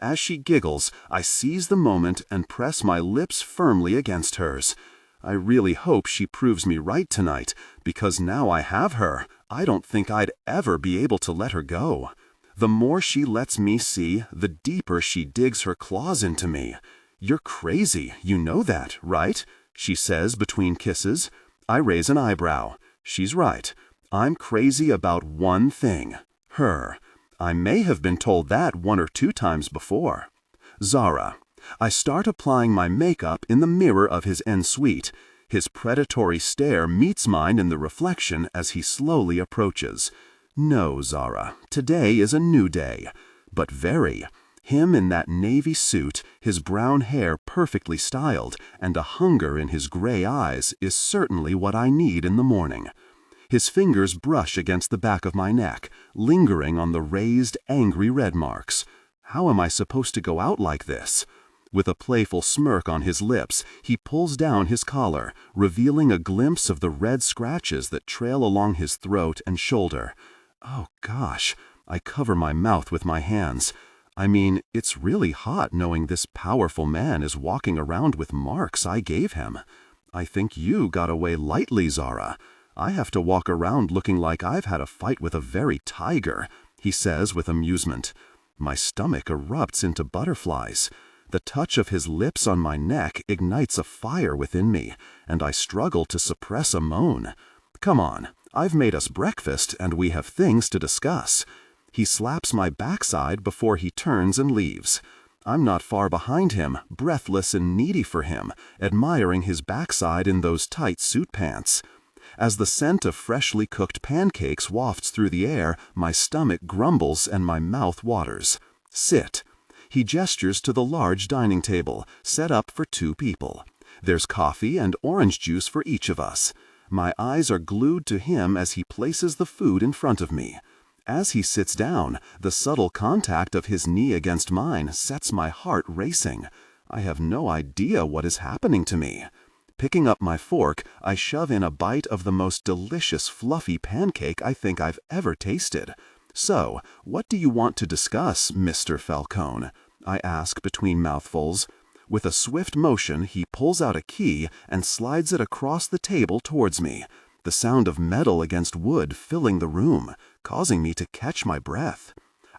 As she giggles, I seize the moment and press my lips firmly against hers. I really hope she proves me right tonight, because now I have her, I don't think I'd ever be able to let her go. The more she lets me see, the deeper she digs her claws into me. You're crazy, you know that, right? She says between kisses. I raise an eyebrow. She's right. I'm crazy about one thing. Her. I may have been told that 1 or 2 times before. Zara. I start applying my makeup in the mirror of his ensuite. His predatory stare meets mine in the reflection as he slowly approaches. No, Zara, today is a new day. But very. Him in that navy suit, his brown hair perfectly styled, and a hunger in his gray eyes is certainly what I need in the morning. His fingers brush against the back of my neck, lingering on the raised, angry red marks. How am I supposed to go out like this? With a playful smirk on his lips, he pulls down his collar, revealing a glimpse of the red scratches that trail along his throat and shoulder. Oh, gosh. I cover my mouth with my hands. I mean, it's really hot knowing this powerful man is walking around with marks I gave him. I think you got away lightly, Zara. I have to walk around looking like I've had a fight with a very tiger, he says with amusement. My stomach erupts into butterflies. The touch of his lips on my neck ignites a fire within me, and I struggle to suppress a moan. Come on, I've made us breakfast and we have things to discuss. He slaps my backside before he turns and leaves. I'm not far behind him, breathless and needy for him, admiring his backside in those tight suit pants. As the scent of freshly cooked pancakes wafts through the air, my stomach grumbles and my mouth waters. Sit. He gestures to the large dining table, set up for 2 people. There's coffee and orange juice for each of us. My eyes are glued to him as he places the food in front of me. As he sits down, the subtle contact of his knee against mine sets my heart racing. I have no idea what is happening to me. Picking up my fork, I shove in a bite of the most delicious fluffy pancake I think I've ever tasted. So, what do you want to discuss, Mr. Falcone? I ask between mouthfuls. With a swift motion, he pulls out a key and slides it across the table towards me, the sound of metal against wood filling the room, causing me to catch my breath.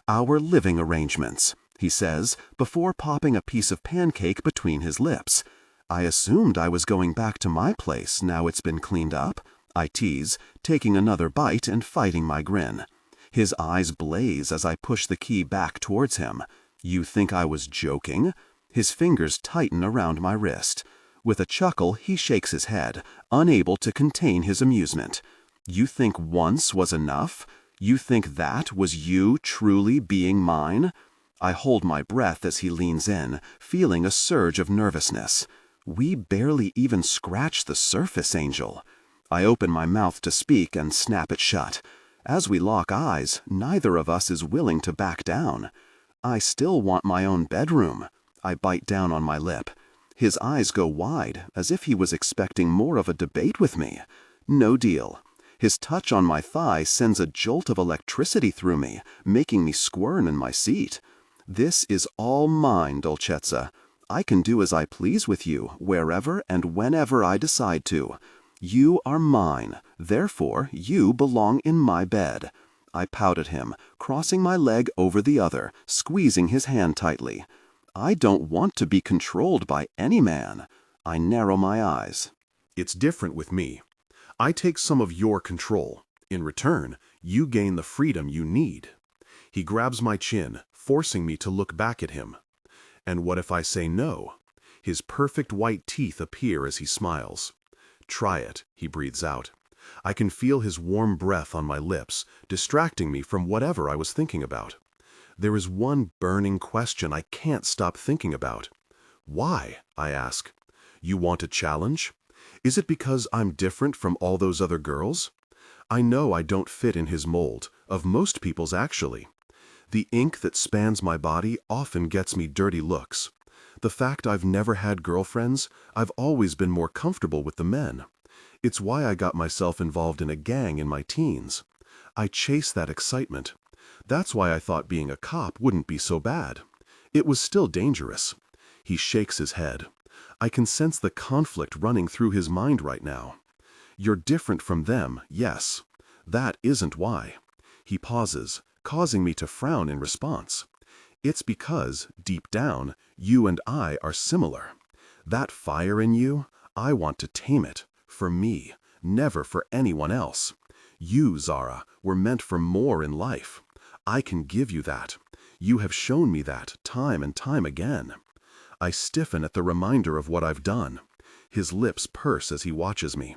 Our living arrangements, he says, before popping a piece of pancake between his lips. I assumed I was going back to my place now it's been cleaned up, I tease, taking another bite and fighting my grin. His eyes blaze as I push the key back towards him. You think I was joking? His fingers tighten around my wrist. With a chuckle, he shakes his head, unable to contain his amusement. You think once was enough? You think that was you truly being mine? I hold my breath as he leans in, feeling a surge of nervousness. We barely even scratched the surface, Angel. I open my mouth to speak and snap it shut. As we lock eyes, neither of us is willing to back down. I still want my own bedroom. I bite down on my lip. His eyes go wide, as if he was expecting more of a debate with me. No deal. His touch on my thigh sends a jolt of electricity through me, making me squirm in my seat. This is all mine, Dolcezza. I can do as I please with you, wherever and whenever I decide to. You are mine, therefore you belong in my bed. I pout at him, crossing my leg over the other, squeezing his hand tightly. I don't want to be controlled by any man. I narrow my eyes. It's different with me. I take some of your control. In return, you gain the freedom you need. He grabs my chin, forcing me to look back at him. And what if I say no? His perfect white teeth appear as he smiles. Try it, he breathes out. I can feel his warm breath on my lips, distracting me from whatever I was thinking about. There is one burning question I can't stop thinking about. Why? I ask. You want a challenge? Is it because I'm different from all those other girls? I know I don't fit in his mold, of most people's actually. The ink that spans my body often gets me dirty looks. The fact I've never had girlfriends, I've always been more comfortable with the men. It's why I got myself involved in a gang in my teens. I chase that excitement. That's why I thought being a cop wouldn't be so bad. It was still dangerous. He shakes his head. I can sense the conflict running through his mind right now. You're different from them, yes. That isn't why. He pauses, causing me to frown in response. It's because, deep down, you and I are similar. That fire in you, I want to tame it. For me, never for anyone else. You, Zara, were meant for more in life. I can give you that. You have shown me that time and time again. I stiffen at the reminder of what I've done. His lips purse as he watches me.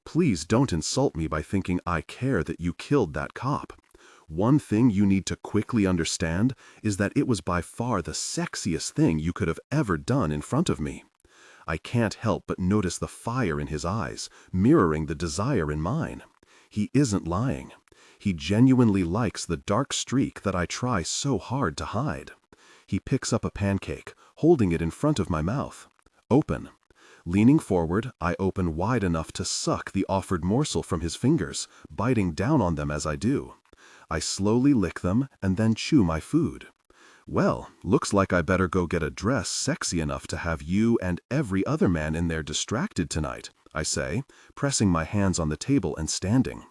Please don't insult me by thinking I care that you killed that cop. One thing you need to quickly understand is that it was by far the sexiest thing you could have ever done in front of me. I can't help but notice the fire in his eyes, mirroring the desire in mine. He isn't lying. He genuinely likes the dark streak that I try so hard to hide. He picks up a pancake, holding it in front of my mouth. Open. Leaning forward, I open wide enough to suck the offered morsel from his fingers, biting down on them as I do. I slowly lick them and then chew my food. Well, looks like I better go get a dress sexy enough to have you and every other man in there distracted tonight, I say, pressing my hands on the table and standing.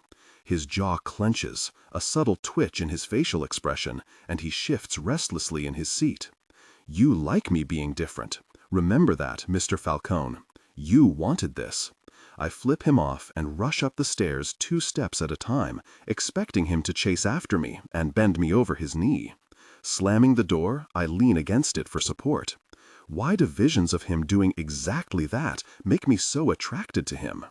His jaw clenches, a subtle twitch in his facial expression, and he shifts restlessly in his seat. You like me being different. Remember that, Mr. Falcone. You wanted this. I flip him off and rush up the stairs 2 steps at a time, expecting him to chase after me and bend me over his knee. Slamming the door, I lean against it for support. Why do visions of him doing exactly that make me so attracted to him?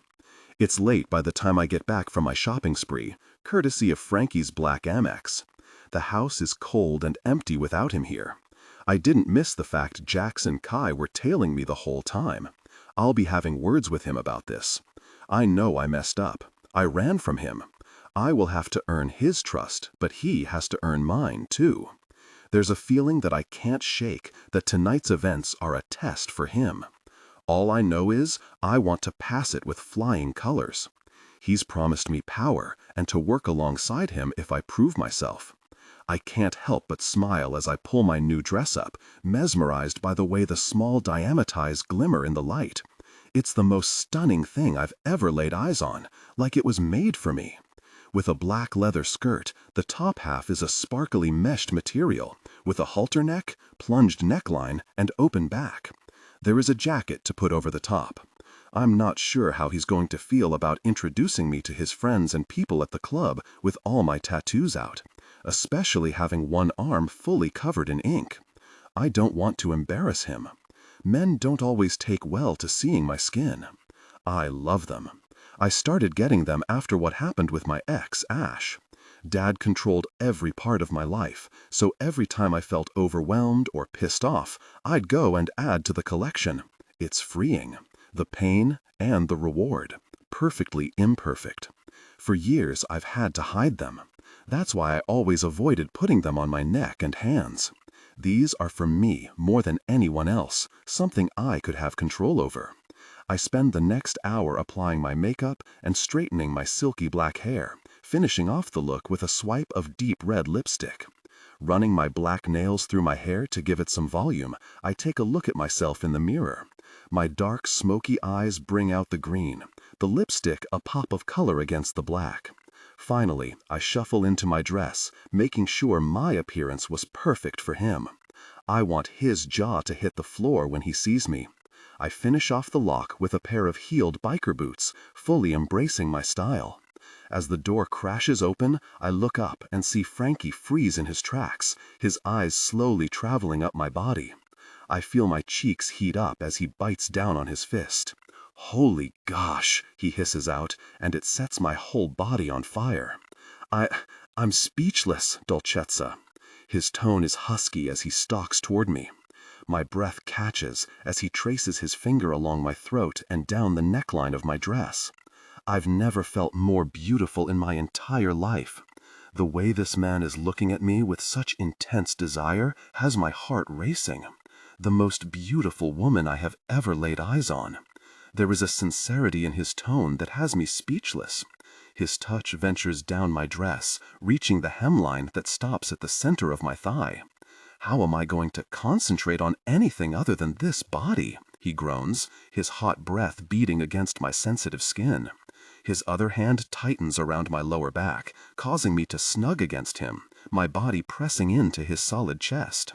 It's late by the time I get back from my shopping spree, courtesy of Frankie's black Amex. The house is cold and empty without him here. I didn't miss the fact Jax and Kai were tailing me the whole time. I'll be having words with him about this. I know I messed up. I ran from him. I will have to earn his trust, but he has to earn mine, too. There's a feeling that I can't shake that tonight's events are a test for him. All I know is I want to pass it with flying colors. He's promised me power and to work alongside him if I prove myself. I can't help but smile as I pull my new dress up, mesmerized by the way the small diamatized glimmer in the light. It's the most stunning thing I've ever laid eyes on, like it was made for me. With a black leather skirt, the top half is a sparkly meshed material, with a halter neck, plunged neckline, and open back. There is a jacket to put over the top. I'm not sure how he's going to feel about introducing me to his friends and people at the club with all my tattoos out, especially having one arm fully covered in ink. I don't want to embarrass him. Men don't always take well to seeing my skin. I love them. I started getting them after what happened with my ex, Ash. Dad controlled every part of my life, so every time I felt overwhelmed or pissed off, I'd go and add to the collection. It's freeing. The pain and the reward. Perfectly imperfect. For years, I've had to hide them. That's why I always avoided putting them on my neck and hands. These are for me more than anyone else, something I could have control over. I spend the next hour applying my makeup and straightening my silky black hair, finishing off the look with a swipe of deep red lipstick. Running my black nails through my hair to give it some volume, I take a look at myself in the mirror. My dark, smoky eyes bring out the green, the lipstick a pop of color against the black. Finally, I shuffle into my dress, making sure my appearance was perfect for him. I want his jaw to hit the floor when he sees me. I finish off the lock with a pair of heeled biker boots, fully embracing my style. As the door crashes open, I look up and see Frankie freeze in his tracks, his eyes slowly traveling up my body. I feel my cheeks heat up as he bites down on his fist. "Holy gosh," he hisses out, and it sets my whole body on fire. I'm speechless, Dolcezza. His tone is husky as he stalks toward me. My breath catches as he traces his finger along my throat and down the neckline of my dress. I've never felt more beautiful in my entire life. The way this man is looking at me with such intense desire has my heart racing. The most beautiful woman I have ever laid eyes on. There is a sincerity in his tone that has me speechless. His touch ventures down my dress, reaching the hemline that stops at the center of my thigh. "How am I going to concentrate on anything other than this body?" he groans, his hot breath beating against my sensitive skin. His other hand tightens around my lower back, causing me to snug against him, my body pressing into his solid chest.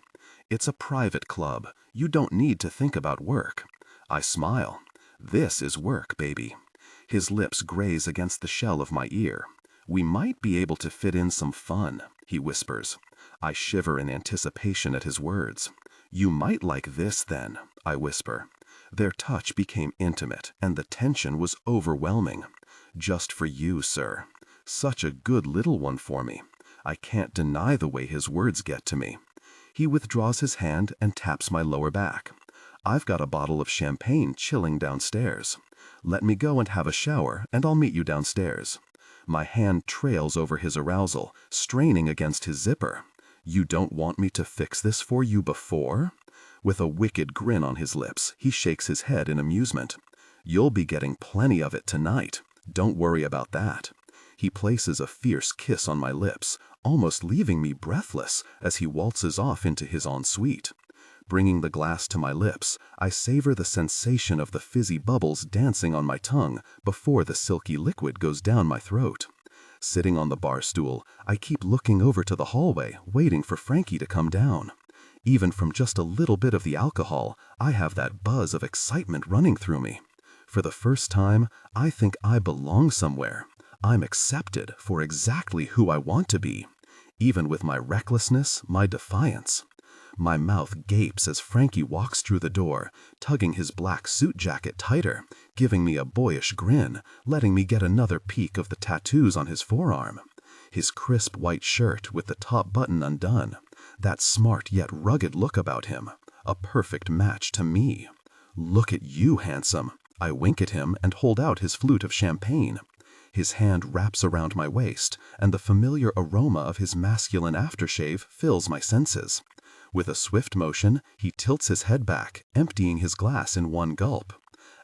It's a private club. You don't need to think about work. I smile. This is work, baby. His lips graze against the shell of my ear. "We might be able to fit in some fun," he whispers. I shiver in anticipation at his words. "You might like this, then," I whisper. Their touch became intimate, and the tension was overwhelming. "Just for you, sir." Such a good little one for me. I can't deny the way his words get to me. He withdraws his hand and taps my lower back. I've got a bottle of champagne chilling downstairs. Let me go and have a shower, and I'll meet you downstairs. My hand trails over his arousal, straining against his zipper. "You don't want me to fix this for you before?" With a wicked grin on his lips, he shakes his head in amusement. "You'll be getting plenty of it tonight. Don't worry about that." He places a fierce kiss on my lips, almost leaving me breathless as he waltzes off into his ensuite. Bringing the glass to my lips, I savor the sensation of the fizzy bubbles dancing on my tongue before the silky liquid goes down my throat. Sitting on the bar stool, I keep looking over to the hallway, waiting for Frankie to come down. Even from just a little bit of the alcohol, I have that buzz of excitement running through me. For the first time, I think I belong somewhere. I'm accepted for exactly who I want to be, even with my recklessness, my defiance. My mouth gapes as Frankie walks through the door, tugging his black suit jacket tighter, giving me a boyish grin, letting me get another peek of the tattoos on his forearm. His crisp white shirt with the top button undone, that smart yet rugged look about him, a perfect match to me. "Look at you, handsome." I wink at him and hold out his flute of champagne. His hand wraps around my waist, and the familiar aroma of his masculine aftershave fills my senses. With a swift motion, he tilts his head back, emptying his glass in one gulp.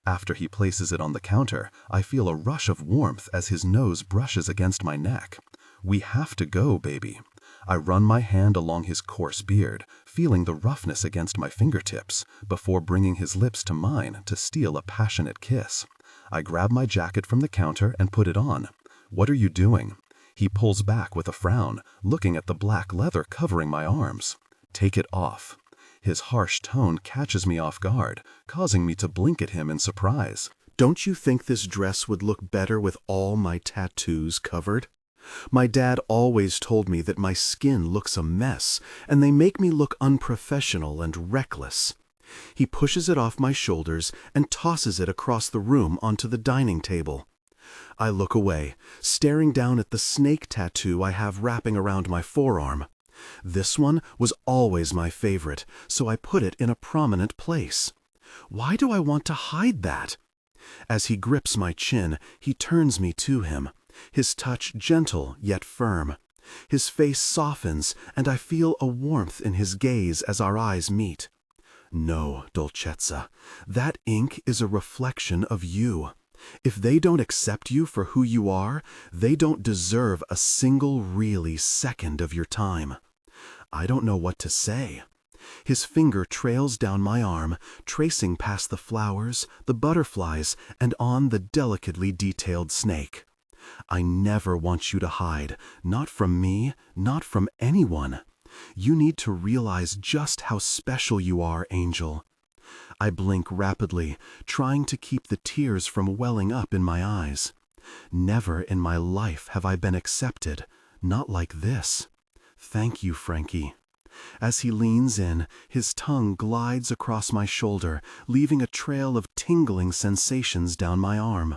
After he places it on the counter, I feel a rush of warmth as his nose brushes against my neck. "We have to go, baby." I run my hand along his coarse beard, feeling the roughness against my fingertips, before bringing his lips to mine to steal a passionate kiss. I grab my jacket from the counter and put it on. "What are you doing?" He pulls back with a frown, looking at the black leather covering my arms. "Take it off." His harsh tone catches me off guard, causing me to blink at him in surprise. Don't you think this dress would look better with all my tattoos covered? My dad always told me that my skin looks a mess, and they make me look unprofessional and reckless. He pushes it off my shoulders and tosses it across the room onto the dining table. I look away, staring down at the snake tattoo I have wrapping around my forearm. This one was always my favorite, so I put it in a prominent place. Why do I want to hide that? As he grips my chin, he turns me to him, his touch gentle yet firm. His face softens, and I feel a warmth in his gaze as our eyes meet. "No, Dolcezza, that ink is a reflection of you. If they don't accept you for who you are, they don't deserve a single really second of your time." I don't know what to say. His finger trails down my arm, tracing past the flowers, the butterflies, and on the delicately detailed snake. "I never want you to hide, not from me, not from anyone. You need to realize just how special you are, Angel." I blink rapidly, trying to keep the tears from welling up in my eyes. Never in my life have I been accepted, not like this. Thank you, Frankie. As he leans in, his tongue glides across my shoulder, leaving a trail of tingling sensations down my arm.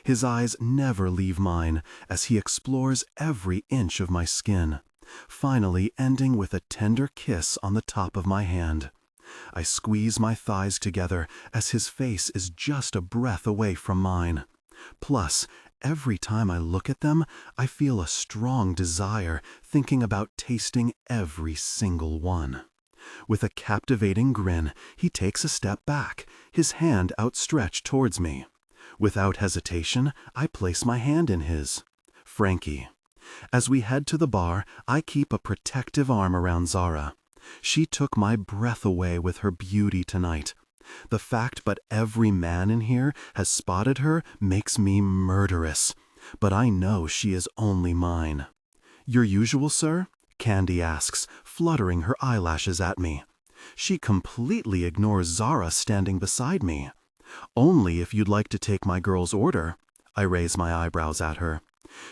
His eyes never leave mine as he explores every inch of my skin, finally ending with a tender kiss on the top of my hand. I squeeze my thighs together as his face is just a breath away from mine. Plus, every time I look at them, I feel a strong desire, thinking about tasting every single one. With a captivating grin, he takes a step back, his hand outstretched towards me. Without hesitation, I place my hand in his. "Frankie." As we head to the bar, I keep a protective arm around Zara. She took my breath away with her beauty tonight. The fact but every man in here has spotted her makes me murderous, but I know she is only mine. "Your usual, sir?" Candy asks, fluttering her eyelashes at me. She completely ignores Zara standing beside me. "Only if you'd like to take my girl's order." I raise my eyebrows at her.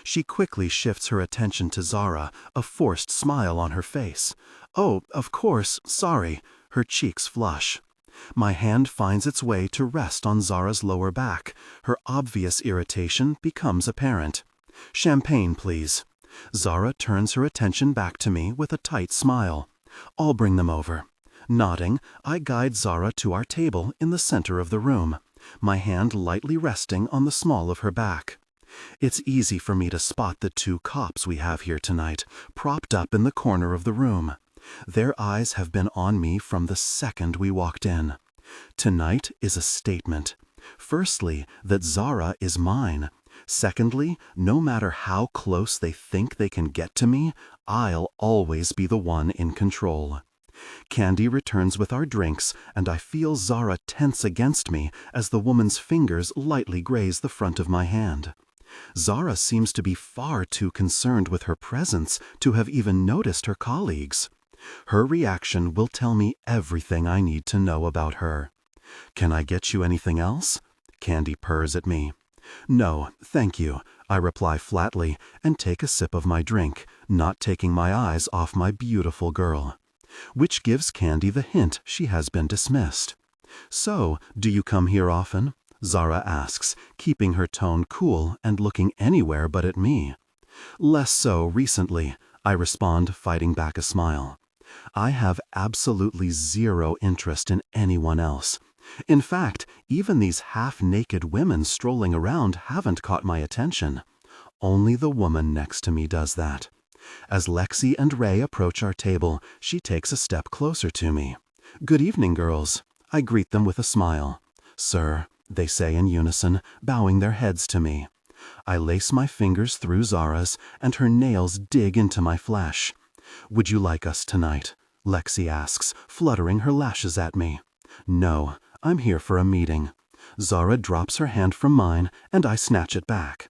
She quickly shifts her attention to Zara, a forced smile on her face. "Oh, of course, sorry." Her cheeks flush. My hand finds its way to rest on Zara's lower back. Her obvious irritation becomes apparent. "Champagne, please." Zara turns her attention back to me with a tight smile. "I'll bring them over." Nodding, I guide Zara to our table in the center of the room, my hand lightly resting on the small of her back. It's easy for me to spot the two cops we have here tonight, propped up in the corner of the room. Their eyes have been on me from the second we walked in. Tonight is a statement. Firstly, that Zara is mine. Secondly, no matter how close they think they can get to me, I'll always be the one in control. Candy returns with our drinks, and I feel Zara tense against me as the woman's fingers lightly graze the front of my hand. Zara seems to be far too concerned with her presence to have even noticed her colleagues. Her reaction will tell me everything I need to know about her. "Can I get you anything else?" Candy purrs at me. "No, thank you," I reply flatly and take a sip of my drink, not taking my eyes off my beautiful girl. Which gives Candy the hint she has been dismissed. "So, do you come here often?" Zara asks, keeping her tone cool and looking anywhere but at me. "Less so recently," I respond, fighting back a smile. I have absolutely zero interest in anyone else. In fact, even these half-naked women strolling around haven't caught my attention. Only the woman next to me does that. As Lexi and Ray approach our table, she takes a step closer to me. "Good evening, girls." I greet them with a smile. "Sir," they say in unison, bowing their heads to me. I lace my fingers through Zara's, and her nails dig into my flesh. "Would you like us tonight?" Lexi asks, fluttering her lashes at me. "No, I'm here for a meeting." Zara drops her hand from mine, and I snatch it back.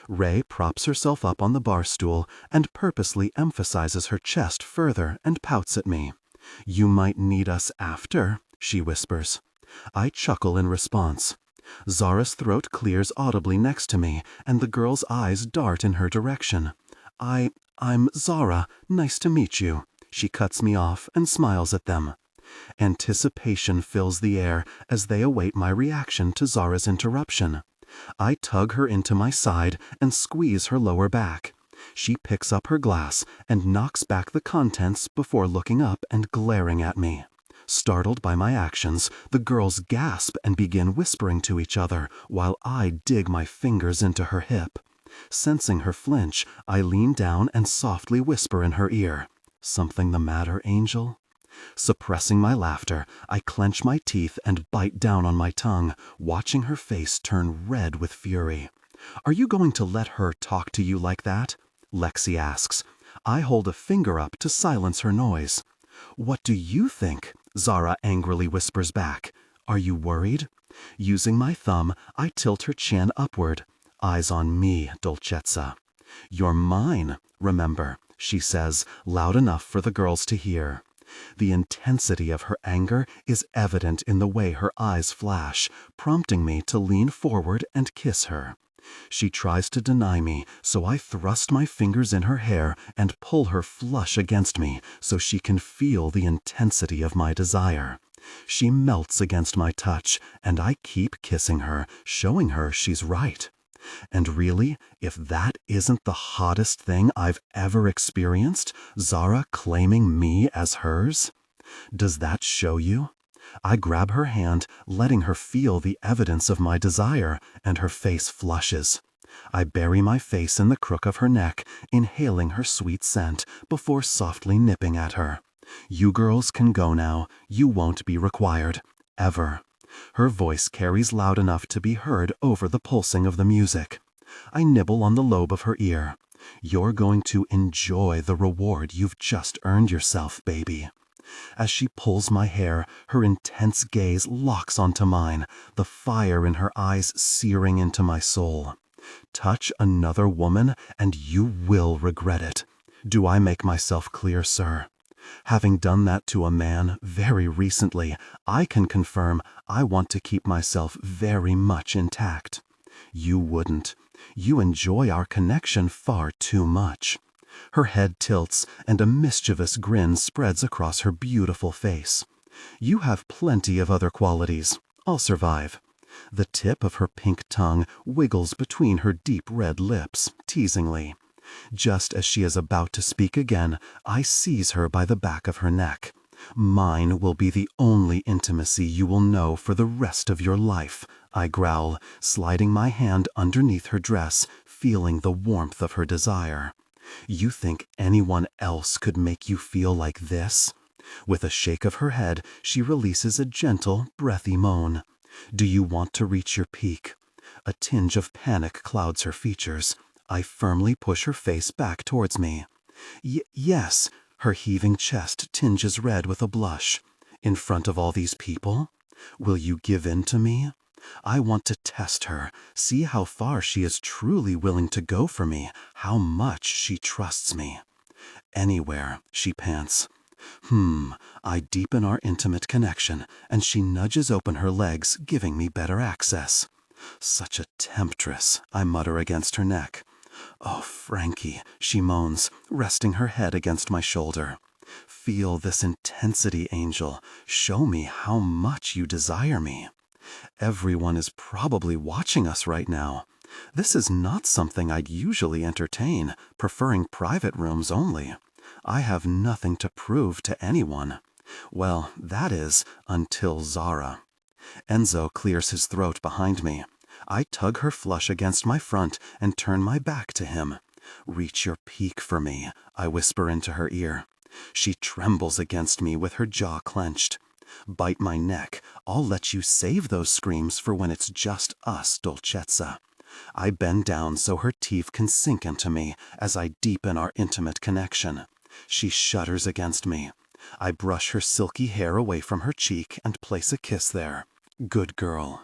Ray props herself up on the bar stool and purposely emphasizes her chest further and pouts at me. "You might need us after," she whispers. I chuckle in response. Zara's throat clears audibly next to me, and the girl's eyes dart in her direction. I'm Zara. Nice to meet you." She cuts me off and smiles at them. Anticipation fills the air as they await my reaction to Zara's interruption. I tug her into my side and squeeze her lower back. She picks up her glass and knocks back the contents before looking up and glaring at me. Startled by my actions, the girls gasp and begin whispering to each other while I dig my fingers into her hip. Sensing her flinch, I lean down and softly whisper in her ear, "Something the matter, Angel?" Suppressing my laughter, I clench my teeth and bite down on my tongue, watching her face turn red with fury. "Are you going to let her talk to you like that?" Lexi asks. I hold a finger up to silence her noise. "What do you think?" Zara angrily whispers back. "Are you worried?" Using my thumb, I tilt her chin upward. "Eyes on me, Dolcezza." "You're mine, remember," she says, loud enough for the girls to hear. The intensity of her anger is evident in the way her eyes flash, prompting me to lean forward and kiss her. She tries to deny me, so I thrust my fingers in her hair and pull her flush against me so she can feel the intensity of my desire. She melts against my touch, and I keep kissing her, showing her she's right. And really, if that isn't the hottest thing I've ever experienced, Zara claiming me as hers? Does that show you? I grab her hand, letting her feel the evidence of my desire, and her face flushes. I bury my face in the crook of her neck, inhaling her sweet scent, before softly nipping at her. "You girls can go now. You won't be required. Ever." Her voice carries loud enough to be heard over the pulsing of the music. I nibble on the lobe of her ear. "You're going to enjoy the reward you've just earned yourself, baby." As she pulls my hair, her intense gaze locks onto mine, the fire in her eyes searing into my soul. Touch another woman, and you will regret it. Do I make myself clear, sir? Having done that to a man very recently, I can confirm I want to keep myself very much intact. You wouldn't. You enjoy our connection far too much. Her head tilts, and a mischievous grin spreads across her beautiful face. You have plenty of other qualities. I'll survive. The tip of her pink tongue wiggles between her deep red lips, teasingly. Just as she is about to speak again, I seize her by the back of her neck. "Mine will be the only intimacy you will know for the rest of your life," I growl, sliding my hand underneath her dress, feeling the warmth of her desire. "You think anyone else could make you feel like this?" With a shake of her head, she releases a gentle, breathy moan. "Do you want to reach your peak?" A tinge of panic clouds her features. I firmly push her face back towards me. Yes, her heaving chest tinges red with a blush. In front of all these people? Will you give in to me? I want to test her, see how far she is truly willing to go for me, how much she trusts me. Anywhere, she pants. I deepen our intimate connection, and she nudges open her legs, giving me better access. Such a temptress, I mutter against her neck. Oh, Frankie, she moans, resting her head against my shoulder. Feel this intensity, angel. Show me how much you desire me. Everyone is probably watching us right now. This is not something I'd usually entertain, preferring private rooms only. I have nothing to prove to anyone. Well, that is, until Zara. Enzo clears his throat behind me. I tug her flush against my front and turn my back to him. Reach your peak for me, I whisper into her ear. She trembles against me with her jaw clenched. Bite my neck. I'll let you save those screams for when it's just us, Dolcezza. I bend down so her teeth can sink into me as I deepen our intimate connection. She shudders against me. I brush her silky hair away from her cheek and place a kiss there. Good girl.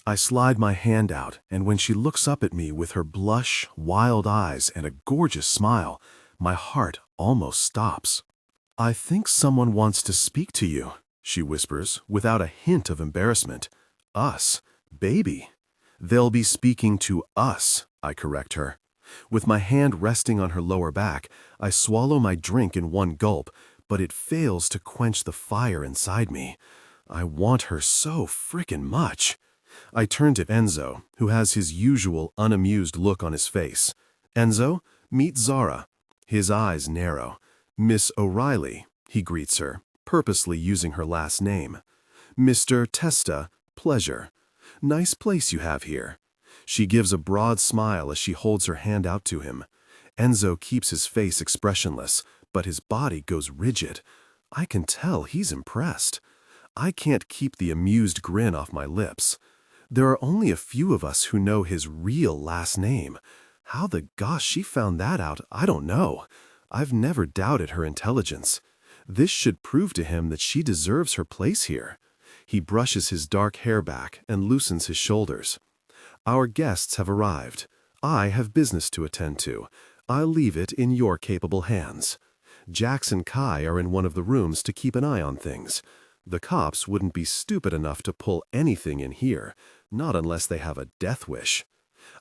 I slide my hand out, and when she looks up at me with her blush, wild eyes, and a gorgeous smile, my heart almost stops. I think someone wants to speak to you, she whispers, without a hint of embarrassment. Us, baby. They'll be speaking to us, I correct her. With my hand resting on her lower back, I swallow my drink in one gulp, but it fails to quench the fire inside me. I want her so frickin' much. I turn to Enzo, who has his usual unamused look on his face. Enzo, meet Zara. His eyes narrow. Miss O'Reilly, he greets her, purposely using her last name. Mr. Testa, pleasure. Nice place you have here. She gives a broad smile as she holds her hand out to him. Enzo keeps his face expressionless, but his body goes rigid. I can tell he's impressed. I can't keep the amused grin off my lips. There are only a few of us who know his real last name. How the gosh she found that out, I don't know. I've never doubted her intelligence. This should prove to him that she deserves her place here. He brushes his dark hair back and loosens his shoulders. Our guests have arrived. I have business to attend to. I'll leave it in your capable hands. Jax and Kai are in one of the rooms to keep an eye on things. The cops wouldn't be stupid enough to pull anything in here, not unless they have a death wish.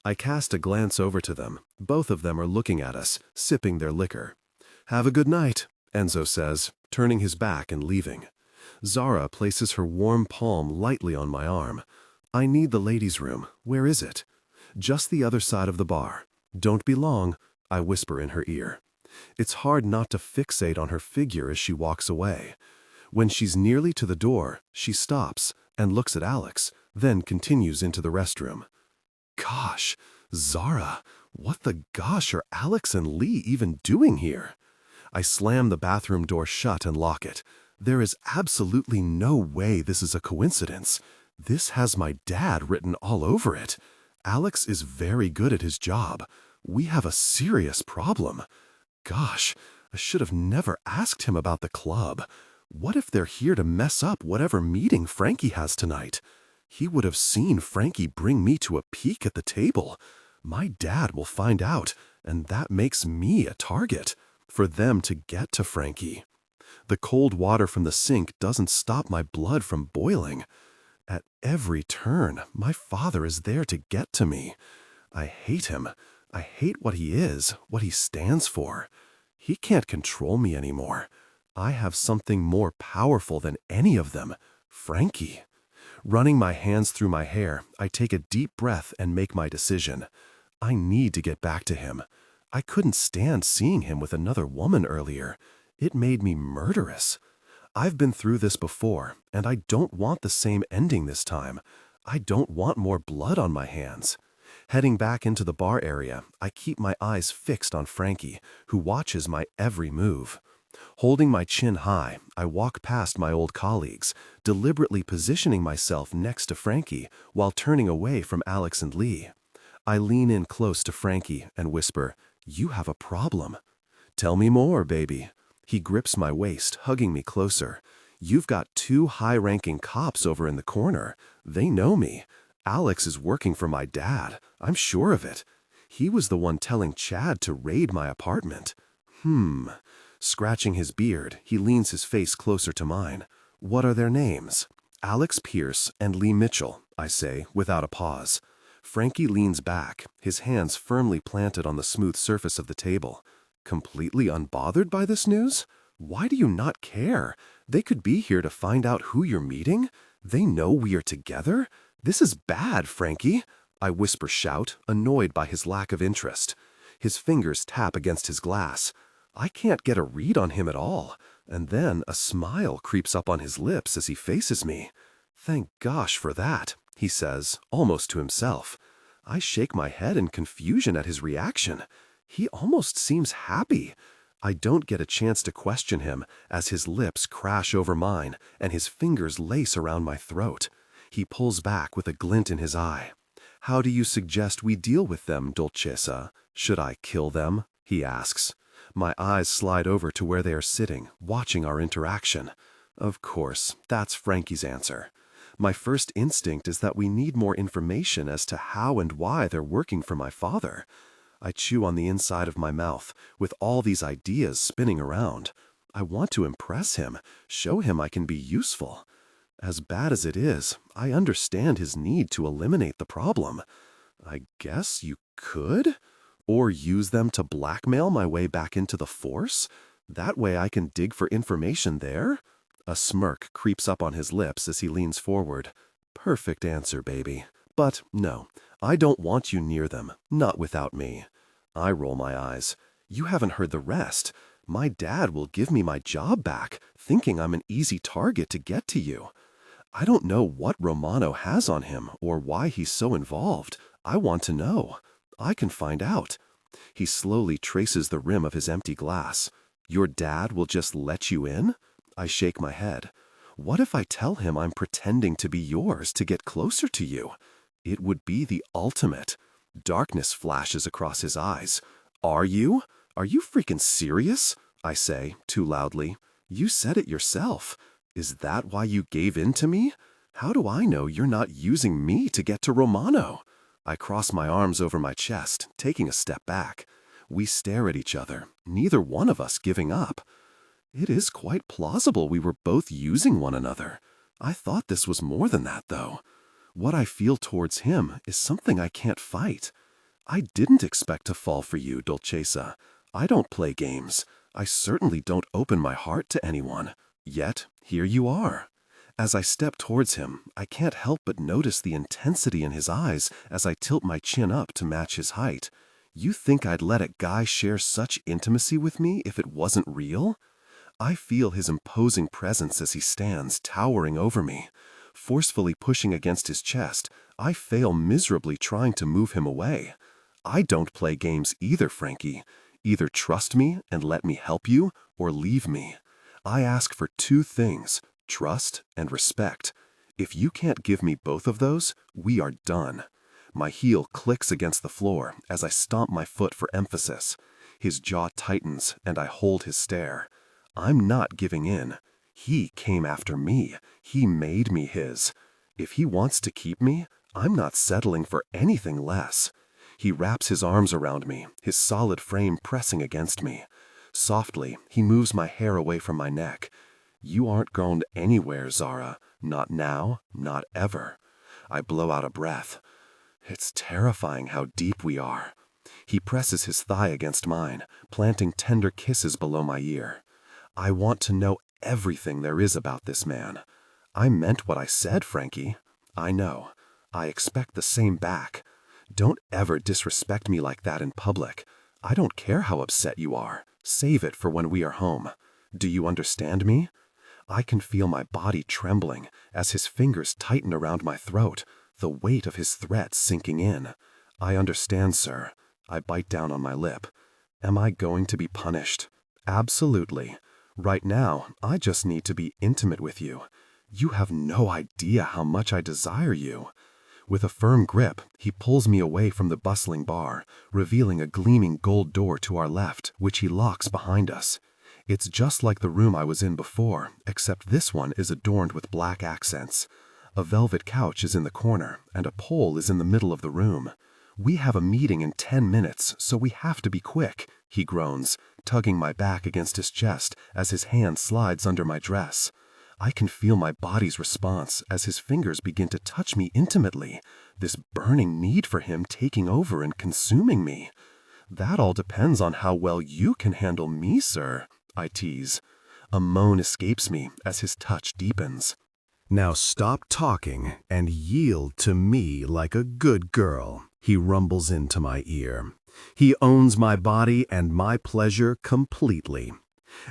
I cast a glance over to them. Both of them are looking at us, sipping their liquor. Have a good night, Enzo says, turning his back and leaving. Zara places her warm palm lightly on my arm. I need the ladies' room. Where is it? Just the other side of the bar. Don't be long, I whisper in her ear. It's hard not to fixate on her figure as she walks away. When she's nearly to the door, she stops and looks at Alex, then continues into the restroom. Gosh, Zara, what the gosh are Alex and Lee even doing here? I slam the bathroom door shut and lock it. There is absolutely no way this is a coincidence. This has my dad written all over it. Alex is very good at his job. We have a serious problem. Gosh, I should have never asked him about the club. What if they're here to mess up whatever meeting Frankie has tonight? He would have seen Frankie bring me to a peek at the table. My dad will find out, and that makes me a target for them to get to Frankie. The cold water from the sink doesn't stop my blood from boiling. At every turn, my father is there to get to me. I hate him. I hate what he is, what he stands for. He can't control me anymore. I have something more powerful than any of them, Frankie. Running my hands through my hair, I take a deep breath and make my decision. I need to get back to him. I couldn't stand seeing him with another woman earlier. It made me murderous. I've been through this before, and I don't want the same ending this time. I don't want more blood on my hands. Heading back into the bar area, I keep my eyes fixed on Frankie, who watches my every move. Holding my chin high, I walk past my old colleagues, deliberately positioning myself next to Frankie while turning away from Alex and Lee. I lean in close to Frankie and whisper, "You have a problem." "Tell me more, baby." He grips my waist, hugging me closer. "You've got two high-ranking cops over in the corner. They know me. Alex is working for my dad. I'm sure of it. He was the one telling Chad to raid my apartment." Scratching his beard, he leans his face closer to mine. "What are their names?" "Alex Pierce and Lee Mitchell," I say, without a pause. Frankie leans back, his hands firmly planted on the smooth surface of the table. "Completely unbothered by this news? Why do you not care? They could be here to find out who you're meeting? They know we are together? This is bad, Frankie," I whisper-shout, annoyed by his lack of interest. His fingers tap against his glass. I can't get a read on him at all, and then a smile creeps up on his lips as he faces me. "Thank gosh for that," he says, almost to himself. I shake my head in confusion at his reaction. He almost seems happy. I don't get a chance to question him as his lips crash over mine and his fingers lace around my throat. He pulls back with a glint in his eye. "How do you suggest we deal with them, Dolcesa? Should I kill them?" he asks. My eyes slide over to where they are sitting, watching our interaction. Of course, that's Frankie's answer. My first instinct is that we need more information as to how and why they're working for my father. I chew on the inside of my mouth, with all these ideas spinning around. I want to impress him, show him I can be useful. As bad as it is, I understand his need to eliminate the problem. I guess you could? Or use them to blackmail my way back into the force? That way I can dig for information there? A smirk creeps up on his lips as he leans forward. Perfect answer, baby. But no, I don't want you near them, not without me. I roll my eyes. You haven't heard the rest. My dad will give me my job back, thinking I'm an easy target to get to you. I don't know what Romano has on him or why he's so involved. I want to know. I can find out. He slowly traces the rim of his empty glass. Your dad will just let you in? I shake my head. What if I tell him I'm pretending to be yours to get closer to you? It would be the ultimate. Darkness flashes across his eyes. Are you? Are you freaking serious? I say, too loudly. You said it yourself. Is that why you gave in to me? How do I know you're not using me to get to Romano? I cross my arms over my chest, taking a step back. We stare at each other, neither one of us giving up. It is quite plausible we were both using one another. I thought this was more than that, though. What I feel towards him is something I can't fight. I didn't expect to fall for you, Dolcesa. I don't play games. I certainly don't open my heart to anyone. Yet, here you are. As I step towards him, I can't help but notice the intensity in his eyes as I tilt my chin up to match his height. You think I'd let a guy share such intimacy with me if it wasn't real? I feel his imposing presence as he stands, towering over me. Forcefully pushing against his chest, I fail miserably trying to move him away. I don't play games either, Frankie. Either trust me and let me help you, or leave me. I ask for two things: trust and respect. If you can't give me both of those, we are done. My heel clicks against the floor as I stomp my foot for emphasis. His jaw tightens and I hold his stare. I'm not giving in. He came after me. He made me his. If he wants to keep me, I'm not settling for anything less. He wraps his arms around me, his solid frame pressing against me. Softly, he moves my hair away from my neck. You aren't going anywhere, Zara. Not now, not ever. I blow out a breath. It's terrifying how deep we are. He presses his thigh against mine, planting tender kisses below my ear. I want to know everything there is about this man. I meant what I said, Frankie. I know. I expect the same back. Don't ever disrespect me like that in public. I don't care how upset you are. Save it for when we are home. Do you understand me? I can feel my body trembling as his fingers tighten around my throat, the weight of his threat sinking in. I understand, sir. I bite down on my lip. Am I going to be punished? Absolutely. Right now, I just need to be intimate with you. You have no idea how much I desire you." With a firm grip, he pulls me away from the bustling bar, revealing a gleaming gold door to our left, which he locks behind us. It's just like the room I was in before, except this one is adorned with black accents. A velvet couch is in the corner, and a pole is in the middle of the room. "We have a meeting in 10 minutes, so we have to be quick," he groans, tugging my back against his chest as his hand slides under my dress. I can feel my body's response as his fingers begin to touch me intimately, this burning need for him taking over and consuming me. "That all depends on how well you can handle me, sir," I tease. A moan escapes me as his touch deepens. "Now stop talking and yield to me like a good girl," he rumbles into my ear. He owns my body and my pleasure completely.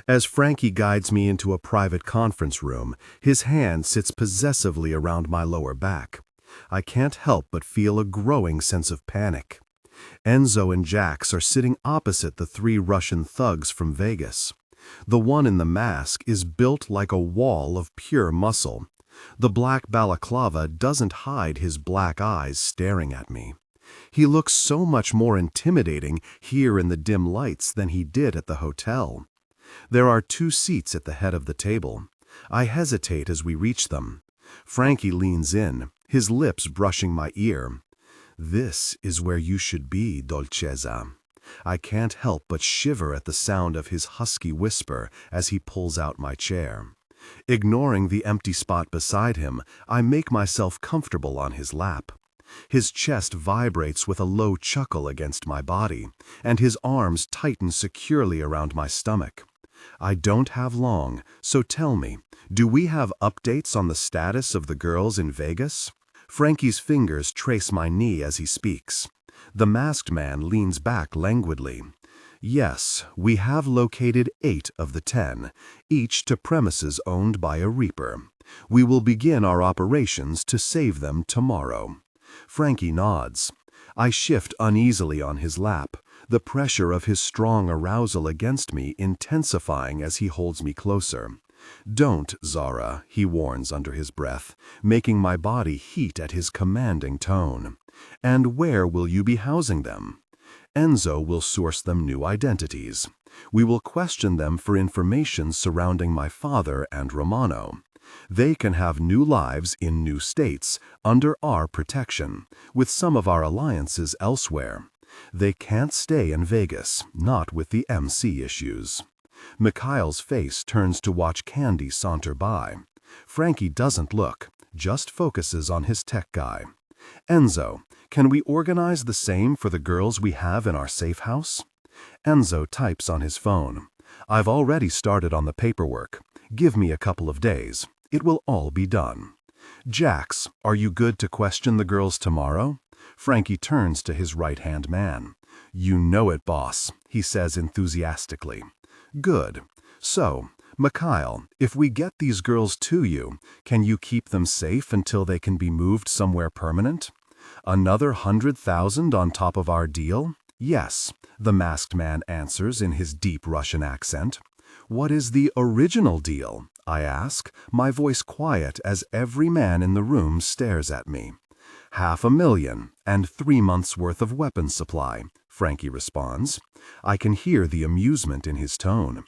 As Frankie guides me into a private conference room, his hand sits possessively around my lower back. I can't help but feel a growing sense of panic. Enzo and Jax are sitting opposite the 3 Russian thugs from Vegas. The one in the mask is built like a wall of pure muscle. The black balaclava doesn't hide his black eyes staring at me. He looks so much more intimidating here in the dim lights than he did at the hotel. There are 2 seats at the head of the table. I hesitate as we reach them. Frankie leans in, his lips brushing my ear. "This is where you should be, Dolcezza." I can't help but shiver at the sound of his husky whisper as he pulls out my chair. Ignoring the empty spot beside him, I make myself comfortable on his lap. His chest vibrates with a low chuckle against my body, and his arms tighten securely around my stomach. I don't have long, so tell me, do we have updates on the status of the girls in Vegas? Frankie's fingers trace my knee as he speaks. The masked man leans back languidly. "Yes, we have located 8 of the 10, each to premises owned by a Reaper. We will begin our operations to save them tomorrow." Frankie nods. I shift uneasily on his lap, the pressure of his strong arousal against me intensifying as he holds me closer. "Don't, Zara," he warns under his breath, making my body heat at his commanding tone. "And where will you be housing them?" "Enzo will source them new identities. We will question them for information surrounding my father and Romano. They can have new lives in new states, under our protection, with some of our alliances elsewhere. They can't stay in Vegas, not with the MC issues." Mikhail's face turns to watch Candy saunter by. Frankie doesn't look, just focuses on his tech guy. "Enzo, can we organize the same for the girls we have in our safe house?" Enzo types on his phone. "I've already started on the paperwork. Give me a couple of days. It will all be done." "Jax, are you good to question the girls tomorrow?" Frankie turns to his right-hand man. "You know it, boss," he says enthusiastically. "Good. So, Mikhail, if we get these girls to you, can you keep them safe until they can be moved somewhere permanent?" "Another 100,000 on top of our deal?" "Yes," the masked man answers in his deep Russian accent. "What is the original deal?" I ask, my voice quiet as every man in the room stares at me. "500,000 and 3 months' worth of weapon supply," Frankie responds. I can hear the amusement in his tone.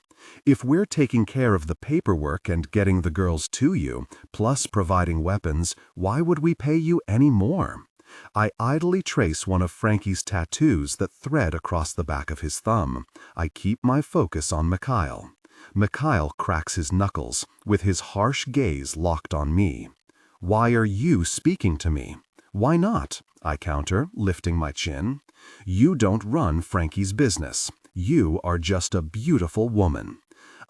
"If we're taking care of the paperwork and getting the girls to you, plus providing weapons, why would we pay you any more?" I idly trace one of Frankie's tattoos that thread across the back of his thumb. I keep my focus on Mikhail. Mikhail cracks his knuckles, with his harsh gaze locked on me. "Why are you speaking to me?" "Why not?" I counter, lifting my chin. "You don't run Frankie's business. You are just a beautiful woman."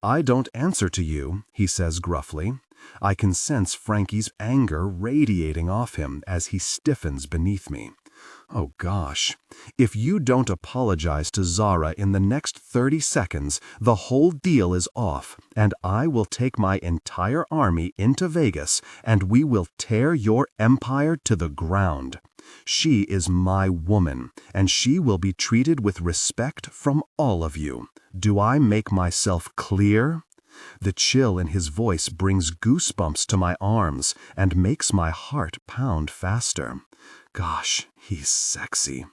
"I don't answer to you," he says gruffly. I can sense Frankie's anger radiating off him as he stiffens beneath me. Oh gosh, if you don't apologize to Zara in the next 30 seconds, the whole deal is off, and I will take my entire army into Vegas, and we will tear your empire to the ground. She is my woman, and she will be treated with respect from all of you. Do I make myself clear? The chill in his voice brings goosebumps to my arms and makes my heart pound faster. Gosh, he's sexy.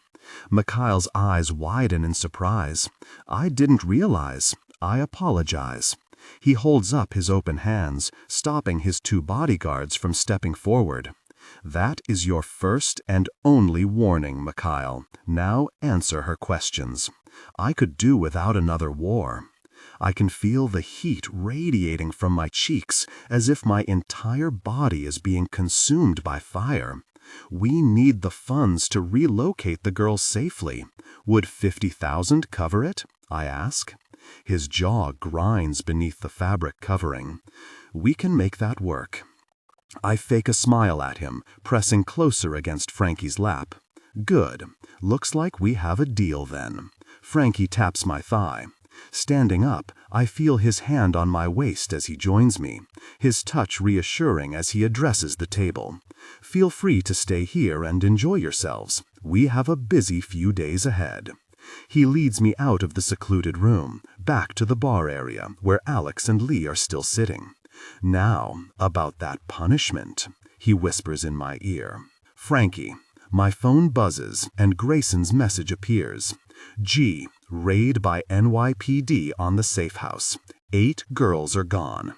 Mikhail's eyes widen in surprise. I didn't realize. I apologize. He holds up his open hands, stopping his 2 bodyguards from stepping forward. That is your first and only warning, Mikhail. Now answer her questions. I could do without another war. I can feel the heat radiating from my cheeks as if my entire body is being consumed by fire. We need the funds to relocate the girls safely. Would 50,000 cover it? I ask. His jaw grinds beneath the fabric covering. We can make that work. I fake a smile at him, pressing closer against Frankie's lap. Good. Looks like we have a deal then. Frankie taps my thigh. Standing up, I feel his hand on my waist as he joins me, his touch reassuring as he addresses the table. Feel free to stay here and enjoy yourselves. We have a busy few days ahead. He leads me out of the secluded room, back to the bar area where Alex and Lee are still sitting. Now, about that punishment, he whispers in my ear. Frankie, my phone buzzes and Grayson's message appears. G, raid by NYPD on the safe house. 8 girls are gone.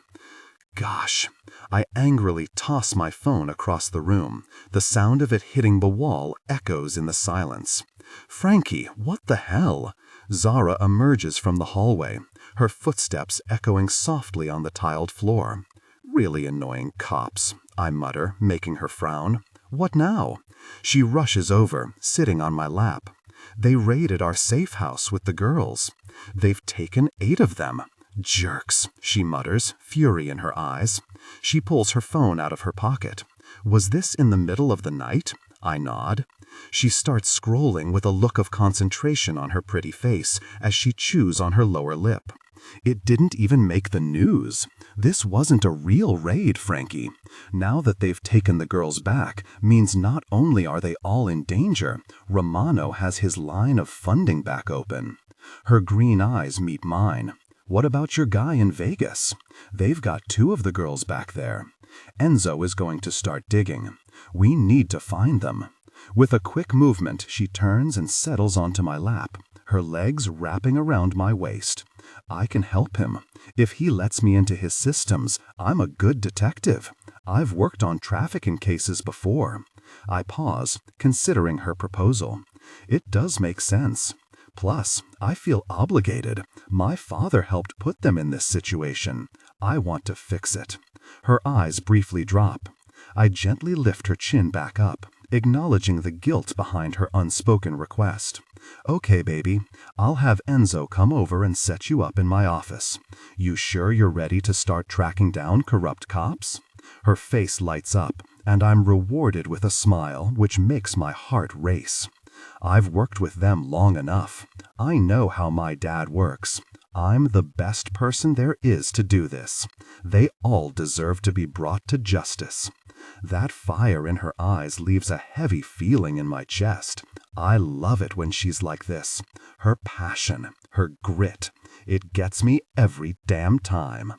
Gosh, I angrily toss my phone across the room. The sound of it hitting the wall echoes in the silence. Frankie, what the hell? Zara emerges from the hallway, her footsteps echoing softly on the tiled floor. Really annoying cops, I mutter, making her frown. What now? She rushes over, sitting on my lap. They raided our safe house with the girls. They've taken 8 of them. Jerks, she mutters, fury in her eyes. She pulls her phone out of her pocket. Was this in the middle of the night? I nod. She starts scrolling with a look of concentration on her pretty face as she chews on her lower lip. It didn't even make the news. This wasn't a real raid, Frankie. Now that they've taken the girls back means not only are they all in danger, Romano has his line of funding back open. Her green eyes meet mine. What about your guy in Vegas? They've got 2 of the girls back there. Enzo is going to start digging. We need to find them. With a quick movement, she turns and settles onto my lap, her legs wrapping around my waist. I can help him. If he lets me into his systems, I'm a good detective. I've worked on trafficking cases before. I pause, considering her proposal. It does make sense. Plus, I feel obligated. My father helped put them in this situation. I want to fix it. Her eyes briefly drop. I gently lift her chin back up, acknowledging the guilt behind her unspoken request. Okay, baby, I'll have Enzo come over and set you up in my office. You sure you're ready to start tracking down corrupt cops? Her face lights up, and I'm rewarded with a smile which makes my heart race. I've worked with them long enough. I know how my dad works. I'm the best person there is to do this. They all deserve to be brought to justice. That fire in her eyes leaves a heavy feeling in my chest. I love it when she's like this. Her passion, her grit. It gets me every damn time.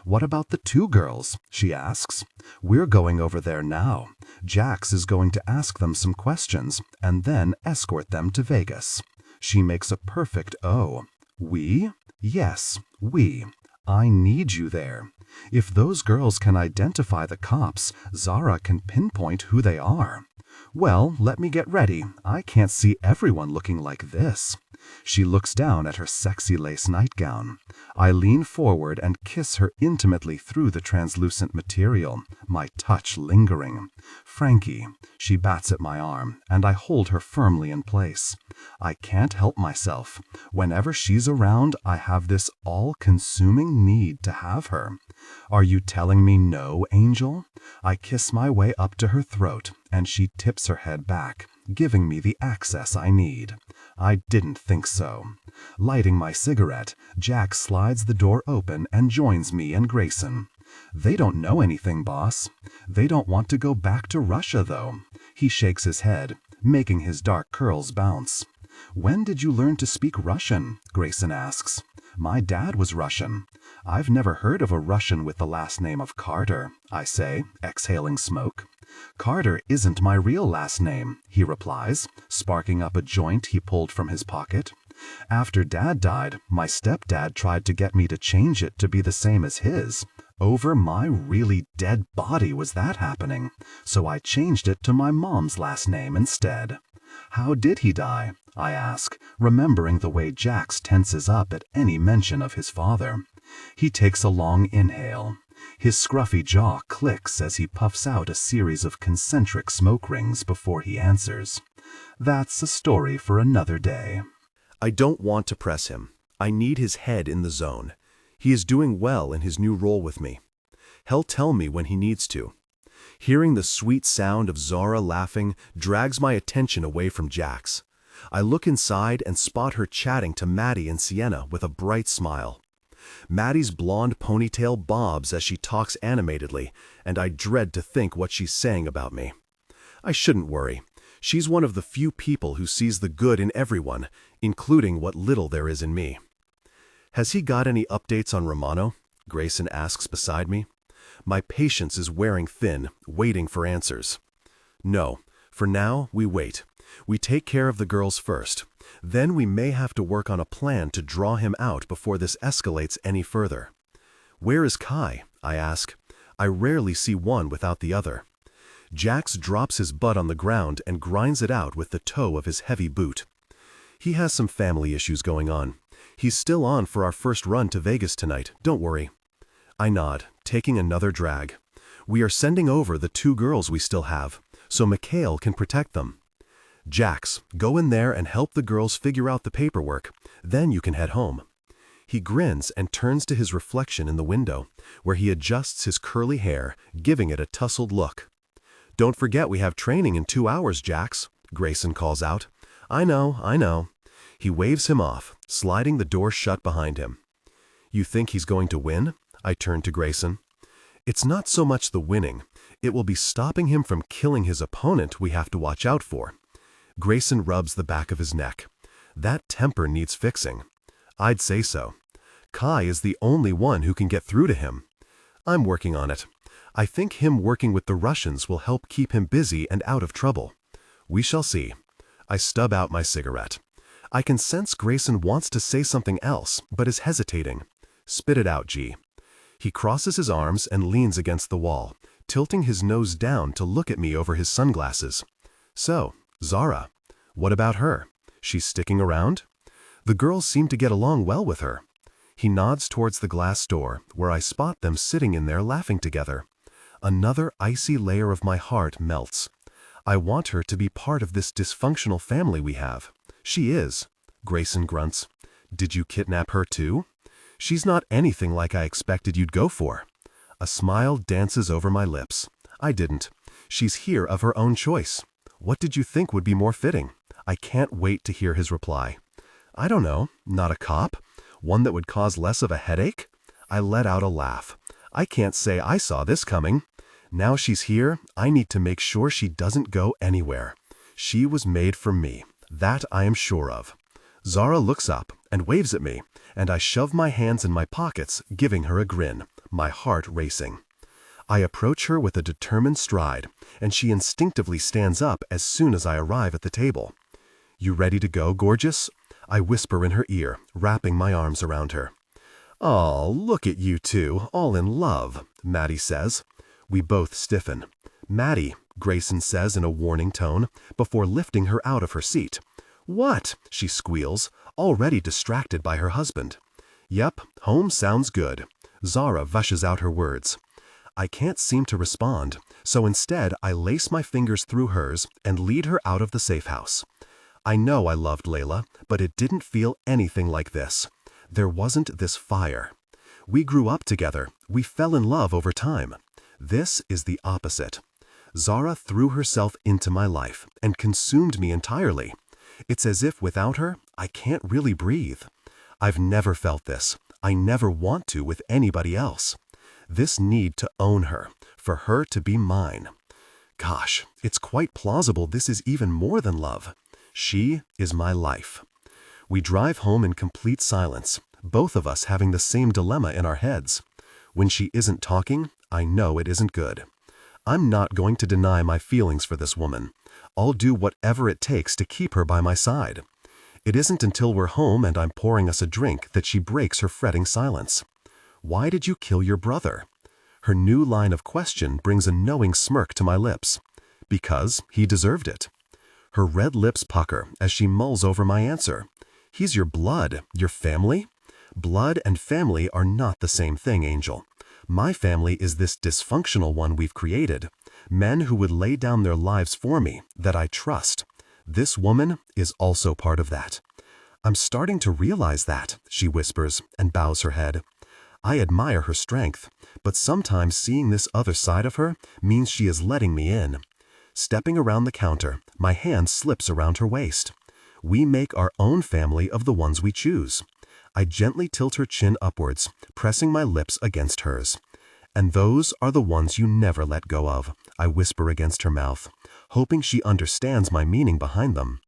What about the 2 girls? She asks. We're going over there now. Jax is going to ask them some questions and then escort them to Vegas. She makes a perfect O. We? Yes, we. I need you there. If those girls can identify the cops, Zara can pinpoint who they are. Well, let me get ready. I can't see everyone looking like this. She looks down at her sexy lace nightgown. I lean forward and kiss her intimately through the translucent material, my touch lingering. Frankie, she bats at my arm, and I hold her firmly in place. I can't help myself. Whenever she's around, I have this all-consuming need to have her. Are you telling me no, Angel? I kiss my way up to her throat, and she tips her head back, giving me the access I need. I didn't think so. Lighting my cigarette, Jack slides the door open and joins me and Grayson. They don't know anything, boss. They don't want to go back to Russia, though. He shakes his head, making his dark curls bounce. When did you learn to speak Russian? Grayson asks. My dad was Russian. I've never heard of a Russian with the last name of Carter, I say, exhaling smoke. Carter isn't my real last name, he replies, sparking up a joint he pulled from his pocket. After Dad died, my stepdad tried to get me to change it to be the same as his. Over my really dead body was that happening, so I changed it to my mom's last name instead. How did he die? I ask, remembering the way Jax tenses up at any mention of his father. He takes a long inhale. His scruffy jaw clicks as he puffs out a series of concentric smoke rings before he answers. That's a story for another day. I don't want to press him. I need his head in the zone. He is doing well in his new role with me. He'll tell me when he needs to. Hearing the sweet sound of Zara laughing drags my attention away from Jax. I look inside and spot her chatting to Maddie and Sienna with a bright smile. Maddie's blonde ponytail bobs as she talks animatedly, and I dread to think what she's saying about me. I shouldn't worry. She's one of the few people who sees the good in everyone, including what little there is in me. Has he got any updates on Romano? Grayson asks beside me. My patience is wearing thin, waiting for answers. No, for now, we wait. We take care of the girls first. Then we may have to work on a plan to draw him out before this escalates any further. Where is Kai? I ask. I rarely see one without the other. Jax drops his butt on the ground and grinds it out with the toe of his heavy boot. He has some family issues going on. He's still on for our first run to Vegas tonight, don't worry. I nod, taking another drag. We are sending over the 2 girls we still have, so Mikhail can protect them. Jax, go in there and help the girls figure out the paperwork, then you can head home. He grins and turns to his reflection in the window, where he adjusts his curly hair, giving it a tousled look. Don't forget we have training in 2 hours, Jax, Grayson calls out. I know. He waves him off, sliding the door shut behind him. You think he's going to win? I turn to Grayson. It's not so much the winning. It will be stopping him from killing his opponent we have to watch out for. Grayson rubs the back of his neck. That temper needs fixing. I'd say so. Kai is the only one who can get through to him. I'm working on it. I think him working with the Russians will help keep him busy and out of trouble. We shall see. I stub out my cigarette. I can sense Grayson wants to say something else, but is hesitating. Spit it out, G. He crosses his arms and leans against the wall, tilting his nose down to look at me over his sunglasses. So, Zara, what about her? She's sticking around? The girls seem to get along well with her. He nods towards the glass door, where I spot them sitting in there laughing together. Another icy layer of my heart melts. I want her to be part of this dysfunctional family we have. She is. Grayson grunts. Did you kidnap her too? She's not anything like I expected you'd go for. A smile dances over my lips. I didn't. She's here of her own choice. What did you think would be more fitting? I can't wait to hear his reply. I don't know. Not a cop? One that would cause less of a headache? I let out a laugh. I can't say I saw this coming. Now she's here, I need to make sure she doesn't go anywhere. She was made for me. That I am sure of. Zara looks up and waves at me, and I shove my hands in my pockets, giving her a grin, my heart racing. I approach her with a determined stride, and she instinctively stands up as soon as I arrive at the table. You ready to go, gorgeous? I whisper in her ear, wrapping my arms around her. Oh, look at you two, all in love, Maddie says. We both stiffen. Maddie, Grayson says in a warning tone, before lifting her out of her seat. What? She squeals, already distracted by her husband. Yep, home sounds good. Zara vushes out her words. I can't seem to respond, so instead I lace my fingers through hers and lead her out of the safe house. I know I loved Layla, but it didn't feel anything like this. There wasn't this fire. We grew up together. We fell in love over time. This is the opposite. Zara threw herself into my life and consumed me entirely. It's as if without her, I can't really breathe. I've never felt this. I never want to with anybody else. This need to own her, for her to be mine. Gosh, it's quite plausible this is even more than love. She is my life. We drive home in complete silence, both of us having the same dilemma in our heads. When she isn't talking, I know it isn't good. I'm not going to deny my feelings for this woman. I'll do whatever it takes to keep her by my side. It isn't until we're home and I'm pouring us a drink that she breaks her fretting silence. Why did you kill your brother? Her new line of question brings a knowing smirk to my lips. Because he deserved it. Her red lips pucker as she mulls over my answer. He's your blood, your family? Blood and family are not the same thing, Angel. My family is this dysfunctional one we've created. Men who would lay down their lives for me, that I trust. This woman is also part of that. I'm starting to realize that, she whispers and bows her head. I admire her strength, but sometimes seeing this other side of her means she is letting me in. Stepping around the counter, my hand slips around her waist. We make our own family of the ones we choose. I gently tilt her chin upwards, pressing my lips against hers. And those are the ones you never let go of, I whisper against her mouth, hoping she understands my meaning behind them.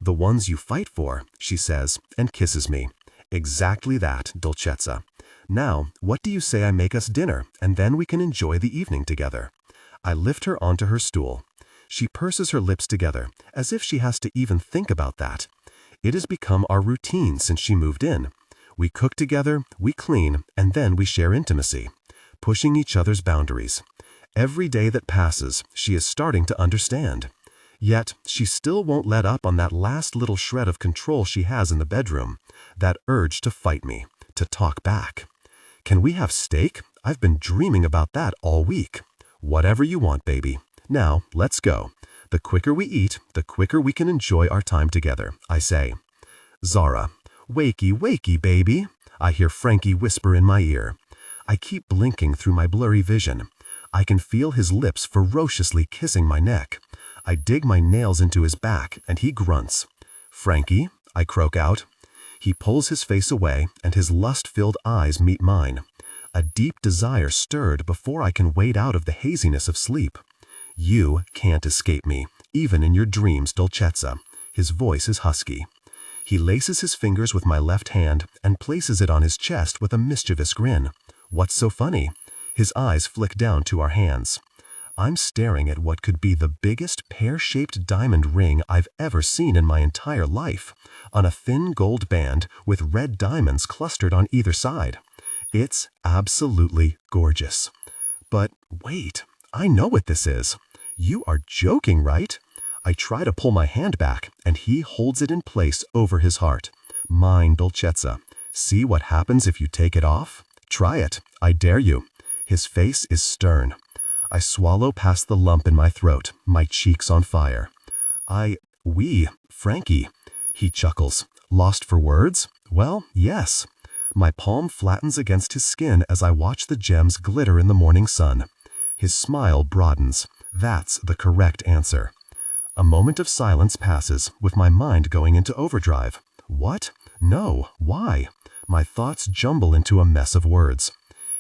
The ones you fight for, she says, and kisses me. Exactly that, Dolcezza. Now, what do you say I make us dinner, and then we can enjoy the evening together? I lift her onto her stool. She purses her lips together, as if she has to even think about that. It has become our routine since she moved in. We cook together, we clean, and then we share intimacy, pushing each other's boundaries. Every day that passes, she is starting to understand. Yet, she still won't let up on that last little shred of control she has in the bedroom, that urge to fight me, to talk back. Can we have steak? I've been dreaming about that all week. Whatever you want, baby. Now, let's go. The quicker we eat, the quicker we can enjoy our time together, I say. Zara. Wakey, wakey, baby, I hear Frankie whisper in my ear. I keep blinking through my blurry vision. I can feel his lips ferociously kissing my neck. I dig my nails into his back, and he grunts. Frankie, I croak out. He pulls his face away, and his lust-filled eyes meet mine. A deep desire stirred before I can wade out of the haziness of sleep. You can't escape me, even in your dreams, Dolcezza. His voice is husky. He laces his fingers with my left hand and places it on his chest with a mischievous grin. What's so funny? His eyes flick down to our hands. I'm staring at what could be the biggest pear-shaped diamond ring I've ever seen in my entire life, on a thin gold band with red diamonds clustered on either side. It's absolutely gorgeous. But wait, I know what this is. You are joking, right? I try to pull my hand back, and he holds it in place over his heart. Mine, Dolcezza. See what happens if you take it off? Try it. I dare you. His face is stern. I swallow past the lump in my throat, my cheeks on fire. Frankie. He chuckles. Lost for words? Well, yes. My palm flattens against his skin as I watch the gems glitter in the morning sun. His smile broadens. That's the correct answer. A moment of silence passes, with my mind going into overdrive. What? No. Why? My thoughts jumble into a mess of words.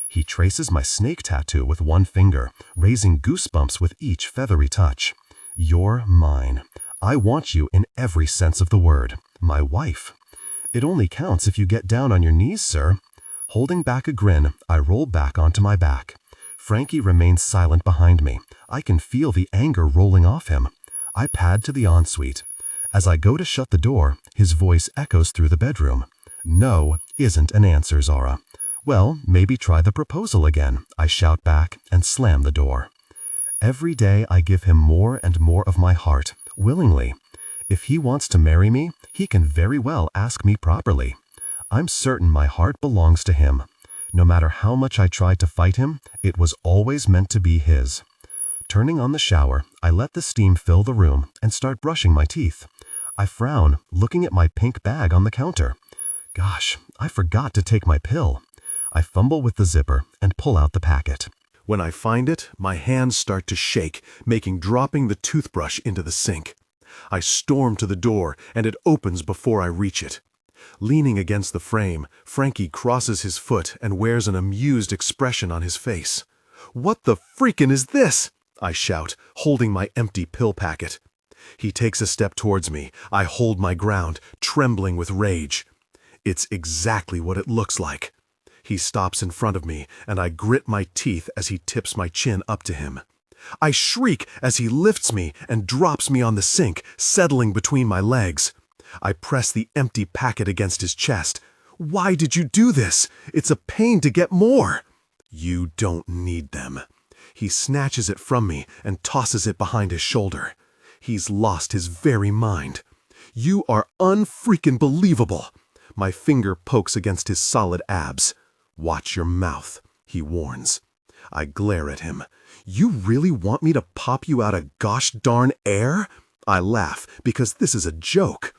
He traces my snake tattoo with one finger, raising goosebumps with each feathery touch. You're mine. I want you in every sense of the word. My wife. It only counts if you get down on your knees, sir. Holding back a grin, I roll back onto my back. Frankie remains silent behind me. I can feel the anger rolling off him. I pad to the ensuite. As I go to shut the door, his voice echoes through the bedroom. No isn't an answer, Zara. Well, maybe try the proposal again, I shout back and slam the door. Every day I give him more and more of my heart, willingly. If he wants to marry me, he can very well ask me properly. I'm certain my heart belongs to him. No matter how much I tried to fight him, it was always meant to be his. Turning on the shower, I let the steam fill the room and start brushing my teeth. I frown, looking at my pink bag on the counter. Gosh, I forgot to take my pill. I fumble with the zipper and pull out the packet. When I find it, my hands start to shake, making dropping the toothbrush into the sink. I storm to the door, and it opens before I reach it. Leaning against the frame, Frankie crosses his foot and wears an amused expression on his face. "What the freakin' is this?" I shout, holding my empty pill packet. He takes a step towards me. I hold my ground, trembling with rage. It's exactly what it looks like. He stops in front of me, and I grit my teeth as he tips my chin up to him. I shriek as he lifts me and drops me on the sink, settling between my legs. I press the empty packet against his chest. Why did you do this? It's a pain to get more. You don't need them. He snatches it from me and tosses it behind his shoulder. He's lost his very mind. You are unfreaking believable. My finger pokes against his solid abs. Watch your mouth, he warns. I glare at him. You really want me to pop you out of gosh darn air? I laugh because this is a joke.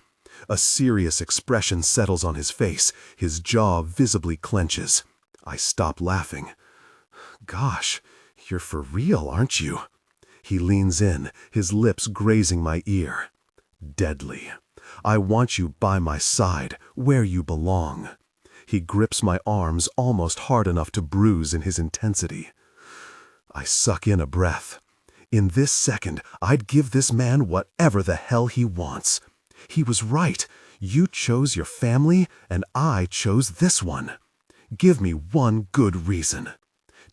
A serious expression settles on his face. His jaw visibly clenches. I stop laughing. Gosh, you're for real, aren't you? He leans in, his lips grazing my ear. Deadly. I want you by my side, where you belong. He grips my arms almost hard enough to bruise in his intensity. I suck in a breath. In this second, I'd give this man whatever the hell he wants. He was right. You chose your family, and I chose this one. Give me one good reason.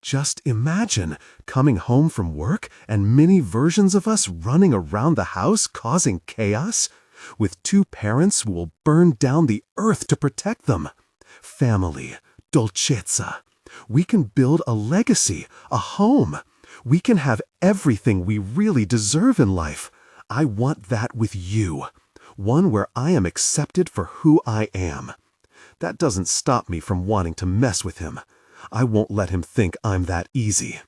Just imagine coming home from work and mini versions of us running around the house causing chaos, with two parents who will burn down the earth to protect them. Family, dolcezza. We can build a legacy, a home. We can have everything we really deserve in life. I want that with you. One where I am accepted for who I am. That doesn't stop me from wanting to mess with him. I won't let him think I'm that easy.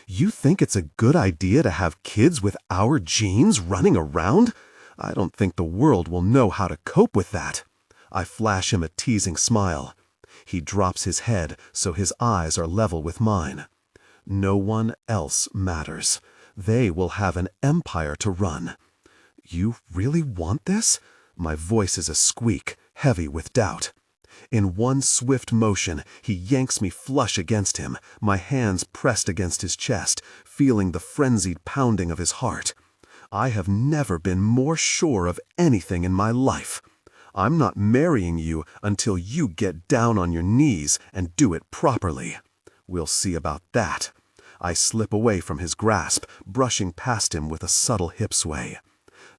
You think it's a good idea to have kids with our genes running around? I don't think the world will know how to cope with that. I flash him a teasing smile. He drops his head so his eyes are level with mine. No one else matters. They will have an empire to run. You really want this? My voice is a squeak, heavy with doubt. In one swift motion, he yanks me flush against him, my hands pressed against his chest, feeling the frenzied pounding of his heart. I have never been more sure of anything in my life. I'm not marrying you until you get down on your knees and do it properly. We'll see about that. I slip away from his grasp, brushing past him with a subtle hip sway.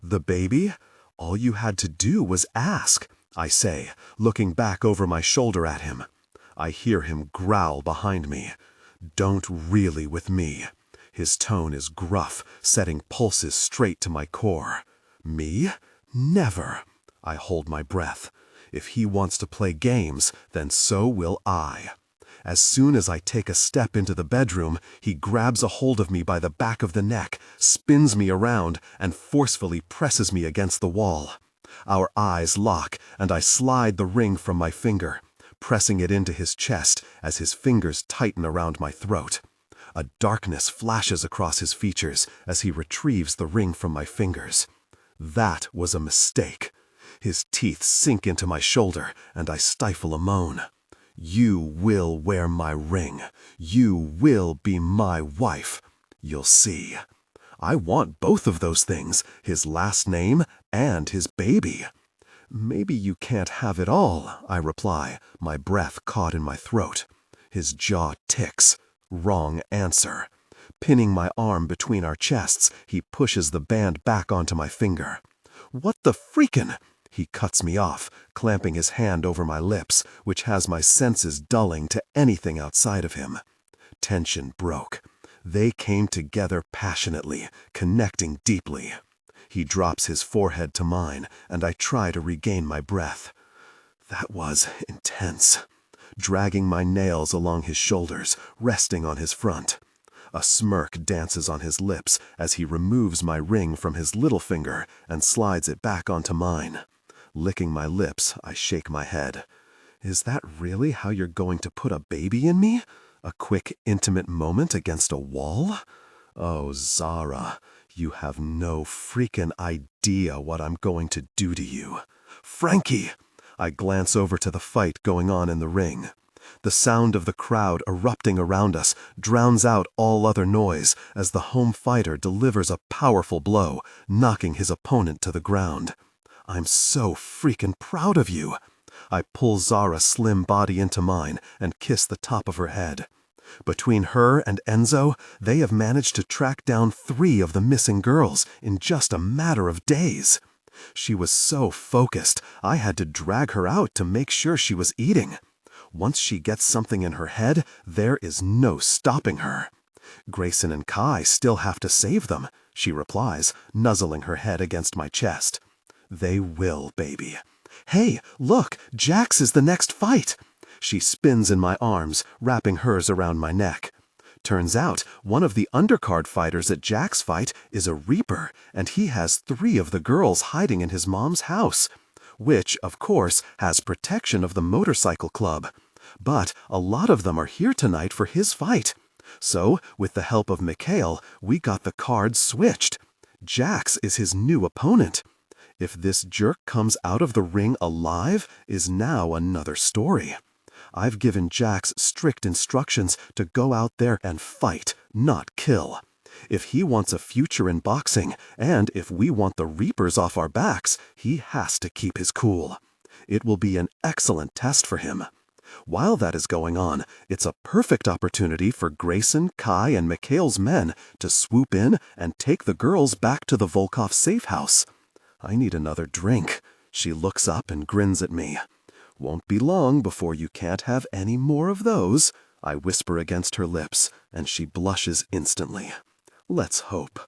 The baby? All you had to do was ask, I say, looking back over my shoulder at him. I hear him growl behind me. Don't really with me. His tone is gruff, setting pulses straight to my core. Me? Never. I hold my breath. If he wants to play games, then so will I. As soon as I take a step into the bedroom, he grabs a hold of me by the back of the neck, spins me around, and forcefully presses me against the wall. Our eyes lock, and I slide the ring from my finger, pressing it into his chest as his fingers tighten around my throat. A darkness flashes across his features as he retrieves the ring from my fingers. That was a mistake. His teeth sink into my shoulder, and I stifle a moan. You will wear my ring. You will be my wife. You'll see. I want both of those things, his last name and his baby. Maybe you can't have it all, I reply, my breath caught in my throat. His jaw ticks. Wrong answer. Pinning my arm between our chests, he pushes the band back onto my finger. What the freakin'? He cuts me off, clamping his hand over my lips, which has my senses dulling to anything outside of him. Tension broke. They came together passionately, connecting deeply. He drops his forehead to mine, and I try to regain my breath. That was intense. Dragging my nails along his shoulders, resting on his front. A smirk dances on his lips as he removes my ring from his little finger and slides it back onto mine. Licking my lips, I shake my head. Is that really how you're going to put a baby in me? A quick, intimate moment against a wall? Oh, Zara, you have no freaking idea what I'm going to do to you. Frankie! I glance over to the fight going on in the ring. The sound of the crowd erupting around us drowns out all other noise as the home fighter delivers a powerful blow, knocking his opponent to the ground. I'm so freaking proud of you. I pull Zara's slim body into mine and kiss the top of her head. Between her and Enzo, they have managed to track down 3 of the missing girls in just a matter of days. She was so focused, I had to drag her out to make sure she was eating. Once she gets something in her head, there is no stopping her. Grayson and Kai still have to save them, she replies, nuzzling her head against my chest. They will, baby. Hey, look, Jax is the next fight. She spins in my arms, wrapping hers around my neck. Turns out, one of the undercard fighters at Jack's fight is a Reaper, and he has 3 of the girls hiding in his mom's house, which, of course, has protection of the motorcycle club. But a lot of them are here tonight for his fight. So, with the help of Mikhail, we got the cards switched. Jax is his new opponent. If this jerk comes out of the ring alive, is now another story. I've given Jax strict instructions to go out there and fight, not kill. If he wants a future in boxing, and if we want the Reapers off our backs, he has to keep his cool. It will be an excellent test for him. While that is going on, it's a perfect opportunity for Grayson, Kai, and Mikhail's men to swoop in and take the girls back to the Volkov safe house. I need another drink. She looks up and grins at me. Won't be long before you can't have any more of those, I whisper against her lips, and she blushes instantly. Let's hope.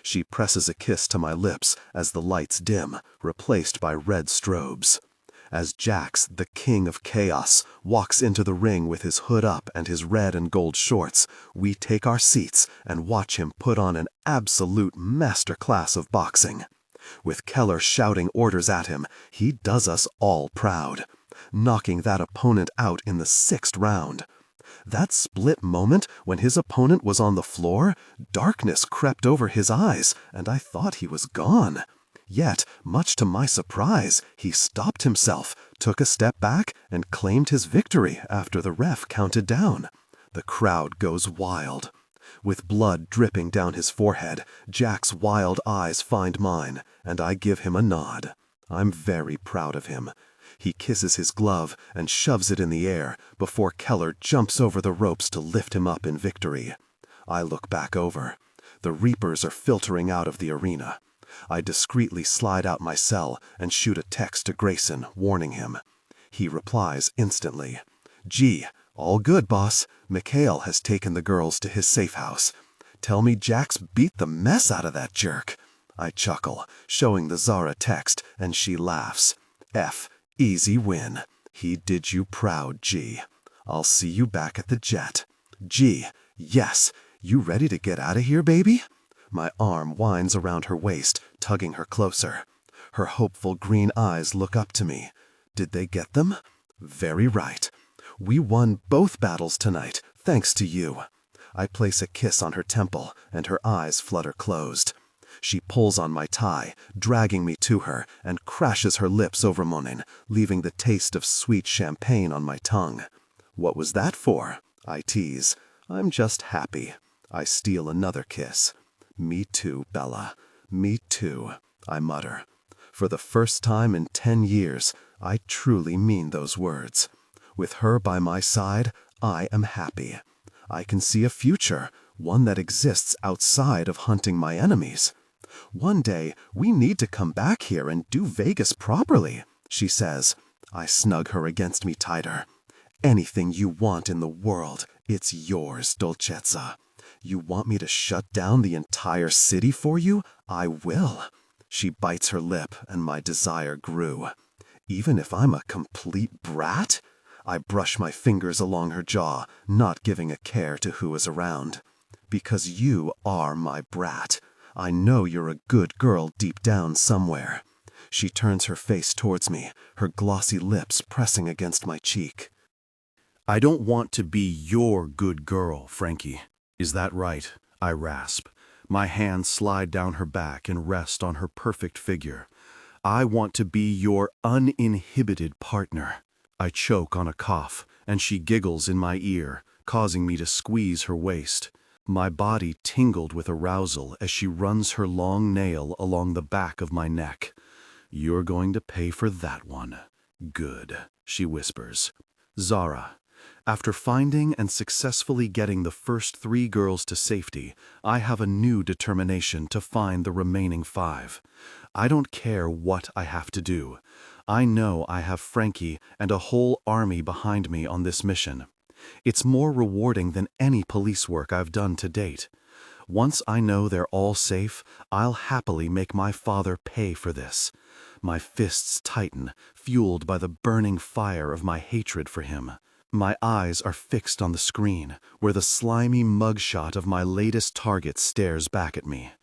She presses a kiss to my lips as the lights dim, replaced by red strobes. As Jax, the king of chaos, walks into the ring with his hood up and his red and gold shorts, we take our seats and watch him put on an absolute masterclass of boxing. With Keller shouting orders at him, he does us all proud, knocking that opponent out in the 6th round. That split moment when his opponent was on the floor, darkness crept over his eyes, and I thought he was gone. Yet, much to my surprise, he stopped himself, took a step back, and claimed his victory after the ref counted down. The crowd goes wild. With blood dripping down his forehead, Jack's wild eyes find mine, and I give him a nod. I'm very proud of him. He kisses his glove and shoves it in the air before Keller jumps over the ropes to lift him up in victory. I look back over. The Reapers are filtering out of the arena. I discreetly slide out my cell and shoot a text to Grayson, warning him. He replies instantly. Gee, all good, boss. Mikhail has taken the girls to his safe house. Tell me Jax beat the mess out of that jerk. I chuckle, showing the Zara text, and she laughs. F, easy win. He did you proud, G. I'll see you back at the jet. G, yes. You ready to get out of here, baby? My arm winds around her waist, tugging her closer. Her hopeful green eyes look up to me. Did they get them? Very right. We won both battles tonight, thanks to you. I place a kiss on her temple, and her eyes flutter closed. She pulls on my tie, dragging me to her, and crashes her lips over Monin, leaving the taste of sweet champagne on my tongue. What was that for? I tease. I'm just happy. I steal another kiss. Me too, Bella. Me too, I mutter. For the first time in 10 years, I truly mean those words. With her by my side, I am happy. I can see a future, one that exists outside of hunting my enemies. One day, we need to come back here and do Vegas properly, she says. I snug her against me tighter. Anything you want in the world, it's yours, Dolcezza. You want me to shut down the entire city for you? I will. She bites her lip, and my desire grew. Even if I'm a complete brat? I brush my fingers along her jaw, not giving a care to who is around. Because you are my brat. I know you're a good girl deep down somewhere. She turns her face towards me, her glossy lips pressing against my cheek. I don't want to be your good girl, Frankie. Is that right? I rasp. My hands slide down her back and rest on her perfect figure. I want to be your uninhibited partner. I choke on a cough, and she giggles in my ear, causing me to squeeze her waist. My body tingled with arousal as she runs her long nail along the back of my neck. You're going to pay for that one. Good, she whispers. Zara, after finding and successfully getting the first 3 girls to safety, I have a new determination to find the remaining 5. I don't care what I have to do. I know I have Frankie and a whole army behind me on this mission. It's more rewarding than any police work I've done to date. Once I know they're all safe, I'll happily make my father pay for this. My fists tighten, fueled by the burning fire of my hatred for him. My eyes are fixed on the screen, where the slimy mugshot of my latest target stares back at me.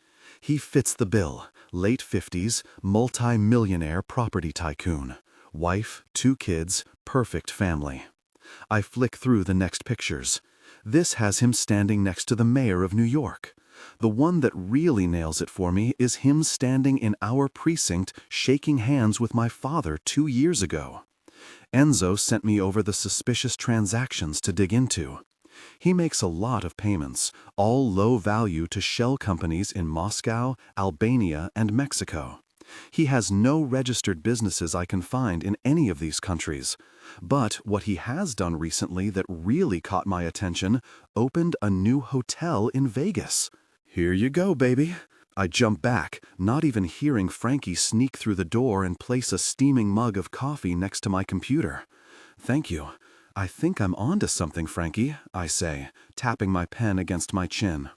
He fits the bill, late 50s, multi-millionaire property tycoon. Wife, 2 kids, perfect family. I flick through the next pictures. This has him standing next to the mayor of New York. The one that really nails it for me is him standing in our precinct shaking hands with my father 2 years ago. Enzo sent me over the suspicious transactions to dig into. He makes a lot of payments, all low value to shell companies in Moscow, Albania, and Mexico. He has no registered businesses I can find in any of these countries. But what he has done recently that really caught my attention, opened a new hotel in Vegas. Here you go, baby. I jump back, not even hearing Frankie sneak through the door and place a steaming mug of coffee next to my computer. Thank you. I think I'm onto something, Frankie, I say, tapping my pen against my chin.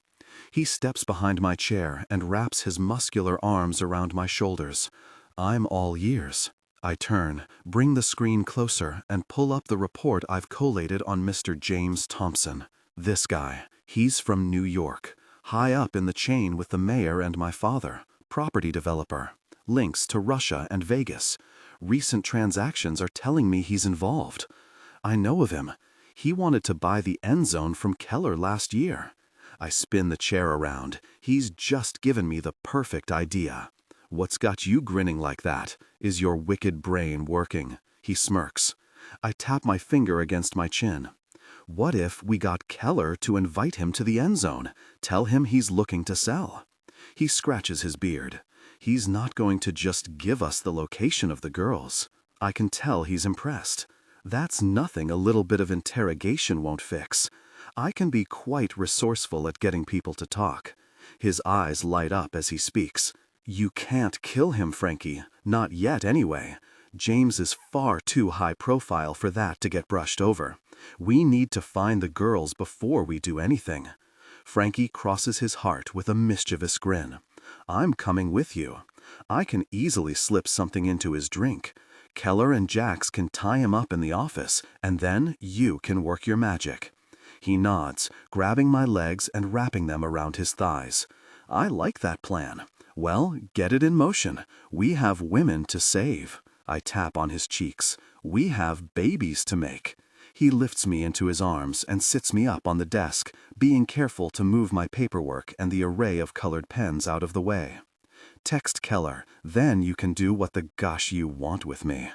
He steps behind my chair and wraps his muscular arms around my shoulders. I'm all ears. I turn, bring the screen closer, and pull up the report I've collated on Mr. James Thompson. This guy. He's from New York. High up in the chain with the mayor and my father. Property developer. Links to Russia and Vegas. Recent transactions are telling me he's involved. I know of him. He wanted to buy the end zone from Keller last year. I spin the chair around. He's just given me the perfect idea. What's got you grinning like that? Is your wicked brain working? He smirks. I tap my finger against my chin. What if we got Keller to invite him to the end zone? Tell him he's looking to sell. He scratches his beard. He's not going to just give us the location of the girls. I can tell he's impressed. That's nothing a little bit of interrogation won't fix. I can be quite resourceful at getting people to talk. His eyes light up as he speaks. You can't kill him, Frankie. Not yet, anyway. James is far too high profile for that to get brushed over. We need to find the girls before we do anything. Frankie crosses his heart with a mischievous grin. I'm coming with you. I can easily slip something into his drink. Keller and Jax can tie him up in the office, and then you can work your magic. He nods, grabbing my legs and wrapping them around his thighs. I like that plan. Well, get it in motion. We have women to save. I tap on his cheeks. We have babies to make. He lifts me into his arms and sits me up on the desk, being careful to move my paperwork and the array of colored pens out of the way. Text Keller, then you can do what the gosh you want with me.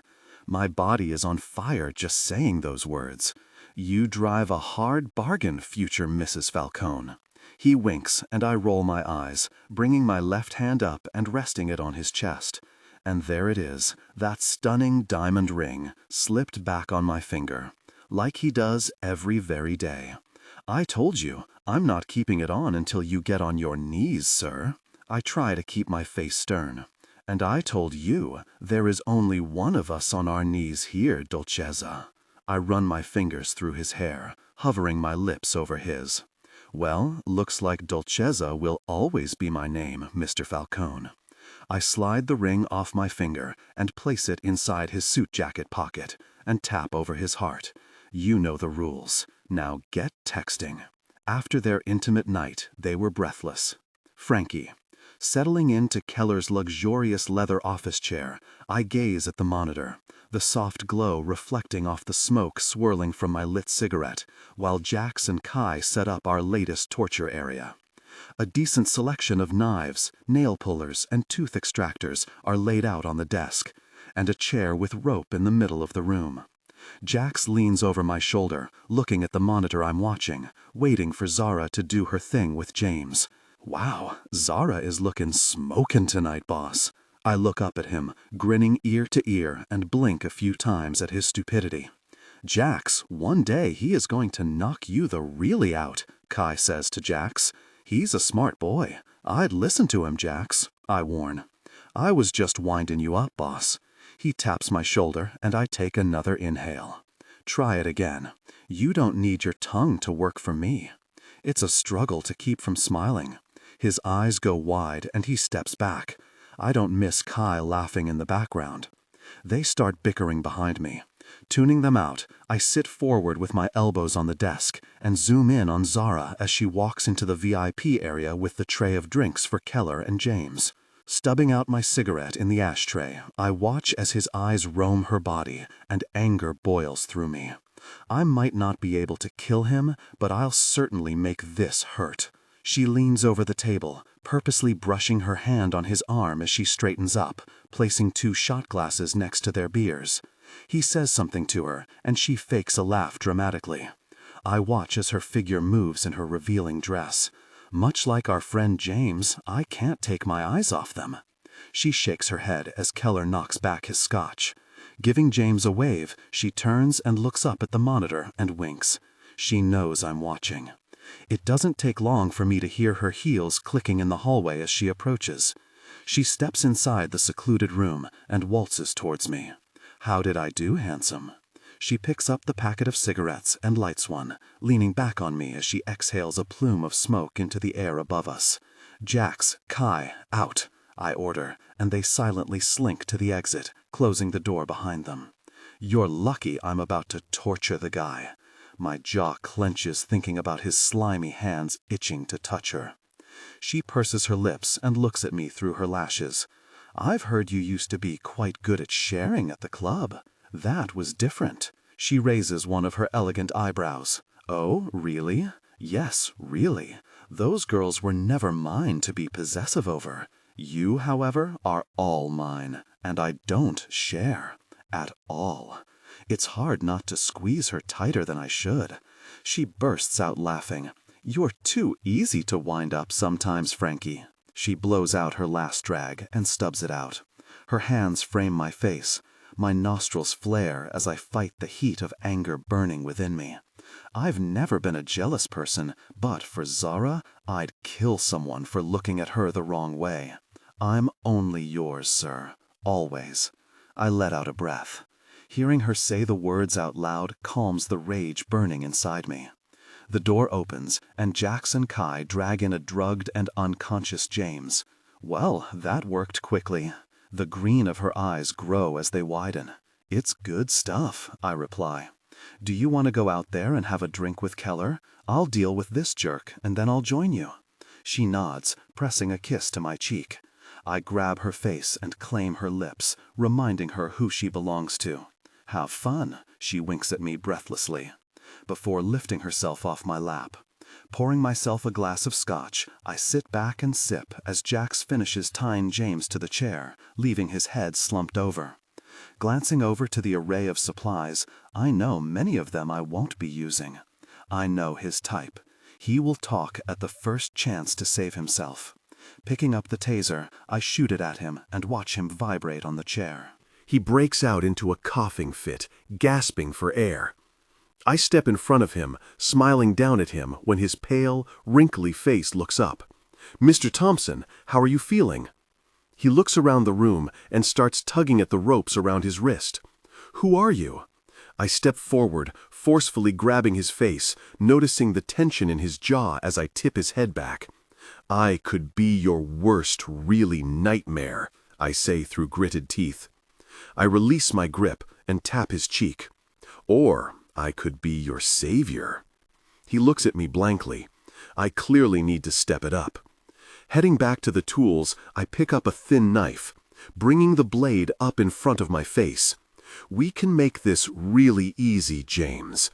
My body is on fire just saying those words. You drive a hard bargain, future Mrs. Falcone. He winks, and I roll my eyes, bringing my left hand up and resting it on his chest. And there it is, that stunning diamond ring, slipped back on my finger, like he does every very day. I told you, I'm not keeping it on until you get on your knees, sir. I try to keep my face stern. And I told you, there is only one of us on our knees here, Dolcezza. I run my fingers through his hair, hovering my lips over his. Well, looks like Dolcezza will always be my name, Mr. Falcone. I slide the ring off my finger and place it inside his suit jacket pocket and tap over his heart. You know the rules. Now get texting. After their intimate night, they were breathless. Frankie. Settling into Keller's luxurious leather office chair, I gaze at the monitor, the soft glow reflecting off the smoke swirling from my lit cigarette, while Jax and Kai set up our latest torture area. A decent selection of knives, nail pullers, and tooth extractors are laid out on the desk, and a chair with rope in the middle of the room. Jax leans over my shoulder, looking at the monitor I'm watching, waiting for Zara to do her thing with James. Wow, Zara is looking smokin' tonight, boss. I look up at him, grinning ear to ear, and blink a few times at his stupidity. Jax, one day he is going to knock you the really out, Kai says to Jax. He's a smart boy. I'd listen to him, Jax, I warn. I was just winding you up, boss. He taps my shoulder, and I take another inhale. Try it again. You don't need your tongue to work for me. It's a struggle to keep from smiling. His eyes go wide, and he steps back. I don't miss Kai laughing in the background. They start bickering behind me. Tuning them out, I sit forward with my elbows on the desk and zoom in on Zara as she walks into the VIP area with the tray of drinks for Keller and James. Stubbing out my cigarette in the ashtray, I watch as his eyes roam her body, and anger boils through me. I might not be able to kill him, but I'll certainly make this hurt. She leans over the table, purposely brushing her hand on his arm as she straightens up, placing 2 shot glasses next to their beers. He says something to her, and she fakes a laugh dramatically. I watch as her figure moves in her revealing dress. Much like our friend James, I can't take my eyes off them. She shakes her head as Keller knocks back his scotch. Giving James a wave, she turns and looks up at the monitor and winks. She knows I'm watching. It doesn't take long for me to hear her heels clicking in the hallway as she approaches. She steps inside the secluded room and waltzes towards me. How did I do, handsome? She picks up the packet of cigarettes and lights one, leaning back on me as she exhales a plume of smoke into the air above us. Jax, Kai, out, I order, and they silently slink to the exit, closing the door behind them. You're lucky I'm about to torture the guy. My jaw clenches thinking about his slimy hands itching to touch her. She purses her lips and looks at me through her lashes. I've heard you used to be quite good at sharing at the club. That was different. She raises one of her elegant eyebrows. Oh, really? Yes, really. Those girls were never mine to be possessive over. You, however, are all mine, and I don't share. At all. It's hard not to squeeze her tighter than I should. She bursts out laughing. You're too easy to wind up sometimes, Frankie. She blows out her last drag and stubs it out. Her hands frame my face. My nostrils flare as I fight the heat of anger burning within me. I've never been a jealous person, but for Zara, I'd kill someone for looking at her the wrong way. I'm only yours, sir. Always. I let out a breath. Hearing her say the words out loud calms the rage burning inside me. The door opens, and Jax and Kai drag in a drugged and unconscious James. Well, that worked quickly. The green of her eyes grow as they widen. It's good stuff, I reply. Do you want to go out there and have a drink with Keller? I'll deal with this jerk, and then I'll join you. She nods, pressing a kiss to my cheek. I grab her face and claim her lips, reminding her who she belongs to. Have fun, she winks at me breathlessly, before lifting herself off my lap. Pouring myself a glass of scotch, I sit back and sip as Jax finishes tying James to the chair, leaving his head slumped over. Glancing over to the array of supplies, I know many of them I won't be using. I know his type. He will talk at the first chance to save himself. Picking up the taser, I shoot it at him and watch him vibrate on the chair. He breaks out into a coughing fit, gasping for air. I step in front of him, smiling down at him when his pale, wrinkly face looks up. Mr. Thompson, how are you feeling? He looks around the room and starts tugging at the ropes around his wrist. Who are you? I step forward, forcefully grabbing his face, noticing the tension in his jaw as I tip his head back. I could be your worst, really nightmare, I say through gritted teeth. I release my grip and tap his cheek. Or I could be your savior. He looks at me blankly. I clearly need to step it up. Heading back to the tools, I pick up a thin knife, bringing the blade up in front of my face. We can make this really easy, James.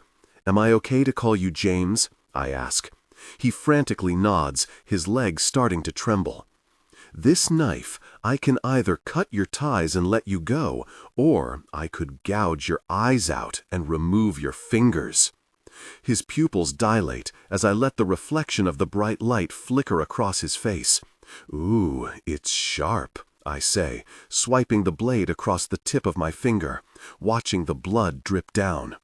Am I okay to call you James? I ask. He frantically nods, his legs starting to tremble. This knife, I can either cut your ties and let you go, or I could gouge your eyes out and remove your fingers. His pupils dilate as I let the reflection of the bright light flicker across his face. Ooh, it's sharp, I say, swiping the blade across the tip of my finger, watching the blood drip down.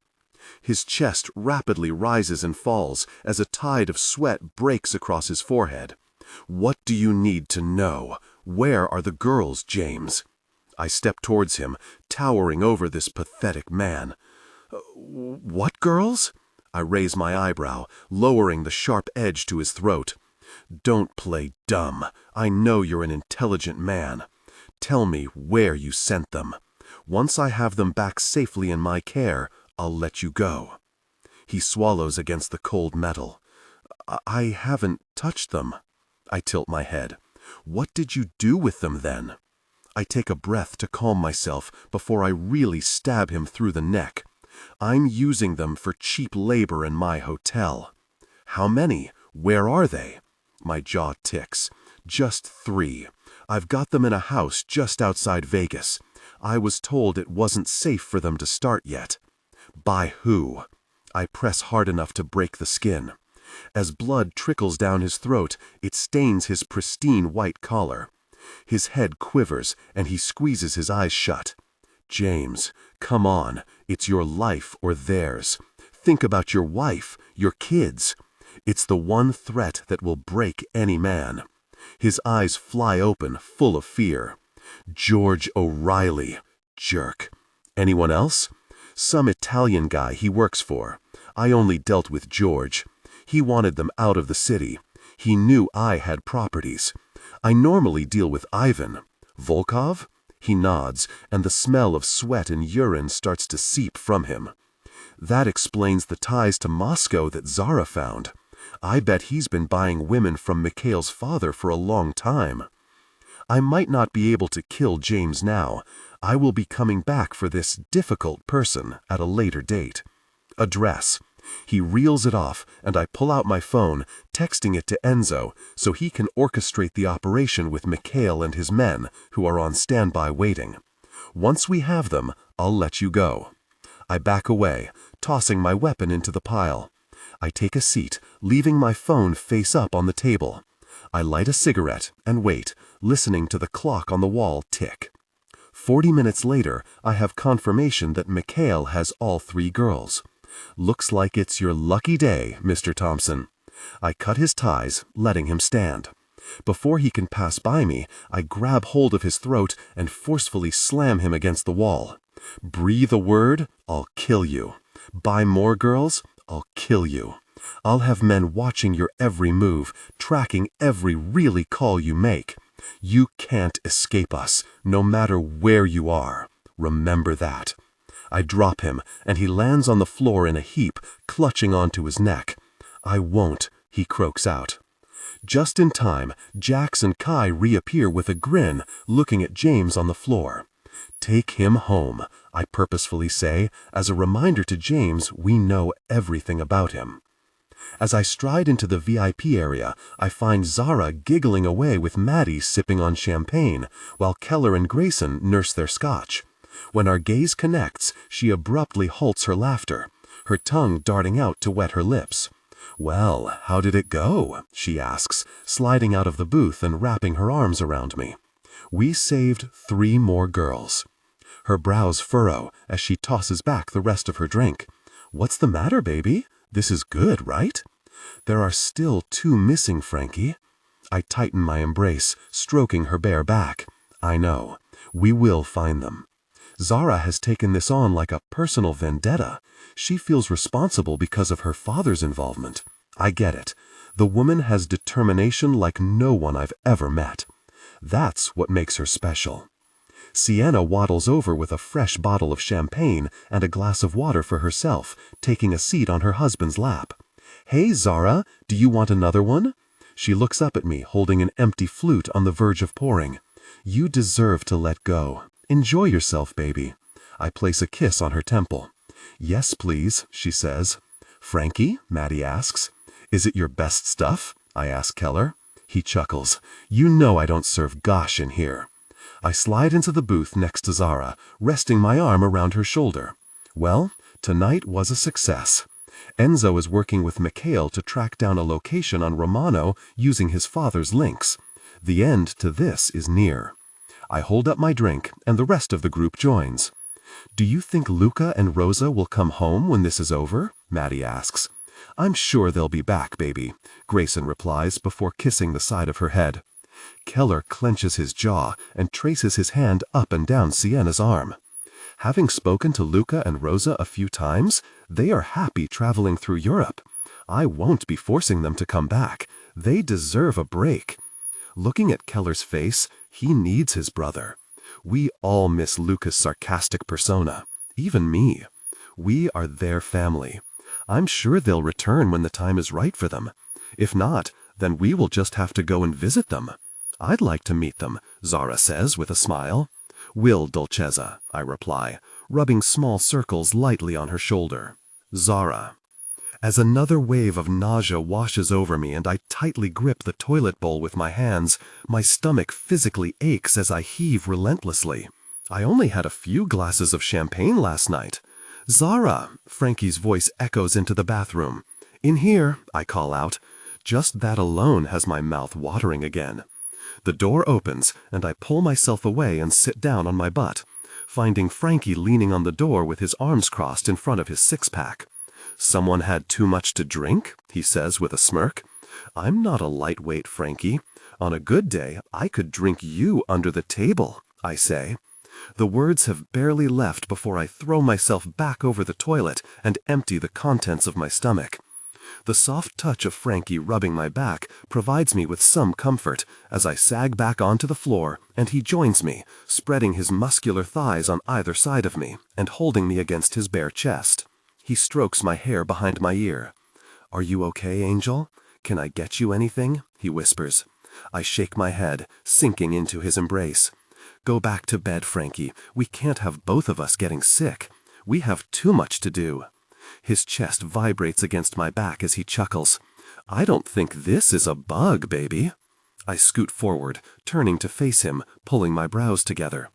His chest rapidly rises and falls as a tide of sweat breaks across his forehead. What do you need to know? Where are the girls, James? I step towards him, towering over this pathetic man. What girls? I raise my eyebrow, lowering the sharp edge to his throat. Don't play dumb. I know you're an intelligent man. Tell me where you sent them. Once I have them back safely in my care, I'll let you go. He swallows against the cold metal. I haven't touched them. I tilt my head. What did you do with them then? I take a breath to calm myself before I really stab him through the neck. I'm using them for cheap labor in my hotel. How many? Where are they? My jaw ticks. Just 3. I've got them in a house just outside Vegas. I was told it wasn't safe for them to start yet. By who? I press hard enough to break the skin. As blood trickles down his throat, it stains his pristine white collar. His head quivers, and he squeezes his eyes shut. James, come on. It's your life or theirs. Think about your wife, your kids. It's the one threat that will break any man. His eyes fly open, full of fear. George O'Reilly. Jerk. Anyone else? Some Italian guy he works for. I only dealt with George. He wanted them out of the city. He knew I had properties. I normally deal with Ivan. Volkov? He nods, and the smell of sweat and urine starts to seep from him. That explains the ties to Moscow that Zara found. I bet he's been buying women from Mikhail's father for a long time. I might not be able to kill James now. I will be coming back for this difficult person at a later date. Address. He reels it off, and I pull out my phone, texting it to Enzo so he can orchestrate the operation with Mikhail and his men, who are on standby waiting. Once we have them, I'll let you go. I back away, tossing my weapon into the pile. I take a seat, leaving my phone face up on the table. I light a cigarette and wait, listening to the clock on the wall tick. 40 minutes later, I have confirmation that Mikhail has all 3 girls. Looks like it's your lucky day, Mr. Thompson. I cut his ties, letting him stand. Before he can pass by me, I grab hold of his throat and forcefully slam him against the wall. Breathe a word, I'll kill you. Buy more girls, I'll kill you. I'll have men watching your every move, tracking every really call you make. You can't escape us, no matter where you are. Remember that. I drop him, and he lands on the floor in a heap, clutching onto his neck. I won't, he croaks out. Just in time, Jax and Kai reappear with a grin, looking at James on the floor. Take him home, I purposefully say, as a reminder to James we know everything about him. As I stride into the VIP area, I find Zara giggling away with Maddie sipping on champagne, while Keller and Grayson nurse their scotch. When our gaze connects, she abruptly halts her laughter, her tongue darting out to wet her lips. Well, how did it go? She asks, sliding out of the booth and wrapping her arms around me. We saved 3 more girls. Her brows furrow as she tosses back the rest of her drink. What's the matter, baby? This is good, right? There are still 2 missing, Frankie. I tighten my embrace, stroking her bare back. I know. We will find them. Zara has taken this on like a personal vendetta. She feels responsible because of her father's involvement. I get it. The woman has determination like no one I've ever met. That's what makes her special. Sienna waddles over with a fresh bottle of champagne and a glass of water for herself, taking a seat on her husband's lap. Hey, Zara, do you want another one? She looks up at me, holding an empty flute on the verge of pouring. You deserve to let go. Enjoy yourself, baby. I place a kiss on her temple. Yes, please, she says. Frankie, Maddie asks. Is it your best stuff? I ask Keller. He chuckles. You know I don't serve gosh in here. I slide into the booth next to Zara, resting my arm around her shoulder. Well, tonight was a success. Enzo is working with Mikhail to track down a location on Romano using his father's links. The end to this is near. I hold up my drink, and the rest of the group joins. "Do you think Luca and Rosa will come home when this is over?" Maddie asks. "I'm sure they'll be back, baby," Grayson replies before kissing the side of her head. Keller clenches his jaw and traces his hand up and down Sienna's arm. Having spoken to Luca and Rosa a few times, they are happy traveling through Europe. I won't be forcing them to come back. They deserve a break. Looking at Keller's face, he needs his brother. We all miss Luca's sarcastic persona, even me. We are their family. I'm sure they'll return when the time is right for them. If not, then we will just have to go and visit them. I'd like to meet them, Zara says with a smile. Will, Dolcezza, I reply, rubbing small circles lightly on her shoulder. Zara. As another wave of nausea washes over me and I tightly grip the toilet bowl with my hands, my stomach physically aches as I heave relentlessly. I only had a few glasses of champagne last night. Zara, Frankie's voice echoes into the bathroom. In here, I call out. Just that alone has my mouth watering again. The door opens, and I pull myself away and sit down on my butt, finding Frankie leaning on the door with his arms crossed in front of his six-pack. "Someone had too much to drink?" he says with a smirk. "I'm not a lightweight, Frankie. On a good day, I could drink you under the table," I say. The words have barely left before I throw myself back over the toilet and empty the contents of my stomach. The soft touch of Frankie rubbing my back provides me with some comfort as I sag back onto the floor, and he joins me, spreading his muscular thighs on either side of me and holding me against his bare chest. He strokes my hair behind my ear. "Are you okay, Angel? Can I get you anything?" he whispers. I shake my head, sinking into his embrace. "Go back to bed, Frankie. We can't have both of us getting sick. We have too much to do." His chest vibrates against my back as he chuckles. "I don't think this is a bug, baby." I scoot forward, turning to face him, pulling my brows together.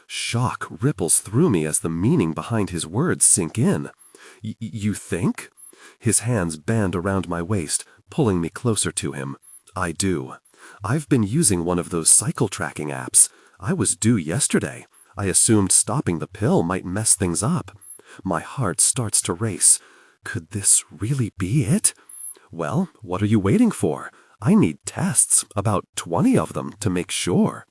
Shock ripples through me as the meaning behind his words sink in. You think?" His hands band around my waist, pulling me closer to him. I do. I've been using one of those cycle tracking apps. I was due yesterday. I assumed stopping the pill might mess things up. My heart starts to race. Could this really be it? Well, what are you waiting for? I need tests, about 20 of them, to make sure.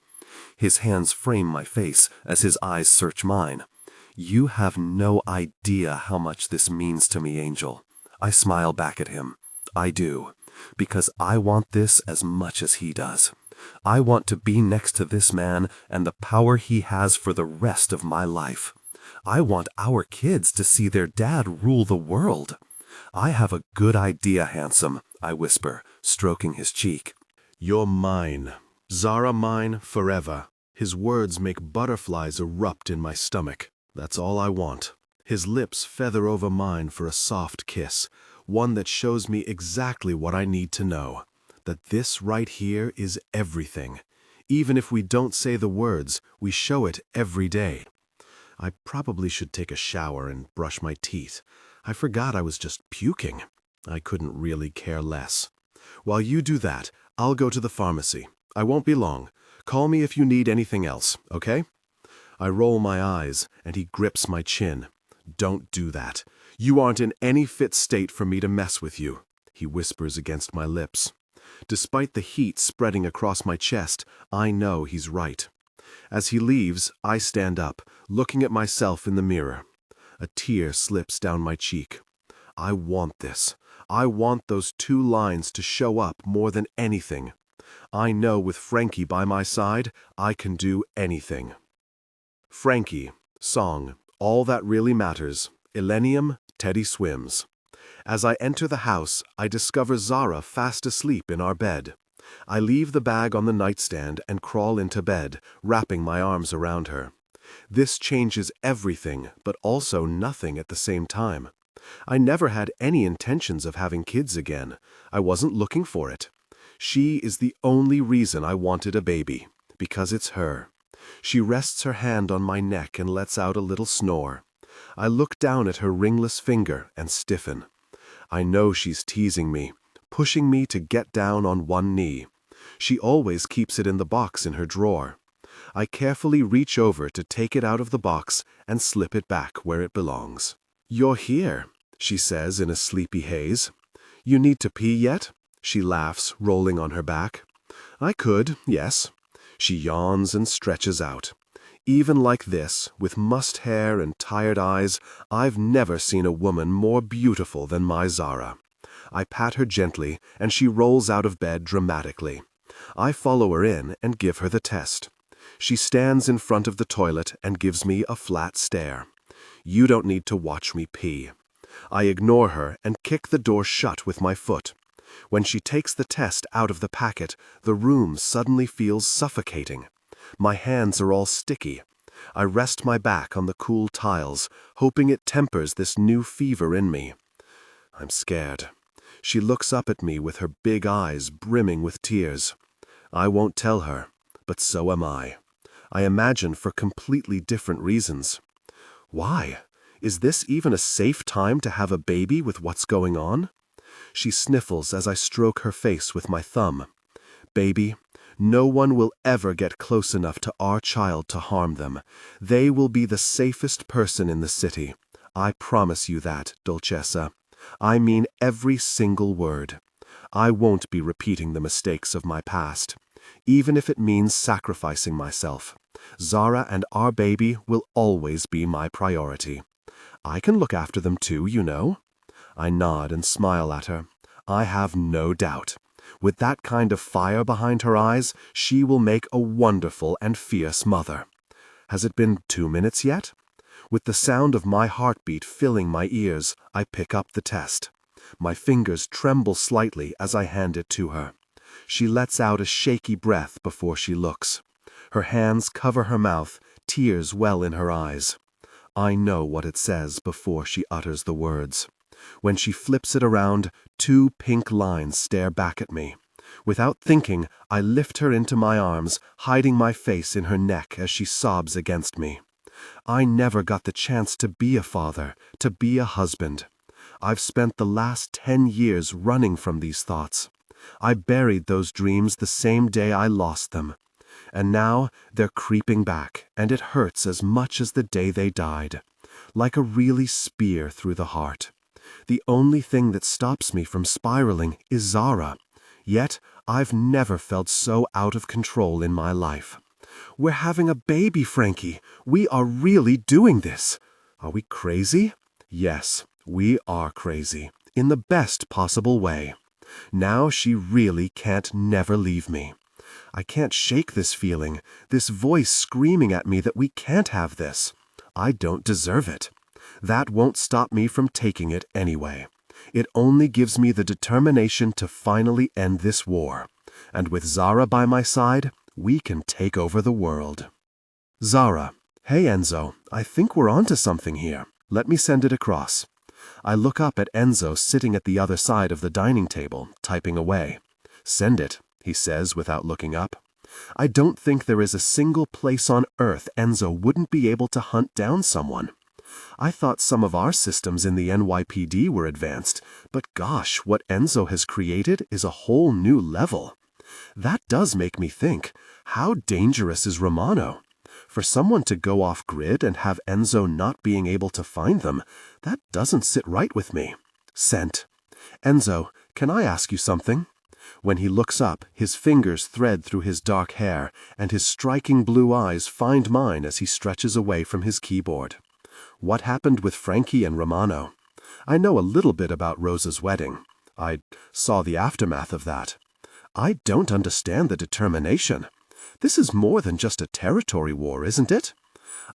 His hands frame my face as his eyes search mine. "You have no idea how much this means to me, Angel." I smile back at him. I do, because I want this as much as he does. I want to be next to this man and the power he has for the rest of my life. I want our kids to see their dad rule the world. "I have a good idea, handsome," I whisper, stroking his cheek. "You're mine. Zara mine forever." His words make butterflies erupt in my stomach. That's all I want. His lips feather over mine for a soft kiss, one that shows me exactly what I need to know. That this right here is everything. Even if we don't say the words, we show it every day. I probably should take a shower and brush my teeth. I forgot I was just puking. I couldn't really care less. While you do that, I'll go to the pharmacy. I won't be long. Call me if you need anything else, okay? I roll my eyes, and he grips my chin. "Don't do that. You aren't in any fit state for me to mess with you," he whispers against my lips. Despite the heat spreading across my chest, I know he's right. As he leaves, I stand up, looking at myself in the mirror. A tear slips down my cheek. I want this. I want those two lines to show up more than anything. I know with Frankie by my side, I can do anything. Frankie, song, All That Really Matters, Illenium, Teddy Swims. As I enter the house, I discover Zara fast asleep in our bed. I leave the bag on the nightstand and crawl into bed, wrapping my arms around her. This changes everything, but also nothing at the same time. I never had any intentions of having kids again. I wasn't looking for it. She is the only reason I wanted a baby, because it's her. She rests her hand on my neck and lets out a little snore. I look down at her ringless finger and stiffen. I know she's teasing me, pushing me to get down on one knee. She always keeps it in the box in her drawer. I carefully reach over to take it out of the box and slip it back where it belongs. "You're here," she says in a sleepy haze. "You need to pee yet?" She laughs, rolling on her back. "I could, yes." She yawns and stretches out. Even like this, with mussed hair and tired eyes, I've never seen a woman more beautiful than my Zara. I pat her gently, and she rolls out of bed dramatically. I follow her in and give her the test. She stands in front of the toilet and gives me a flat stare. "You don't need to watch me pee." I ignore her and kick the door shut with my foot. When she takes the test out of the packet, the room suddenly feels suffocating. My hands are all sticky. I rest my back on the cool tiles, hoping it tempers this new fever in me. I'm scared. She looks up at me with her big eyes brimming with tears. I won't tell her, but so am I. I imagine for completely different reasons. Why? Is this even a safe time to have a baby with what's going on? She sniffles as I stroke her face with my thumb. "Baby, no one will ever get close enough to our child to harm them. They will be the safest person in the city. I promise you that, Dolcessa. I mean every single word. I won't be repeating the mistakes of my past, even if it means sacrificing myself. Zara and our baby will always be my priority. I can look after them too, you know." I nod and smile at her. I have no doubt. With that kind of fire behind her eyes, she will make a wonderful and fierce mother. Has it been 2 minutes yet? With the sound of my heartbeat filling my ears, I pick up the test. My fingers tremble slightly as I hand it to her. She lets out a shaky breath before she looks. Her hands cover her mouth, tears well in her eyes. I know what it says before she utters the words. When she flips it around, 2 pink lines stare back at me. Without thinking, I lift her into my arms, hiding my face in her neck as she sobs against me. I never got the chance to be a father, to be a husband. I've spent the last 10 years running from these thoughts. I buried those dreams the same day I lost them. And now they're creeping back, and it hurts as much as the day they died. Like a really spear through the heart. The only thing that stops me from spiraling is Zara. Yet, I've never felt so out of control in my life. "We're having a baby, Frankie. We are really doing this." Are we crazy? Yes, we are crazy. In the best possible way. Now she really can't never leave me. I can't shake this feeling, this voice screaming at me that we can't have this. I don't deserve it. That won't stop me from taking it anyway. It only gives me the determination to finally end this war. And with Zara by my side, we can take over the world. Zara. "Hey, Enzo, I think we're onto something here. Let me send it across." I look up at Enzo sitting at the other side of the dining table, typing away. "Send it," he says without looking up. I don't think there is a single place on Earth Enzo wouldn't be able to hunt down someone. I thought some of our systems in the NYPD were advanced, but gosh, what Enzo has created is a whole new level. That does make me think, how dangerous is Romano? For someone to go off grid and have Enzo not being able to find them, that doesn't sit right with me. Sent. "Enzo, can I ask you something?" When he looks up, his fingers thread through his dark hair, and his striking blue eyes find mine as he stretches away from his keyboard. What happened with Frankie and Romano? I know a little bit about Rosa's wedding. I saw the aftermath of that. I don't understand the determination. This is more than just a territory war, isn't it?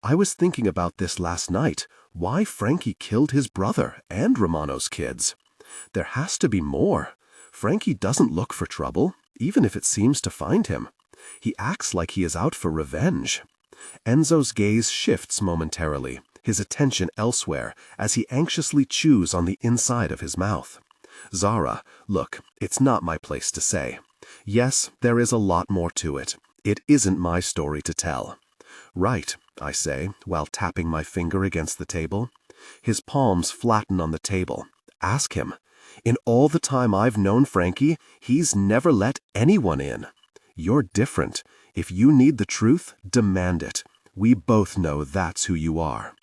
I was thinking about this last night, why Frankie killed his brother and Romano's kids. There has to be more. Frankie doesn't look for trouble, even if it seems to find him. He acts like he is out for revenge. Enzo's gaze shifts momentarily, his attention elsewhere, as he anxiously chews on the inside of his mouth. "Zara, look, it's not my place to say. Yes, there is a lot more to it. It isn't my story to tell." "Right," I say, while tapping my finger against the table. His palms flatten on the table. "Ask him. In all the time I've known Frankie, he's never let anyone in. You're different. If you need the truth, demand it. We both know that's who you are.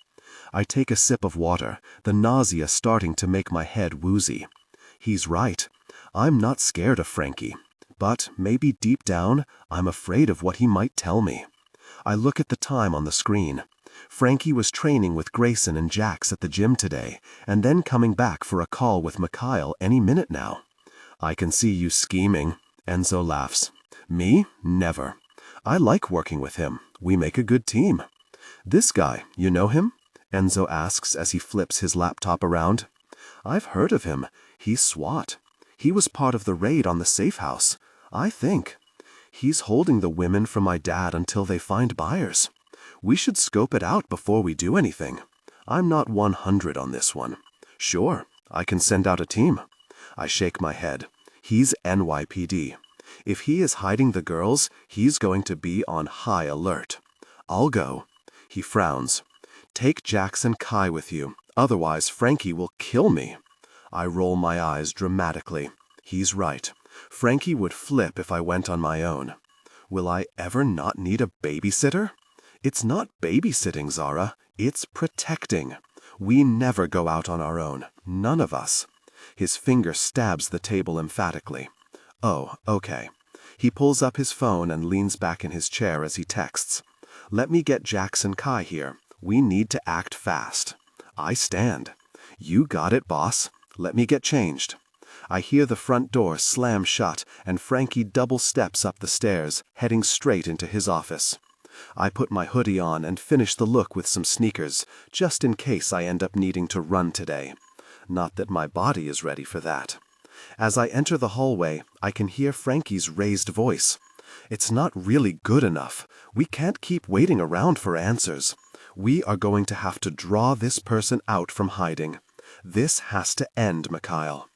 I take a sip of water, the nausea starting to make my head woozy. He's right. I'm not scared of Frankie. But maybe deep down, I'm afraid of what he might tell me. I look at the time on the screen. Frankie was training with Grayson and Jax at the gym today, and then coming back for a call with Mikhail any minute now. I can see you scheming. Enzo laughs. Me? Never. I like working with him. We make a good team. This guy, you know him? Enzo asks as he flips his laptop around. I've heard of him. He's SWAT. He was part of the raid on the safe house. I think. He's holding the women from my dad until they find buyers. We should scope it out before we do anything. I'm not 100 on this one. Sure, I can send out a team. I shake my head. He's NYPD. If he is hiding the girls, he's going to be on high alert. I'll go. He frowns. Take Jax and Kai with you, otherwise Frankie will kill me. I roll my eyes dramatically. He's right. Frankie would flip if I went on my own. Will I ever not need a babysitter? It's not babysitting, Zara. It's protecting. We never go out on our own. None of us. His finger stabs the table emphatically. Oh, okay. He pulls up his phone and leans back in his chair as he texts. Let me get Jax and Kai here. We need to act fast. I stand. You got it, boss. Let me get changed. I hear the front door slam shut and Frankie double steps up the stairs, heading straight into his office. I put my hoodie on and finish the look with some sneakers, just in case I end up needing to run today. Not that my body is ready for that. As I enter the hallway, I can hear Frankie's raised voice. It's not really good enough. We can't keep waiting around for answers. We are going to have to draw this person out from hiding. This has to end, Mikhail.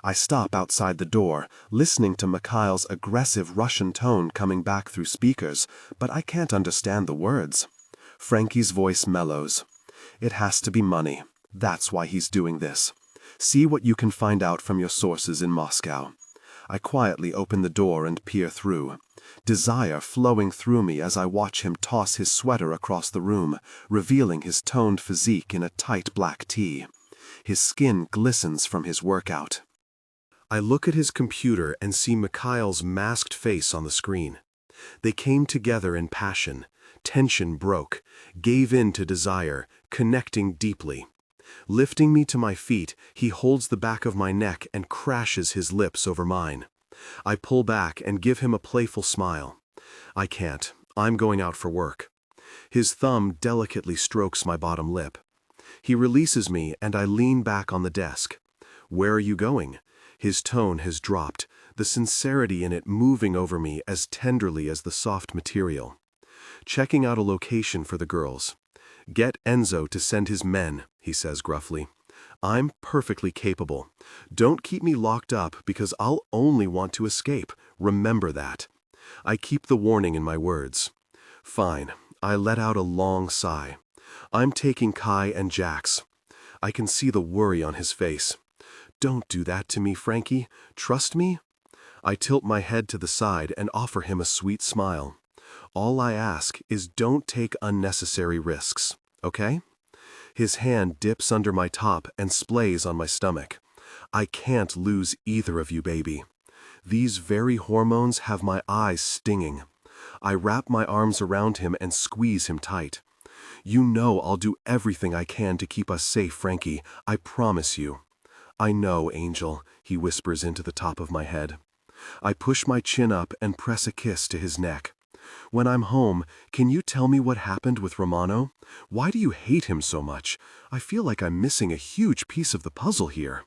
I stop outside the door, listening to Mikhail's aggressive Russian tone coming back through speakers, but I can't understand the words. Frankie's voice mellows. It has to be money. That's why he's doing this. See what you can find out from your sources in Moscow. I quietly open the door and peer through. Desire flowing through me as I watch him toss his sweater across the room, revealing his toned physique in a tight black tee. His skin glistens from his workout. I look at his computer and see Mikhail's masked face on the screen. They came together in passion. Tension broke, gave in to desire, connecting deeply. Lifting me to my feet, he holds the back of my neck and crashes his lips over mine. I pull back and give him a playful smile. I can't. I'm going out for work. His thumb delicately strokes my bottom lip. He releases me and I lean back on the desk. Where are you going? His tone has dropped, the sincerity in it moving over me as tenderly as the soft material. Checking out a location for the girls. Get Enzo to send his men, he says gruffly. I'm perfectly capable. Don't keep me locked up because I'll only want to escape. Remember that. I keep the warning in my words. Fine. I let out a long sigh. I'm taking Kai and Jax. I can see the worry on his face. Don't do that to me, Frankie. Trust me? I tilt my head to the side and offer him a sweet smile. All I ask is don't take unnecessary risks, okay? His hand dips under my top and splays on my stomach. I can't lose either of you, baby. These very hormones have my eyes stinging. I wrap my arms around him and squeeze him tight. You know I'll do everything I can to keep us safe, Frankie. I promise you. I know, Angel, he whispers into the top of my head. I push my chin up and press a kiss to his neck. When I'm home, can you tell me what happened with Romano? Why do you hate him so much? I feel like I'm missing a huge piece of the puzzle here.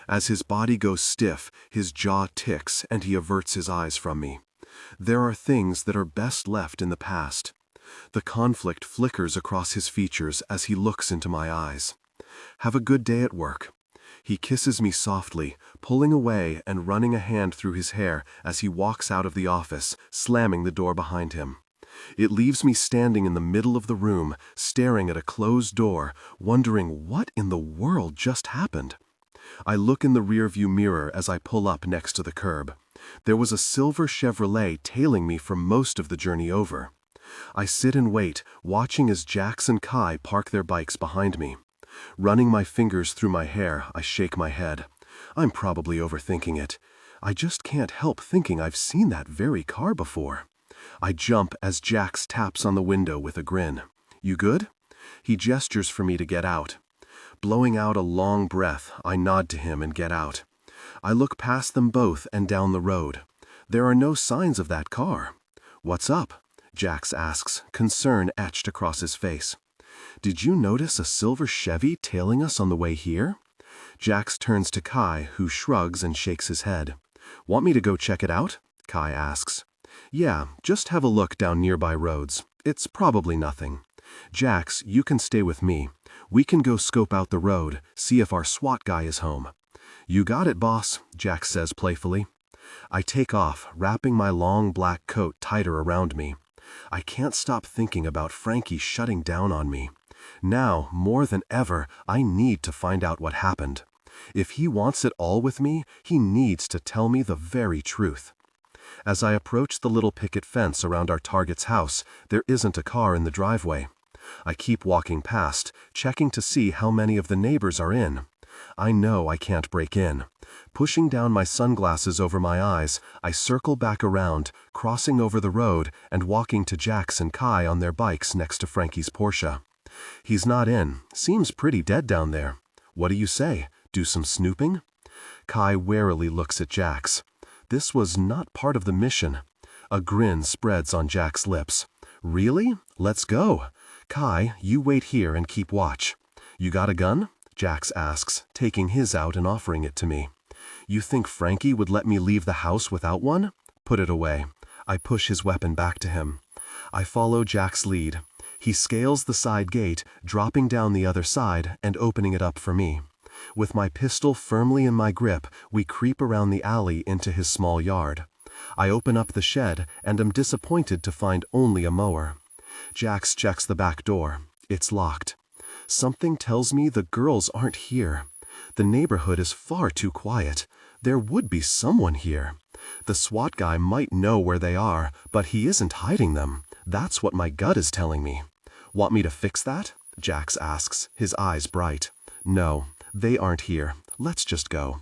As his body goes stiff, his jaw ticks and he averts his eyes from me. There are things that are best left in the past. The conflict flickers across his features as he looks into my eyes. Have a good day at work. He kisses me softly, pulling away and running a hand through his hair as he walks out of the office, slamming the door behind him. It leaves me standing in the middle of the room, staring at a closed door, wondering what in the world just happened. I look in the rearview mirror as I pull up next to the curb. There was a silver Chevrolet tailing me for most of the journey over. I sit and wait, watching as Jax and Kai park their bikes behind me. Running my fingers through my hair, I shake my head. I'm probably overthinking it. I just can't help thinking I've seen that very car before. I jump as Jax taps on the window with a grin. "You good?" He gestures for me to get out. Blowing out a long breath, I nod to him and get out. I look past them both and down the road. There are no signs of that car. "What's up?" Jax asks, concern etched across his face. "Did you notice a silver Chevy tailing us on the way here?" Jax turns to Kai, who shrugs and shakes his head. "Want me to go check it out?" Kai asks. "Yeah, just have a look down nearby roads. It's probably nothing. Jax, you can stay with me. We can go scope out the road, see if our SWAT guy is home." "You got it, boss," Jax says playfully. I take off, wrapping my long black coat tighter around me. I can't stop thinking about Frankie shutting down on me. Now, more than ever, I need to find out what happened. If he wants it all with me, he needs to tell me the very truth. As I approach the little picket fence around our target's house, there isn't a car in the driveway. I keep walking past, checking to see how many of the neighbors are in. I know I can't break in. Pushing down my sunglasses over my eyes, I circle back around, crossing over the road and walking to Jax and Kai on their bikes next to Frankie's Porsche. He's not in. Seems pretty dead down there. What do you say? Do some snooping? Kai warily looks at Jax. This was not part of the mission. A grin spreads on Jack's lips. "Really? Let's go. Kai, you wait here and keep watch." "You got a gun?" Jax asks, taking his out and offering it to me. "You think Frankie would let me leave the house without one?" "Put it away." I push his weapon back to him. I follow Jack's lead. He scales the side gate, dropping down the other side and opening it up for me. With my pistol firmly in my grip, we creep around the alley into his small yard. I open up the shed and am disappointed to find only a mower. Jax checks the back door. It's locked. Something tells me the girls aren't here. The neighborhood is far too quiet. There would be someone here. The SWAT guy might know where they are, but he isn't hiding them. That's what my gut is telling me. "Want me to fix that?" Jax asks, his eyes bright. "No, they aren't here. Let's just go."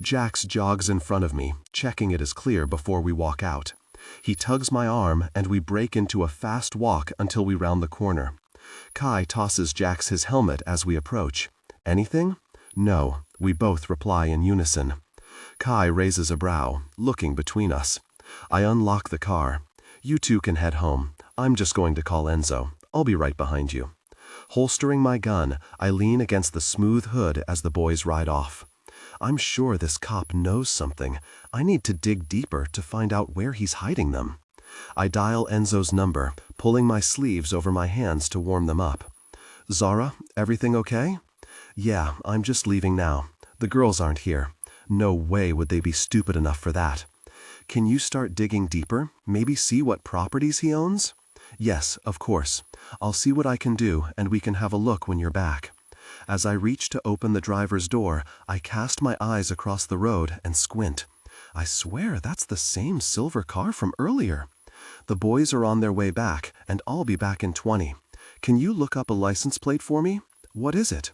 Jax jogs in front of me, checking it is clear before we walk out. He tugs my arm and we break into a fast walk until we round the corner. Kai tosses Jax his helmet as we approach. "Anything?" "No," we both reply in unison. Kai raises a brow, looking between us. I unlock the car. "You two can head home. I'm just going to call Enzo. I'll be right behind you." Holstering my gun, I lean against the smooth hood as the boys ride off. I'm sure this cop knows something. I need to dig deeper to find out where he's hiding them. I dial Enzo's number, pulling my sleeves over my hands to warm them up. "Zara, everything okay?" "Yeah, I'm just leaving now. The girls aren't here. No way would they be stupid enough for that." "Can you start digging deeper? Maybe see what properties he owns?" "Yes, of course. I'll see what I can do, and we can have a look when you're back." As I reach to open the driver's door, I cast my eyes across the road and squint. I swear that's the same silver car from earlier. The boys are on their way back, and I'll be back in 20. "Can you look up a license plate for me? What is it?"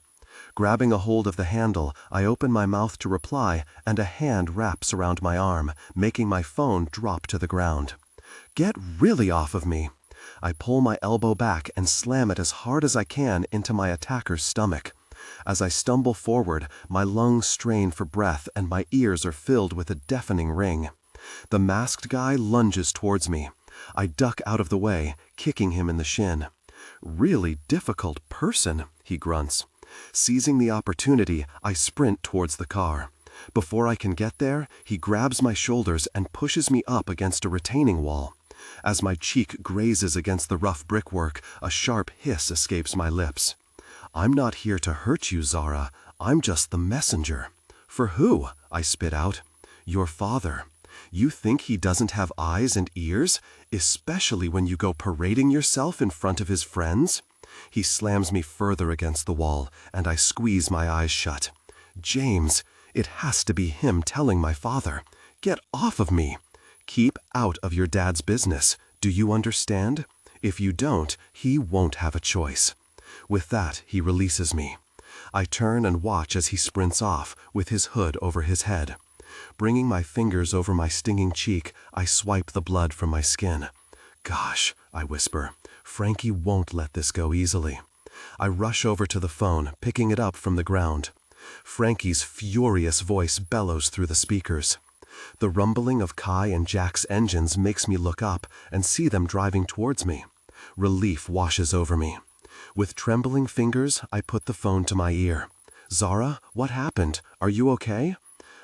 Grabbing a hold of the handle, I open my mouth to reply, and a hand wraps around my arm, making my phone drop to the ground. "Get really off of me!" I pull my elbow back and slam it as hard as I can into my attacker's stomach. As I stumble forward, my lungs strain for breath and my ears are filled with a deafening ring. The masked guy lunges towards me. I duck out of the way, kicking him in the shin. "Really difficult person," he grunts. Seizing the opportunity, I sprint towards the car. Before I can get there, he grabs my shoulders and pushes me up against a retaining wall. As my cheek grazes against the rough brickwork, a sharp hiss escapes my lips. "I'm not here to hurt you, Zara. I'm just the messenger." "For who?" I spit out. "Your father. You think he doesn't have eyes and ears, especially when you go parading yourself in front of his friends?" He slams me further against the wall, and I squeeze my eyes shut. James, it has to be him telling my father. Get off of me. Keep out of your dad's business. Do you understand? If you don't, he won't have a choice. With that, he releases me. I turn and watch as he sprints off, with his hood over his head. Bringing my fingers over my stinging cheek, I swipe the blood from my skin. Gosh, I whisper, Frankie won't let this go easily. I rush over to the phone, picking it up from the ground. Frankie's furious voice bellows through the speakers. The rumbling of Kai and Jack's engines makes me look up and see them driving towards me. Relief washes over me. With trembling fingers, I put the phone to my ear. Zara, what happened? Are you okay?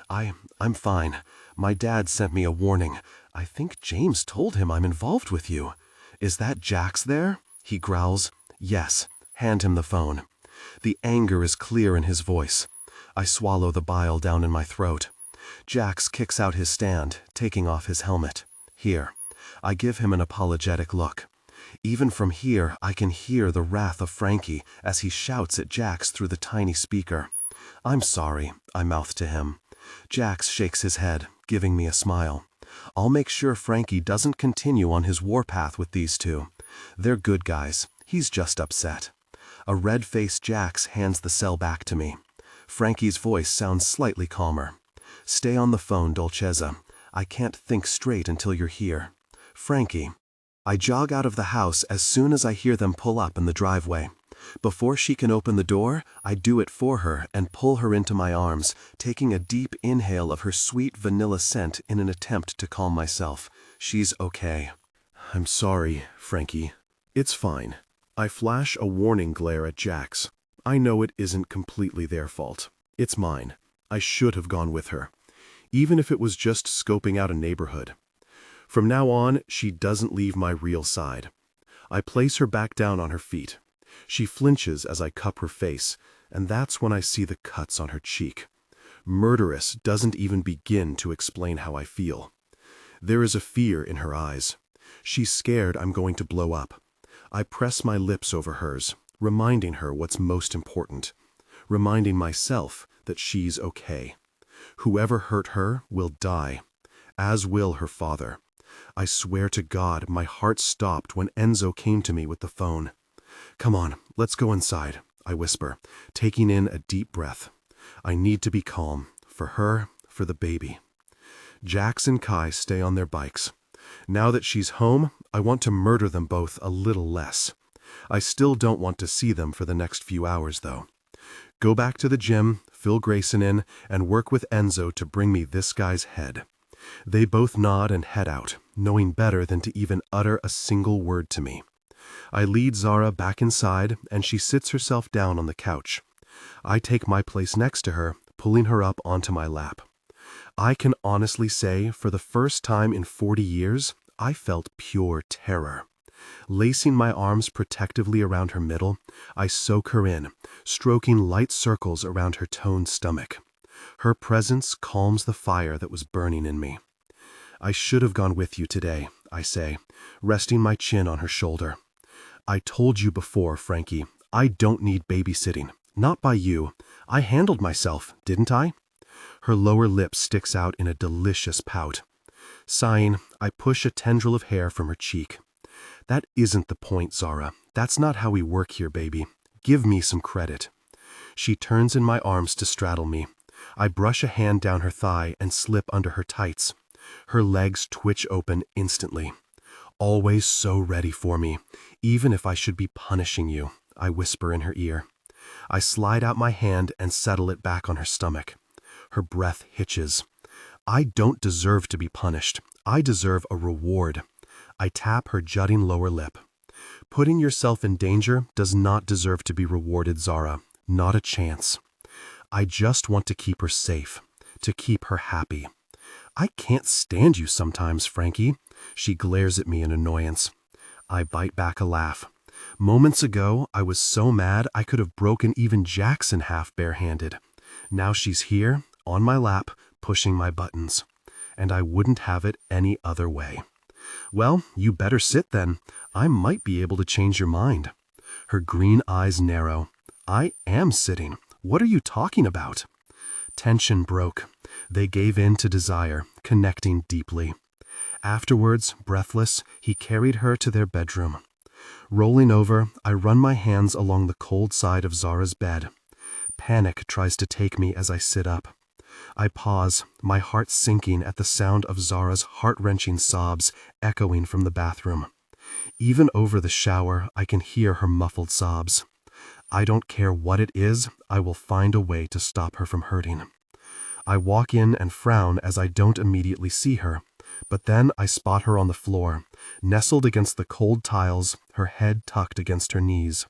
I'm fine. My dad sent me a warning. I think James told him I'm involved with you. Is that Jax there? He growls. Yes. Hand him the phone. The anger is clear in his voice. I swallow the bile down in my throat. Jax kicks out his stand, taking off his helmet. Here. I give him an apologetic look. Even from here, I can hear the wrath of Frankie as he shouts at Jax through the tiny speaker. I'm sorry, I mouth to him. Jax shakes his head, giving me a smile. I'll make sure Frankie doesn't continue on his warpath with these two. They're good guys. He's just upset. A red-faced Jax hands the cell back to me. Frankie's voice sounds slightly calmer. Stay on the phone, Dolcezza. I can't think straight until you're here. Frankie. I jog out of the house as soon as I hear them pull up in the driveway. Before she can open the door, I do it for her and pull her into my arms, taking a deep inhale of her sweet vanilla scent in an attempt to calm myself. She's okay. I'm sorry, Frankie. It's fine. I flash a warning glare at Jax. I know it isn't completely their fault. It's mine. I should have gone with her, even if it was just scoping out a neighborhood. From now on, she doesn't leave my real side. I place her back down on her feet. She flinches as I cup her face, and that's when I see the cuts on her cheek. Murderous doesn't even begin to explain how I feel. There is a fear in her eyes. She's scared I'm going to blow up. I press my lips over hers, reminding her what's most important. Reminding myself that she's okay. Whoever hurt her will die, as will her father. I swear to God, my heart stopped when Enzo came to me with the phone. Come on, let's go inside, I whisper, taking in a deep breath. I need to be calm, for her, for the baby. Jax and Kai stay on their bikes. Now that she's home, I want to murder them both a little less. I still don't want to see them for the next few hours, though. Go back to the gym, fill Grayson in, and work with Enzo to bring me this guy's head. They both nod and head out, knowing better than to even utter a single word to me. I lead Zara back inside, and she sits herself down on the couch. I take my place next to her, pulling her up onto my lap. I can honestly say, for the first time in 40 years, I felt pure terror. Lacing my arms protectively around her middle, I soak her in, stroking light circles around her toned stomach. Her presence calms the fire that was burning in me. I should have gone with you today, I say, resting my chin on her shoulder. I told you before, Frankie, I don't need babysitting. Not by you. I handled myself, didn't I? Her lower lip sticks out in a delicious pout. Sighing, I push a tendril of hair from her cheek. That isn't the point, Zara. That's not how we work here, baby. Give me some credit. She turns in my arms to straddle me. I brush a hand down her thigh and slip under her tights. Her legs twitch open instantly. Always so ready for me, even if I should be punishing you, I whisper in her ear. I slide out my hand and settle it back on her stomach. Her breath hitches. I don't deserve to be punished. I deserve a reward. I tap her jutting lower lip. Putting yourself in danger does not deserve to be rewarded, Zara. Not a chance. I just want to keep her safe, to keep her happy. I can't stand you sometimes, Frankie. She glares at me in annoyance. I bite back a laugh. Moments ago, I was so mad I could have broken even Jax in half barehanded. Now she's here, on my lap, pushing my buttons. And I wouldn't have it any other way. Well, you better sit then. I might be able to change your mind. Her green eyes narrow. I am sitting. What are you talking about? Tension broke. They gave in to desire, connecting deeply. Afterwards, breathless, he carried her to their bedroom. Rolling over, I run my hands along the cold side of Zara's bed. Panic tries to take me as I sit up. I pause, my heart sinking at the sound of Zara's heart-wrenching sobs echoing from the bathroom. Even over the shower, I can hear her muffled sobs. I don't care what it is, I will find a way to stop her from hurting. I walk in and frown as I don't immediately see her, but then I spot her on the floor, nestled against the cold tiles, her head tucked against her knees.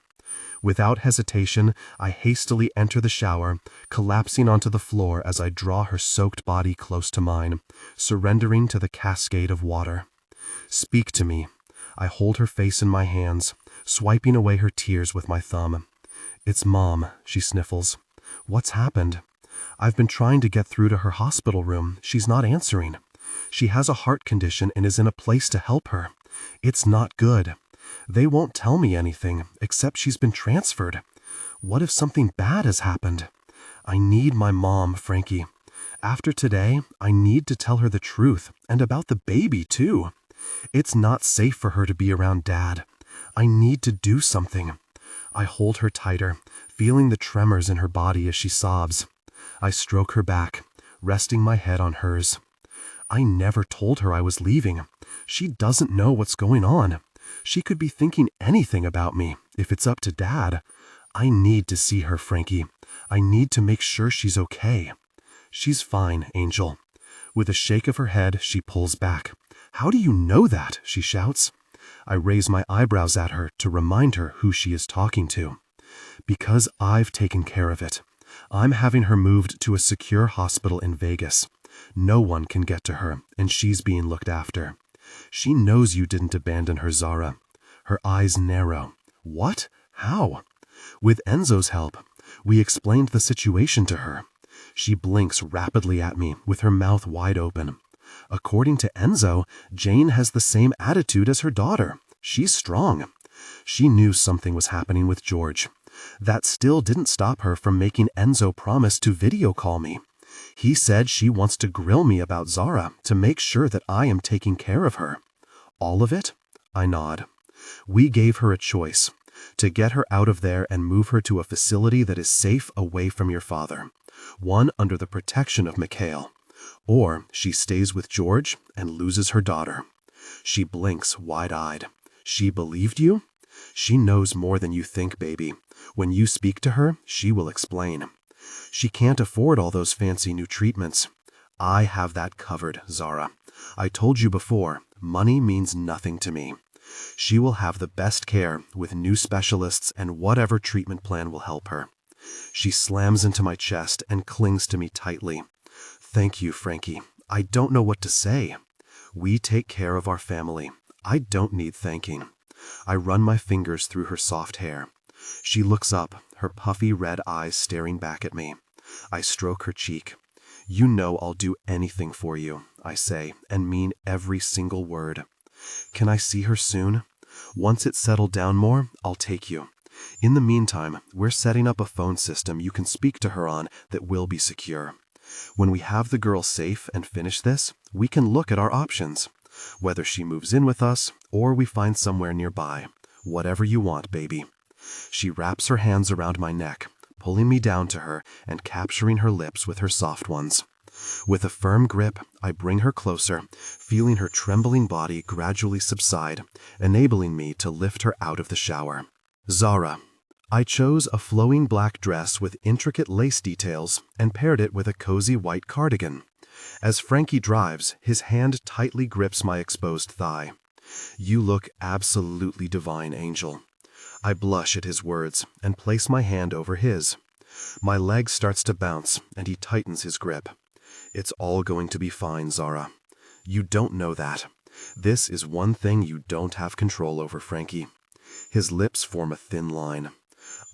Without hesitation, I hastily enter the shower, collapsing onto the floor as I draw her soaked body close to mine, surrendering to the cascade of water. Speak to me. I hold her face in my hands, swiping away her tears with my thumb. It's Mom, she sniffles. What's happened? I've been trying to get through to her hospital room. She's not answering. She has a heart condition and is in a place to help her. It's not good. They won't tell me anything, except she's been transferred. What if something bad has happened? I need my mom, Frankie. After today, I need to tell her the truth, and about the baby, too. It's not safe for her to be around Dad. I need to do something. I hold her tighter, feeling the tremors in her body as she sobs. I stroke her back, resting my head on hers. I never told her I was leaving. She doesn't know what's going on. She could be thinking anything about me, if it's up to Dad. I need to see her, Frankie. I need to make sure she's okay. She's fine, Angel. With a shake of her head, she pulls back. How do you know that? She shouts. I raise my eyebrows at her to remind her who she is talking to. Because I've taken care of it. I'm having her moved to a secure hospital in Vegas. No one can get to her, and she's being looked after. She knows you didn't abandon her, Zara. Her eyes narrow. What? How? With Enzo's help. We explained the situation to her. She blinks rapidly at me, with her mouth wide open. According to Enzo, Jane has the same attitude as her daughter. She's strong. She knew something was happening with George. That still didn't stop her from making Enzo promise to video call me. He said she wants to grill me about Zara to make sure that I am taking care of her. All of it? I nod. We gave her a choice, to get her out of there and move her to a facility that is safe away from your father, one under the protection of Mikhail. Or she stays with George and loses her daughter. She blinks wide-eyed. She believed you? She knows more than you think, baby. When you speak to her, she will explain. She can't afford all those fancy new treatments. I have that covered, Zara. I told you before, money means nothing to me. She will have the best care with new specialists and whatever treatment plan will help her. She slams into my chest and clings to me tightly. Thank you, Frankie. I don't know what to say. We take care of our family. I don't need thanking. I run my fingers through her soft hair. She looks up, her puffy red eyes staring back at me. I stroke her cheek. You know I'll do anything for you, I say, and mean every single word. Can I see her soon? Once it's settled down more, I'll take you. In the meantime, we're setting up a phone system you can speak to her on that will be secure. When we have the girl safe and finish this, we can look at our options. Whether she moves in with us, or we find somewhere nearby. Whatever you want, baby. She wraps her hands around my neck, pulling me down to her and capturing her lips with her soft ones. With a firm grip, I bring her closer, feeling her trembling body gradually subside, enabling me to lift her out of the shower. Zara. I chose a flowing black dress with intricate lace details and paired it with a cozy white cardigan. As Frankie drives, his hand tightly grips my exposed thigh. You look absolutely divine, Angel. I blush at his words and place my hand over his. My leg starts to bounce and he tightens his grip. It's all going to be fine, Zara. You don't know that. This is one thing you don't have control over, Frankie. His lips form a thin line.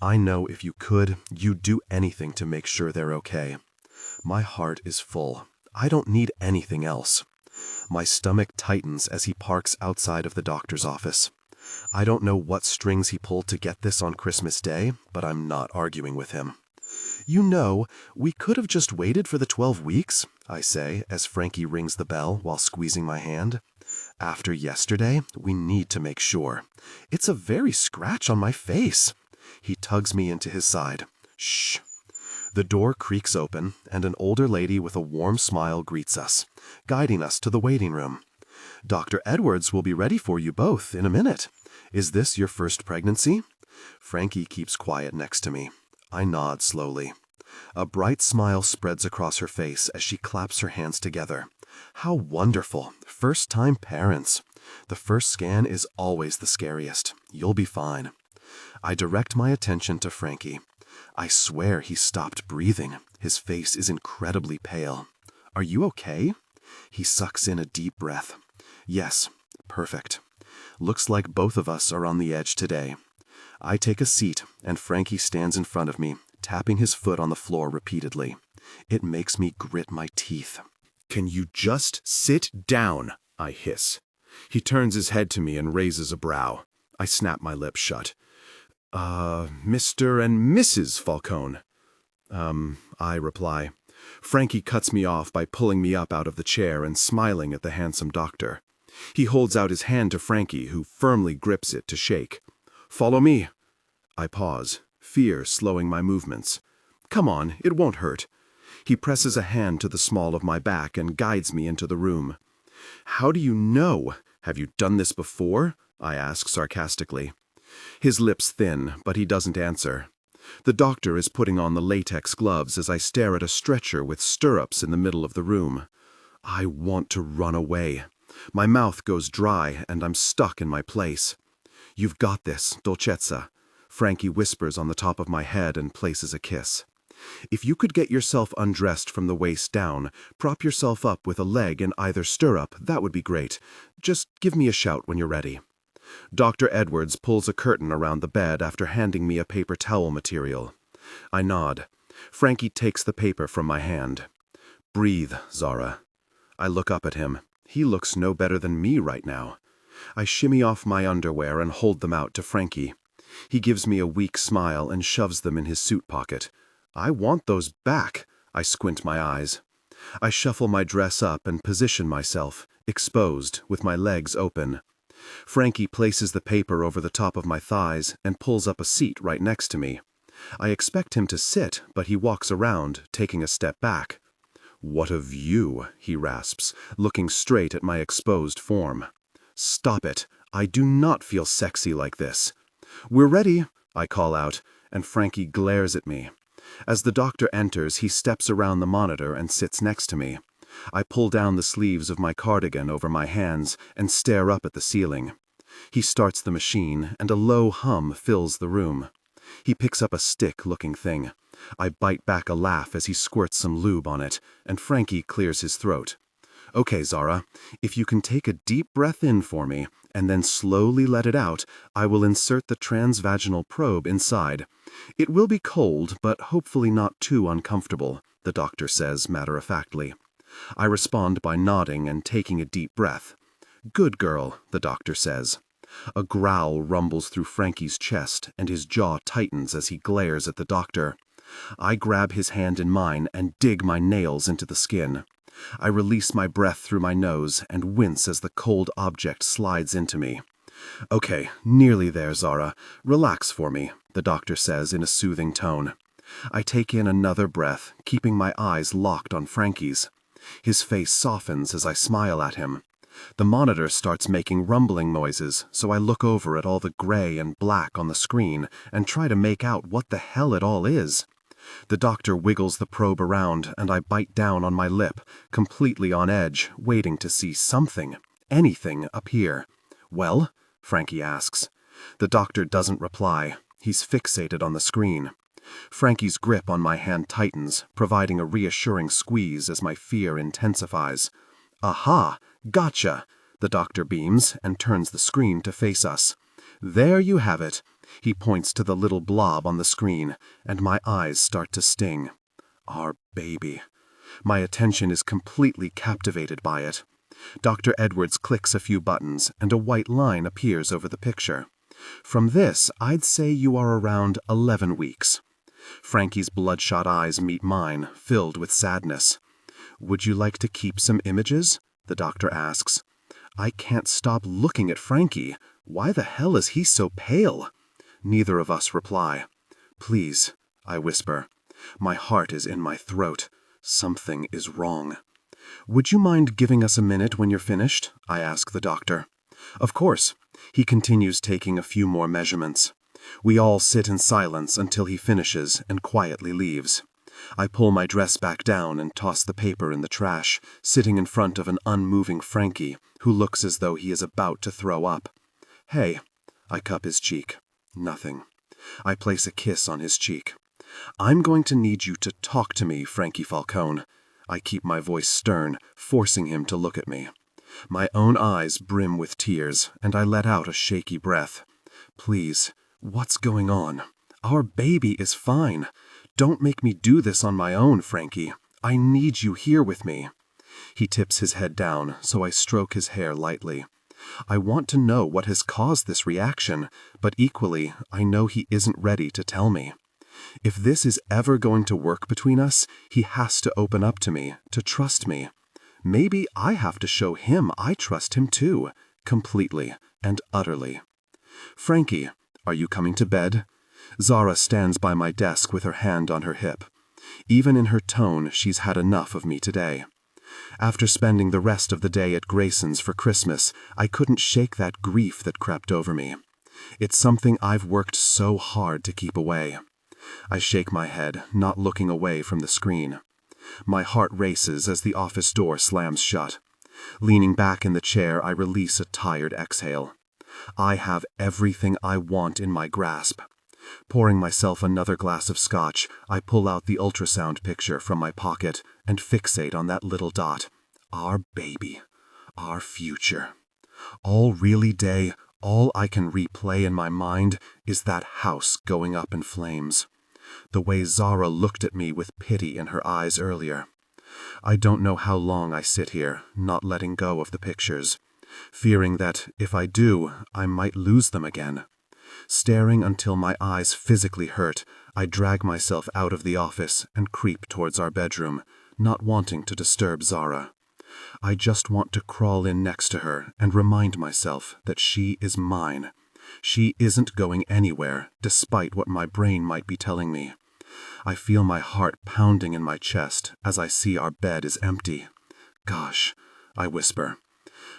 I know if you could, you'd do anything to make sure they're okay. My heart is full. I don't need anything else. My stomach tightens as he parks outside of the doctor's office. I don't know what strings he pulled to get this on Christmas Day, but I'm not arguing with him. You know, we could have just waited for the 12 weeks. I say as Frankie rings the bell while squeezing my hand. After yesterday, we need to make sure. It's a very scratch on my face. He tugs me into his side. Shh. The door creaks open, and an older lady with a warm smile greets us, guiding us to the waiting room. Dr. Edwards will be ready for you both in a minute. Is this your first pregnancy? Frankie keeps quiet next to me. I nod slowly. A bright smile spreads across her face as she claps her hands together. How wonderful! First-time parents. The first scan is always the scariest. You'll be fine. I direct my attention to Frankie. I swear he stopped breathing. His face is incredibly pale. Are you okay? He sucks in a deep breath. Yes, perfect. Looks like both of us are on the edge today. I take a seat, and Frankie stands in front of me, tapping his foot on the floor repeatedly. It makes me grit my teeth. Can you just sit down? I hiss. He turns his head to me and raises a brow. I snap my lips shut. Mr. and Mrs. Falcone. I reply. Frankie cuts me off by pulling me up out of the chair and smiling at the handsome doctor. He holds out his hand to Frankie, who firmly grips it to shake. Follow me. I pause, fear slowing my movements. Come on, it won't hurt. He presses a hand to the small of my back and guides me into the room. How do you know? Have you done this before? I ask sarcastically. His lips thin, but he doesn't answer. The doctor is putting on the latex gloves as I stare at a stretcher with stirrups in the middle of the room. I want to run away. My mouth goes dry and I'm stuck in my place. You've got this, Dolcezza. Frankie whispers on the top of my head and places a kiss. If you could get yourself undressed from the waist down, prop yourself up with a leg in either stirrup, that would be great. Just give me a shout when you're ready. Dr. Edwards pulls a curtain around the bed after handing me a paper towel material. I nod. Frankie takes the paper from my hand. Breathe, Zara. I look up at him. He looks no better than me right now. I shimmy off my underwear and hold them out to Frankie. He gives me a weak smile and shoves them in his suit pocket. I want those back. I squint my eyes. I shuffle my dress up and position myself, exposed, with my legs open. Frankie places the paper over the top of my thighs and pulls up a seat right next to me. I expect him to sit, but he walks around, taking a step back. What a view, he rasps, looking straight at my exposed form. Stop it. I do not feel sexy like this. We're ready, I call out, and Frankie glares at me. As the doctor enters, he steps around the monitor and sits next to me. I pull down the sleeves of my cardigan over my hands and stare up at the ceiling. He starts the machine, and a low hum fills the room. He picks up a stick-looking thing. I bite back a laugh as he squirts some lube on it, and Frankie clears his throat. Okay, Zara, if you can take a deep breath in for me, and then slowly let it out, I will insert the transvaginal probe inside. It will be cold, but hopefully not too uncomfortable, the doctor says matter-of-factly. I respond by nodding and taking a deep breath. Good girl, the doctor says. A growl rumbles through Frankie's chest, and his jaw tightens as he glares at the doctor. I grab his hand in mine and dig my nails into the skin. I release my breath through my nose and wince as the cold object slides into me. Okay, nearly there, Zara. Relax for me, the doctor says in a soothing tone. I take in another breath, keeping my eyes locked on Frankie's. His face softens as I smile at him. The monitor starts making rumbling noises, so I look over at all the gray and black on the screen and try to make out what the hell it all is. The doctor wiggles the probe around, and I bite down on my lip, completely on edge, waiting to see something, anything, appear. Well? Frankie asks. The doctor doesn't reply. He's fixated on the screen. Frankie's grip on my hand tightens, providing a reassuring squeeze as my fear intensifies. Aha! Gotcha! The doctor beams and turns the screen to face us. There you have it. He points to the little blob on the screen, and my eyes start to sting. Our baby. My attention is completely captivated by it. Dr. Edwards clicks a few buttons, and a white line appears over the picture. From this, I'd say you are around 11 weeks. Frankie's bloodshot eyes meet mine, filled with sadness. Would you like to keep some images? The doctor asks. I can't stop looking at Frankie. Why the hell is he so pale? Neither of us reply. Please, I whisper. My heart is in my throat. Something is wrong. Would you mind giving us a minute when you're finished? I ask the doctor. Of course. He continues taking a few more measurements. We all sit in silence until he finishes and quietly leaves. I pull my dress back down and toss the paper in the trash, sitting in front of an unmoving Frankie who looks as though he is about to throw up. Hey, I cup his cheek. Nothing. I place a kiss on his cheek. I'm going to need you to talk to me, Frankie Falcone. I keep my voice stern, forcing him to look at me. My own eyes brim with tears, and I let out a shaky breath. Please, what's going on? Our baby is fine. Don't make me do this on my own, Frankie. I need you here with me. He tips his head down, so I stroke his hair lightly. I want to know what has caused this reaction, but equally, I know he isn't ready to tell me. If this is ever going to work between us, he has to open up to me, to trust me. Maybe I have to show him I trust him too, completely and utterly. Frankie, are you coming to bed? Zara stands by my desk with her hand on her hip. Even in her tone, she's had enough of me today. After spending the rest of the day at Grayson's for Christmas, I couldn't shake that grief that crept over me. It's something I've worked so hard to keep away. I shake my head, not looking away from the screen. My heart races as the office door slams shut. Leaning back in the chair, I release a tired exhale. I have everything I want in my grasp. Pouring myself another glass of scotch, I pull out the ultrasound picture from my pocket and fixate on that little dot. Our baby. Our future. All really day, all I can replay in my mind is that house going up in flames. The way Zara looked at me with pity in her eyes earlier. I don't know how long I sit here, not letting go of the pictures, fearing that, if I do, I might lose them again. Staring until my eyes physically hurt, I drag myself out of the office and creep towards our bedroom, not wanting to disturb Zara. I just want to crawl in next to her and remind myself that she is mine. She isn't going anywhere, despite what my brain might be telling me. I feel my heart pounding in my chest as I see our bed is empty. Gosh, I whisper.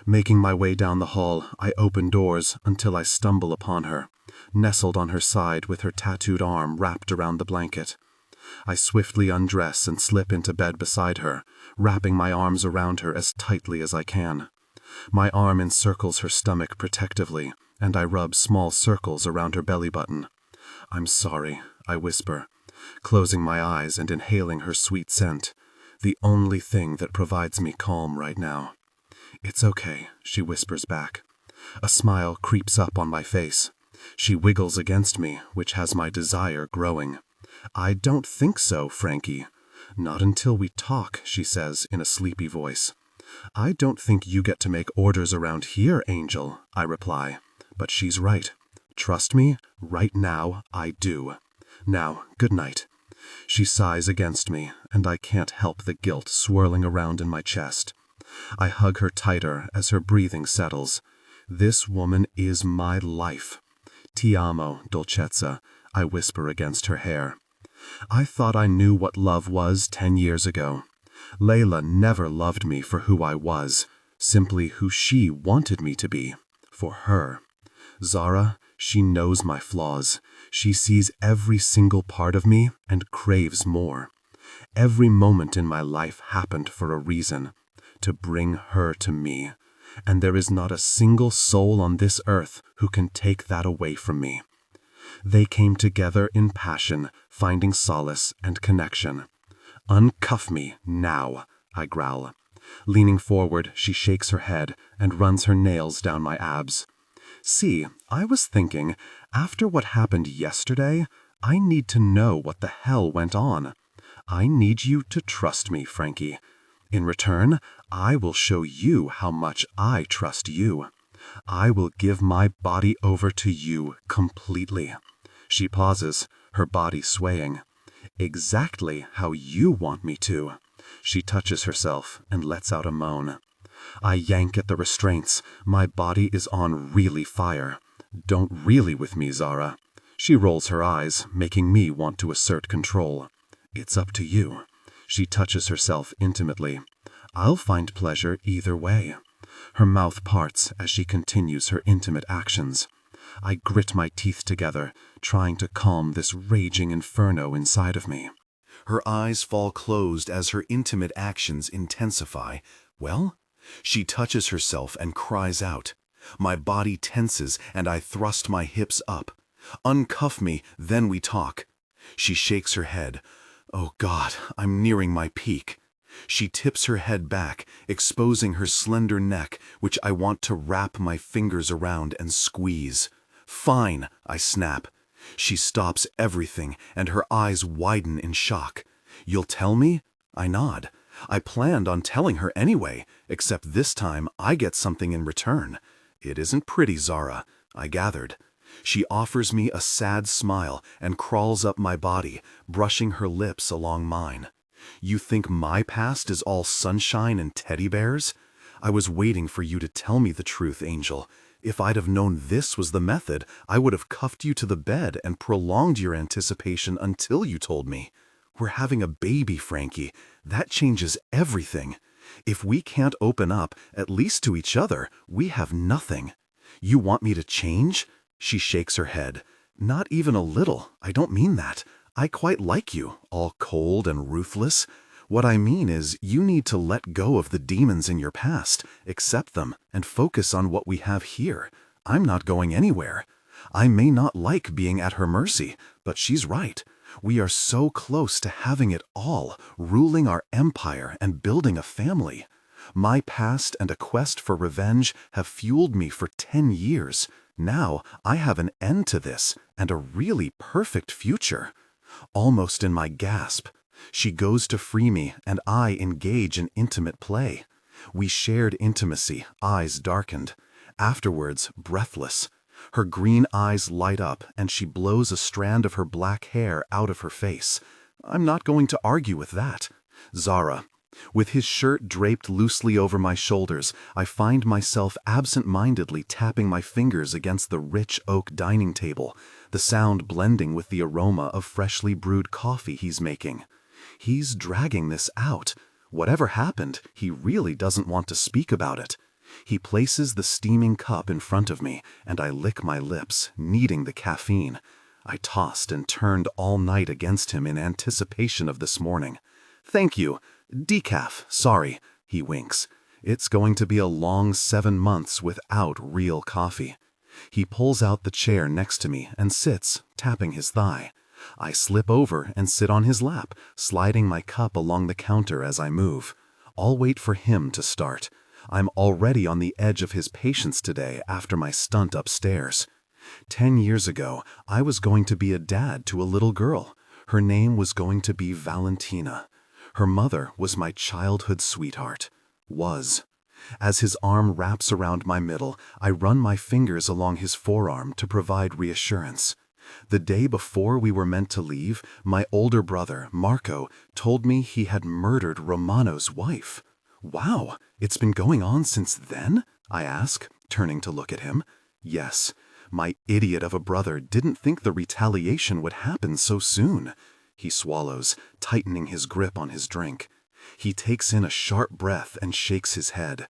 Making my way down the hall, I open doors until I stumble upon her, nestled on her side with her tattooed arm wrapped around the blanket. I swiftly undress and slip into bed beside her, wrapping my arms around her as tightly as I can. My arm encircles her stomach protectively, and I rub small circles around her belly button. I'm sorry, I whisper, closing my eyes and inhaling her sweet scent, the only thing that provides me calm right now. It's okay, she whispers back. A smile creeps up on my face. She wiggles against me, which has my desire growing. I don't think so, Frankie. Not until we talk, she says in a sleepy voice. I don't think you get to make orders around here, Angel, I reply. But she's right. Trust me, right now I do. Now, good night. She sighs against me, and I can't help the guilt swirling around in my chest. I hug her tighter as her breathing settles. This woman is my life. Ti amo, dolcezza, I whisper against her hair. I thought I knew what love was 10 years ago. Layla never loved me for who I was, simply who she wanted me to be, for her. Zara, she knows my flaws. She sees every single part of me and craves more. Every moment in my life happened for a reason, to bring her to me, and there is not a single soul on this earth who can take that away from me. They came together in passion, finding solace and connection. Uncuff me now, I growl. Leaning forward, she shakes her head and runs her nails down my abs. See, I was thinking, after what happened yesterday, I need to know what the hell went on. I need you to trust me, Frankie. In return, I will show you how much I trust you. I will give my body over to you completely. She pauses, her body swaying. Exactly how you want me to. She touches herself and lets out a moan. I yank at the restraints. My body is on really fire. Don't really with me, Zara. She rolls her eyes, making me want to assert control. It's up to you. She touches herself intimately. I'll find pleasure either way. Her mouth parts as she continues her intimate actions. I grit my teeth together, trying to calm this raging inferno inside of me. Her eyes fall closed as her intimate actions intensify. Well, she touches herself and cries out. My body tenses and I thrust my hips up. Uncuff me, then we talk. She shakes her head. Oh God, I'm nearing my peak. She tips her head back, exposing her slender neck, which I want to wrap my fingers around and squeeze. Fine, I snap. She stops everything, and her eyes widen in shock. You'll tell me? I nod. I planned on telling her anyway, except this time I get something in return. It isn't pretty, Zara, I gathered. She offers me a sad smile and crawls up my body, brushing her lips along mine. You think my past is all sunshine and teddy bears? I was waiting for you to tell me the truth, Angel. If I'd have known this was the method, I would have cuffed you to the bed and prolonged your anticipation until you told me. We're having a baby, Frankie. That changes everything. If we can't open up, at least to each other, we have nothing. You want me to change? She shakes her head. Not even a little. I don't mean that. I quite like you, all cold and ruthless. What I mean is, you need to let go of the demons in your past, accept them, and focus on what we have here. I'm not going anywhere. I may not like being at her mercy, but she's right. We are so close to having it all, ruling our empire and building a family. My past and a quest for revenge have fueled me for 10 years. Now I have an end to this and a really perfect future. Almost in my gasp, she goes to free me and I engage in intimate play. We shared intimacy, eyes darkened. Afterwards, breathless. Her green eyes light up and she blows a strand of her black hair out of her face. I'm not going to argue with that. Zara. With his shirt draped loosely over my shoulders, I find myself absent-mindedly tapping my fingers against the rich oak dining table, the sound blending with the aroma of freshly brewed coffee he's making. He's dragging this out. Whatever happened, he really doesn't want to speak about it. He places the steaming cup in front of me, and I lick my lips, needing the caffeine. I tossed and turned all night against him in anticipation of this morning. Thank you. Decaf, sorry, he winks. It's going to be a long 7 months without real coffee. He pulls out the chair next to me and sits, tapping his thigh. I slip over and sit on his lap, sliding my cup along the counter as I move. I'll wait for him to start. I'm already on the edge of his patience today after my stunt upstairs. 10 years ago, I was going to be a dad to a little girl. Her name was going to be Valentina. Her mother was my childhood sweetheart. Was. As his arm wraps around my middle, I run my fingers along his forearm to provide reassurance. The day before we were meant to leave, my older brother, Marco, told me he had murdered Romano's wife. Wow, it's been going on since then? I ask, turning to look at him. Yes, my idiot of a brother didn't think the retaliation would happen so soon. He swallows, tightening his grip on his drink. He takes in a sharp breath and shakes his head.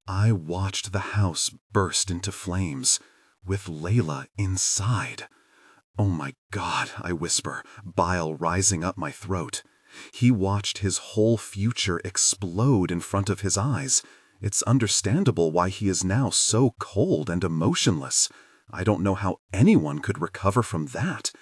I watched the house burst into flames, with Layla inside. Oh my God, I whisper, bile rising up my throat. He watched his whole future explode in front of his eyes. It's understandable why he is now so cold and emotionless. I don't know how anyone could recover from that.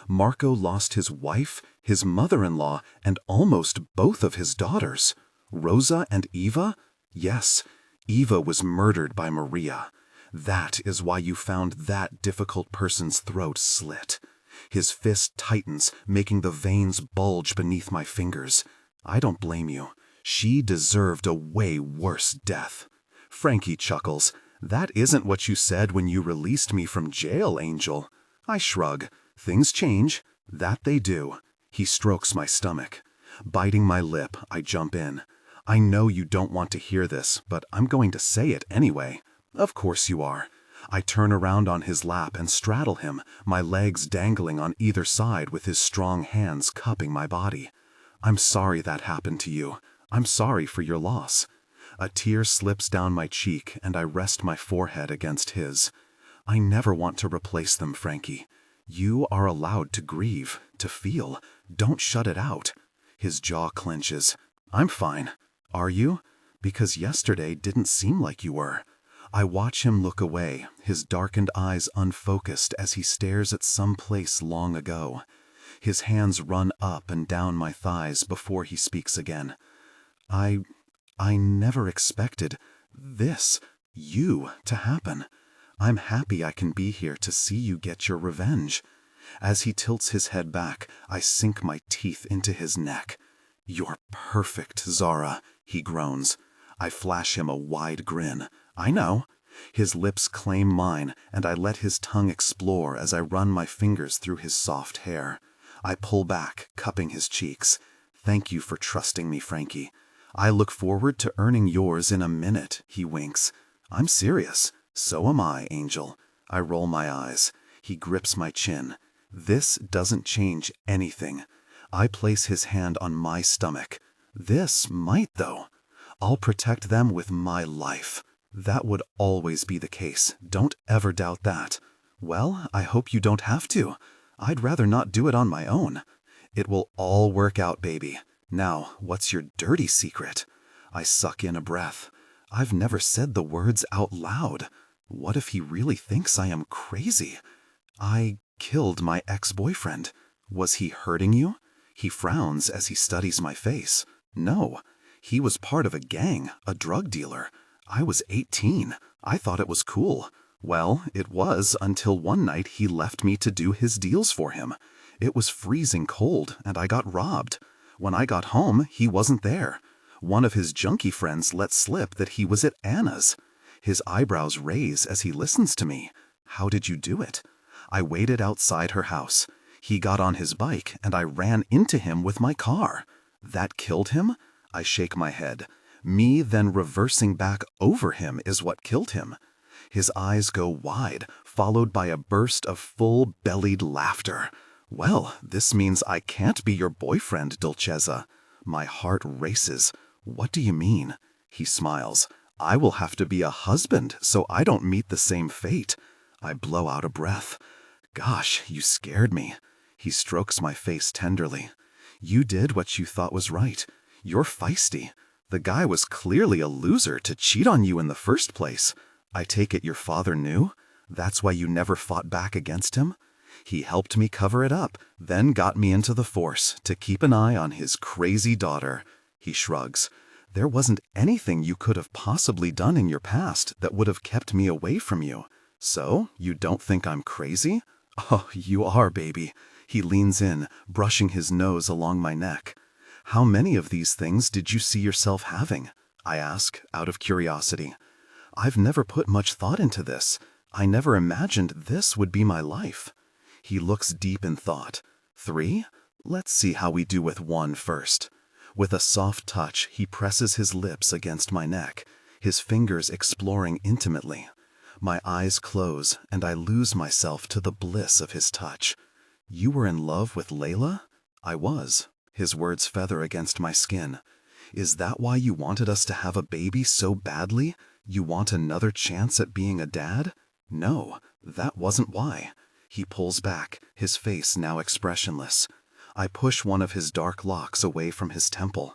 Marco lost his wife, his mother-in-law, and almost both of his daughters. Rosa and Eva? Yes, Eva was murdered by Maria. That is why you found that difficult person's throat slit. His fist tightens, making the veins bulge beneath my fingers. I don't blame you. She deserved a way worse death. Frankie chuckles. That isn't what you said when you released me from jail, Angel. I shrug. Things change. That they do. He strokes my stomach. Biting my lip, I jump in. I know you don't want to hear this, but I'm going to say it anyway. Of course you are. I turn around on his lap and straddle him, my legs dangling on either side with his strong hands cupping my body. I'm sorry that happened to you. I'm sorry for your loss. A tear slips down my cheek and I rest my forehead against his. I never want to replace them, Frankie. You are allowed to grieve, to feel. Don't shut it out. His jaw clenches. I'm fine. Are you? Because yesterday didn't seem like you were. I watch him look away, his darkened eyes unfocused as he stares at some place long ago. His hands run up and down my thighs before he speaks again. I never expected you to happen. I'm happy I can be here to see you get your revenge. As he tilts his head back, I sink my teeth into his neck. You're perfect, Zara, he groans. I flash him a wide grin. I know. His lips claim mine, and I let his tongue explore as I run my fingers through his soft hair. I pull back, cupping his cheeks. Thank you for trusting me, Frankie. I look forward to earning yours in a minute, he winks. I'm serious. So am I, Angel. I roll my eyes. He grips my chin. This doesn't change anything. I place his hand on my stomach. This might, though. I'll protect them with my life. That would always be the case. Don't ever doubt that. Well, I hope you don't have to. I'd rather not do it on my own. It will all work out, baby. Now, what's your dirty secret? I suck in a breath. I've never said the words out loud. What if he really thinks I am crazy? I killed my ex-boyfriend. Was he hurting you? He frowns as he studies my face. No, he was part of a gang, a drug dealer. I was 18. I thought it was cool. Well, it was until one night he left me to do his deals for him. It was freezing cold and I got robbed. When I got home, he wasn't there. One of his junkie friends let slip that he was at Anna's. His eyebrows raise as he listens to me. How did you do it? I waited outside her house. He got on his bike and I ran into him with my car. That killed him? I shake my head. Me then reversing back over him is what killed him. His eyes go wide, followed by a burst of full-bellied laughter. Well, this means I can't be your boyfriend, Dolcezza. My heart races. What do you mean? He smiles. I will have to be a husband so I don't meet the same fate. I blow out a breath. Gosh, you scared me. He strokes my face tenderly. You did what you thought was right. You're feisty. The guy was clearly a loser to cheat on you in the first place. I take it your father knew? That's why you never fought back against him? He helped me cover it up, then got me into the force to keep an eye on his crazy daughter. He shrugs. There wasn't anything you could have possibly done in your past that would have kept me away from you. So, you don't think I'm crazy? Oh, you are, baby. He leans in, brushing his nose along my neck. How many of these things did you see yourself having? I ask, out of curiosity. I've never put much thought into this. I never imagined this would be my life. He looks deep in thought. 3? Let's see how we do with 1 first. With a soft touch, he presses his lips against my neck, his fingers exploring intimately. My eyes close, and I lose myself to the bliss of his touch. You were in love with Layla? I was. His words feather against my skin. Is that why you wanted us to have a baby so badly? You want another chance at being a dad? No, that wasn't why. He pulls back, his face now expressionless. I push one of his dark locks away from his temple.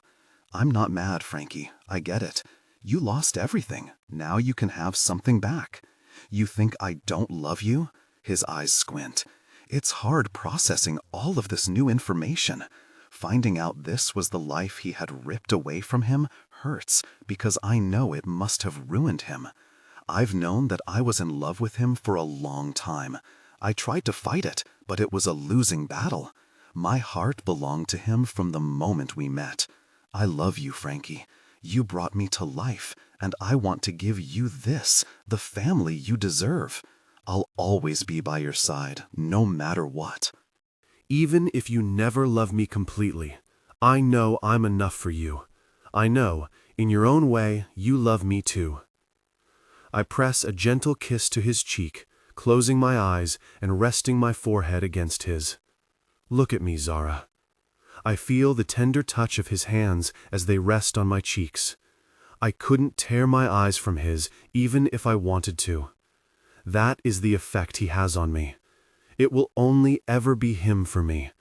I'm not mad, Frankie. I get it. You lost everything. Now you can have something back. You think I don't love you? His eyes squint. It's hard processing all of this new information. Finding out this was the life he had ripped away from him hurts because I know it must have ruined him. I've known that I was in love with him for a long time. I tried to fight it, but it was a losing battle. My heart belonged to him from the moment we met. I love you, Frankie. You brought me to life, and I want to give you this, the family you deserve. I'll always be by your side, no matter what. Even if you never love me completely, I know I'm enough for you. I know, in your own way, you love me too. I press a gentle kiss to his cheek, closing my eyes and resting my forehead against his. Look at me, Zara. I feel the tender touch of his hands as they rest on my cheeks. I couldn't tear my eyes from his, even if I wanted to. That is the effect he has on me. It will only ever be him for me.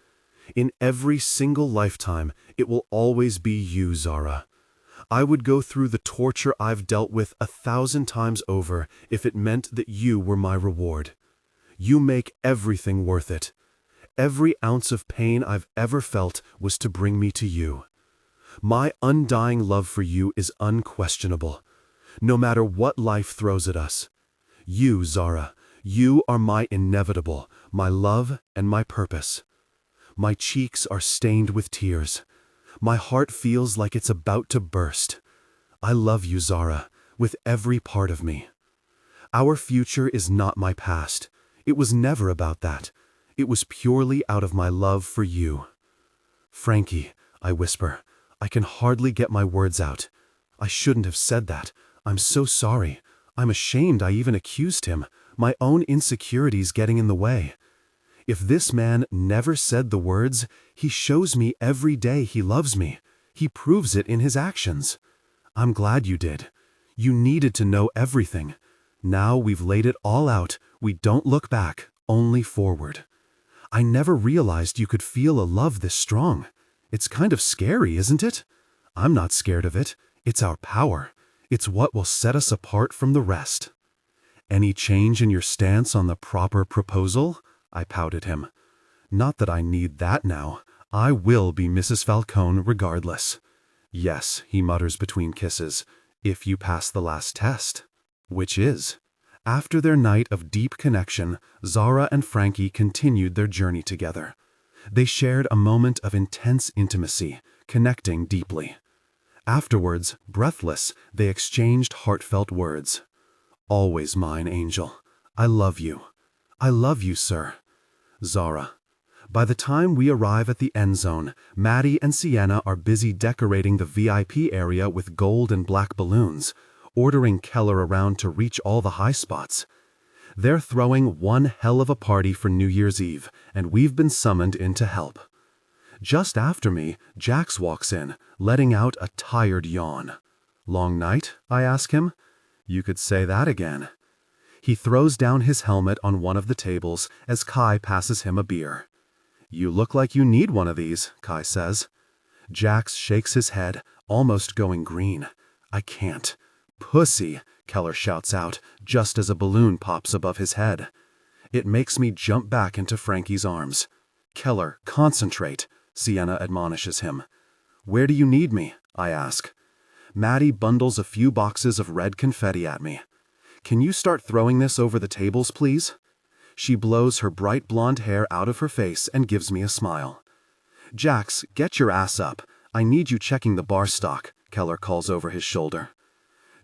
In every single lifetime, it will always be you, Zara. I would go through the torture I've dealt with 1,000 times over if it meant that you were my reward. You make everything worth it. Every ounce of pain I've ever felt was to bring me to you. My undying love for you is unquestionable, no matter what life throws at us. You, Zara, you are my inevitable, my love and my purpose. My cheeks are stained with tears. My heart feels like it's about to burst. I love you, Zara, with every part of me. Our future is not my past. It was never about that. It was purely out of my love for you. Frankie, I whisper, I can hardly get my words out. I shouldn't have said that. I'm so sorry. I'm ashamed I even accused him, my own insecurities getting in the way. If this man never said the words, he shows me every day he loves me. He proves it in his actions. I'm glad you did. You needed to know everything. Now we've laid it all out. We don't look back, only forward. I never realized you could feel a love this strong. It's kind of scary, isn't it? I'm not scared of it. It's our power. It's what will set us apart from the rest. Any change in your stance on the proper proposal? I pouted him. Not that I need that now. I will be Mrs. Falcone regardless. Yes, he mutters between kisses, if you pass the last test. Which is? After their night of deep connection, Zara and Frankie continued their journey together. They shared a moment of intense intimacy, connecting deeply. Afterwards, breathless, they exchanged heartfelt words. Always mine, Angel. I love you. I love you, sir. Zara. By the time we arrive at the end zone, Maddie and Sienna are busy decorating the VIP area with gold and black balloons, ordering Keller around to reach all the high spots. They're throwing one hell of a party for New Year's Eve, and we've been summoned in to help. Just after me, Jax walks in, letting out a tired yawn. Long night? I ask him. You could say that again. He throws down his helmet on one of the tables as Kai passes him a beer. You look like you need one of these, Kai says. Jax shakes his head, almost going green. I can't. Pussy, Keller shouts out, just as a balloon pops above his head. It makes me jump back into Frankie's arms. Keller, concentrate, Sienna admonishes him. Where do you need me? I ask. Maddie bundles a few boxes of red confetti at me. Can you start throwing this over the tables, please? She blows her bright blonde hair out of her face and gives me a smile. Jax, get your ass up. I need you checking the bar stock, Keller calls over his shoulder.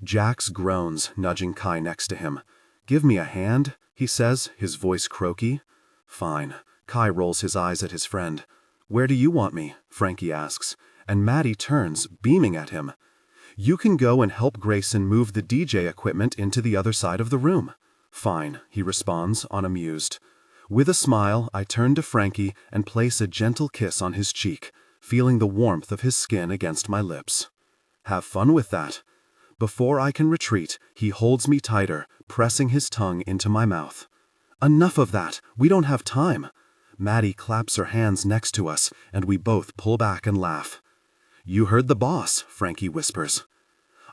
Jax groans, nudging Kai next to him. Give me a hand, he says, his voice croaky. Fine. Kai rolls his eyes at his friend. Where do you want me? Frankie asks, and Maddie turns, beaming at him. You can go and help Grayson move the DJ equipment into the other side of the room. Fine, he responds, unamused. With a smile, I turn to Frankie and place a gentle kiss on his cheek, feeling the warmth of his skin against my lips. Have fun with that. Before I can retreat, he holds me tighter, pressing his tongue into my mouth. Enough of that, we don't have time. Maddie claps her hands next to us, and we both pull back and laugh. You heard the boss, Frankie whispers.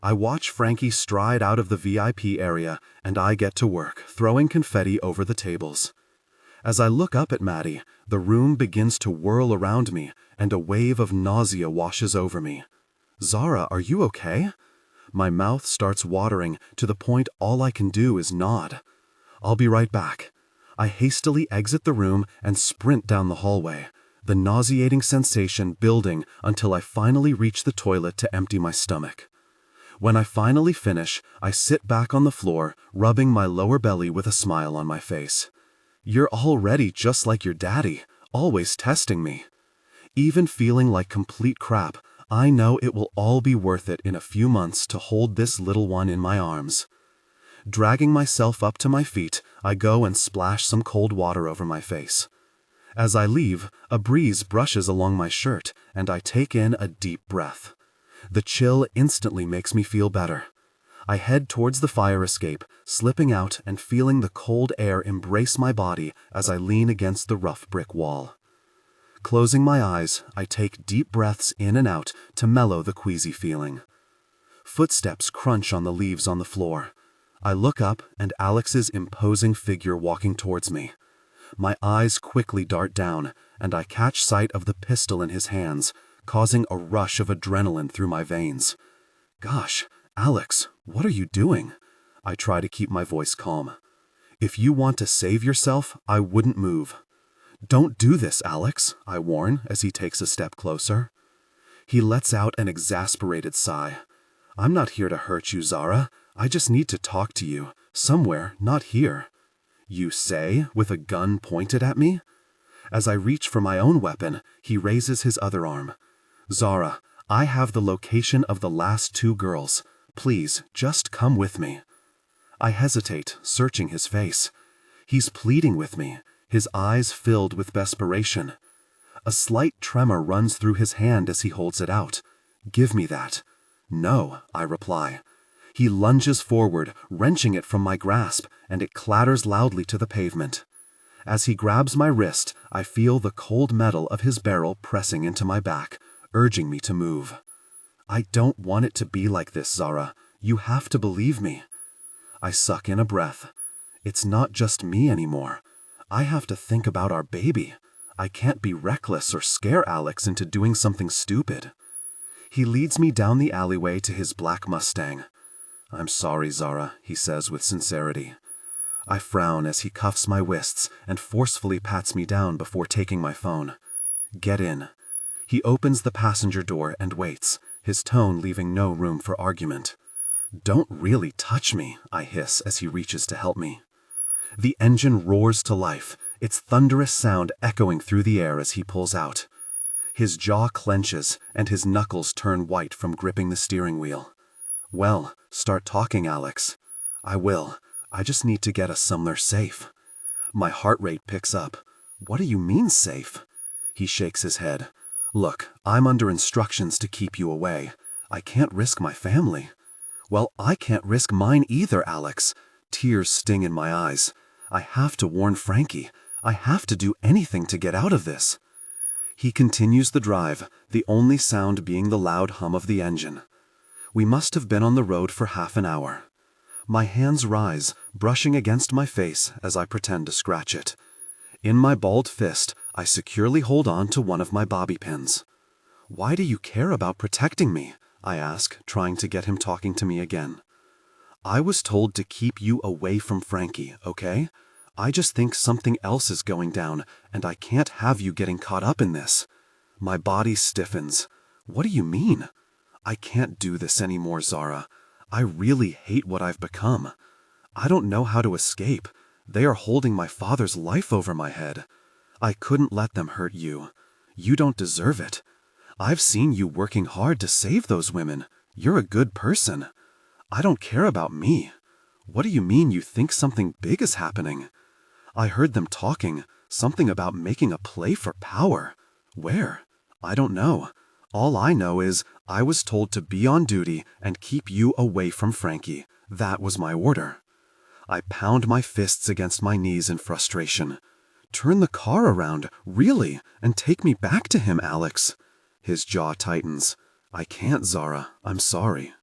I watch Frankie stride out of the VIP area, and I get to work, throwing confetti over the tables. As I look up at Maddie, the room begins to whirl around me, and a wave of nausea washes over me. Zara, are you okay? My mouth starts watering to the point all I can do is nod. I'll be right back. I hastily exit the room and sprint down the hallway, the nauseating sensation building until I finally reach the toilet to empty my stomach. When I finally finish, I sit back on the floor, rubbing my lower belly with a smile on my face. You're already just like your daddy, always testing me. Even feeling like complete crap, I know it will all be worth it in a few months to hold this little one in my arms. Dragging myself up to my feet, I go and splash some cold water over my face. As I leave, a breeze brushes along my shirt, and I take in a deep breath. The chill instantly makes me feel better. I head towards the fire escape, slipping out and feeling the cold air embrace my body as I lean against the rough brick wall. Closing my eyes, I take deep breaths in and out to mellow the queasy feeling. Footsteps crunch on the leaves on the floor. I look up and Alex's imposing figure walking towards me. My eyes quickly dart down, and I catch sight of the pistol in his hands, causing a rush of adrenaline through my veins. Gosh, Alex, what are you doing? I try to keep my voice calm. If you want to save yourself, I wouldn't move. Don't do this, Alex, I warn as he takes a step closer. He lets out an exasperated sigh. I'm not here to hurt you, Zara. I just need to talk to you. Somewhere, not here. You say, with a gun pointed at me? As I reach for my own weapon, he raises his other arm. Zara, I have the location of the last 2 girls. Please, just come with me. I hesitate, searching his face. He's pleading with me, his eyes filled with desperation. A slight tremor runs through his hand as he holds it out. Give me that. No, I reply. He lunges forward, wrenching it from my grasp, and it clatters loudly to the pavement. As he grabs my wrist, I feel the cold metal of his barrel pressing into my back, urging me to move. I don't want it to be like this, Zara. You have to believe me. I suck in a breath. It's not just me anymore. I have to think about our baby. I can't be reckless or scare Alex into doing something stupid. He leads me down the alleyway to his black Mustang. I'm sorry, Zara, he says with sincerity. I frown as he cuffs my wrists and forcefully pats me down before taking my phone. Get in. He opens the passenger door and waits, his tone leaving no room for argument. Don't really touch me, I hiss as he reaches to help me. The engine roars to life, its thunderous sound echoing through the air as he pulls out. His jaw clenches and his knuckles turn white from gripping the steering wheel. Well, start talking, Alex. I will. I just need to get us somewhere safe. My heart rate picks up. What do you mean safe? He shakes his head. Look, I'm under instructions to keep you away. I can't risk my family. Well, I can't risk mine either, Alex. Tears sting in my eyes. I have to warn Frankie. I have to do anything to get out of this. He continues the drive, the only sound being the loud hum of the engine. We must have been on the road for half an hour. My hands rise, brushing against my face as I pretend to scratch it. In my balled fist, I securely hold on to one of my bobby pins. Why do you care about protecting me? I ask, trying to get him talking to me again. I was told to keep you away from Frankie, okay? I just think something else is going down, and I can't have you getting caught up in this. My body stiffens. What do you mean? I can't do this anymore, Zara. I really hate what I've become. I don't know how to escape. They are holding my father's life over my head. I couldn't let them hurt you. You don't deserve it. I've seen you working hard to save those women. You're a good person. I don't care about me. What do you mean you think something big is happening? I heard them talking, something about making a play for power. Where? I don't know. All I know is I was told to be on duty and keep you away from Frankie. That was my order. I pound my fists against my knees in frustration. Turn the car around, really, and take me back to him, Alex. His jaw tightens. I can't, Zara. I'm sorry.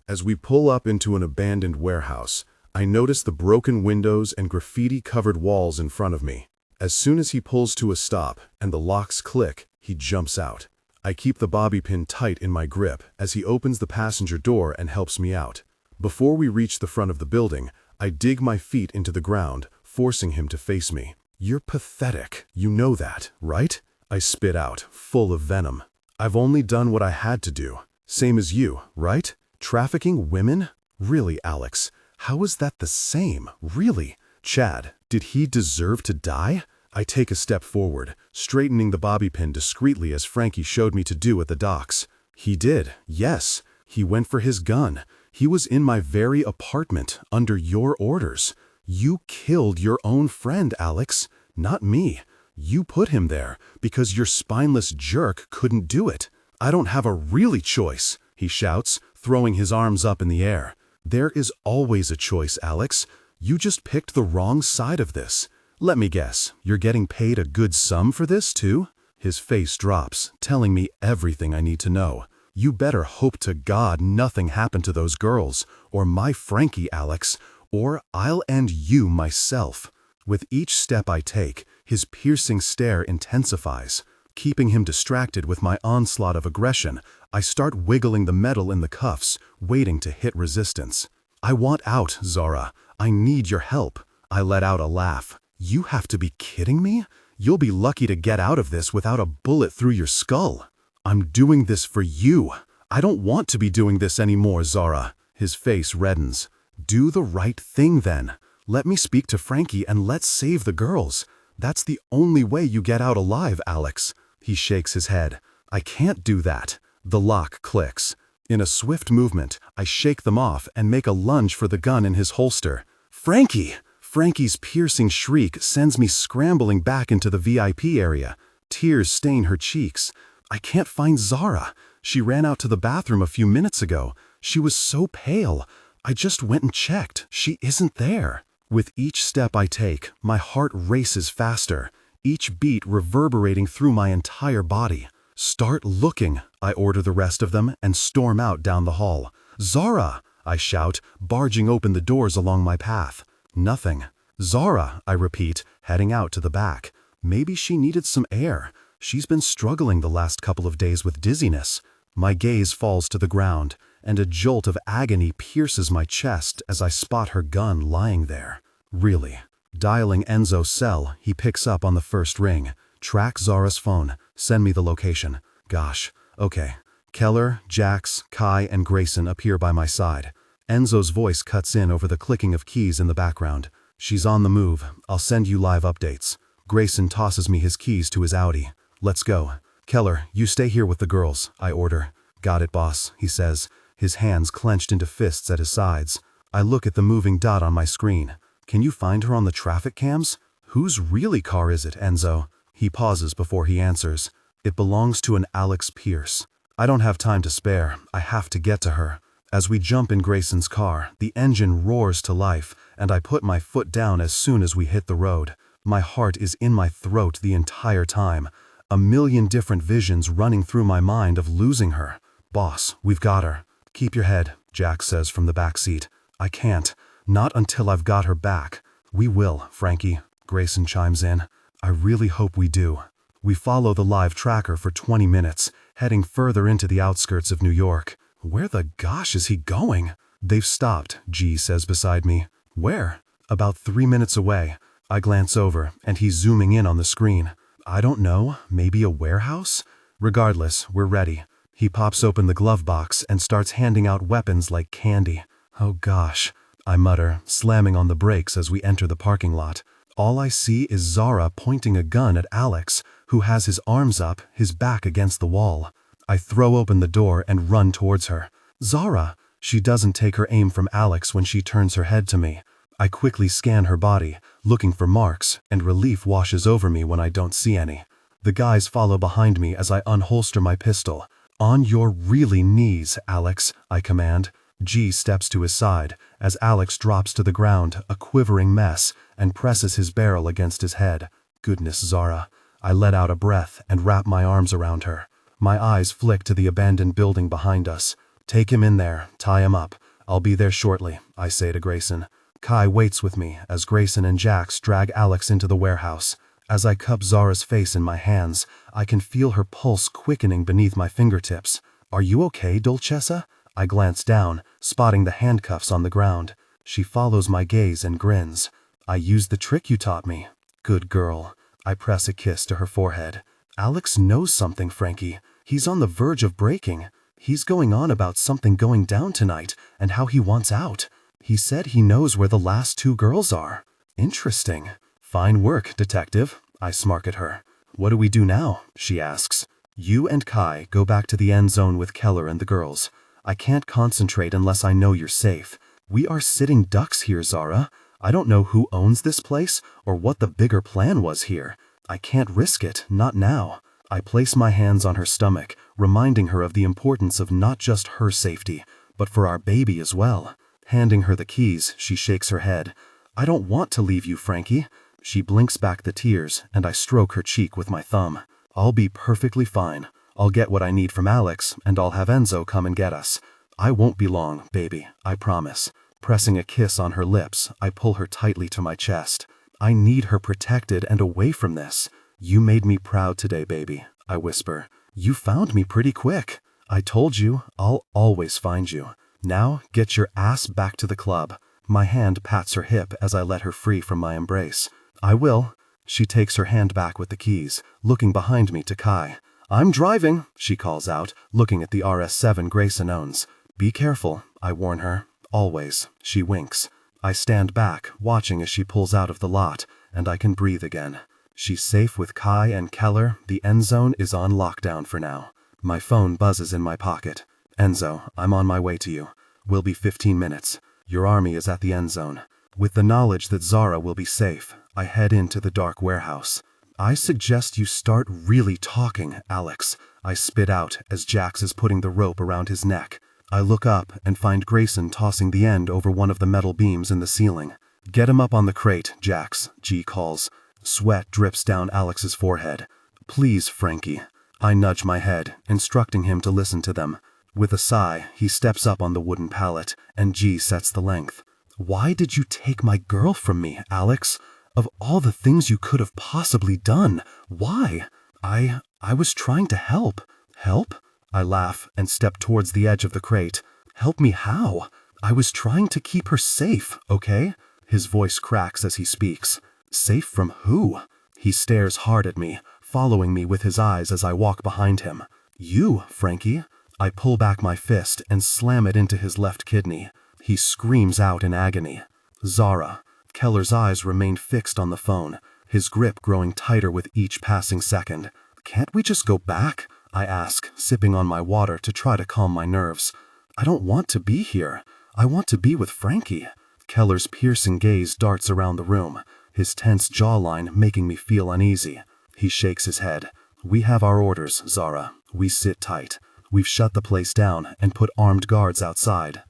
As we pull up into an abandoned warehouse, I notice the broken windows and graffiti-covered walls in front of me. As soon as he pulls to a stop and the locks click, he jumps out. I keep the bobby pin tight in my grip as he opens the passenger door and helps me out. Before we reach the front of the building, I dig my feet into the ground, forcing him to face me. You're pathetic. You know that, right? I spit out, full of venom. I've only done what I had to do. Same as you, right? Trafficking women? Really, Alex? How is that the same? Really? Chad, did he deserve to die? I take a step forward, straightening the bobby pin discreetly as Frankie showed me to do at the docks. He did, yes. He went for his gun. He was in my very apartment, under your orders. You killed your own friend, Alex, not me. You put him there because your spineless jerk couldn't do it. I don't have a really choice, he shouts, throwing his arms up in the air. There is always a choice, Alex. You just picked the wrong side of this. Let me guess, you're getting paid a good sum for this, too? His face drops, telling me everything I need to know. You better hope to God nothing happened to those girls, or my Frankie, Alex, or I'll end you myself. With each step I take, his piercing stare intensifies. Keeping him distracted with my onslaught of aggression, I start wiggling the metal in the cuffs, waiting to hit resistance. I want out, Zara. I need your help. I let out a laugh. You have to be kidding me? You'll be lucky to get out of this without a bullet through your skull. I'm doing this for you. I don't want to be doing this anymore, Zara. His face reddens. Do the right thing then. Let me speak to Frankie and let's save the girls. That's the only way you get out alive, Alex. He shakes his head. I can't do that. The lock clicks. In a swift movement, I shake them off and make a lunge for the gun in his holster. Frankie! Frankie's piercing shriek sends me scrambling back into the VIP area. Tears stain her cheeks. I can't find Zara. She ran out to the bathroom a few minutes ago. She was so pale. I just went and checked. She isn't there. With each step I take, my heart races faster, each beat reverberating through my entire body. Start looking, I order the rest of them and storm out down the hall. Zara, I shout, barging open the doors along my path. Nothing. Zara, I repeat, heading out to the back. Maybe she needed some air. She's been struggling the last couple of days with dizziness. My gaze falls to the ground, and a jolt of agony pierces my chest as I spot her gun lying there. Really. Dialing Enzo's cell, he picks up on the first ring. Track Zara's phone. Send me the location. Gosh. Okay. Keller, Jax, Kai, and Grayson appear by my side. Enzo's voice cuts in over the clicking of keys in the background. She's on the move. I'll send you live updates. Grayson tosses me his keys to his Audi. Let's go. Keller, you stay here with the girls, I order. Got it, boss, he says, his hands clenched into fists at his sides. I look at the moving dot on my screen. Can you find her on the traffic cams? Whose really car is it, Enzo? He pauses before he answers. It belongs to an Alex Pierce. I don't have time to spare. I have to get to her. As we jump in Grayson's car, the engine roars to life, and I put my foot down as soon as we hit the road. My heart is in my throat the entire time. A million different visions running through my mind of losing her. Boss, we've got her. Keep your head, Jack says from the back seat. I can't. Not until I've got her back. We will, Frankie, Grayson chimes in. I really hope we do. We follow the live tracker for 20 minutes, heading further into the outskirts of New York. Where the gosh is he going? They've stopped, G says beside me. Where? About 3 minutes away. I glance over, and he's zooming in on the screen. I don't know, maybe a warehouse? Regardless, we're ready. He pops open the glove box and starts handing out weapons like candy. Oh gosh, I mutter, slamming on the brakes as we enter the parking lot. All I see is Zara pointing a gun at Alex, who has his arms up, his back against the wall. I throw open the door and run towards her. Zara! She doesn't take her aim from Alex when she turns her head to me. I quickly scan her body, looking for marks, and relief washes over me when I don't see any. The guys follow behind me as I unholster my pistol. On your really knees, Alex, I command. G steps to his side as Alex drops to the ground, a quivering mess, and presses his barrel against his head. Goodness, Zara. I let out a breath and wrap my arms around her. My eyes flick to the abandoned building behind us. Take him in there, tie him up. I'll be there shortly, I say to Grayson. Kai waits with me as Grayson and Jax drag Alex into the warehouse. As I cup Zara's face in my hands, I can feel her pulse quickening beneath my fingertips. Are you okay, Dolcessa? I glance down, spotting the handcuffs on the ground. She follows my gaze and grins. I used the trick you taught me. Good girl. I press a kiss to her forehead. Alex knows something, Frankie. He's on the verge of breaking. He's going on about something going down tonight and how he wants out. He said he knows where the last two girls are. Interesting. Fine work, detective. I smirk at her. What do we do now? She asks. You and Kai go back to the end zone with Keller and the girls. I can't concentrate unless I know you're safe. We are sitting ducks here, Zara. I don't know who owns this place or what the bigger plan was here. I can't risk it, not now. I place my hands on her stomach, reminding her of the importance of not just her safety, but for our baby as well. Handing her the keys, she shakes her head. I don't want to leave you, Frankie. She blinks back the tears, and I stroke her cheek with my thumb. I'll be perfectly fine. I'll get what I need from Alex, and I'll have Enzo come and get us. I won't be long, baby, I promise. Pressing a kiss on her lips, I pull her tightly to my chest. I need her protected and away from this. You made me proud today, baby, I whisper. You found me pretty quick. I told you, I'll always find you. Now, get your ass back to the club. My hand pats her hip as I let her free from my embrace. I will. She takes her hand back with the keys, looking behind me to Kai. I'm driving, she calls out, looking at the RS7 Grayson owns. Be careful, I warn her. Always. She winks. I stand back, watching as she pulls out of the lot, and I can breathe again. She's safe with Kai and Keller. The end zone is on lockdown for now. My phone buzzes in my pocket. Enzo, I'm on my way to you. We'll be 15 minutes. Your army is at the end zone. With the knowledge that Zara will be safe, I head into the dark warehouse. I suggest you start really talking, Alex, I spit out as Jax is putting the rope around his neck. I look up and find Grayson tossing the end over one of the metal beams in the ceiling. Get him up on the crate, Jax, G calls. Sweat drips down Alex's forehead. Please, Frankie. I nudge my head, instructing him to listen to them. With a sigh, he steps up on the wooden pallet, and G sets the length. Why did you take my girl from me, Alex? Of all the things you could have possibly done, why? I was trying to help. Help? I laugh and step towards the edge of the crate. Help me how? I was trying to keep her safe, okay? His voice cracks as he speaks. Safe from who? He stares hard at me, following me with his eyes as I walk behind him. You, Frankie. I pull back my fist and slam it into his left kidney. He screams out in agony. Zara. Keller's eyes remain fixed on the phone, his grip growing tighter with each passing second. Can't we just go back? I ask, sipping on my water to try to calm my nerves. I don't want to be here. I want to be with Frankie. Keller's piercing gaze darts around the room, his tense jawline making me feel uneasy. He shakes his head. We have our orders, Zara. We sit tight. We've shut the place down and put armed guards outside.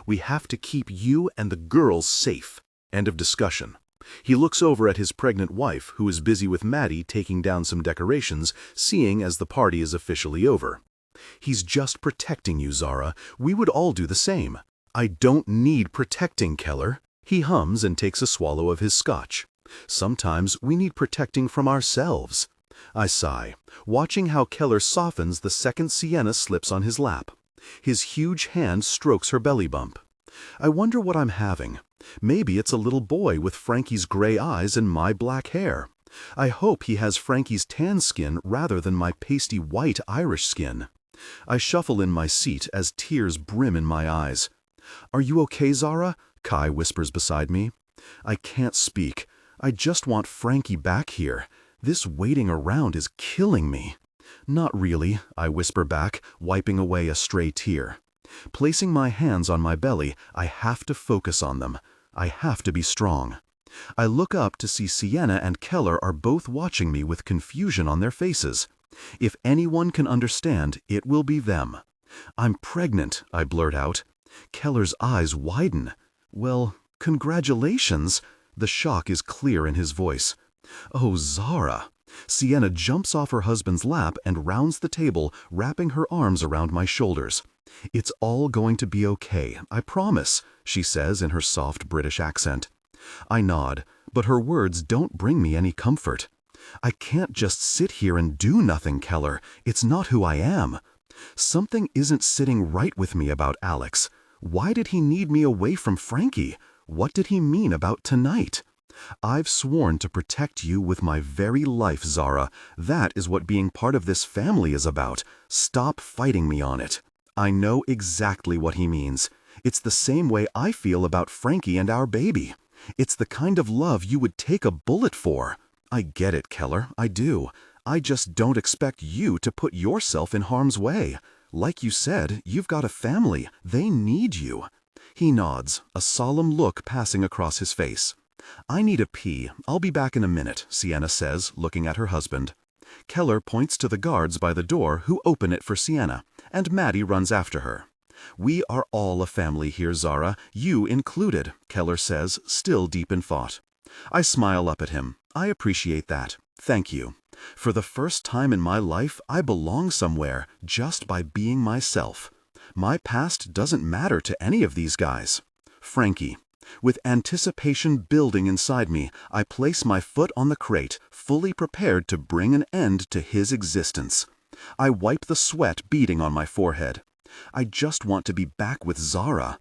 We have to keep you and the girls safe. End of discussion. He looks over at his pregnant wife, who is busy with Maddie taking down some decorations, seeing as the party is officially over. He's just protecting you, Zara. We would all do the same. I don't need protecting, Keller. He hums and takes a swallow of his scotch. Sometimes we need protecting from ourselves. I sigh, watching how Keller softens the second Sienna slips on his lap. His huge hand strokes her belly bump. I wonder what I'm having. Maybe it's a little boy with Frankie's gray eyes and my black hair. I hope he has Frankie's tan skin rather than my pasty white Irish skin. I shuffle in my seat as tears brim in my eyes. Are you okay, Zara? Kai whispers beside me. I can't speak. I just want Frankie back here. This waiting around is killing me. Not really, I whisper back, wiping away a stray tear. Placing my hands on my belly, I have to focus on them. I have to be strong. I look up to see Sienna and Keller are both watching me with confusion on their faces. If anyone can understand, it will be them. I'm pregnant, I blurt out. Keller's eyes widen. Well, congratulations. The shock is clear in his voice. Oh, Zara. Sienna jumps off her husband's lap and rounds the table, wrapping her arms around my shoulders. It's all going to be okay, I promise, she says in her soft British accent. I nod, but her words don't bring me any comfort. I can't just sit here and do nothing, Keller. It's not who I am. Something isn't sitting right with me about Alex. Why did he need me away from Frankie? What did he mean about tonight? I've sworn to protect you with my very life, Zara. That is what being part of this family is about. Stop fighting me on it. I know exactly what he means. It's the same way I feel about Frankie and our baby. It's the kind of love you would take a bullet for. I get it, Keller, I do. I just don't expect you to put yourself in harm's way. Like you said, you've got a family. They need you. He nods, a solemn look passing across his face. I need a pee. I'll be back in a minute, Sienna says, looking at her husband. Keller points to the guards by the door who open it for Sienna, and Maddie runs after her. We are all a family here, Zara, you included, Keller says, still deep in thought. I smile up at him. I appreciate that. Thank you. For the first time in my life, I belong somewhere just by being myself. My past doesn't matter to any of these guys. Frankie. With anticipation building inside me, I place my foot on the crate, fully prepared to bring an end to his existence. I wipe the sweat beading on my forehead. I just want to be back with Zara.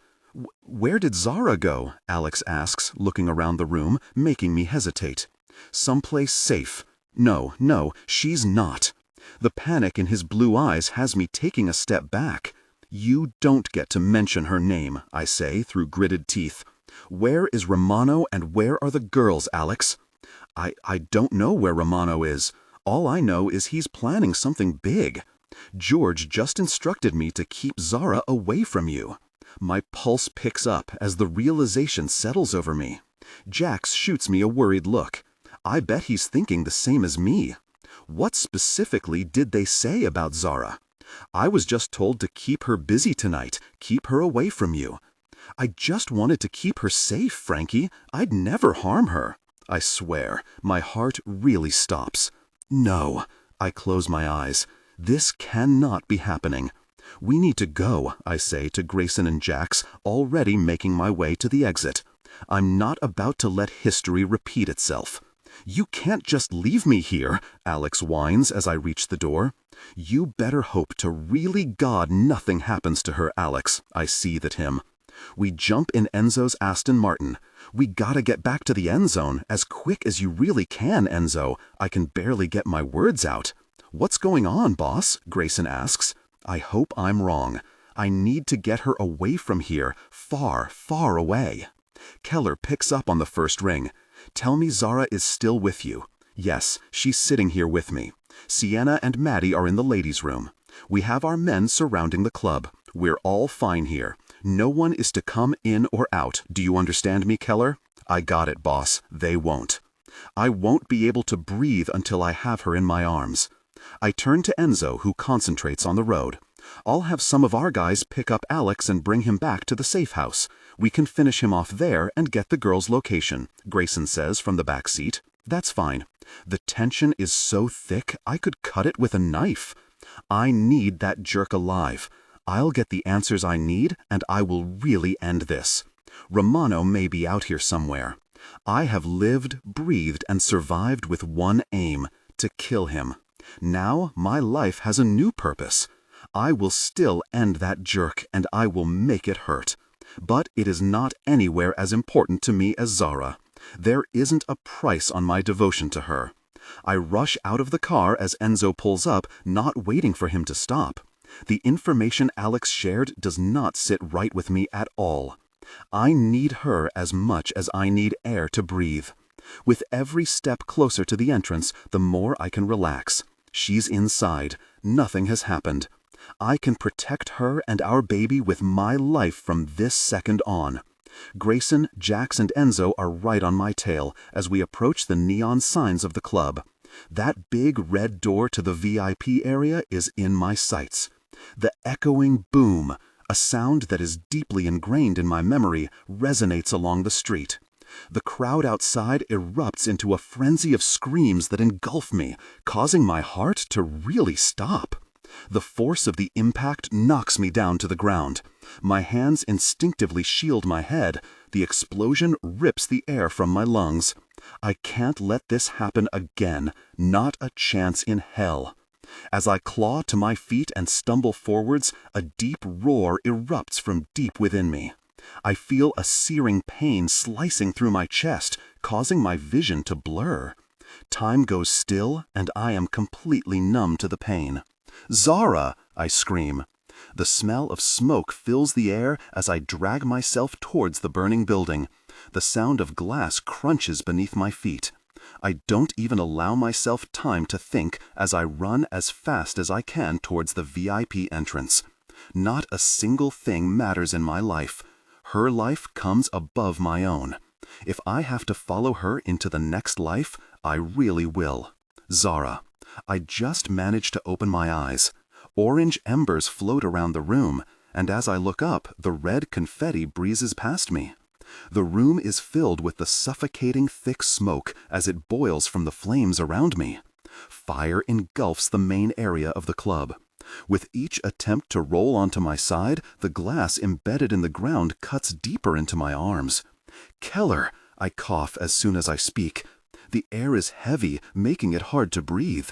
Where did Zara go? Alex asks, looking around the room, making me hesitate. Someplace safe. No, she's not. The panic in his blue eyes has me taking a step back. You don't get to mention her name, I say through gritted teeth. Where is Romano and where are the girls, Alex? I don't know where Romano is. All I know is he's planning something big. George just instructed me to keep Zara away from you. My pulse picks up as the realization settles over me. Jax shoots me a worried look. I bet he's thinking the same as me. What specifically did they say about Zara? I was just told to keep her busy tonight, keep her away from you. I just wanted to keep her safe, Frankie. I'd never harm her. I swear, my heart really stops. No. I close my eyes. This cannot be happening. We need to go, I say to Grayson and Jax, already making my way to the exit. I'm not about to let history repeat itself. You can't just leave me here, Alex whines as I reach the door. You better hope to really God nothing happens to her, Alex, I seethe at him. We jump in Enzo's Aston Martin. We gotta get back to the end zone as quick as you really can, Enzo. I can barely get my words out. What's going on, boss? Grayson asks. I hope I'm wrong. I need to get her away from here, far, far away. Keller picks up on the first ring. Tell me Zara is still with you. Yes, she's sitting here with me. Sienna and Maddie are in the ladies' room. We have our men surrounding the club. We're all fine here. No one is to come in or out. Do you understand me, Keller? I got it, boss. They won't. I won't be able to breathe until I have her in my arms. I turn to Enzo, who concentrates on the road. I'll have some of our guys pick up Alex and bring him back to the safe house. We can finish him off there and get the girl's location, Grayson says from the back seat. That's fine. The tension is so thick I could cut it with a knife. I need that jerk alive. I'll get the answers I need, and I will really end this. Romano may be out here somewhere. I have lived, breathed, and survived with one aim, to kill him. Now my life has a new purpose. I will still end that jerk, and I will make it hurt. But it is not anywhere as important to me as Zara. There isn't a price on my devotion to her. I rush out of the car as Enzo pulls up, not waiting for him to stop. The information Alex shared does not sit right with me at all. I need her as much as I need air to breathe. With every step closer to the entrance, the more I can relax. She's inside. Nothing has happened. I can protect her and our baby with my life from this second on. Grayson, Jax, and Enzo are right on my tail as we approach the neon signs of the club. That big red door to the VIP area is in my sights. The echoing boom, a sound that is deeply ingrained in my memory, resonates along the street. The crowd outside erupts into a frenzy of screams that engulf me, causing my heart to really stop. The force of the impact knocks me down to the ground. My hands instinctively shield my head. The explosion rips the air from my lungs. I can't let this happen again. Not a chance in hell. As I claw to my feet and stumble forwards, a deep roar erupts from deep within me. I feel a searing pain slicing through my chest, causing my vision to blur. Time goes still, and I am completely numb to the pain. Zara! I scream. The smell of smoke fills the air as I drag myself towards the burning building. The sound of glass crunches beneath my feet. I don't even allow myself time to think as I run as fast as I can towards the VIP entrance. Not a single thing matters in my life. Her life comes above my own. If I have to follow her into the next life, I really will. Zara. I just managed to open my eyes. Orange embers float around the room, and as I look up, the red confetti breezes past me. The room is filled with the suffocating thick smoke as it boils from the flames around me. Fire engulfs the main area of the club. With each attempt to roll onto my side, the glass embedded in the ground cuts deeper into my arms. Keller, I cough as soon as I speak. The air is heavy, making it hard to breathe.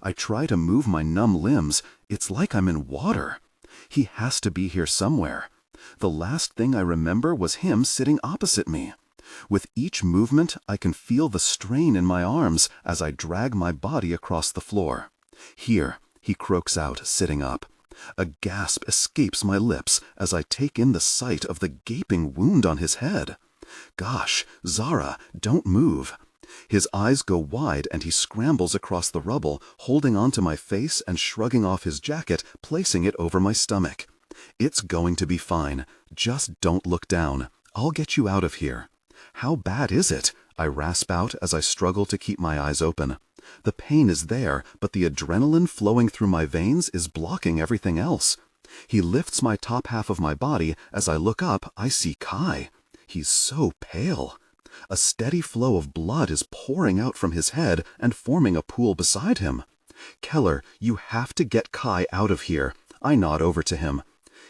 I try to move my numb limbs. It's like I'm in water. He has to be here somewhere. The last thing I remember was him sitting opposite me. With each movement, I can feel the strain in my arms as I drag my body across the floor. Here, he croaks out, sitting up. A gasp escapes my lips as I take in the sight of the gaping wound on his head. Gosh, Zara, don't move. His eyes go wide and he scrambles across the rubble, holding onto my face and shrugging off his jacket, placing it over my stomach. It's going to be fine. Just don't look down. I'll get you out of here. How bad is it? I rasp out as I struggle to keep my eyes open. The pain is there, but the adrenaline flowing through my veins is blocking everything else. He lifts my top half of my body. As I look up, I see Kai. He's so pale. A steady flow of blood is pouring out from his head and forming a pool beside him. Keller, you have to get Kai out of here. I nod over to him.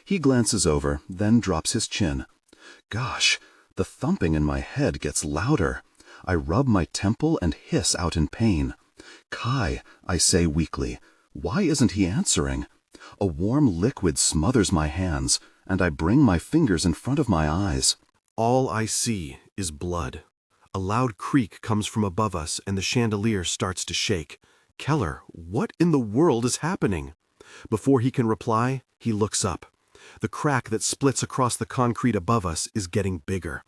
He glances over, then drops his chin. Gosh, the thumping in my head gets louder. I rub my temple and hiss out in pain. Kai, I say weakly. Why isn't he answering? A warm liquid smothers my hands, and I bring my fingers in front of my eyes. All I see is blood. A loud creak comes from above us and the chandelier starts to shake. Keller, what in the world is happening? Before he can reply, he looks up. The crack that splits across the concrete above us is getting bigger.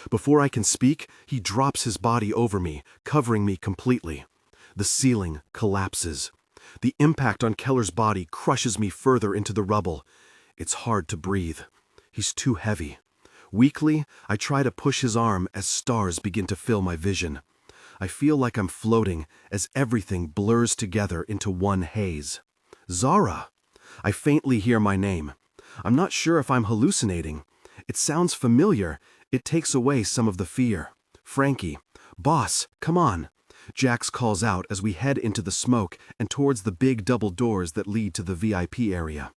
Before I can speak, he drops his body over me, covering me completely. The ceiling collapses. The impact on Keller's body crushes me further into the rubble. It's hard to breathe. He's too heavy. Weakly, I try to push his arm as stars begin to fill my vision. I feel like I'm floating as everything blurs together into one haze. Zara! I faintly hear my name. I'm not sure if I'm hallucinating. It sounds familiar. It takes away some of the fear. Frankie. Boss, come on. Jax calls out as we head into the smoke and towards the big double doors that lead to the VIP area.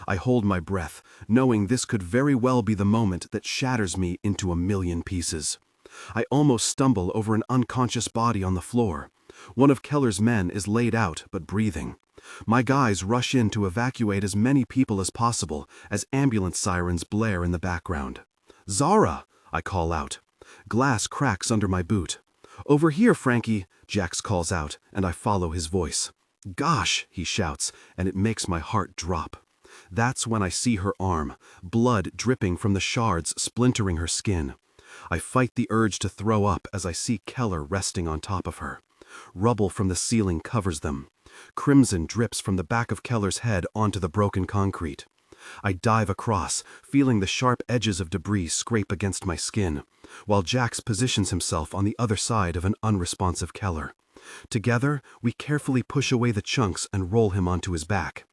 I hold my breath, knowing this could very well be the moment that shatters me into a million pieces. I almost stumble over an unconscious body on the floor. One of Keller's men is laid out but breathing. My guys rush in to evacuate as many people as possible as ambulance sirens blare in the background. Zara! I call out. Glass cracks under my boot. Over here, Frankie, Jax calls out, and I follow his voice. Gosh, he shouts, and it makes my heart drop. That's when I see her arm, blood dripping from the shards splintering her skin. I fight the urge to throw up as I see Keller resting on top of her. Rubble from the ceiling covers them. Crimson drips from the back of Keller's head onto the broken concrete. I dive across, feeling the sharp edges of debris scrape against my skin, while Jax positions himself on the other side of an unresponsive Keller. Together, we carefully push away the chunks and roll him onto his back.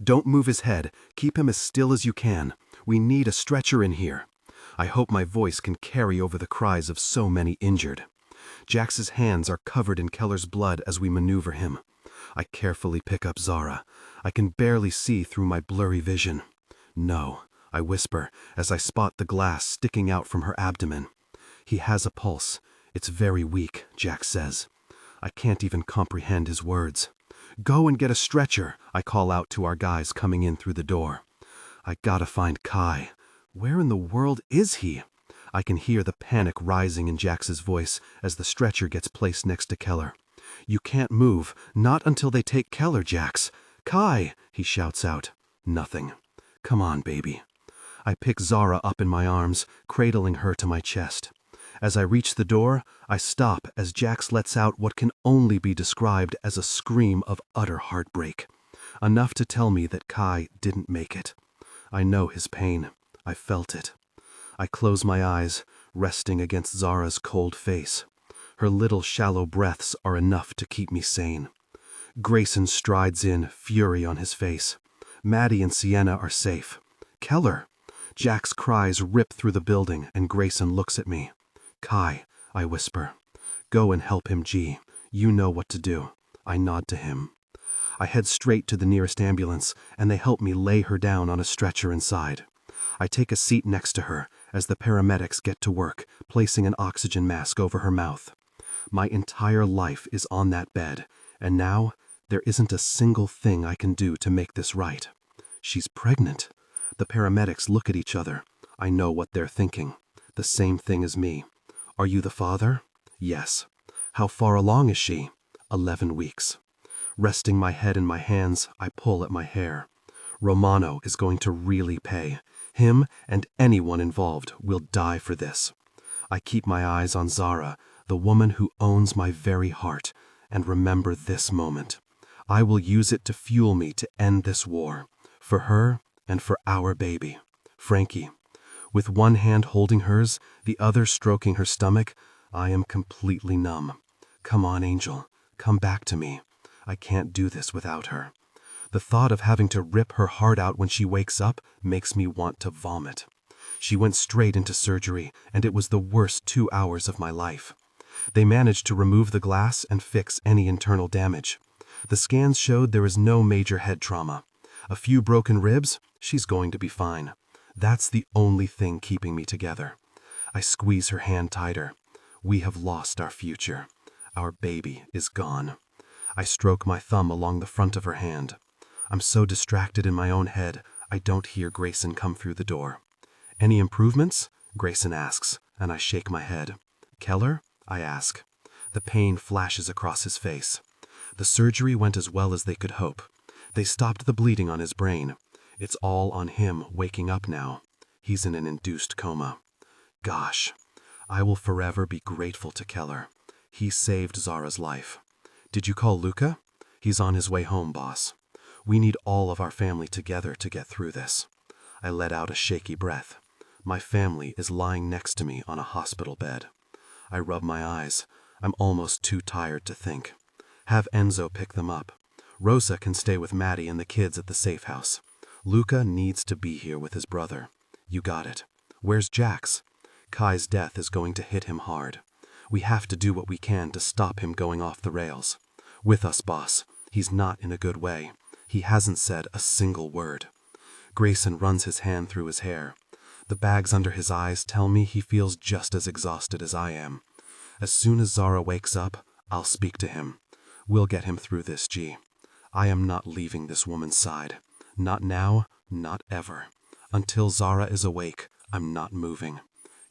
Don't move his head. Keep him as still as you can. We need a stretcher in here. I hope my voice can carry over the cries of so many injured. Jax's hands are covered in Keller's blood as we maneuver him. I carefully pick up Zara. I can barely see through my blurry vision. No, I whisper as I spot the glass sticking out from her abdomen. He has a pulse. It's very weak, Jax says. I can't even comprehend his words. Go and get a stretcher, I call out to our guys coming in through the door. I gotta find Kai. Where in the world is he? I can hear the panic rising in Jax's voice as the stretcher gets placed next to Keller. You can't move, not until they take Keller, Jax. Kai, he shouts out. Nothing. Come on, baby. I pick Zara up in my arms, cradling her to my chest. As I reach the door, I stop as Jax lets out what can only be described as a scream of utter heartbreak, enough to tell me that Kai didn't make it. I know his pain. I felt it. I close my eyes, resting against Zara's cold face. Her little shallow breaths are enough to keep me sane. Grayson strides in, fury on his face. Maddie and Sienna are safe. Keller! Jack's cries rip through the building, and Grayson looks at me. Kai, I whisper. Go and help him, G. You know what to do. I nod to him. I head straight to the nearest ambulance, and they help me lay her down on a stretcher inside. I take a seat next to her as the paramedics get to work, placing an oxygen mask over her mouth. My entire life is on that bed, and now there isn't a single thing I can do to make this right. She's pregnant. The paramedics look at each other. I know what they're thinking. The same thing as me. Are you the father? Yes. How far along is she? 11 weeks. Resting my head in my hands, I pull at my hair. Romano is going to really pay. Him and anyone involved will die for this. I keep my eyes on Zara, the woman who owns my very heart, and remember this moment. I will use it to fuel me to end this war, for her and for our baby, Frankie. With one hand holding hers, the other stroking her stomach, I am completely numb. Come on, Angel, come back to me. I can't do this without her. The thought of having to rip her heart out when she wakes up makes me want to vomit. She went straight into surgery, and it was the worst 2 hours of my life. They managed to remove the glass and fix any internal damage. The scans showed there is no major head trauma. A few broken ribs, she's going to be fine. That's the only thing keeping me together. I squeeze her hand tighter. We have lost our future. Our baby is gone. I stroke my thumb along the front of her hand. I'm so distracted in my own head, I don't hear Grayson come through the door. Any improvements? Grayson asks, and I shake my head. Keller? I ask. The pain flashes across his face. The surgery went as well as they could hope. They stopped the bleeding on his brain. It's all on him waking up now. He's in an induced coma. Gosh, I will forever be grateful to Keller. He saved Zara's life. Did you call Luca? He's on his way home, boss. We need all of our family together to get through this. I let out a shaky breath. My family is lying next to me on a hospital bed. I rub my eyes. I'm almost too tired to think. Have Enzo pick them up. Rosa can stay with Maddie and the kids at the safe house. Luca needs to be here with his brother. You got it. Where's Jax? Kai's death is going to hit him hard. We have to do what we can to stop him going off the rails. With us, boss. He's not in a good way. He hasn't said a single word. Grayson runs his hand through his hair. The bags under his eyes tell me he feels just as exhausted as I am. As soon as Zara wakes up, I'll speak to him. We'll get him through this, G. I am not leaving this woman's side. Not now, not ever. Until Zara is awake, I'm not moving.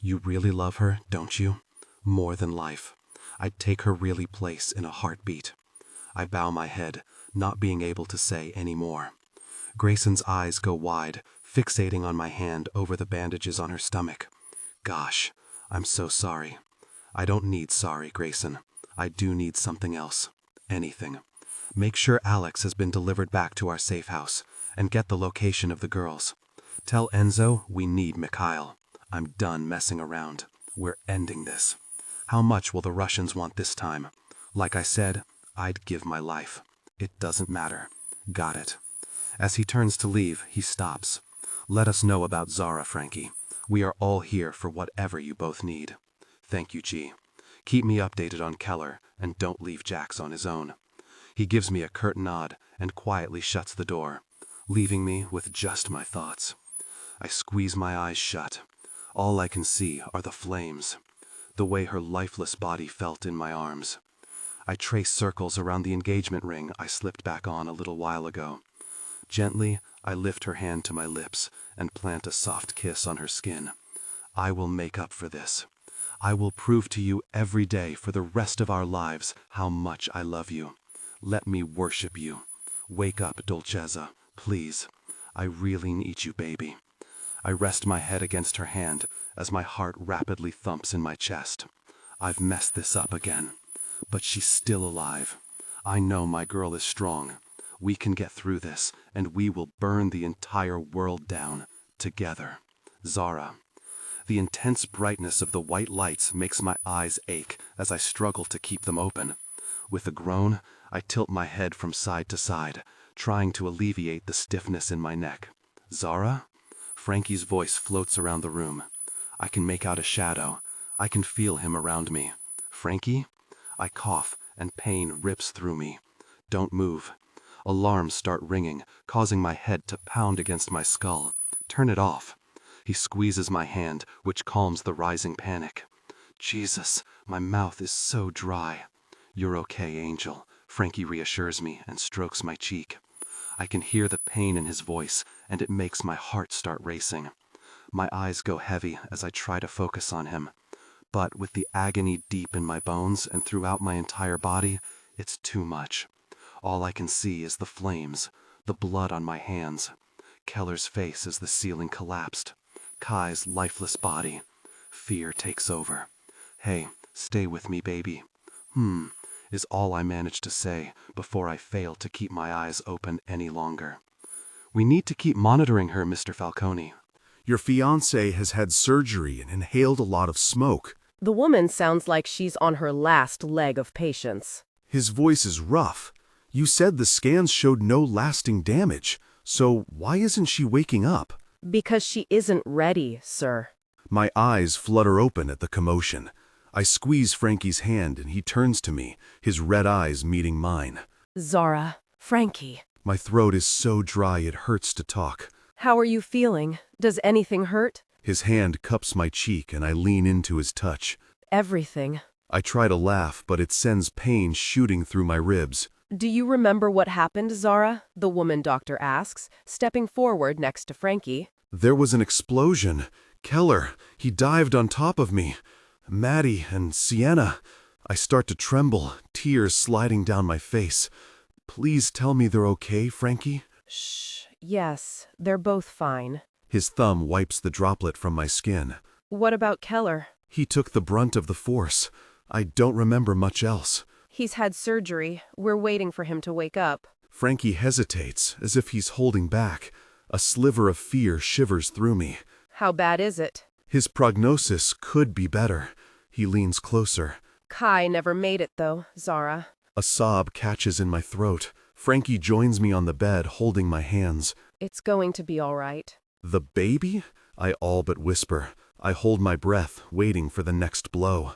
You really love her, don't you? More than life. I'd take her really place in a heartbeat. I bow my head, not being able to say any more. Grayson's eyes go wide, fixating on my hand over the bandages on her stomach. Gosh, I'm so sorry. I don't need sorry, Grayson. I do need something else. Anything. Make sure Alex has been delivered back to our safe house, and get the location of the girls. Tell Enzo we need Mikhail. I'm done messing around. We're ending this. How much will the Russians want this time? Like I said, I'd give my life. It doesn't matter. Got it. As he turns to leave, he stops. Let us know about Zara, Frankie. We are all here for whatever you both need. Thank you, G. Keep me updated on Keller, and don't leave Jax on his own. He gives me a curt nod and quietly shuts the door, leaving me with just my thoughts. I squeeze my eyes shut. All I can see are the flames, the way her lifeless body felt in my arms. I trace circles around the engagement ring I slipped back on a little while ago. Gently, I lift her hand to my lips and plant a soft kiss on her skin. I will make up for this. I will prove to you every day for the rest of our lives how much I love you. Let me worship you. Wake up, Dolcezza, please. I really need you, baby. I rest my head against her hand as my heart rapidly thumps in my chest. I've messed this up again. But she's still alive. I know my girl is strong. We can get through this, and we will burn the entire world down, together. Zara. The intense brightness of the white lights makes my eyes ache as I struggle to keep them open. With a groan, I tilt my head from side to side, trying to alleviate the stiffness in my neck. Zara? Frankie's voice floats around the room. I can make out a shadow. I can feel him around me. Frankie? I cough, and pain rips through me. Don't move. Alarms start ringing, causing my head to pound against my skull. Turn it off. He squeezes my hand, which calms the rising panic. Jesus, my mouth is so dry. You're okay, Angel, Frankie reassures me and strokes my cheek. I can hear the pain in his voice, and it makes my heart start racing. My eyes go heavy as I try to focus on him. But with the agony deep in my bones and throughout my entire body, it's too much. All I can see is the flames, the blood on my hands, Keller's face as the ceiling collapsed, Kai's lifeless body. Fear takes over. Hey, stay with me, baby. Is all I manage to say before I fail to keep my eyes open any longer. We need to keep monitoring her, Mr. Falcone. Your fiancé has had surgery and inhaled a lot of smoke. The woman sounds like she's on her last leg of patience. His voice is rough. You said the scans showed no lasting damage, so why isn't she waking up? Because she isn't ready, sir. My eyes flutter open at the commotion. I squeeze Frankie's hand and he turns to me, his red eyes meeting mine. Zara, Frankie. My throat is so dry it hurts to talk. How are you feeling? Does anything hurt? His hand cups my cheek and I lean into his touch. Everything. I try to laugh, but it sends pain shooting through my ribs. Do you remember what happened, Zara? The woman doctor asks, stepping forward next to Frankie. There was an explosion. Keller, he dived on top of me. Maddie and Sienna. I start to tremble, tears sliding down my face. Please tell me they're okay, Frankie? Shh. Yes, they're both fine. His thumb wipes the droplet from my skin. What about Keller? He took the brunt of the force. I don't remember much else. He's had surgery. We're waiting for him to wake up. Frankie hesitates, as if he's holding back. A sliver of fear shivers through me. How bad is it? His prognosis could be better. He leans closer. Kai never made it, though, Zara. A sob catches in my throat. Frankie joins me on the bed, holding my hands. It's going to be all right. The baby? I all but whisper. I hold my breath, waiting for the next blow.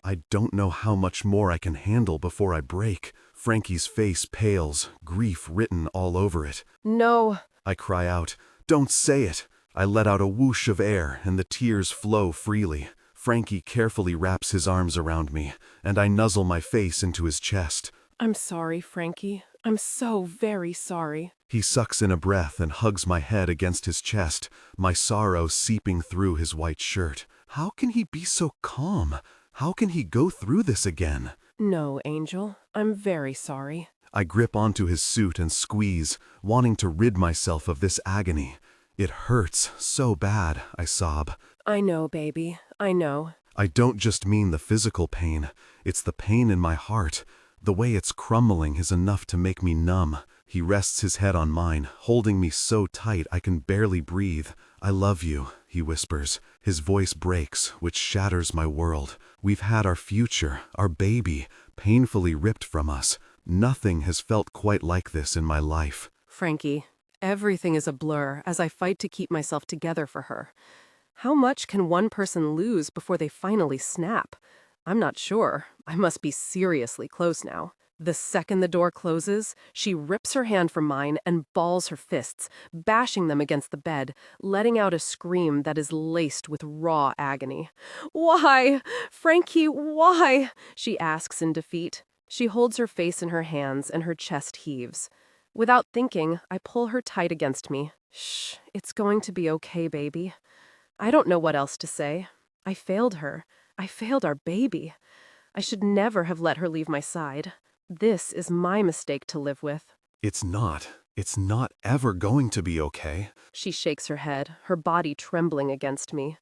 I don't know how much more I can handle before I break. Frankie's face pales, grief written all over it. No. I cry out, "Don't say it!" I let out a whoosh of air, and the tears flow freely. Frankie carefully wraps his arms around me, and I nuzzle my face into his chest. I'm sorry, Frankie. I'm so very sorry. He sucks in a breath and hugs my head against his chest, my sorrow seeping through his white shirt. How can he be so calm? How can he go through this again? No, Angel. I'm very sorry. I grip onto his suit and squeeze, wanting to rid myself of this agony. It hurts so bad, I sob. I know, baby. I know. I don't just mean the physical pain. It's the pain in my heart. The way it's crumbling is enough to make me numb. He rests his head on mine, holding me so tight I can barely breathe. I love you, he whispers. His voice breaks, which shatters my world. We've had our future, our baby, painfully ripped from us. Nothing has felt quite like this in my life. Frankie, everything is a blur as I fight to keep myself together for her. How much can one person lose before they finally snap? I'm not sure. I must be seriously close now. The second the door closes, she rips her hand from mine and balls her fists, bashing them against the bed, letting out a scream that is laced with raw agony. "Why? Frankie, why?" she asks in defeat. She holds her face in her hands and her chest heaves. Without thinking, I pull her tight against me. "Shh, it's going to be okay, baby." I don't know what else to say. I failed her. I failed our baby. I should never have let her leave my side. This is my mistake to live with. It's not. It's not ever going to be okay. She shakes her head, her body trembling against me.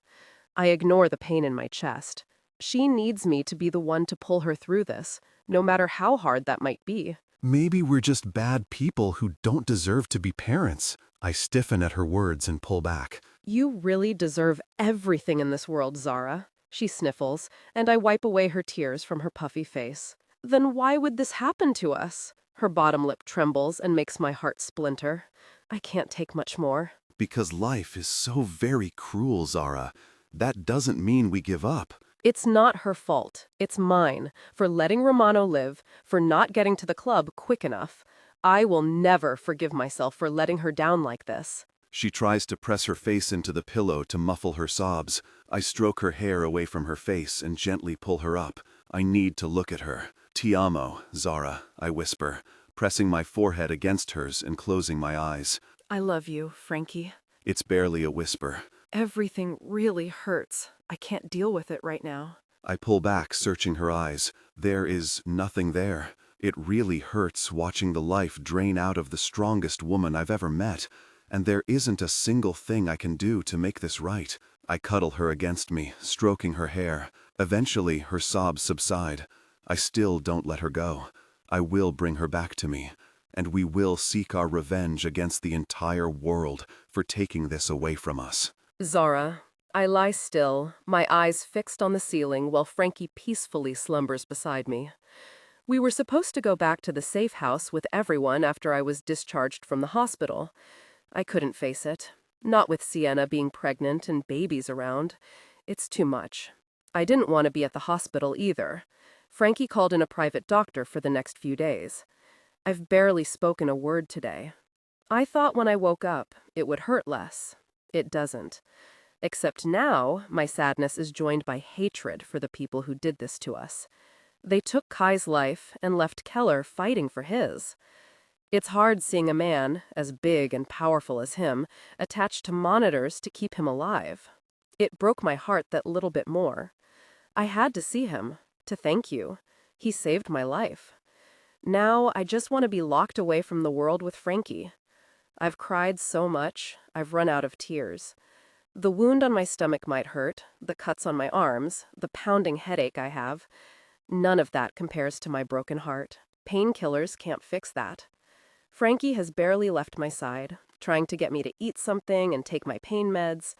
I ignore the pain in my chest. She needs me to be the one to pull her through this, no matter how hard that might be. Maybe we're just bad people who don't deserve to be parents. I stiffen at her words and pull back. You really deserve everything in this world, Zara. She sniffles, and I wipe away her tears from her puffy face. Then why would this happen to us? Her bottom lip trembles and makes my heart splinter. I can't take much more. Because life is so very cruel, Zara. That doesn't mean we give up. It's not her fault. It's mine, for letting Romano live, for not getting to the club quick enough. I will never forgive myself for letting her down like this. She tries to press her face into the pillow to muffle her sobs. I stroke her hair away from her face and gently pull her up. I need to look at her. Ti amo, Zara, I whisper, pressing my forehead against hers and closing my eyes. I love you, Frankie. It's barely a whisper. Everything really hurts. I can't deal with it right now. I pull back, searching her eyes. There is nothing there. It really hurts watching the life drain out of the strongest woman I've ever met. And there isn't a single thing I can do to make this right. I cuddle her against me, stroking her hair. Eventually, her sobs subside. I still don't let her go. I will bring her back to me. And we will seek our revenge against the entire world for taking this away from us. Zara, I lie still, my eyes fixed on the ceiling while Frankie peacefully slumbers beside me. We were supposed to go back to the safe house with everyone after I was discharged from the hospital. I couldn't face it. Not with Sienna being pregnant and babies around. It's too much. I didn't want to be at the hospital either. Frankie called in a private doctor for the next few days. I've barely spoken a word today. I thought when I woke up, it would hurt less. It doesn't. Except now, my sadness is joined by hatred for the people who did this to us. They took Kai's life and left Keller fighting for his. It's hard seeing a man, as big and powerful as him, attached to monitors to keep him alive. It broke my heart that little bit more. I had to see him, to thank you. He saved my life. Now I just want to be locked away from the world with Frankie. I've cried so much, I've run out of tears. The wound on my stomach might hurt, the cuts on my arms, the pounding headache I have. None of that compares to my broken heart. Painkillers can't fix that. Frankie has barely left my side, trying to get me to eat something and take my pain meds.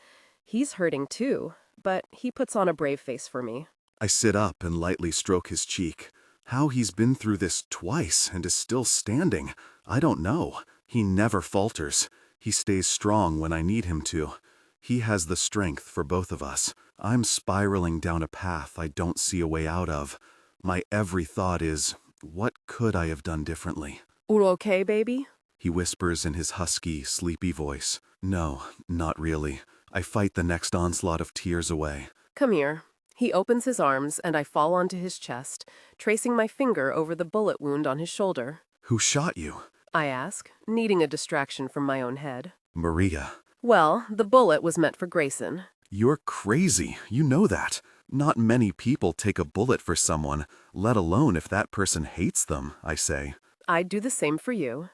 He's hurting too, but he puts on a brave face for me. I sit up and lightly stroke his cheek. How he's been through this twice and is still standing, I don't know. He never falters. He stays strong when I need him to. He has the strength for both of us. I'm spiraling down a path I don't see a way out of. My every thought is, what could I have done differently? "All okay, baby?" He whispers in his husky, sleepy voice. No, not really. I fight the next onslaught of tears away. Come here. He opens his arms and I fall onto his chest, tracing my finger over the bullet wound on his shoulder. Who shot you? I ask, needing a distraction from my own head. Maria. Well, the bullet was meant for Grayson. You're crazy. You know that. Not many people take a bullet for someone, let alone if that person hates them, I say. I'd do the same for you.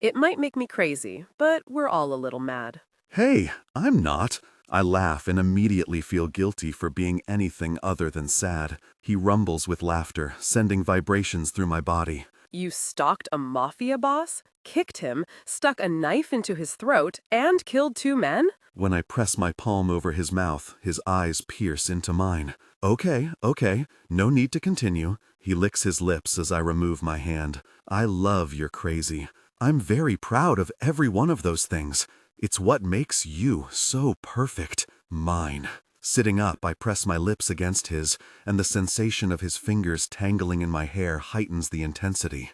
It might make me crazy, but we're all a little mad. Hey, I'm not. I laugh and immediately feel guilty for being anything other than sad. He rumbles with laughter, sending vibrations through my body. You stalked a mafia boss, kicked him, stuck a knife into his throat, and killed 2 men? When I press my palm over his mouth, his eyes pierce into mine. Okay, no need to continue. He licks his lips as I remove my hand. I love your crazy. I'm very proud of every one of those things. It's what makes you so perfect. Mine. Sitting up, I press my lips against his, and the sensation of his fingers tangling in my hair heightens the intensity.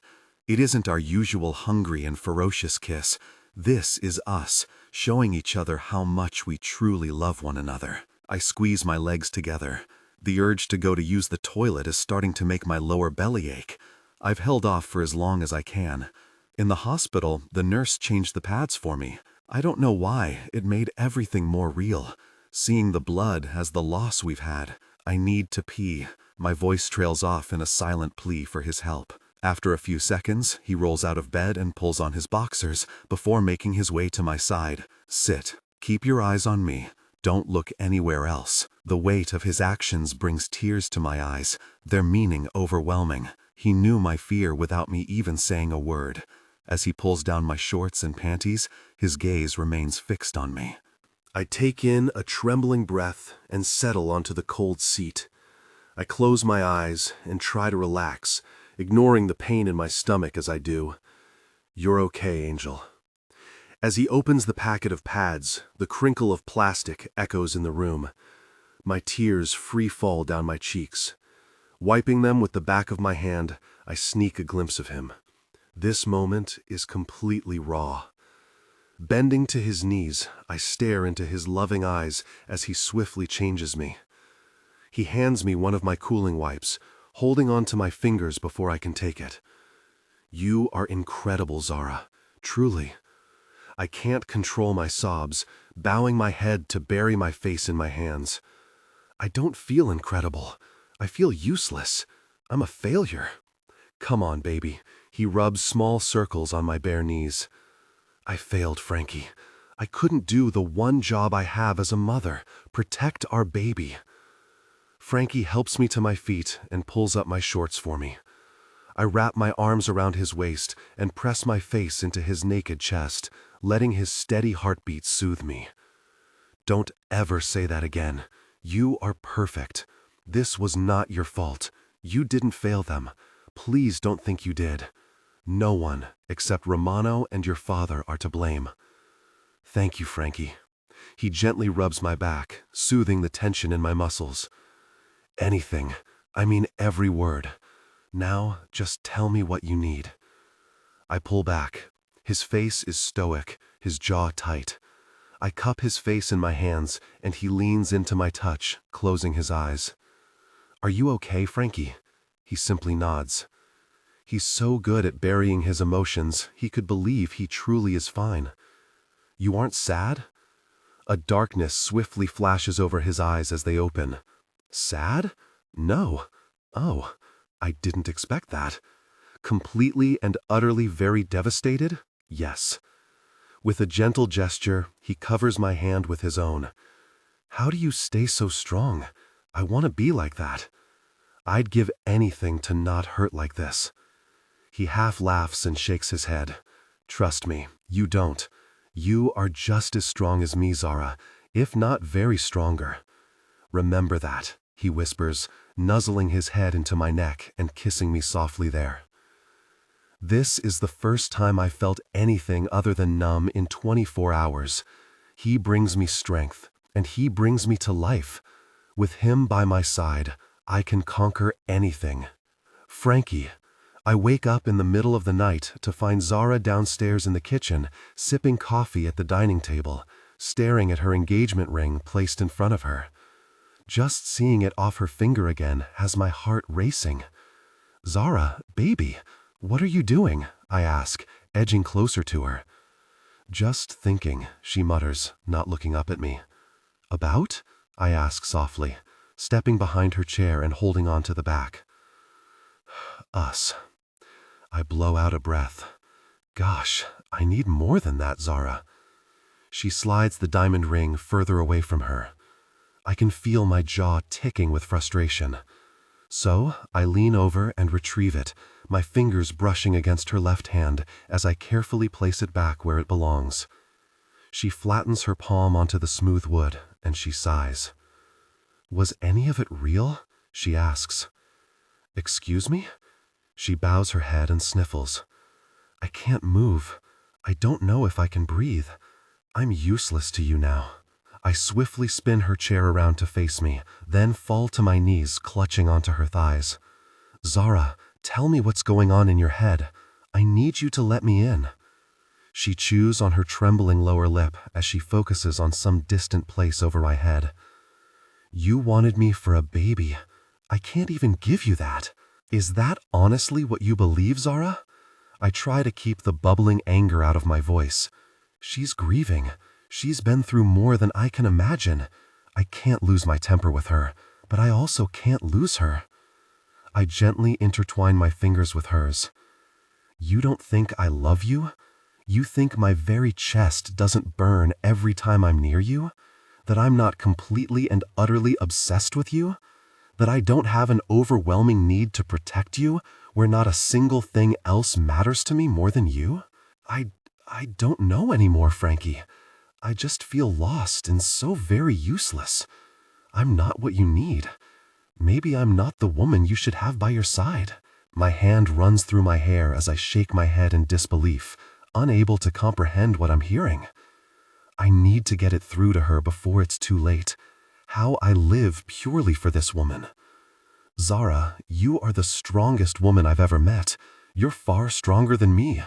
It isn't our usual hungry and ferocious kiss. This is us, showing each other how much we truly love one another. I squeeze my legs together. The urge to go to use the toilet is starting to make my lower belly ache. I've held off for as long as I can. In the hospital, the nurse changed the pads for me. I don't know why, it made everything more real. Seeing the blood as the loss we've had. I need to pee. My voice trails off in a silent plea for his help. After a few seconds, he rolls out of bed and pulls on his boxers before making his way to my side. Sit. Keep your eyes on me. Don't look anywhere else. The weight of his actions brings tears to my eyes, their meaning overwhelming. He knew my fear without me even saying a word. As he pulls down my shorts and panties, his gaze remains fixed on me. I take in a trembling breath and settle onto the cold seat. I close my eyes and try to relax, ignoring the pain in my stomach as I do. You're okay, Angel. As he opens the packet of pads, the crinkle of plastic echoes in the room. My tears free fall down my cheeks. Wiping them with the back of my hand, I sneak a glimpse of him. This moment is completely raw. Bending to his knees, I stare into his loving eyes as he swiftly changes me. He hands me one of my cooling wipes, holding on to my fingers before I can take it. You are incredible, Zara. Truly. I can't control my sobs, bowing my head to bury my face in my hands. I don't feel incredible. I feel useless. I'm a failure. Come on, baby. He rubs small circles on my bare knees. I failed, Frankie. I couldn't do the one job I have as a mother, protect our baby. Frankie helps me to my feet and pulls up my shorts for me. I wrap my arms around his waist and press my face into his naked chest, letting his steady heartbeat soothe me. Don't ever say that again. You are perfect. This was not your fault. You didn't fail them. Please don't think you did. No one, except Romano and your father, are to blame. Thank you, Frankie. He gently rubs my back, soothing the tension in my muscles. Anything. I mean every word. Now, just tell me what you need. I pull back. His face is stoic, his jaw tight. I cup his face in my hands, and he leans into my touch, closing his eyes. Are you okay, Frankie? He simply nods. He's so good at burying his emotions, he could believe he truly is fine. You aren't sad? A darkness swiftly flashes over his eyes as they open. Sad? No. Oh, I didn't expect that. Completely and utterly very devastated? Yes. With a gentle gesture, he covers my hand with his own. How do you stay so strong? I want to be like that. I'd give anything to not hurt like this. He half laughs and shakes his head. Trust me, you don't. You are just as strong as me, Zara, if not very stronger. Remember that, he whispers, nuzzling his head into my neck and kissing me softly there. This is the first time I felt anything other than numb in 24 hours. He brings me strength, and he brings me to life. With him by my side, I can conquer anything. Frankie. I wake up in the middle of the night to find Zara downstairs in the kitchen, sipping coffee at the dining table, staring at her engagement ring placed in front of her. Just seeing it off her finger again has my heart racing. Zara, baby, what are you doing? I ask, edging closer to her. Just thinking, she mutters, not looking up at me. About? I ask softly, stepping behind her chair and holding on to the back. Us. I blow out a breath. Gosh, I need more than that, Zara. She slides the diamond ring further away from her. I can feel my jaw ticking with frustration. So I lean over and retrieve it, my fingers brushing against her left hand as I carefully place it back where it belongs. She flattens her palm onto the smooth wood, and she sighs. Was any of it real? She asks. Excuse me? She bows her head and sniffles. I can't move. I don't know if I can breathe. I'm useless to you now. I swiftly spin her chair around to face me, then fall to my knees, clutching onto her thighs. Zara, tell me what's going on in your head. I need you to let me in. She chews on her trembling lower lip as she focuses on some distant place over my head. You wanted me for a baby. I can't even give you that. Is that honestly what you believe, Zara? I try to keep the bubbling anger out of my voice. She's grieving. She's been through more than I can imagine. I can't lose my temper with her, but I also can't lose her. I gently intertwine my fingers with hers. You don't think I love you? You think my very chest doesn't burn every time I'm near you? That I'm not completely and utterly obsessed with you? That I don't have an overwhelming need to protect you, where not a single thing else matters to me more than you? I don't know anymore, Frankie. I just feel lost and so very useless. I'm not what you need. Maybe I'm not the woman you should have by your side. My hand runs through my hair as I shake my head in disbelief, unable to comprehend what I'm hearing. I need to get it through to her before it's too late. How I live purely for this woman. Zara, you are the strongest woman I've ever met. You're far stronger than me.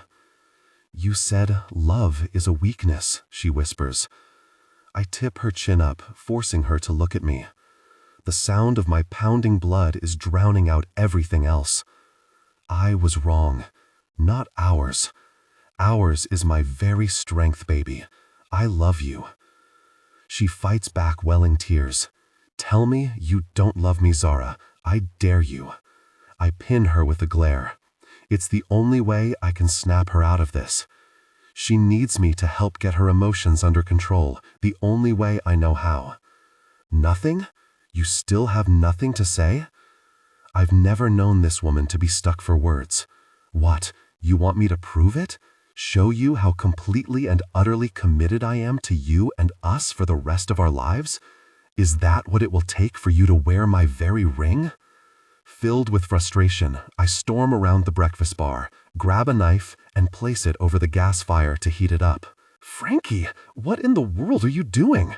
You said love is a weakness, she whispers. I tip her chin up, forcing her to look at me. The sound of my pounding blood is drowning out everything else. I was wrong. Not ours. Ours is my very strength, baby. I love you. She fights back welling tears. Tell me you don't love me, Zara. I dare you. I pin her with a glare. It's the only way I can snap her out of this. She needs me to help get her emotions under control, the only way I know how. Nothing? You still have nothing to say? I've never known this woman to be stuck for words. What, you want me to prove it? Show you how completely and utterly committed I am to you and us for the rest of our lives? Is that what it will take for you to wear my very ring? Filled with frustration, I storm around the breakfast bar, grab a knife, and place it over the gas fire to heat it up. Frankie, what in the world are you doing?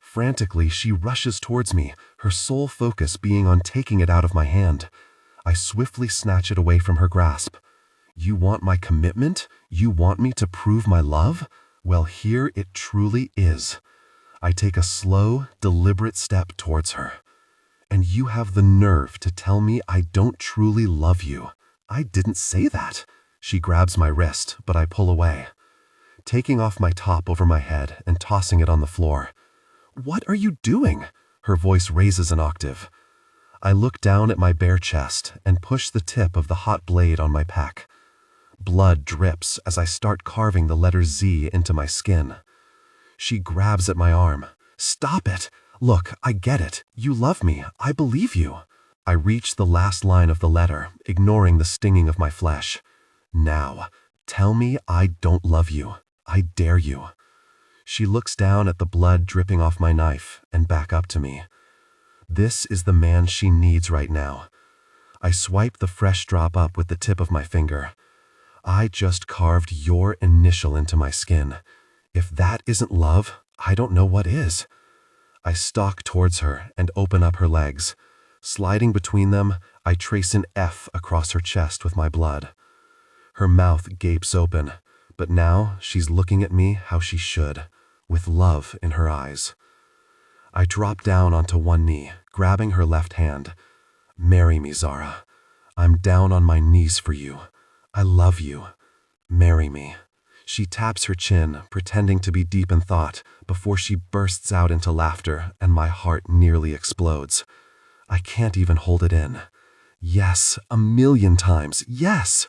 Frantically, she rushes towards me, her sole focus being on taking it out of my hand. I swiftly snatch it away from her grasp. You want my commitment? You want me to prove my love? Well, here it truly is. I take a slow, deliberate step towards her. And you have the nerve to tell me I don't truly love you. I didn't say that. She grabs my wrist, but I pull away, taking off my top over my head and tossing it on the floor. What are you doing? Her voice raises an octave. I look down at my bare chest and push the tip of the hot blade on my pack. Blood drips as I start carving the letter Z into my skin. She grabs at my arm. Stop it! Look, I get it. You love me. I believe you. I reach the last line of the letter, ignoring the stinging of my flesh. Now, tell me I don't love you. I dare you. She looks down at the blood dripping off my knife and back up to me. This is the man she needs right now. I swipe the fresh drop up with the tip of my finger. I just carved your initial into my skin. If that isn't love, I don't know what is. I stalk towards her and open up her legs. Sliding between them, I trace an F across her chest with my blood. Her mouth gapes open, but now she's looking at me how she should, with love in her eyes. I drop down onto one knee, grabbing her left hand. Marry me, Zara. I'm down on my knees for you. I love you. Marry me. She taps her chin, pretending to be deep in thought, before she bursts out into laughter, and my heart nearly explodes. I can't even hold it in. Yes, 1,000,000 times, yes!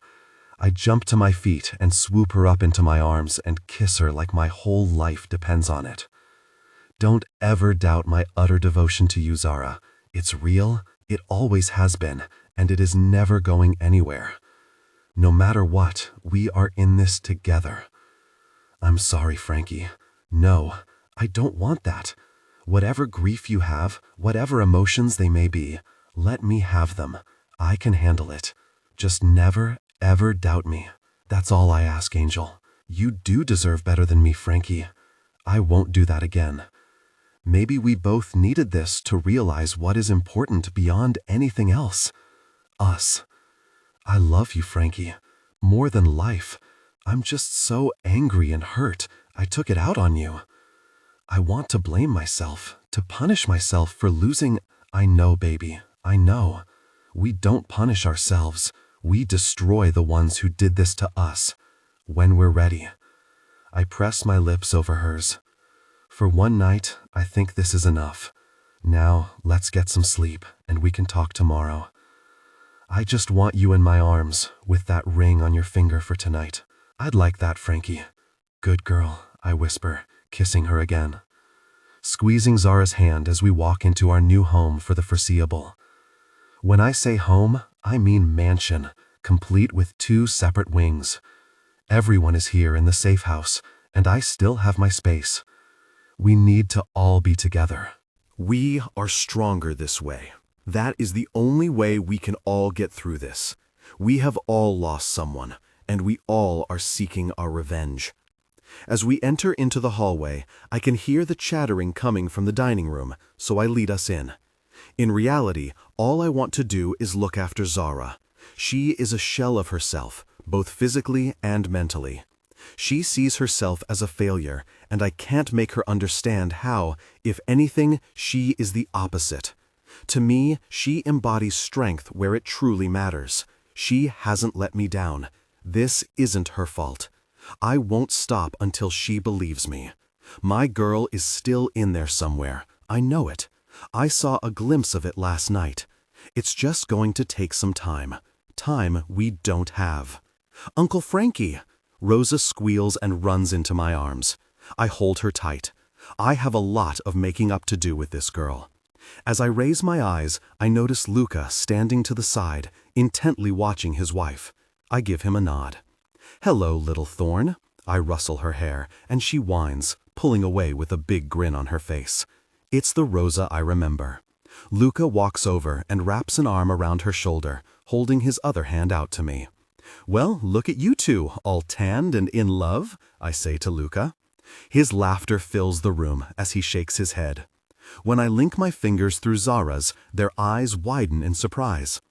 I jump to my feet and swoop her up into my arms and kiss her like my whole life depends on it. Don't ever doubt my utter devotion to you, Zara. It's real, it always has been, and it is never going anywhere. No matter what, we are in this together. I'm sorry, Frankie. No, I don't want that. Whatever grief you have, whatever emotions they may be, let me have them. I can handle it. Just never, ever doubt me. That's all I ask, Angel. You do deserve better than me, Frankie. I won't do that again. Maybe we both needed this to realize what is important beyond anything else. Us. I love you, Frankie. More than life. I'm just so angry and hurt. I took it out on you. I want to blame myself, to punish myself for losing. I know, baby. I know. We don't punish ourselves. We destroy the ones who did this to us. When we're ready. I press my lips over hers. For one night, I think this is enough. Now, let's get some sleep, and we can talk tomorrow. I just want you in my arms, with that ring on your finger for tonight. I'd like that, Frankie. Good girl, I whisper, kissing her again. Squeezing Zara's hand as we walk into our new home for the foreseeable. When I say home, I mean mansion, complete with 2 separate wings. Everyone is here in the safe house, and I still have my space. We need to all be together. We are stronger this way. That is the only way we can all get through this. We have all lost someone, and we all are seeking our revenge. As we enter into the hallway, I can hear the chattering coming from the dining room, so I lead us in. In reality, all I want to do is look after Zara. She is a shell of herself, both physically and mentally. She sees herself as a failure, and I can't make her understand how, if anything, she is the opposite. To me, she embodies strength where it truly matters. She hasn't let me down. This isn't her fault. I won't stop until she believes me. My girl is still in there somewhere. I know it. I saw a glimpse of it last night. It's just going to take some time. Time we don't have. Uncle Frankie! Rosa squeals and runs into my arms. I hold her tight. I have a lot of making up to do with this girl. As I raise my eyes, I notice Luca standing to the side, intently watching his wife. I give him a nod. Hello, little thorn. I rustle her hair, and she whines, pulling away with a big grin on her face. It's the Rosa I remember. Luca walks over and wraps an arm around her shoulder, holding his other hand out to me. Well, look at you two, all tanned and in love, I say to Luca. His laughter fills the room as he shakes his head. When I link my fingers through Zara's, their eyes widen in surprise.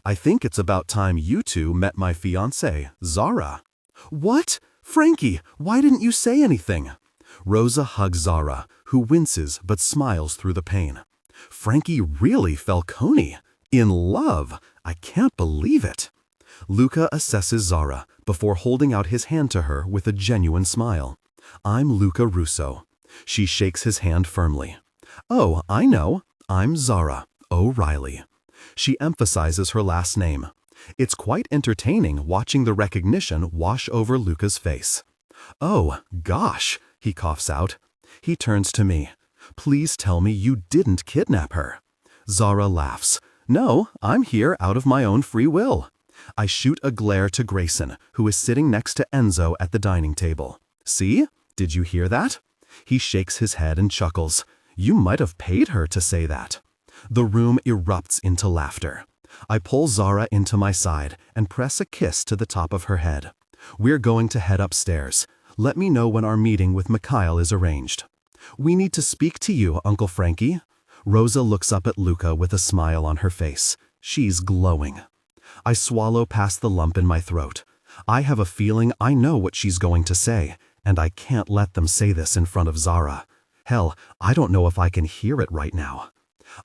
I think it's about time you two met my fiancée, Zara. What? Frankie, why didn't you say anything? Rosa hugs Zara, who winces but smiles through the pain. Frankie really Falcone. In love. I can't believe it. Luca assesses Zara before holding out his hand to her with a genuine smile. I'm Luca Russo. She shakes his hand firmly. Oh, I know. I'm Zara O'Reilly. She emphasizes her last name. It's quite entertaining watching the recognition wash over Luca's face. Oh, gosh, he coughs out. He turns to me. Please tell me you didn't kidnap her. Zara laughs. No, I'm here out of my own free will. I shoot a glare to Grayson, who is sitting next to Enzo at the dining table. See? Did you hear that? He shakes his head and chuckles. You might have paid her to say that. The room erupts into laughter. I pull Zara into my side and press a kiss to the top of her head. We're going to head upstairs. Let me know when our meeting with Mikhail is arranged. We need to speak to you, Uncle Frankie. Rosa looks up at Luca with a smile on her face. She's glowing. I swallow past the lump in my throat. I have a feeling I know what she's going to say, and I can't let them say this in front of Zara. Hell, I don't know if I can hear it right now.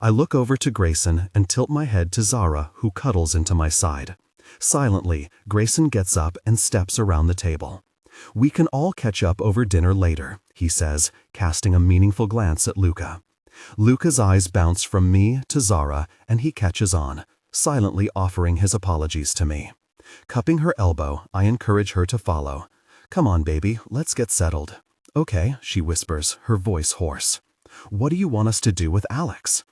I look over to Grayson and tilt my head to Zara, who cuddles into my side. Silently, Grayson gets up and steps around the table. We can all catch up over dinner later, he says, casting a meaningful glance at Luca. Luca's eyes bounce from me to Zara, and he catches on, silently offering his apologies to me. Cupping her elbow, I encourage her to follow. Come on, baby, let's get settled. Okay, she whispers, her voice hoarse. What do you want us to do with Alex?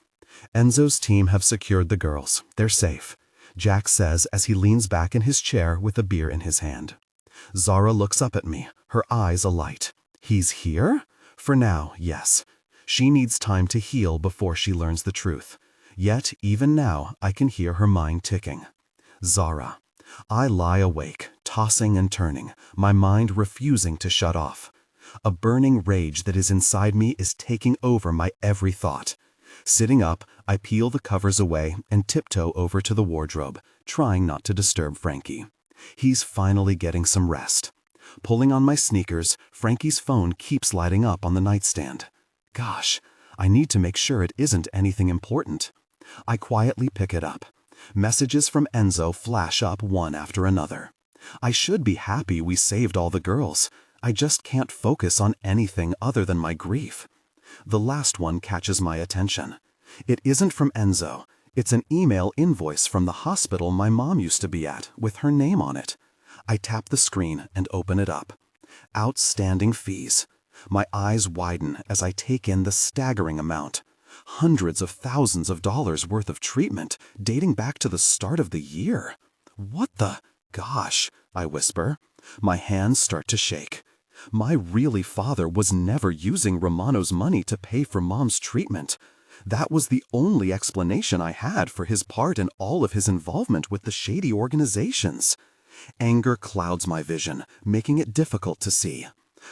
Enzo's team have secured the girls. They're safe, Jack says as he leans back in his chair with a beer in his hand. Zara looks up at me, her eyes alight. He's here? For now, yes. She needs time to heal before she learns the truth. Yet, even now, I can hear her mind ticking. Zara. I lie awake, tossing and turning, my mind refusing to shut off. A burning rage that is inside me is taking over my every thought. Sitting up, I peel the covers away and tiptoe over to the wardrobe, trying not to disturb Frankie. He's finally getting some rest. Pulling on my sneakers, Frankie's phone keeps lighting up on the nightstand. Gosh, I need to make sure it isn't anything important. I quietly pick it up. Messages from Enzo flash up one after another. I should be happy we saved all the girls. I just can't focus on anything other than my grief. The last one catches my attention. It isn't from Enzo. It's an email invoice from the hospital my mom used to be at, with her name on it. I tap the screen and open it up. Outstanding fees. My eyes widen as I take in the staggering amount. Hundreds of thousands of dollars worth of treatment, dating back to the start of the year. What the... Gosh, I whisper. My hands start to shake. My really father was never using Romano's money to pay for Mom's treatment. That was the only explanation I had for his part in all of his involvement with the shady organizations. Anger clouds my vision, making it difficult to see.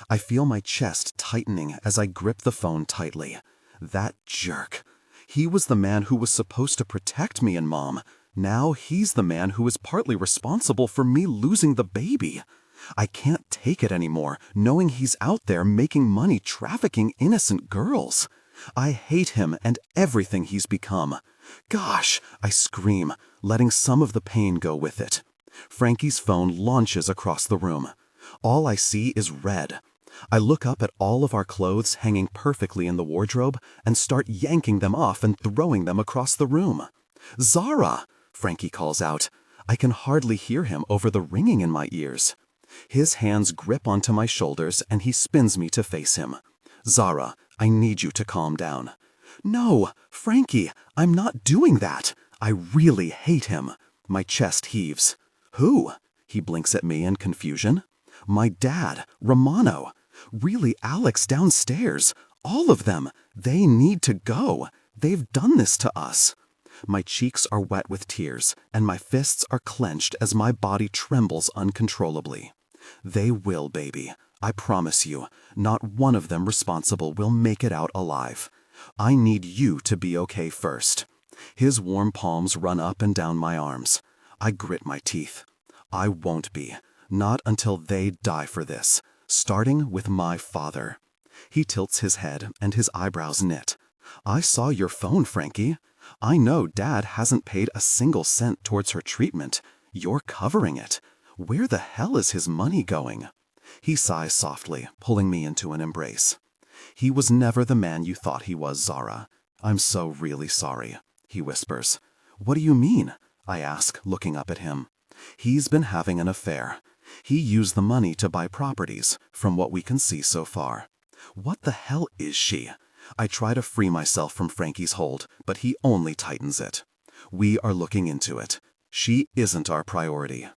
I feel my chest tightening as I grip the phone tightly. That jerk. He was the man who was supposed to protect me and Mom. Now he's the man who is partly responsible for me losing the baby. I can't take it anymore, knowing he's out there making money trafficking innocent girls. I hate him and everything he's become. Gosh, I scream, letting some of the pain go with it. Frankie's phone launches across the room. All I see is red. I look up at all of our clothes hanging perfectly in the wardrobe and start yanking them off and throwing them across the room. "Zara!" Frankie calls out. I can hardly hear him over the ringing in my ears. His hands grip onto my shoulders and he spins me to face him. "Zara, I need you to calm down." "No, Frankie, I'm not doing that. I really hate him." My chest heaves. "Who?" He blinks at me in confusion. "My dad, Romano. Really, Alex downstairs. All of them. They need to go. They've done this to us." My cheeks are wet with tears, and my fists are clenched as my body trembles uncontrollably. They will, baby. I promise you, not one of them responsible will make it out alive. I need you to be okay first. His warm palms run up and down my arms. I grit my teeth. I won't be. Not until they die for this, starting with my father. He tilts his head and his eyebrows knit. "I saw your phone, Frankie. I know Dad hasn't paid a single cent towards her treatment. You're covering it. Where the hell is his money going?" He sighs softly, pulling me into an embrace. "He was never the man you thought he was, Zara. I'm so really sorry," he whispers. "What do you mean?" I ask, looking up at him. "He's been having an affair. He used the money to buy properties, from what we can see so far." "What the hell is she?" I try to free myself from Frankie's hold, but he only tightens it. "We are looking into it. She isn't our priority."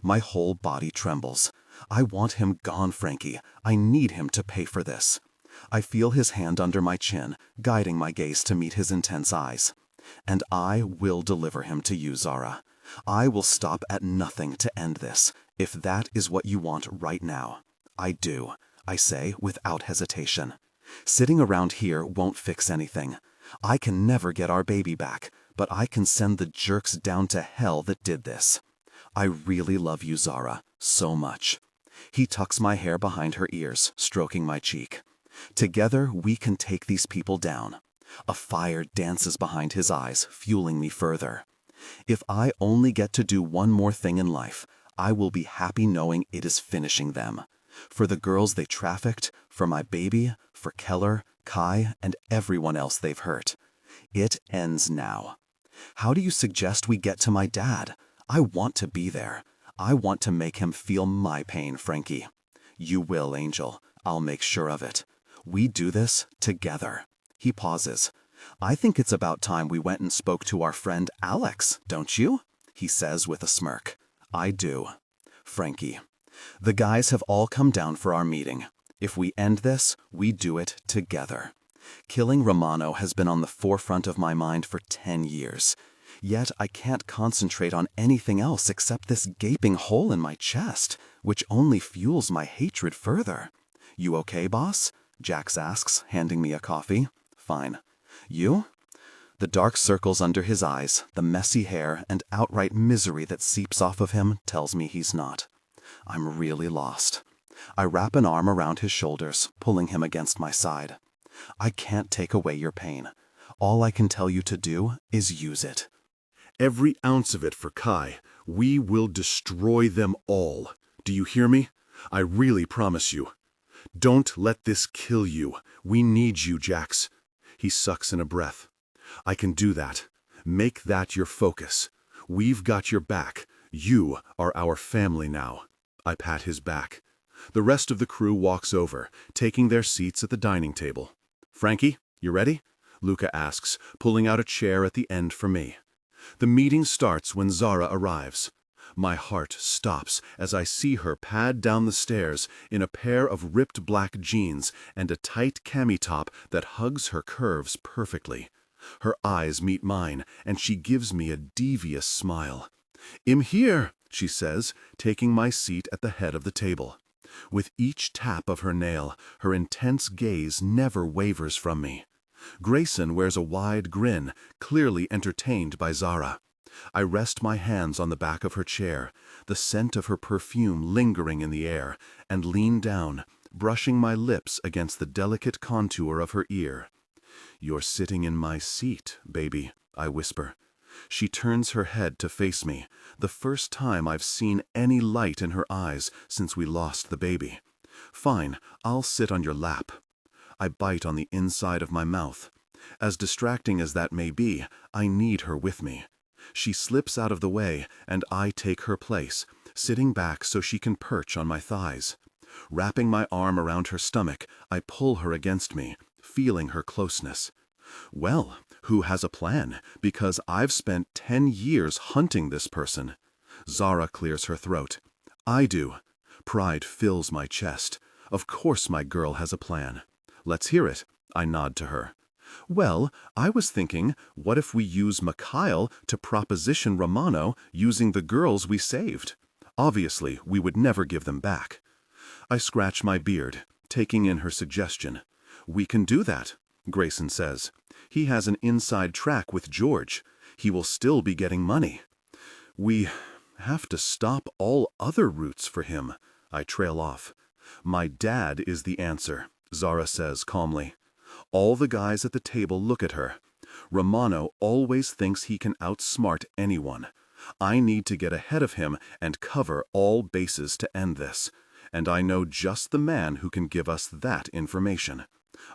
My whole body trembles. I want him gone, Frankie. I need him to pay for this. I feel his hand under my chin, guiding my gaze to meet his intense eyes. "And I will deliver him to you, Zara. I will stop at nothing to end this, if that is what you want right now. I do," I say without hesitation. "Sitting around here won't fix anything. I can never get our baby back, but I can send the jerks down to hell that did this. I really love you, Zara, so much." He tucks my hair behind her ears, stroking my cheek. "Together we can take these people down." A fire dances behind his eyes, fueling me further. If I only get to do one more thing in life, I will be happy knowing it is finishing them. For the girls they trafficked, for my baby, for Keller, Kai, and everyone else they've hurt. It ends now. How do you suggest we get to my dad? I want to be there. I want to make him feel my pain, Frankie. You will, Angel. I'll make sure of it. We do this together. He pauses. "I think it's about time we went and spoke to our friend Alex, don't you?" he says with a smirk. "I do." Frankie. "The guys have all come down for our meeting. If we end this, we do it together. Killing Romano has been on the forefront of my mind for 10 years. Yet I can't concentrate on anything else except this gaping hole in my chest, which only fuels my hatred further. "You okay, boss?" Jax asks, handing me a coffee. "Fine. You?" The dark circles under his eyes, the messy hair, and outright misery that seeps off of him tells me he's not. I'm really lost. I wrap an arm around his shoulders, pulling him against my side. "I can't take away your pain. All I can tell you to do is use it." Every ounce of it for Kai. We will destroy them all. Do you hear me? I really promise you. Don't let this kill you. We need you, Jax. He sucks in a breath. "I can do that. Make that your focus. We've got your back. You are our family now. I pat his back. The rest of the crew walks over, taking their seats at the dining table. Frankie, you ready? Luca asks, pulling out a chair at the end for me. The meeting starts when Zara arrives. My heart stops as I see her pad down the stairs in a pair of ripped black jeans and a tight cami top that hugs her curves perfectly. Her eyes meet mine, and she gives me a devious smile. "I'm here," she says, taking my seat at the head of the table. With each tap of her nail, her intense gaze never wavers from me. Grayson wears a wide grin, clearly entertained by Zara. I rest my hands on the back of her chair, the scent of her perfume lingering in the air, and lean down, brushing my lips against the delicate contour of her ear. "You're sitting in my seat, baby," I whisper. She turns her head to face me, the first time I've seen any light in her eyes since we lost the baby. "Fine, I'll sit on your lap." I bite on the inside of my mouth. As distracting as that may be, I need her with me. She slips out of the way, and I take her place, sitting back so she can perch on my thighs. Wrapping my arm around her stomach, I pull her against me, feeling her closeness. Well, who has a plan? Because I've spent 10 years hunting this person. Zara clears her throat. I do. Pride fills my chest. Of course my girl has a plan. Let's hear it. I nod to her. Well, I was thinking, what if we use Mikhail to proposition Romano using the girls we saved? Obviously, we would never give them back. I scratch my beard, taking in her suggestion. We can do that, Grayson says. He has an inside track with George. He will still be getting money. We have to stop all other routes for him. I trail off. My dad is the answer, Zara says calmly. All the guys at the table look at her. Romano always thinks he can outsmart anyone. I need to get ahead of him and cover all bases to end this. And I know just the man who can give us that information.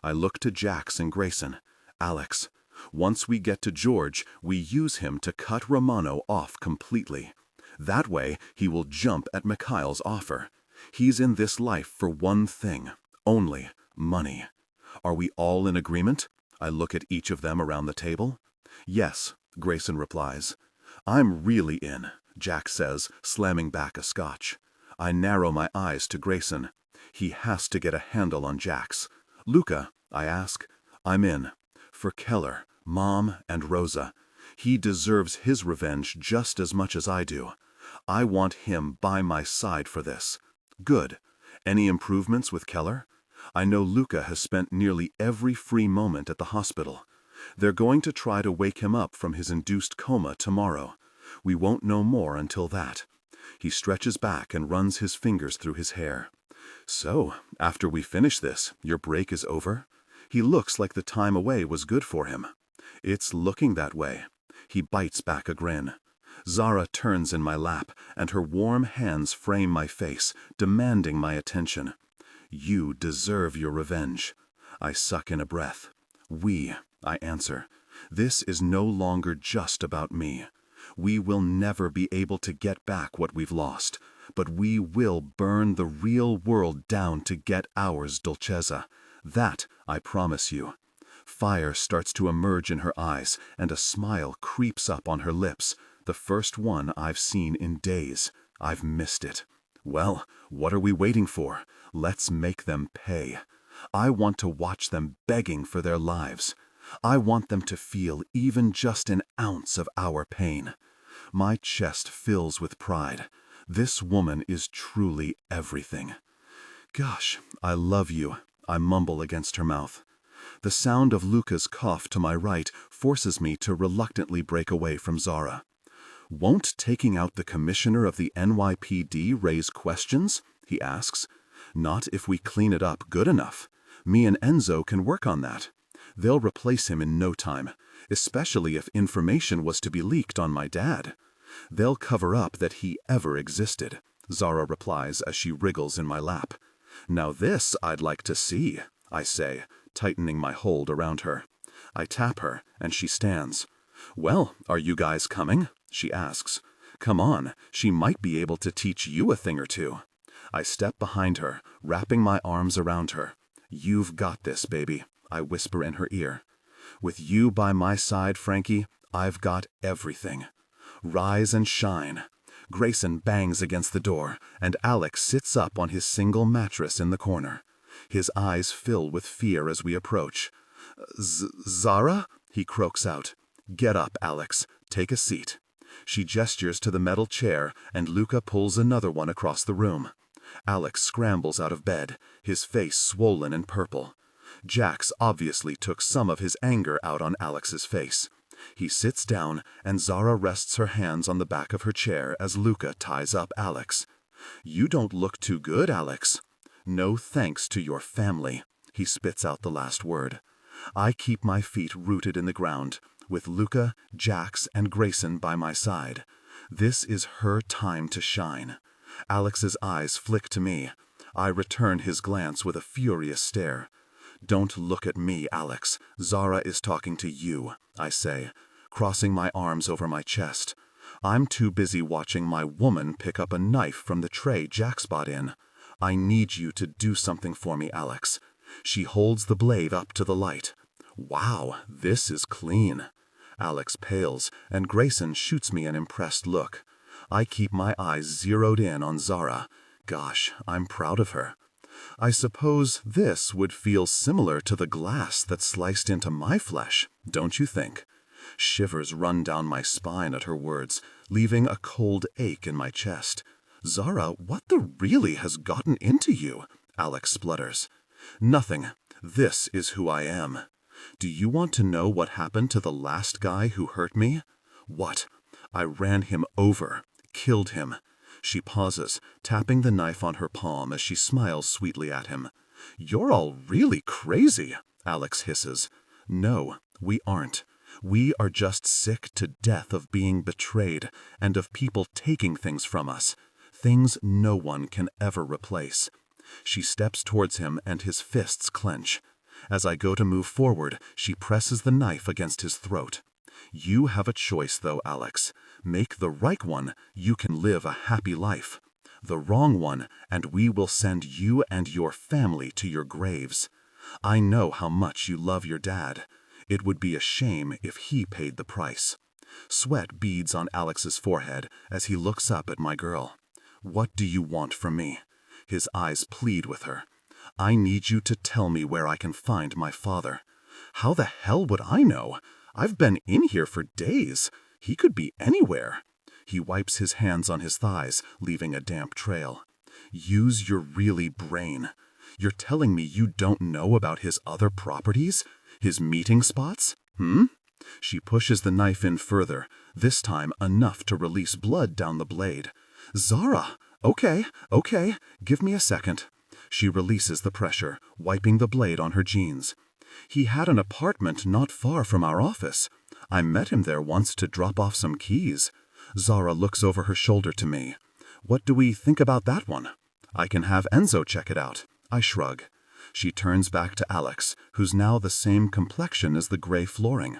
I look to Jax and Grayson. Alex. Once we get to George, we use him to cut Romano off completely. That way, he will jump at Mikhail's offer. He's in this life for one thing, only money. Are we all in agreement? I look at each of them around the table. Yes, Grayson replies. I'm really in, Jack says, slamming back a scotch. I narrow my eyes to Grayson. He has to get a handle on Jax. Luca, I ask. I'm in. For Keller, Mom, and Rosa. He deserves his revenge just as much as I do. I want him by my side for this. Good. Any improvements with Keller? I know Luca has spent nearly every free moment at the hospital. They're going to try to wake him up from his induced coma tomorrow. We won't know more until that. He stretches back and runs his fingers through his hair. So, after we finish this, your break is over? He looks like the time away was good for him. It's looking that way. He bites back a grin. Zara turns in my lap, and her warm hands frame my face, demanding my attention. You deserve your revenge. I suck in a breath. We, I answer. This is no longer just about me. We will never be able to get back what we've lost, but we will burn the real world down to get ours, Dolcezza. That I promise you. Fire starts to emerge in her eyes, and a smile creeps up on her lips, the first one I've seen in days. I've missed it. Well, what are we waiting for? Let's make them pay. I want to watch them begging for their lives. I want them to feel even just an ounce of our pain. My chest fills with pride. This woman is truly everything. Gosh, I love you, I mumble against her mouth. The sound of Luca's cough to my right forces me to reluctantly break away from Zara. Won't taking out the commissioner of the NYPD raise questions? He asks. Not if we clean it up good enough. Me and Enzo can work on that. They'll replace him in no time, especially if information was to be leaked on my dad. They'll cover up that he ever existed, Zara replies as she wriggles in my lap. Now this I'd like to see, I say, tightening my hold around her. I tap her, and she stands. "Well, are you guys coming?" she asks. "Come on, she might be able to teach you a thing or two." I step behind her, wrapping my arms around her. "You've got this, baby," I whisper in her ear. "With you by my side, Frankie, I've got everything. Rise and shine." Grayson bangs against the door, and Alex sits up on his single mattress in the corner. His eyes fill with fear as we approach. "Zara?" he croaks out. "Get up, Alex. Take a seat." She gestures to the metal chair, and Luca pulls another one across the room. Alex scrambles out of bed, his face swollen and purple. Jax obviously took some of his anger out on Alex's face. He sits down, and Zara rests her hands on the back of her chair as Luca ties up Alex. "You don't look too good, Alex." "No thanks to your family." He spits out the last word. I keep my feet rooted in the ground, with Luca, Jax, and Grayson by my side. This is her time to shine. Alex's eyes flick to me. I return his glance with a furious stare. "Don't look at me, Alex. Zara is talking to you," I say, crossing my arms over my chest. "I'm too busy watching my woman pick up a knife from the tray Jax bought in. I need you to do something for me, Alex." She holds the blade up to the light. "Wow, this is clean." Alex pales, and Grayson shoots me an impressed look. I keep my eyes zeroed in on Zara. Gosh, I'm proud of her. "I suppose this would feel similar to the glass that sliced into my flesh, don't you think?" Shivers run down my spine at her words, leaving a cold ache in my chest. "Zara, what the really has gotten into you?" Alex splutters. "Nothing. This is who I am. Do you want to know what happened to the last guy who hurt me?" "What?" "I ran him over. Killed him." She pauses, tapping the knife on her palm as she smiles sweetly at him. "You're all really crazy," Alex hisses. "No, we aren't. We are just sick to death of being betrayed and of people taking things from us, things no one can ever replace." She steps towards him and his fists clench. As I go to move forward, she presses the knife against his throat. "You have a choice, though, Alex. Make the right one, you can live a happy life. The wrong one, and we will send you and your family to your graves. I know how much you love your dad. It would be a shame if he paid the price." Sweat beads on Alex's forehead as he looks up at my girl. "What do you want from me?" His eyes plead with her. "I need you to tell me where I can find my father." "How the hell would I know? I've been in here for days. He could be anywhere." He wipes his hands on his thighs, leaving a damp trail. "Use your really brain. You're telling me you don't know about his other properties? His meeting spots? She pushes the knife in further, this time enough to release blood down the blade. "Zara! Okay, give me a second." She releases the pressure, wiping the blade on her jeans. "He had an apartment not far from our office. I met him there once to drop off some keys." Zara looks over her shoulder to me. "What do we think about that one?" "I can have Enzo check it out." I shrug. She turns back to Alex, who's now the same complexion as the gray flooring.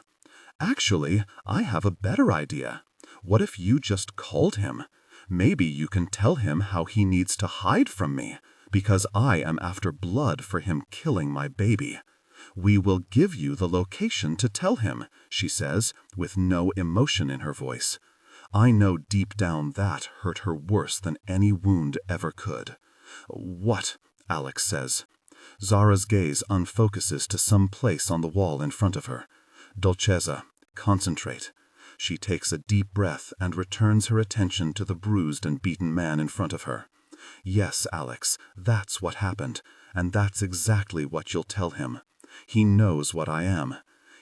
"Actually, I have a better idea. What if you just called him? Maybe you can tell him how he needs to hide from me, because I am after blood for him killing my baby. We will give you the location to tell him," she says, with no emotion in her voice. I know deep down that hurt her worse than any wound ever could. "What?" Alex says. Zara's gaze unfocuses to some place on the wall in front of her. "Dolcezza, concentrate." She takes a deep breath and returns her attention to the bruised and beaten man in front of her. "Yes, Alex, that's what happened, and that's exactly what you'll tell him. He knows what I am.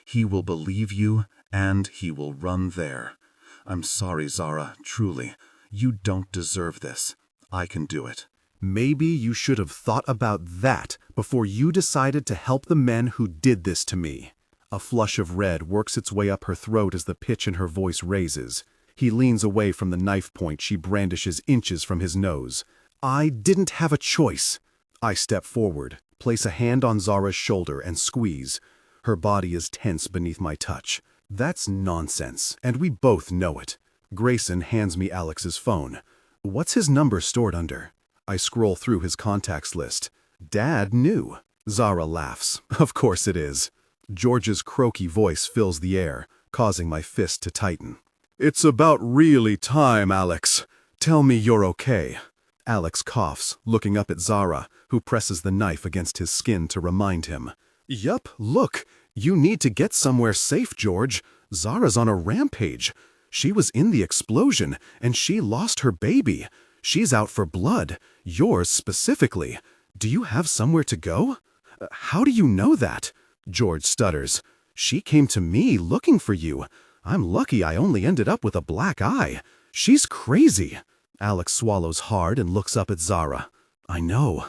He will believe you, and he will run there. I'm sorry, Zara, truly. You don't deserve this. I can do it." Maybe you should have thought about that before you decided to help the men who did this to me. A flush of red works its way up her throat as the pitch in her voice raises. He leans away from the knife point she brandishes inches from his nose. "I didn't have a choice." I step forward, place a hand on Zara's shoulder, and squeeze. Her body is tense beneath my touch. That's nonsense, and we both know it. Grayson hands me Alex's phone. What's his number stored under? I scroll through his contacts list. Dad knew. Zara laughs. Of course it is. George's croaky voice fills the air, causing my fist to tighten. It's about really time, Alex. Tell me you're okay. Alex coughs, looking up at Zara, who presses the knife against his skin to remind him. Yup, look. You need to get somewhere safe, George. Zara's on a rampage. She was in the explosion, and she lost her baby. She's out for blood. Yours specifically. Do you have somewhere to go? How do you know that? George stutters. She came to me looking for you. I'm lucky I only ended up with a black eye. She's crazy. Alex swallows hard and looks up at Zara. I know.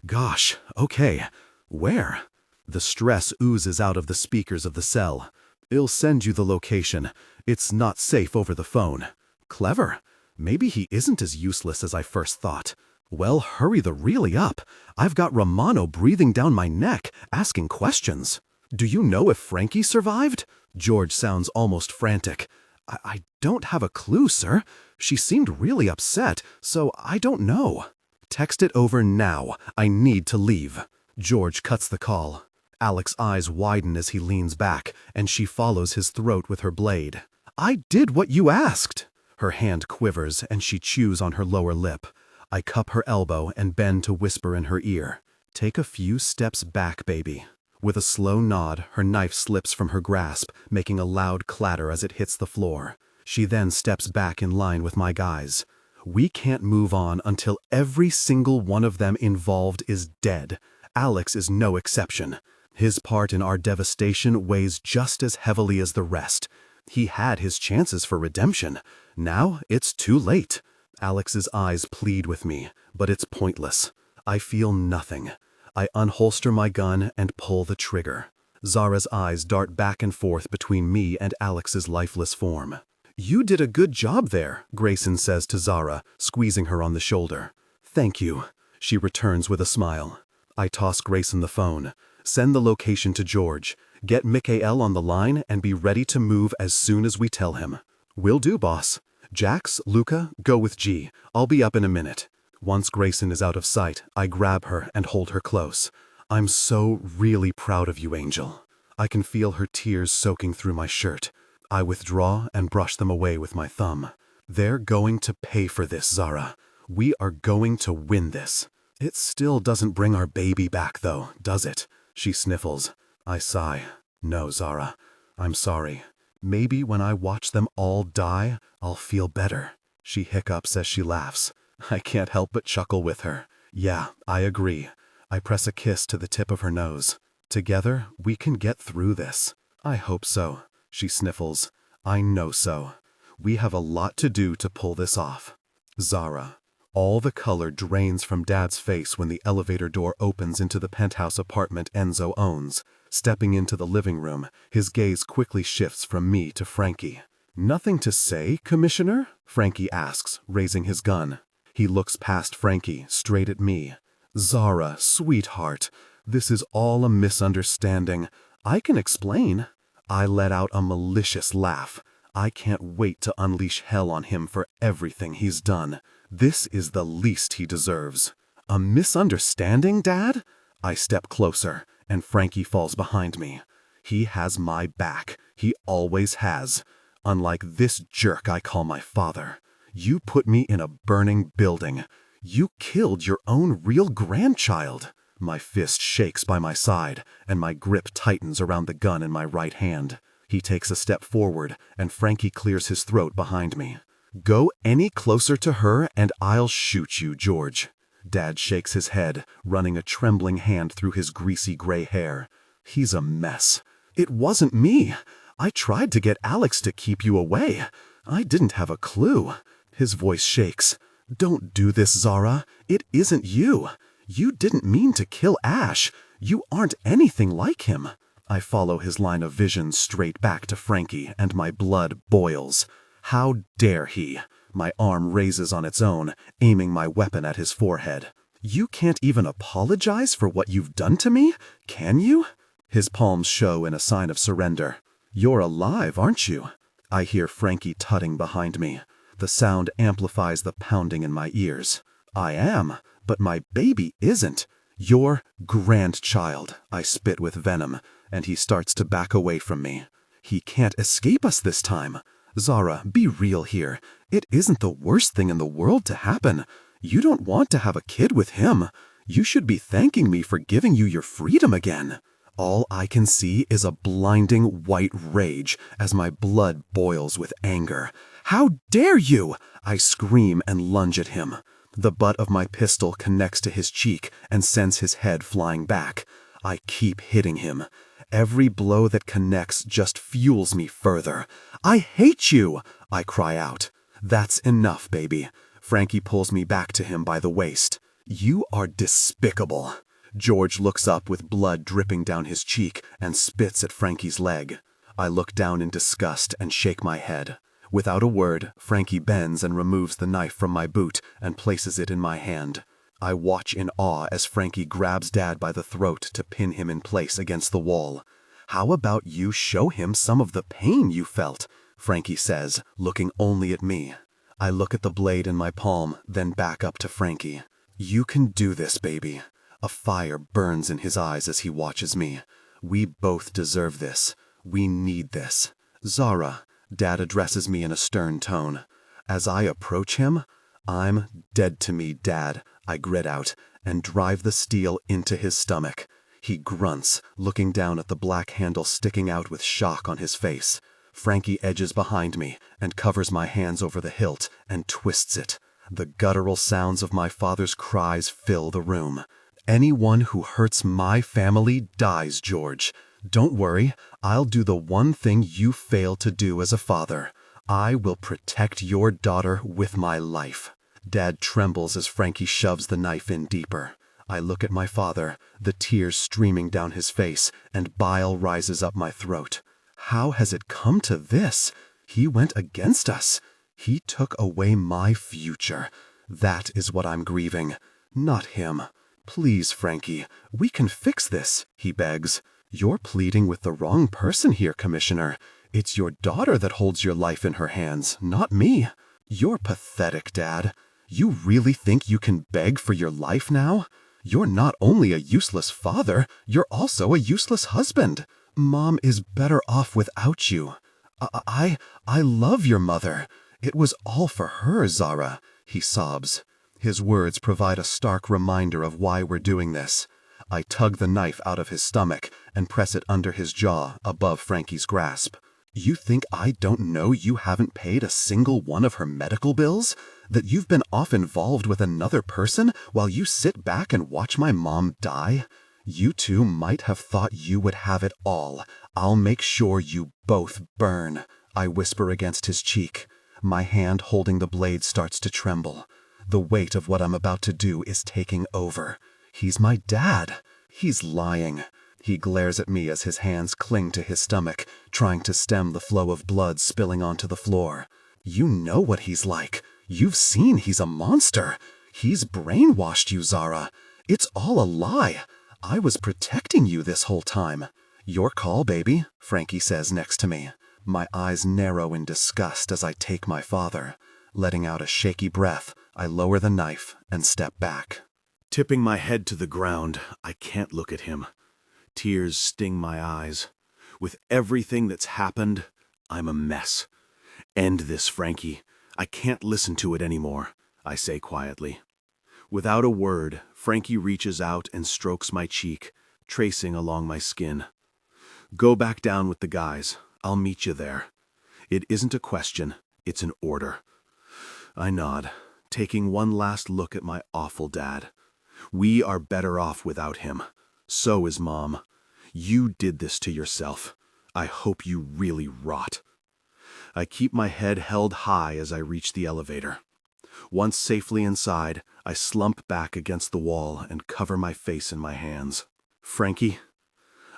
Gosh, okay. Where? The stress oozes out of the speakers of the cell. I'll send you the location. It's not safe over the phone. Clever. Maybe he isn't as useless as I first thought. Well, hurry the really up. I've got Romano breathing down my neck, asking questions. Do you know if Frankie survived? George sounds almost frantic. I don't have a clue, sir. She seemed really upset, so I don't know. Text it over now. I need to leave. George cuts the call. Alex's eyes widen as he leans back, and she follows his throat with her blade. I did what you asked. Her hand quivers, and she chews on her lower lip. I cup her elbow and bend to whisper in her ear. Take a few steps back, baby. With a slow nod, her knife slips from her grasp, making a loud clatter as it hits the floor. She then steps back in line with my guys. We can't move on until every single one of them involved is dead. Alex is no exception. His part in our devastation weighs just as heavily as the rest. He had his chances for redemption. Now it's too late. Alex's eyes plead with me, but it's pointless. I feel nothing. I unholster my gun and pull the trigger. Zara's eyes dart back and forth between me and Alex's lifeless form. You did a good job there, Grayson says to Zara, squeezing her on the shoulder. Thank you, she returns with a smile. I toss Grayson the phone. Send the location to George. Get Mikael on the line and be ready to move as soon as we tell him. Will do, boss. Jax, Luca, go with G. I'll be up in a minute. Once Grayson is out of sight, I grab her and hold her close. I'm so really proud of you, Angel. I can feel her tears soaking through my shirt. I withdraw and brush them away with my thumb. They're going to pay for this, Zara. We are going to win this. It still doesn't bring our baby back, though, does it? She sniffles. I sigh. No, Zara. I'm sorry. Maybe when I watch them all die, I'll feel better. She hiccups as she laughs. I can't help but chuckle with her. Yeah, I agree. I press a kiss to the tip of her nose. Together, we can get through this. I hope so. She sniffles. I know so. We have a lot to do to pull this off. Zara. All the color drains from Dad's face when the elevator door opens into the penthouse apartment Enzo owns. Stepping into the living room, his gaze quickly shifts from me to Frankie. Nothing to say, Commissioner? Frankie asks, raising his gun. He looks past Frankie, straight at me. Zara, sweetheart, this is all a misunderstanding. I can explain. I let out a malicious laugh. I can't wait to unleash hell on him for everything he's done. This is the least he deserves. A misunderstanding, Dad? I step closer, and Frankie falls behind me. He has my back. He always has. Unlike this jerk I call my father. You put me in a burning building. You killed your own real grandchild. My fist shakes by my side, and my grip tightens around the gun in my right hand. He takes a step forward, and Frankie clears his throat behind me. Go any closer to her, and I'll shoot you, George. Dad shakes his head, running a trembling hand through his greasy gray hair. He's a mess. It wasn't me. I tried to get Alex to keep you away. I didn't have a clue. His voice shakes. Don't do this, Zara. It isn't you. You didn't mean to kill Ash. You aren't anything like him. I follow his line of vision straight back to Frankie, and my blood boils. How dare he? My arm raises on its own, aiming my weapon at his forehead. You can't even apologize for what you've done to me, can you? His palms show in a sign of surrender. "You're alive, aren't you?" I hear Frankie tutting behind me. The sound amplifies the pounding in my ears. "I am, but my baby isn't. Your grandchild," I spit with venom, and he starts to back away from me. "He can't escape us this time. Zara, be real here. It isn't the worst thing in the world to happen. You don't want to have a kid with him. You should be thanking me for giving you your freedom again." All I can see is a blinding white rage as my blood boils with anger. "How dare you!" I scream and lunge at him. The butt of my pistol connects to his cheek and sends his head flying back. I keep hitting him. Every blow that connects just fuels me further. "I hate you!" I cry out. "That's enough, baby." Frankie pulls me back to him by the waist. "You are despicable." George looks up with blood dripping down his cheek and spits at Frankie's leg. I look down in disgust and shake my head. Without a word, Frankie bends and removes the knife from my boot and places it in my hand. I watch in awe as Frankie grabs Dad by the throat to pin him in place against the wall. "How about you show him some of the pain you felt?" Frankie says, looking only at me. I look at the blade in my palm, then back up to Frankie. "You can do this, baby." A fire burns in his eyes as he watches me. "We both deserve this. We need this. Zara," Dad addresses me in a stern tone. As I approach him, "I'm dead to me, Dad," I grit out, and drive the steel into his stomach. He grunts, looking down at the black handle sticking out with shock on his face. Frankie edges behind me and covers my hands over the hilt and twists it. The guttural sounds of my father's cries fill the room. "Anyone who hurts my family dies, George. Don't worry, I'll do the one thing you failed to do as a father. I will protect your daughter with my life." Dad trembles as Frankie shoves the knife in deeper. I look at my father, the tears streaming down his face, and bile rises up my throat. How has it come to this? He went against us. He took away my future. That is what I'm grieving, not him. "Please, Frankie, we can fix this," he begs. "You're pleading with the wrong person here, Commissioner. It's your daughter that holds your life in her hands, not me." "You're pathetic, Dad. You really think you can beg for your life now? You're not only a useless father, you're also a useless husband. Mom is better off without you. I love your mother. It was all for her, Zara," he sobs. His words provide a stark reminder of why we're doing this. I tug the knife out of his stomach and press it under his jaw, above Frankie's grasp. "You think I don't know you haven't paid a single one of her medical bills? That you've been off involved with another person while you sit back and watch my mom die? You two might have thought you would have it all. I'll make sure you both burn," I whisper against his cheek. My hand holding the blade starts to tremble. The weight of what I'm about to do is taking over. He's my dad. He's lying. He glares at me as his hands cling to his stomach, trying to stem the flow of blood spilling onto the floor. "You know what he's like. You've seen he's a monster. He's brainwashed you, Zara. It's all a lie. I was protecting you this whole time." "Your call, baby," Frankie says next to me. My eyes narrow in disgust as I take my father. Letting out a shaky breath, I lower the knife and step back. Tipping my head to the ground, I can't look at him. Tears sting my eyes. With everything that's happened, I'm a mess. "End this, Frankie. I can't listen to it anymore," I say quietly. Without a word, Frankie reaches out and strokes my cheek, tracing along my skin. "Go back down with the guys. I'll meet you there." It isn't a question, it's an order. I nod, taking one last look at my awful dad. We are better off without him. So is Mom. You did this to yourself. I hope you really rot. I keep my head held high as I reach the elevator. Once safely inside, I slump back against the wall and cover my face in my hands. "Frankie?"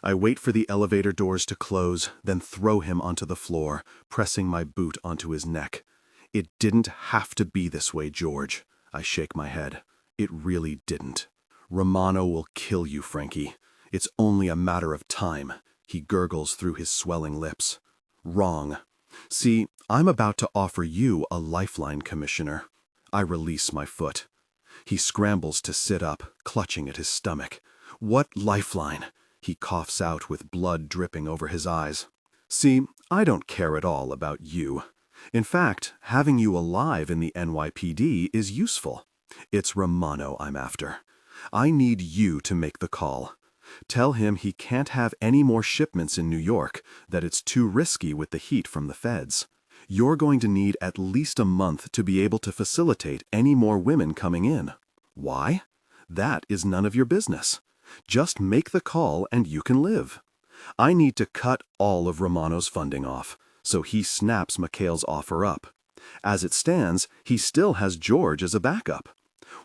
I wait for the elevator doors to close, then throw him onto the floor, pressing my boot onto his neck. "It didn't have to be this way, George." I shake my head. It really didn't. "Romano will kill you, Frankie. It's only a matter of time," he gurgles through his swelling lips. Wrong. See, I'm about to offer you a lifeline, Commissioner. I release my foot. He scrambles to sit up, clutching at his stomach. What lifeline? He coughs out with blood dripping over his eyes. See, I don't care at all about you. In fact, having you alive in the NYPD is useful. It's Romano I'm after. I need you to make the call. Tell him he can't have any more shipments in New York, that it's too risky with the heat from the feds. You're going to need at least a month to be able to facilitate any more women coming in. Why? That is none of your business. Just make the call and you can live. I need to cut all of Romano's funding off, so he snaps McHale's offer up. As it stands, he still has George as a backup.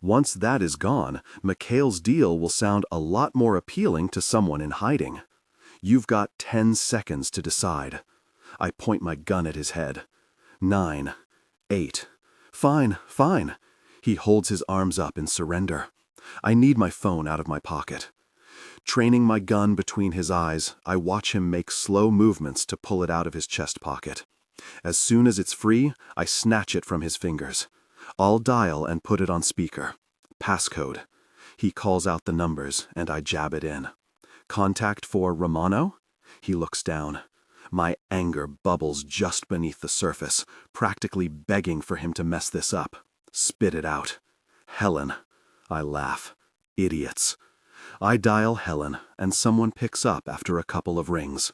Once that is gone, McHale's deal will sound a lot more appealing to someone in hiding. You've got 10 seconds to decide. I point my gun at his head. 9, 8. Fine, fine. He holds his arms up in surrender. I need my phone out of my pocket. Training my gun between his eyes, I watch him make slow movements to pull it out of his chest pocket. As soon as it's free, I snatch it from his fingers. I'll dial and put it on speaker. Passcode. He calls out the numbers, and I jab it in. Contact for Romano? He looks down. My anger bubbles just beneath the surface, practically begging for him to mess this up. Spit it out. Helen. I laugh. Idiots. I dial Helen, and someone picks up after a couple of rings.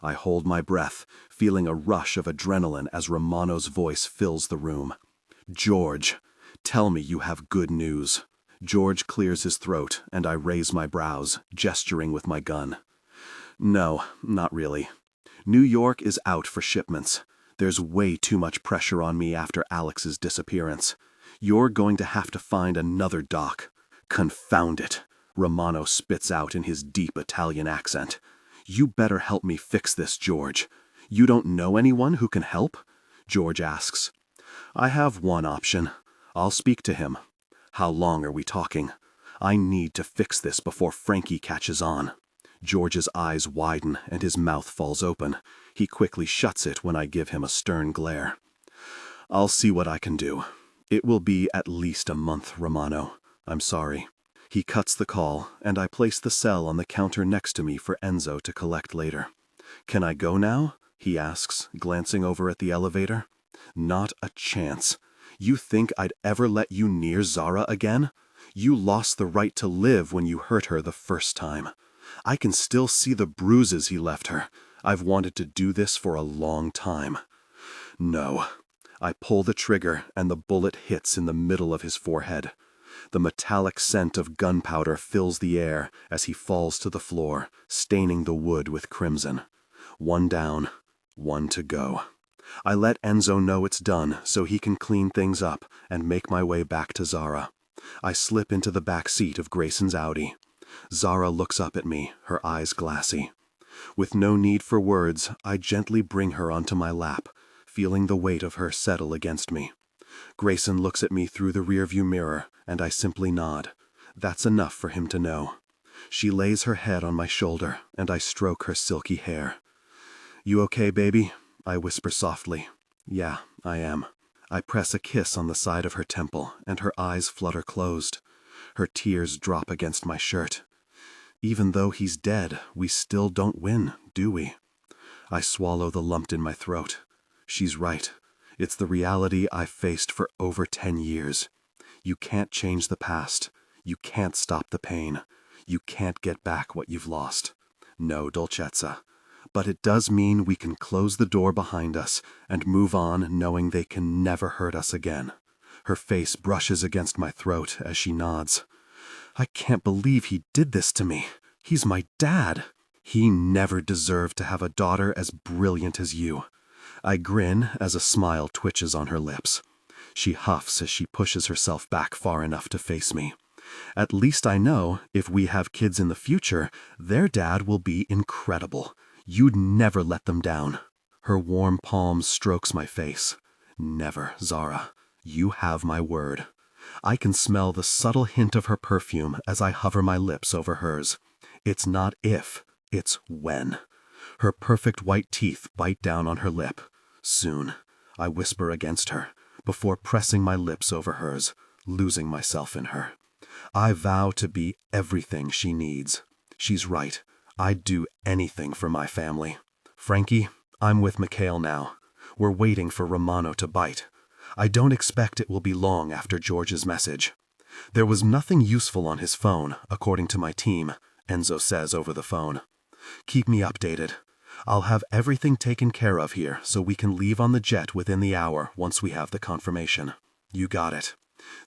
I hold my breath, feeling a rush of adrenaline as Romano's voice fills the room. George, tell me you have good news. George clears his throat, and I raise my brows, gesturing with my gun. No, not really. New York is out for shipments. There's way too much pressure on me after Alex's disappearance. You're going to have to find another dock. Confound it, Romano spits out in his deep Italian accent. You better help me fix this, George. You don't know anyone who can help? George asks. I have one option. I'll speak to him. How long are we talking? I need to fix this before Frankie catches on. George's eyes widen and his mouth falls open. He quickly shuts it when I give him a stern glare. I'll see what I can do. It will be at least a month, Romano. I'm sorry. He cuts the call, and I place the cell on the counter next to me for Enzo to collect later. Can I go now? He asks, glancing over at the elevator. Not a chance. You think I'd ever let you near Zara again? You lost the right to live when you hurt her the first time. I can still see the bruises he left her. I've wanted to do this for a long time. No. I pull the trigger and the bullet hits in the middle of his forehead. The metallic scent of gunpowder fills the air as he falls to the floor, staining the wood with crimson. One down, one to go. I let Enzo know it's done so he can clean things up and make my way back to Zara. I slip into the back seat of Grayson's Audi. Zara looks up at me, her eyes glassy. With no need for words, I gently bring her onto my lap, feeling the weight of her settle against me. Grayson looks at me through the rearview mirror, and I simply nod. That's enough for him to know. She lays her head on my shoulder, and I stroke her silky hair. You okay, baby? I whisper softly. Yeah, I am. I press a kiss on the side of her temple, and her eyes flutter closed. Her tears drop against my shirt. Even though he's dead, we still don't win, do we? I swallow the lump in my throat. She's right. It's the reality I've faced for over 10 years. You can't change the past. You can't stop the pain. You can't get back what you've lost. No, Dolcezza. But it does mean we can close the door behind us and move on knowing they can never hurt us again. Her face brushes against my throat as she nods. I can't believe he did this to me. He's my dad. He never deserved to have a daughter as brilliant as you. I grin as a smile twitches on her lips. She huffs as she pushes herself back far enough to face me. At least I know, if we have kids in the future, their dad will be incredible. You'd never let them down. Her warm palm strokes my face. Never, Zara. You have my word. I can smell the subtle hint of her perfume as I hover my lips over hers. It's not if, it's when. Her perfect white teeth bite down on her lip. Soon, I whisper against her, before pressing my lips over hers, losing myself in her. I vow to be everything she needs. She's right. I'd do anything for my family. Frankie, I'm with Mikhail now. We're waiting for Romano to bite. I don't expect it will be long after George's message. There was nothing useful on his phone, according to my team, Enzo says over the phone. Keep me updated. I'll have everything taken care of here so we can leave on the jet within the hour once we have the confirmation. You got it.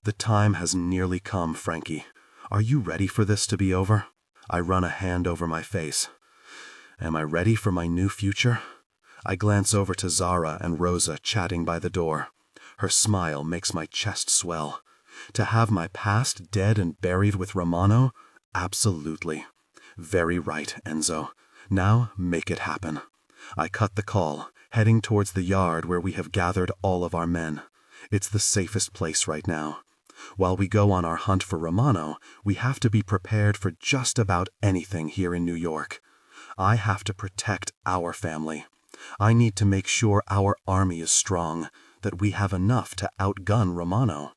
The time has nearly come, Frankie. Are you ready for this to be over? I run a hand over my face. Am I ready for my new future? I glance over to Zara and Rosa chatting by the door. Her smile makes my chest swell. To have my past dead and buried with Romano? Absolutely. Very right, Enzo. Now make it happen. I cut the call, heading towards the yard where we have gathered all of our men. It's the safest place right now. While we go on our hunt for Romano, we have to be prepared for just about anything here in New York. I have to protect our family. I need to make sure our army is strong, that we have enough to outgun Romano.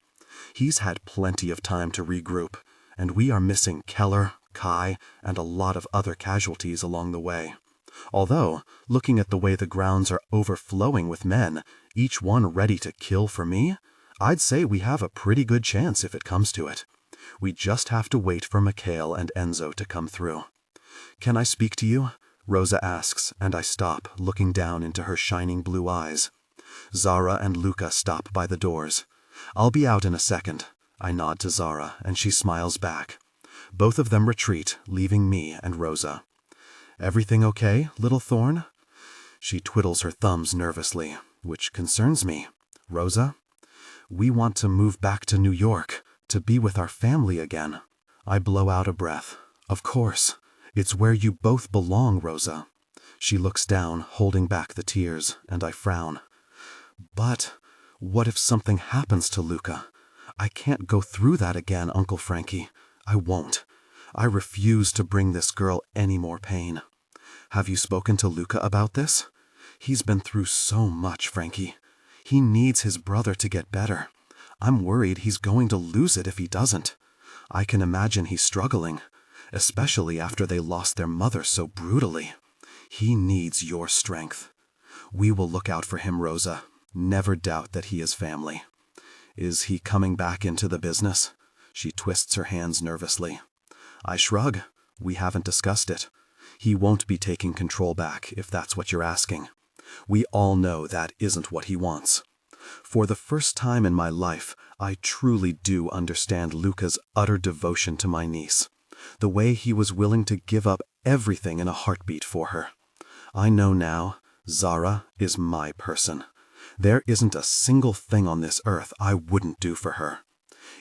He's had plenty of time to regroup, and we are missing Keller, Kai, and a lot of other casualties along the way. Although, looking at the way the grounds are overflowing with men, each one ready to kill for me, I'd say we have a pretty good chance if it comes to it. We just have to wait for Mikhail and Enzo to come through. Can I speak to you? Rosa asks, and I stop, looking down into her shining blue eyes. Zara and Luca stop by the doors. I'll be out in a second. I nod to Zara, and she smiles back. Both of them retreat, leaving me and Rosa. Everything okay, little Thorn? She twiddles her thumbs nervously, which concerns me. Rosa? We want to move back to New York, to be with our family again. I blow out a breath. Of course. It's where you both belong, Rosa. She looks down, holding back the tears, and I frown. But what if something happens to Luca? I can't go through that again, Uncle Frankie. I won't. I refuse to bring this girl any more pain. Have you spoken to Luca about this? He's been through so much, Frankie. He needs his brother to get better. I'm worried he's going to lose it if he doesn't. I can imagine he's struggling, especially after they lost their mother so brutally. He needs your strength. We will look out for him, Rosa. Never doubt that he is family. Is he coming back into the business? She twists her hands nervously. I shrug. We haven't discussed it. He won't be taking control back, if that's what you're asking. We all know that isn't what he wants. For the first time in my life, I truly do understand Luca's utter devotion to my niece. The way he was willing to give up everything in a heartbeat for her. I know now, Zara is my person. There isn't a single thing on this earth I wouldn't do for her.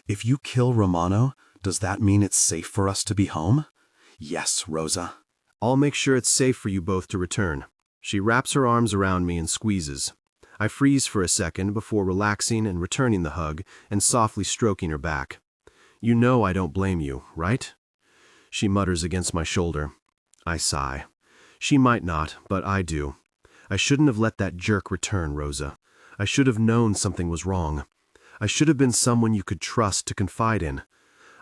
If you kill Romano, does that mean it's safe for us to be home? Yes, Rosa. I'll make sure it's safe for you both to return. She wraps her arms around me and squeezes. I freeze for a second before relaxing and returning the hug and softly stroking her back. You know I don't blame you, right? She mutters against my shoulder. I sigh. She might not, but I do. I shouldn't have let that jerk return, Rosa. I should have known something was wrong. I should have been someone you could trust to confide in.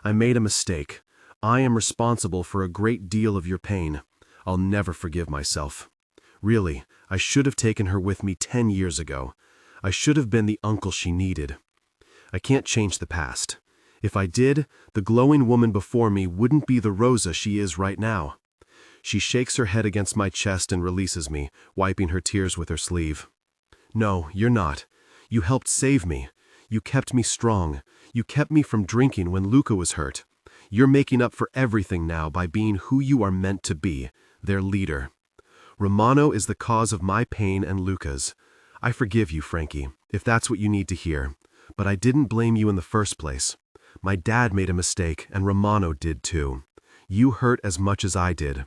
I made a mistake. I am responsible for a great deal of your pain. I'll never forgive myself. Really, I should have taken her with me 10 years ago. I should have been the uncle she needed. I can't change the past. If I did, the glowing woman before me wouldn't be the Rosa she is right now. She shakes her head against my chest and releases me, wiping her tears with her sleeve. No, you're not. You helped save me. You kept me strong. You kept me from drinking when Luca was hurt. You're making up for everything now by being who you are meant to be, their leader. Romano is the cause of my pain and Luca's. I forgive you, Frankie, if that's what you need to hear. But I didn't blame you in the first place. My dad made a mistake, and Romano did too. You hurt as much as I did.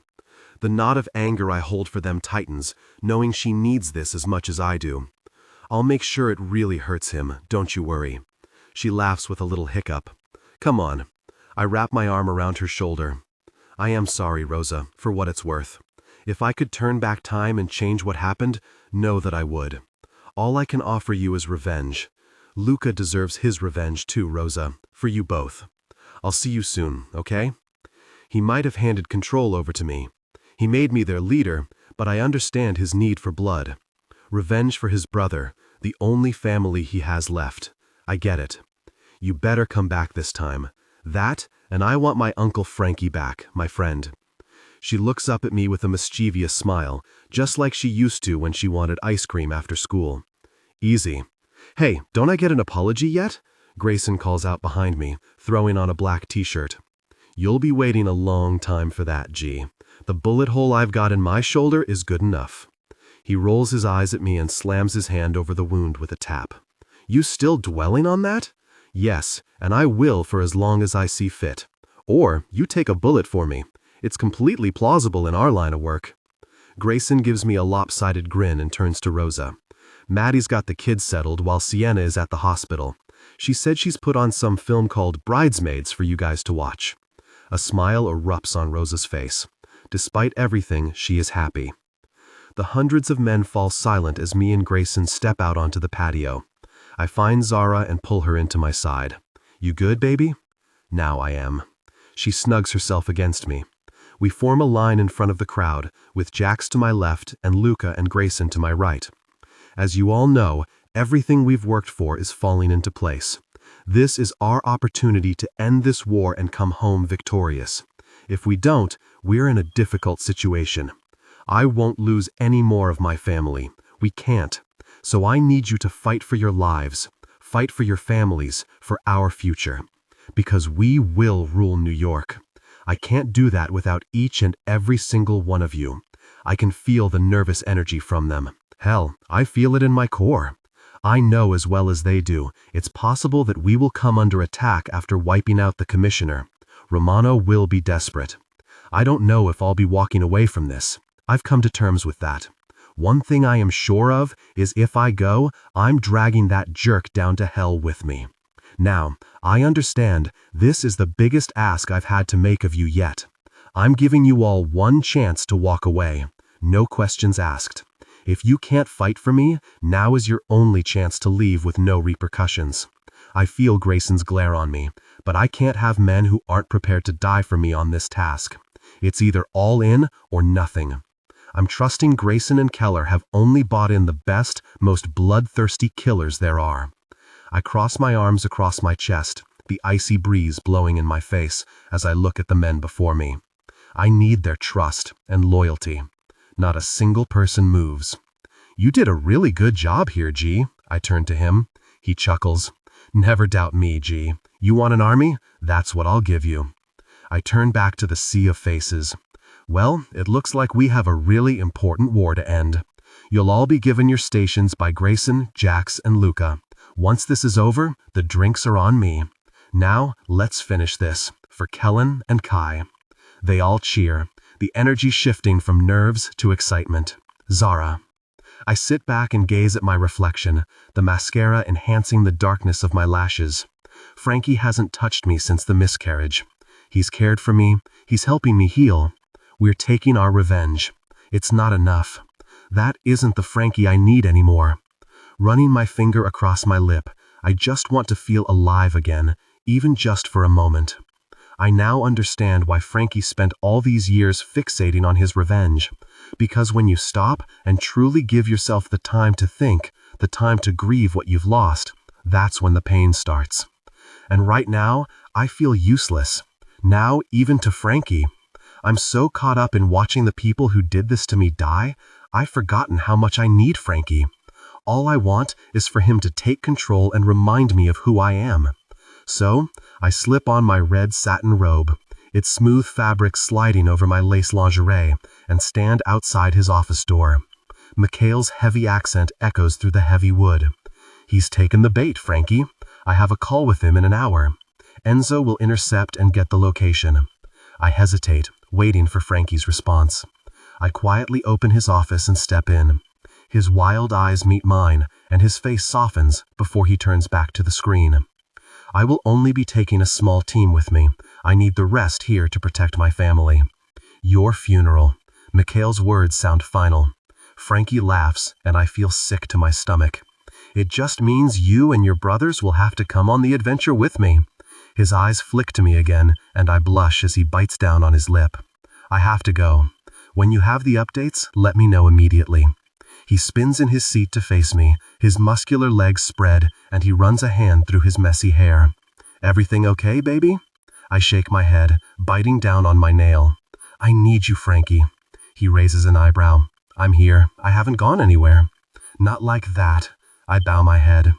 The knot of anger I hold for them tightens, knowing she needs this as much as I do. I'll make sure it really hurts him, don't you worry. She laughs with a little hiccup. Come on. I wrap my arm around her shoulder. I am sorry, Rosa, for what it's worth. If I could turn back time and change what happened, know that I would. All I can offer you is revenge. Luca deserves his revenge too, Rosa, for you both. I'll see you soon, okay? He might have handed control over to me. He made me their leader, but I understand his need for blood. Revenge for his brother, the only family he has left. I get it. You better come back this time. That, and I want my Uncle Frankie back, my friend. She looks up at me with a mischievous smile, just like she used to when she wanted ice cream after school. Easy. Hey, don't I get an apology yet? Grayson calls out behind me, throwing on a black t-shirt. You'll be waiting a long time for that, G. The bullet hole I've got in my shoulder is good enough. He rolls his eyes at me and slams his hand over the wound with a tap. You still dwelling on that? Yes, and I will for as long as I see fit. Or you take a bullet for me. It's completely plausible in our line of work. Grayson gives me a lopsided grin and turns to Rosa. Maddie's got the kids settled while Sienna is at the hospital. She said she's put on some film called Bridesmaids for you guys to watch. A smile erupts on Rosa's face. Despite everything, she is happy. The hundreds of men fall silent as me and Grayson step out onto the patio. I find Zara and pull her into my side. You good, baby? Now I am. She snugs herself against me. We form a line in front of the crowd, with Jax to my left and Luca and Grayson to my right. As you all know, everything we've worked for is falling into place. This is our opportunity to end this war and come home victorious. If we don't, we're in a difficult situation. I won't lose any more of my family. We can't. So I need you to fight for your lives, fight for your families, for our future. Because we will rule New York. I can't do that without each and every single one of you. I can feel the nervous energy from them. Hell, I feel it in my core. I know as well as they do, it's possible that we will come under attack after wiping out the commissioner. Romano will be desperate. I don't know if I'll be walking away from this. I've come to terms with that. One thing I am sure of is if I go, I'm dragging that jerk down to hell with me. Now, I understand this is the biggest ask I've had to make of you yet. I'm giving you all one chance to walk away. No questions asked. If you can't fight for me, now is your only chance to leave with no repercussions. I feel Grayson's glare on me, but I can't have men who aren't prepared to die for me on this task. It's either all in or nothing. I'm trusting Grayson and Keller have only bought in the best, most bloodthirsty killers there are. I cross my arms across my chest, the icy breeze blowing in my face as I look at the men before me. I need their trust and loyalty. Not a single person moves. You did a really good job here, G. I turn to him. He chuckles. Never doubt me, G. You want an army? That's what I'll give you. I turn back to the sea of faces. Well, it looks like we have a really important war to end. You'll all be given your stations by Grayson, Jax, and Luca. Once this is over, the drinks are on me. Now, let's finish this, for Kellen and Kai. They all cheer, the energy shifting from nerves to excitement. Zara. I sit back and gaze at my reflection, the mascara enhancing the darkness of my lashes. Frankie hasn't touched me since the miscarriage. He's cared for me, he's helping me heal. We're taking our revenge. It's not enough. That isn't the Frankie I need anymore. Running my finger across my lip, I just want to feel alive again, even just for a moment. I now understand why Frankie spent all these years fixating on his revenge. Because when you stop and truly give yourself the time to think, the time to grieve what you've lost, that's when the pain starts. And right now, I feel useless. Now, even to Frankie. I'm so caught up in watching the people who did this to me die, I've forgotten how much I need Frankie. All I want is for him to take control and remind me of who I am. So, I slip on my red satin robe, its smooth fabric sliding over my lace lingerie, and stand outside his office door. Mikhail's heavy accent echoes through the heavy wood. He's taken the bait, Frankie. I have a call with him in an hour. Enzo will intercept and get the location. I hesitate, waiting for Frankie's response. I quietly open his office and step in. His wild eyes meet mine, and his face softens before he turns back to the screen. I will only be taking a small team with me. I need the rest here to protect my family. Your funeral. Mikhail's words sound final. Frankie laughs, and I feel sick to my stomach. It just means you and your brothers will have to come on the adventure with me. His eyes flick to me again, and I blush as he bites down on his lip. I have to go. When you have the updates, let me know immediately. He spins in his seat to face me, his muscular legs spread, and he runs a hand through his messy hair. Everything okay, baby? I shake my head, biting down on my nail. I need you, Frankie. He raises an eyebrow. I'm here. I haven't gone anywhere. Not like that. I bow my head.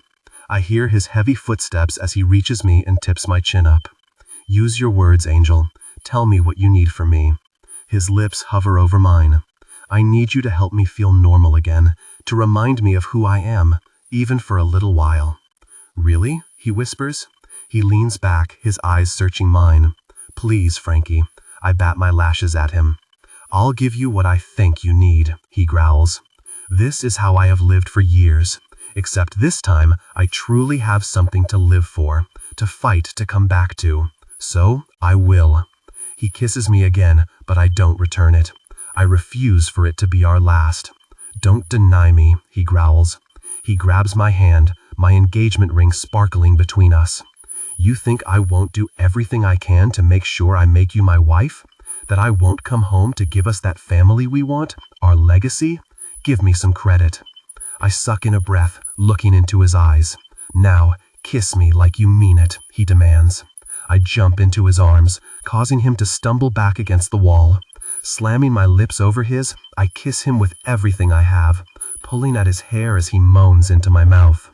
I hear his heavy footsteps as he reaches me and tips my chin up. Use your words, Angel. Tell me what you need from me. His lips hover over mine. I need you to help me feel normal again, to remind me of who I am, even for a little while. Really? He whispers. He leans back, his eyes searching mine. Please, Frankie. I bat my lashes at him. I'll give you what I think you need, he growls. This is how I have lived for years. Except this time, I truly have something to live for, to fight to come back to. So, I will. He kisses me again, but I don't return it. I refuse for it to be our last. Don't deny me, he growls. He grabs my hand, my engagement ring sparkling between us. You think I won't do everything I can to make sure I make you my wife? That I won't come home to give us that family we want, our legacy? Give me some credit. I suck in a breath, looking into his eyes. Now, kiss me like you mean it, he demands. I jump into his arms, causing him to stumble back against the wall. Slamming my lips over his, I kiss him with everything I have, pulling at his hair as he moans into my mouth.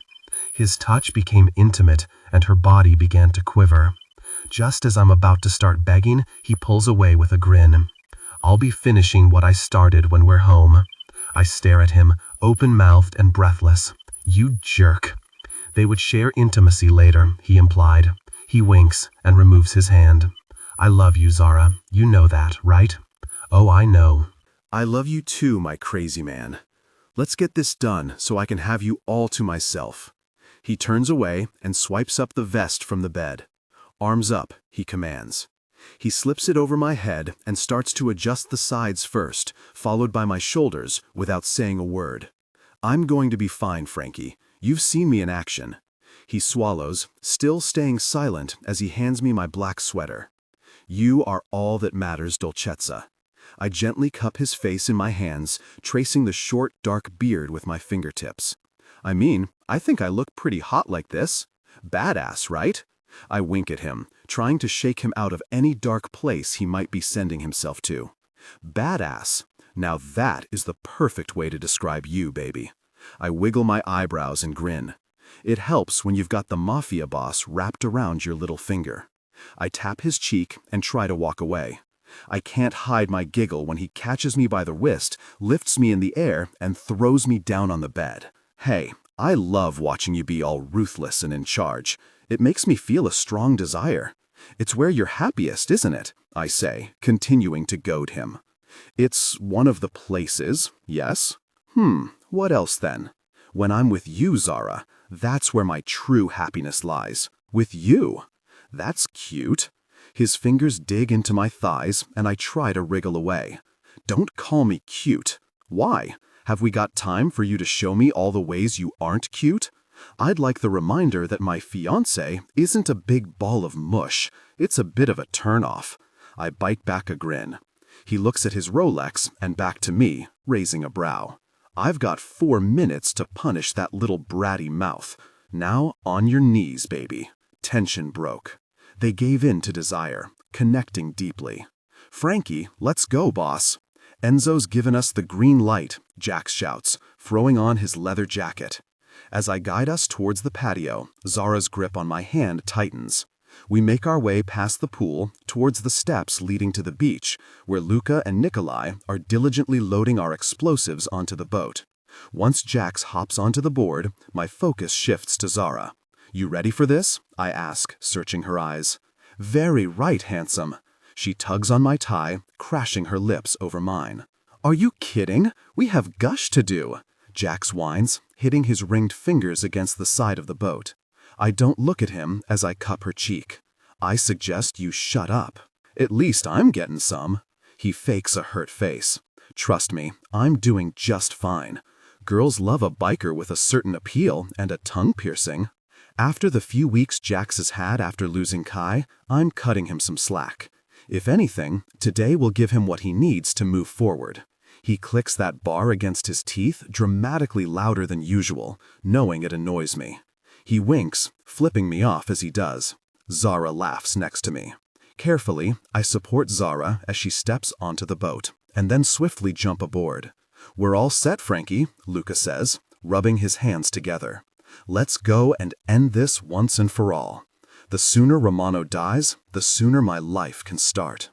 His touch became intimate, and her body began to quiver. Just as I'm about to start begging, he pulls away with a grin. I'll be finishing what I started when we're home. I stare at him, open-mouthed and breathless. You jerk. They would share intimacy later, he implied. He winks and removes his hand. I love you, Zara. You know that, right? Oh, I know. I love you too, my crazy man. Let's get this done so I can have you all to myself. He turns away and swipes up the vest from the bed. Arms up, he commands. He slips it over my head and starts to adjust the sides first, followed by my shoulders, without saying a word. I'm going to be fine, Frankie. You've seen me in action. He swallows, still staying silent as he hands me my black sweater. You are all that matters, Dolcezza. I gently cup his face in my hands, tracing the short, dark beard with my fingertips. I mean, I think I look pretty hot like this. Badass, right? I wink at him, trying to shake him out of any dark place he might be sending himself to. Badass. Now that is the perfect way to describe you, baby. I wiggle my eyebrows and grin. It helps when you've got the mafia boss wrapped around your little finger. I tap his cheek and try to walk away. I can't hide my giggle when he catches me by the wrist, lifts me in the air, and throws me down on the bed. Hey, I love watching you be all ruthless and in charge. It makes me feel a strong desire. It's where you're happiest, isn't it? I say, continuing to goad him. It's one of the places, yes? What else then? When I'm with you, Zara, that's where my true happiness lies. With you. That's cute. His fingers dig into my thighs, and I try to wriggle away. Don't call me cute. Why? Have we got time for you to show me all the ways you aren't cute? I'd like the reminder that my fiancé isn't a big ball of mush. It's a bit of a turn-off. I bite back a grin. He looks at his Rolex and back to me, raising a brow. I've got 4 minutes to punish that little bratty mouth. Now on your knees, baby. Tension broke. They gave in to desire, connecting deeply. Frankie, let's go, boss. Enzo's given us the green light, Jax shouts, throwing on his leather jacket. As I guide us towards the patio, Zara's grip on my hand tightens. We make our way past the pool, towards the steps leading to the beach, where Luca and Nikolai are diligently loading our explosives onto the boat. Once Jax hops onto the board, my focus shifts to Zara. You ready for this? I ask, searching her eyes. Very right, handsome. She tugs on my tie, crashing her lips over mine. Are you kidding? We have gush to do. Jax whines, hitting his ringed fingers against the side of the boat. I don't look at him as I cup her cheek. I suggest you shut up. At least I'm getting some. He fakes a hurt face. Trust me, I'm doing just fine. Girls love a biker with a certain appeal and a tongue piercing. After the few weeks Jax has had after losing Kai, I'm cutting him some slack. If anything, today will give him what he needs to move forward. He clicks that bar against his teeth dramatically louder than usual, knowing it annoys me. He winks, flipping me off as he does. Zara laughs next to me. Carefully, I support Zara as she steps onto the boat, and then swiftly jump aboard. "We're all set, Frankie," Luca says, rubbing his hands together. "Let's go and end this once and for all. The sooner Romano dies, the sooner my life can start."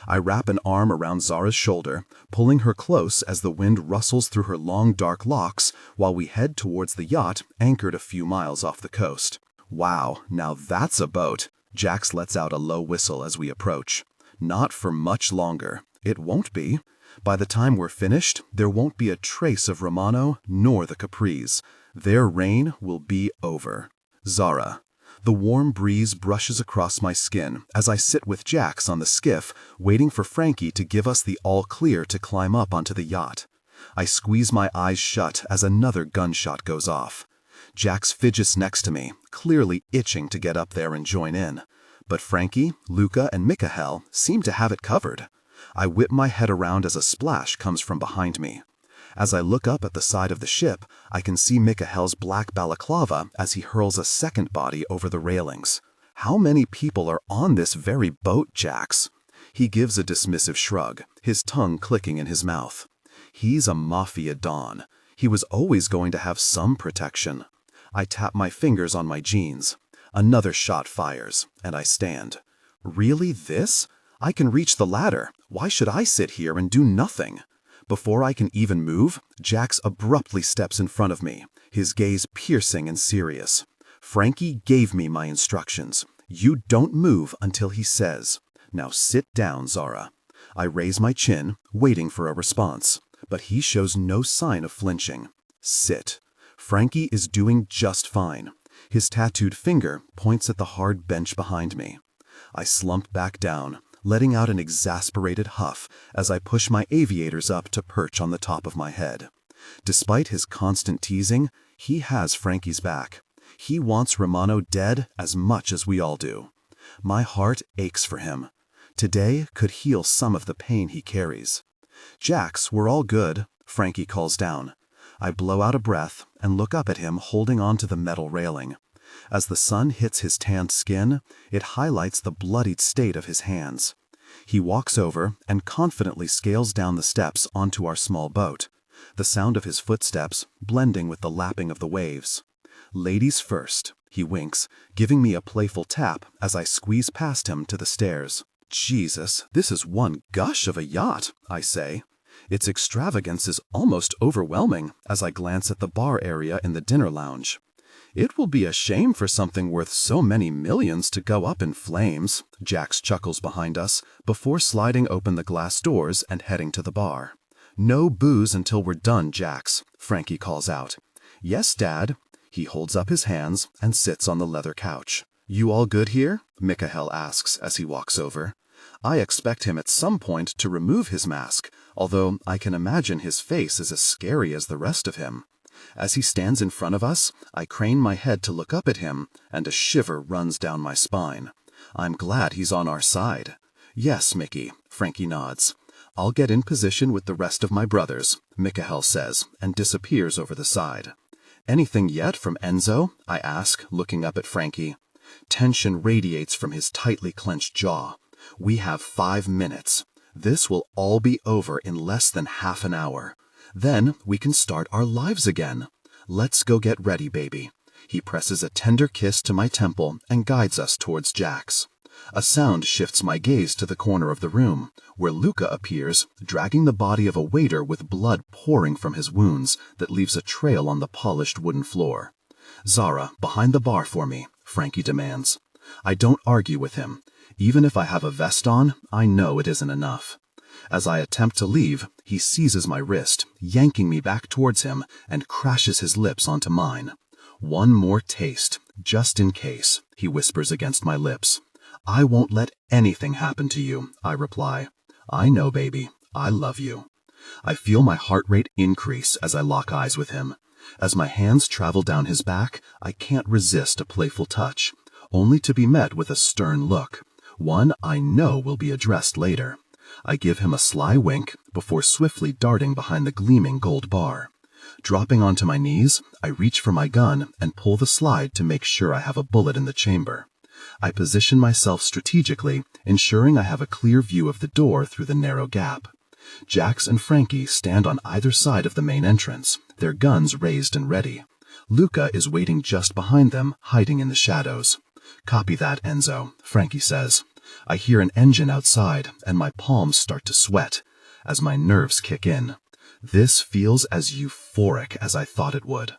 I wrap an arm around Zara's shoulder, pulling her close as the wind rustles through her long dark locks while we head towards the yacht anchored a few miles off the coast. "Wow, now that's a boat." Jax lets out a low whistle as we approach. "Not for much longer. It won't be. By the time we're finished, there won't be a trace of Romano nor the Capris. Their reign will be over." Zara. The warm breeze brushes across my skin as I sit with Jax on the skiff, waiting for Frankie to give us the all-clear to climb up onto the yacht. I squeeze my eyes shut as another gunshot goes off. Jax fidgets next to me, clearly itching to get up there and join in. But Frankie, Luca, and Mikael seem to have it covered. I whip my head around as a splash comes from behind me. As I look up at the side of the ship, I can see Mikael's black balaclava as he hurls a second body over the railings. "How many people are on this very boat, Jax?" He gives a dismissive shrug, his tongue clicking in his mouth. He's a Mafia Don. He was always going to have some protection. I tap my fingers on my jeans. Another shot fires, and I stand. Really this? I can reach the ladder. Why should I sit here and do nothing? Before I can even move, Jax abruptly steps in front of me, his gaze piercing and serious. "Frankie gave me my instructions. You don't move until he says. Now sit down, Zara." I raise my chin, waiting for a response, but he shows no sign of flinching. "Sit." Frankie is doing just fine. His tattooed finger points at the hard bench behind me. I slump back down, letting out an exasperated huff as I push my aviators up to perch on the top of my head. Despite his constant teasing, he has Frankie's back. He wants Romano dead as much as we all do. My heart aches for him. Today could heal some of the pain he carries. "Jax, we're all good," Frankie calls down. I blow out a breath and look up at him holding on to the metal railing. As the sun hits his tanned skin, it highlights the bloodied state of his hands. He walks over and confidently scales down the steps onto our small boat, the sound of his footsteps blending with the lapping of the waves. "Ladies first," he winks, giving me a playful tap as I squeeze past him to the stairs. "Jesus, this is one gush of a yacht," I say. Its extravagance is almost overwhelming as I glance at the bar area in the dinner lounge. "It will be a shame for something worth so many millions to go up in flames," Jax chuckles behind us before sliding open the glass doors and heading to the bar. "No booze until we're done, Jax," Frankie calls out. "Yes, Dad." He holds up his hands and sits on the leather couch. "You all good here?" Mikael asks as he walks over. I expect him at some point to remove his mask, although I can imagine his face is as scary as the rest of him. As he stands in front of us, I crane my head to look up at him, and a shiver runs down my spine. I'm glad he's on our side. "Yes, Mickey," Frankie nods. "I'll get in position with the rest of my brothers," Mikael says, and disappears over the side. "Anything yet from Enzo?" I ask, looking up at Frankie. Tension radiates from his tightly clenched jaw. "We have 5 minutes. This will all be over in less than half an hour. Then we can start our lives again. Let's go get ready, baby." He presses a tender kiss to my temple and guides us towards Jax. A sound shifts my gaze to the corner of the room, where Luca appears, dragging the body of a waiter with blood pouring from his wounds that leaves a trail on the polished wooden floor. "Zara, behind the bar for me," Frankie demands. I don't argue with him. Even if I have a vest on, I know it isn't enough. As I attempt to leave, he seizes my wrist, yanking me back towards him, and crashes his lips onto mine. "One more taste, just in case," he whispers against my lips. "I won't let anything happen to you," I reply. "I know, baby. I love you." I feel my heart rate increase as I lock eyes with him. As my hands travel down his back, I can't resist a playful touch, only to be met with a stern look, one I know will be addressed later. I give him a sly wink before swiftly darting behind the gleaming gold bar. Dropping onto my knees, I reach for my gun and pull the slide to make sure I have a bullet in the chamber. I position myself strategically, ensuring I have a clear view of the door through the narrow gap. Jax and Frankie stand on either side of the main entrance, their guns raised and ready. Luca is waiting just behind them, hiding in the shadows. "Copy that, Enzo," Frankie says. I hear an engine outside, and my palms start to sweat as my nerves kick in. This feels as euphoric as I thought it would.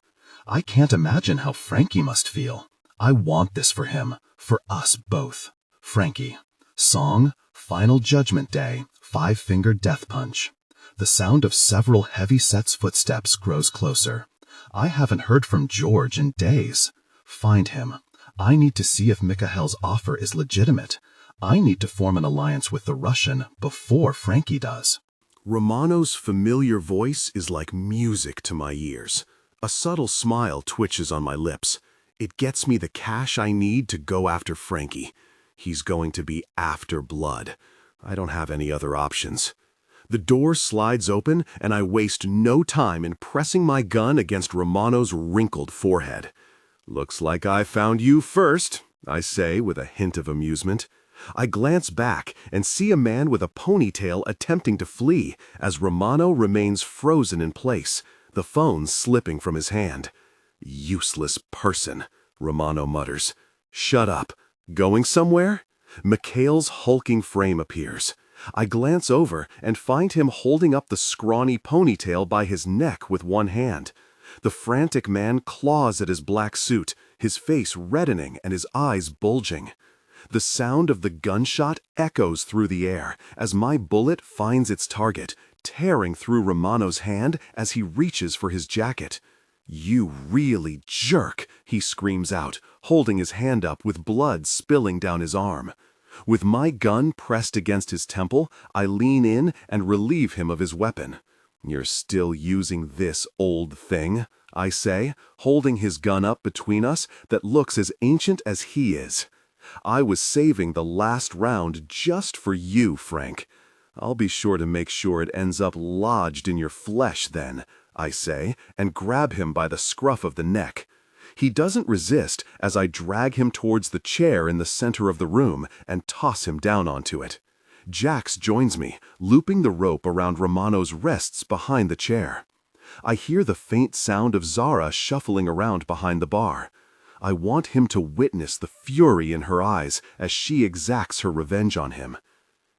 I can't imagine how Frankie must feel. I want this for him, for us both. Frankie. Song, Final Judgment Day, Five-Finger Death Punch. The sound of several heavy-set footsteps grows closer. I haven't heard from George in days. Find him. I need to see if Mikhail's offer is legitimate. I need to form an alliance with the Russian before Frankie does. Romano's familiar voice is like music to my ears. A subtle smile twitches on my lips. It gets me the cash I need to go after Frankie. He's going to be after blood. I don't have any other options. The door slides open, and I waste no time in pressing my gun against Romano's wrinkled forehead. "Looks like I found you first," I say with a hint of amusement. I glance back and see a man with a ponytail attempting to flee as Romano remains frozen in place, the phone slipping from his hand. "Useless person," Romano mutters. "Shut up. Going somewhere?" Mikhail's hulking frame appears. I glance over and find him holding up the scrawny ponytail by his neck with one hand. The frantic man claws at his black suit, his face reddening and his eyes bulging. The sound of the gunshot echoes through the air as my bullet finds its target, tearing through Romano's hand as he reaches for his jacket. "You really jerk," he screams out, holding his hand up with blood spilling down his arm. With my gun pressed against his temple, I lean in and relieve him of his weapon. "You're still using this old thing," I say, holding his gun up between us that looks as ancient as he is. "I was saving the last round just for you, Frank. I'll be sure to make sure it ends up lodged in your flesh then," I say, and grab him by the scruff of the neck. He doesn't resist as I drag him towards the chair in the center of the room and toss him down onto it. Jax joins me, looping the rope around Romano's wrists behind the chair. I hear the faint sound of Zara shuffling around behind the bar. I want him to witness the fury in her eyes as she exacts her revenge on him.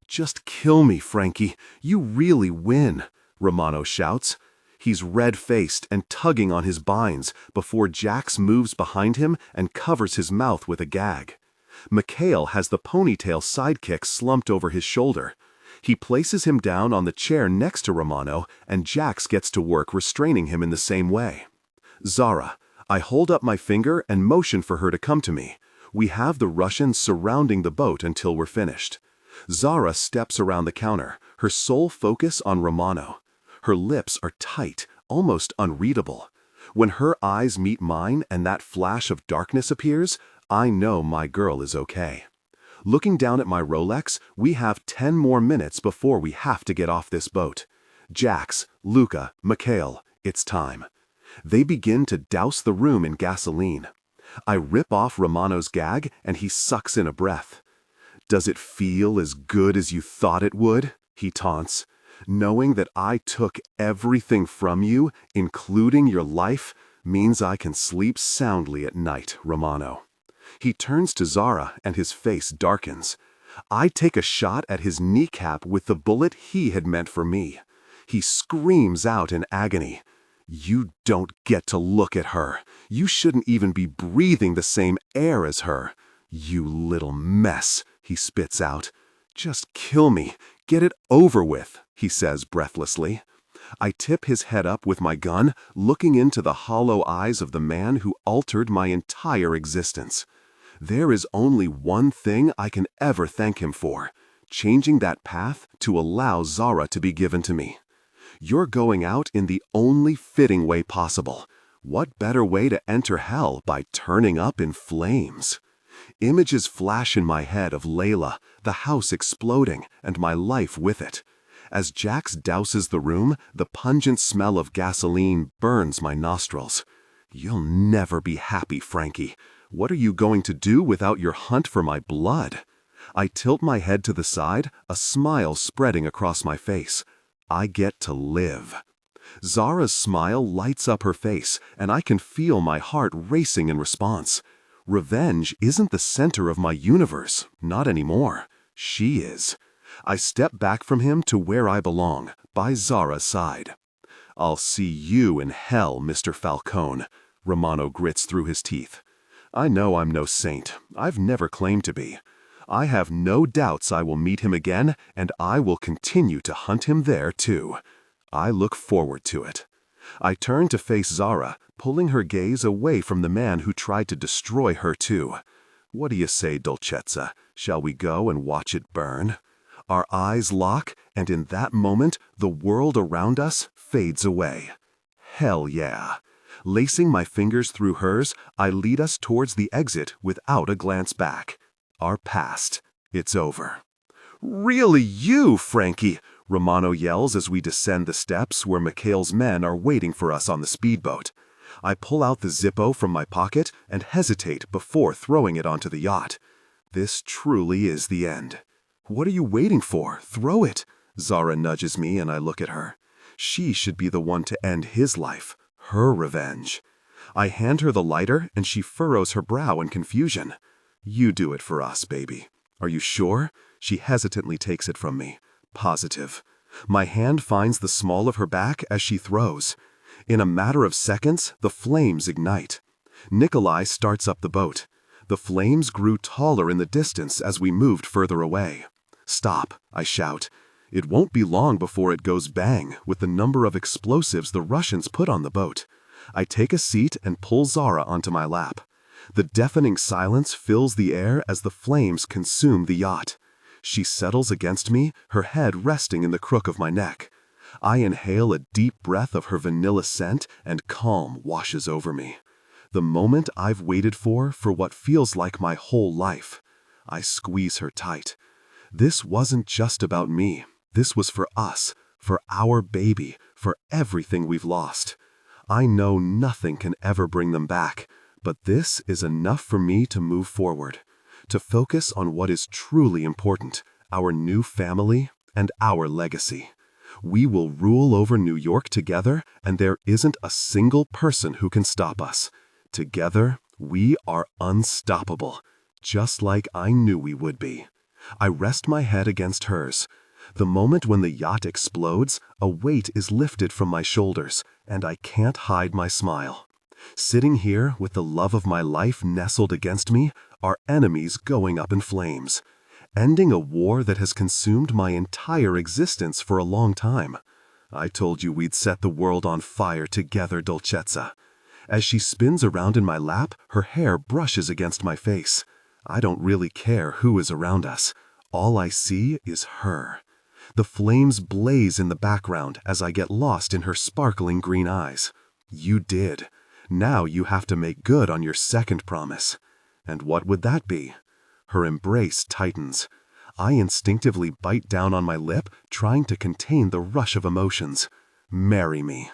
"Just kill me, Frankie. You really win," Romano shouts. He's red-faced and tugging on his binds before Jax moves behind him and covers his mouth with a gag. Mikhail has the ponytail sidekick slumped over his shoulder. He places him down on the chair next to Romano, and Jax gets to work restraining him in the same way. "Zara." I hold up my finger and motion for her to come to me. We have the Russians surrounding the boat until we're finished. Zara steps around the counter, her sole focus on Romano. Her lips are tight, almost unreadable. When her eyes meet mine and that flash of darkness appears, I know my girl is okay. Looking down at my Rolex, we have 10 more minutes before we have to get off this boat. Jax, Luca, Mikhail, it's time. They begin to douse the room in gasoline. I rip off Romano's gag and he sucks in a breath. "Does it feel as good as you thought it would?" he taunts. "Knowing that I took everything from you, including your life, means I can sleep soundly at night, Romano." He turns to Zara and his face darkens. I take a shot at his kneecap with the bullet he had meant for me. He screams out in agony. "You don't get to look at her. You shouldn't even be breathing the same air as her. You little mess," he spits out. "Just kill me. Get it over with," he says breathlessly. I tip his head up with my gun, looking into the hollow eyes of the man who altered my entire existence. There is only one thing I can ever thank him for, changing that path to allow Zara to be given to me. You're going out in the only fitting way possible. What better way to enter hell by turning up in flames? Images flash in my head of Layla, the house exploding, and my life with it. As Jax douses the room, the pungent smell of gasoline burns my nostrils. You'll never be happy, Frankie. What are you going to do without your hunt for my blood? I tilt my head to the side, a smile spreading across my face. I get to live. Zara's smile lights up her face, and I can feel my heart racing in response. Revenge isn't the center of my universe, not anymore. She is. I step back from him to where I belong, by Zara's side. "I'll see you in hell, Mr. Falcone," Romano grits through his teeth. I know I'm no saint. I've never claimed to be. I have no doubts I will meet him again, and I will continue to hunt him there, too. I look forward to it. I turn to face Zara, pulling her gaze away from the man who tried to destroy her, too. What do you say, Dolcezza? Shall we go and watch it burn? Our eyes lock, and in that moment, the world around us fades away. Hell yeah. Lacing my fingers through hers, I lead us towards the exit without a glance back. Our past. It's over. "Really you, Frankie!" Romano yells as we descend the steps where Mikhail's men are waiting for us on the speedboat. I pull out the Zippo from my pocket and hesitate before throwing it onto the yacht. This truly is the end. "What are you waiting for? Throw it!" Zara nudges me and I look at her. She should be the one to end his life. Her revenge. I hand her the lighter and she furrows her brow in confusion. "You do it for us, baby." "Are you sure?" She hesitantly takes it from me. "Positive." My hand finds the small of her back as she throws. In a matter of seconds, the flames ignite. Nikolai starts up the boat. The flames grew taller in the distance as we moved further away. "Stop," I shout. It won't be long before it goes bang with the number of explosives the Russians put on the boat. I take a seat and pull Zara onto my lap. The deafening silence fills the air as the flames consume the yacht. She settles against me, her head resting in the crook of my neck. I inhale a deep breath of her vanilla scent and calm washes over me. The moment I've waited for what feels like my whole life. I squeeze her tight. This wasn't just about me. This was for us, for our baby, for everything we've lost. I know nothing can ever bring them back, but this is enough for me to move forward, to focus on what is truly important, our new family and our legacy. We will rule over New York together, and there isn't a single person who can stop us. Together, we are unstoppable, just like I knew we would be. I rest my head against hers. The moment when the yacht explodes, a weight is lifted from my shoulders, and I can't hide my smile. Sitting here with the love of my life nestled against me, our enemies going up in flames. Ending a war that has consumed my entire existence for a long time. I told you we'd set the world on fire together, Dolcezza. As she spins around in my lap, her hair brushes against my face. I don't really care who is around us. All I see is her. The flames blaze in the background as I get lost in her sparkling green eyes. You did. Now you have to make good on your second promise. And what would that be? Her embrace tightens. I instinctively bite down on my lip, trying to contain the rush of emotions. Marry me.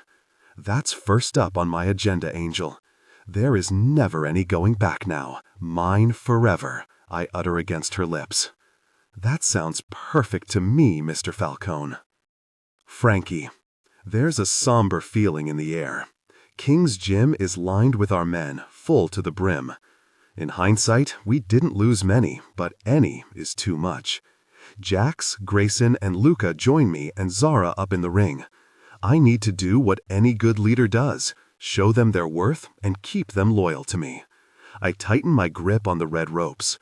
That's first up on my agenda, Angel. There is never any going back now. Mine forever, I utter against her lips. That sounds perfect to me, Mr. Falcone. Frankie. There's a somber feeling in the air. King's Gym is lined with our men, full to the brim. In hindsight, we didn't lose many, but any is too much. Jax, Grayson, and Luca join me and Zara up in the ring. I need to do what any good leader does, show them their worth and keep them loyal to me. I tighten my grip on the red ropes.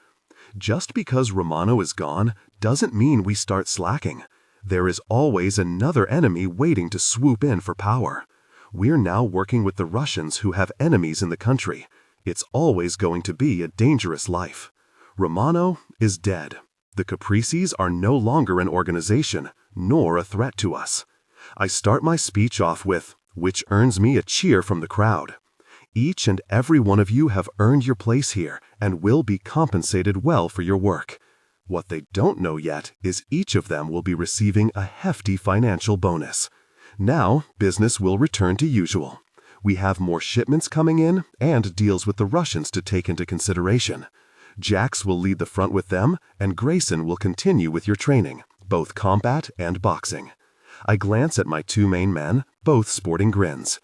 Just because Romano is gone doesn't mean we start slacking. There is always another enemy waiting to swoop in for power. We're now working with the Russians who have enemies in the country. It's always going to be a dangerous life. Romano is dead. The Caprices are no longer an organization, nor a threat to us. I start my speech off with, which earns me a cheer from the crowd. Each and every one of you have earned your place here and will be compensated well for your work. What they don't know yet is each of them will be receiving a hefty financial bonus. Now, business will return to usual. We have more shipments coming in and deals with the Russians to take into consideration. Jax will lead the front with them, and Grayson will continue with your training, both combat and boxing. I glance at my two main men, both sporting grins.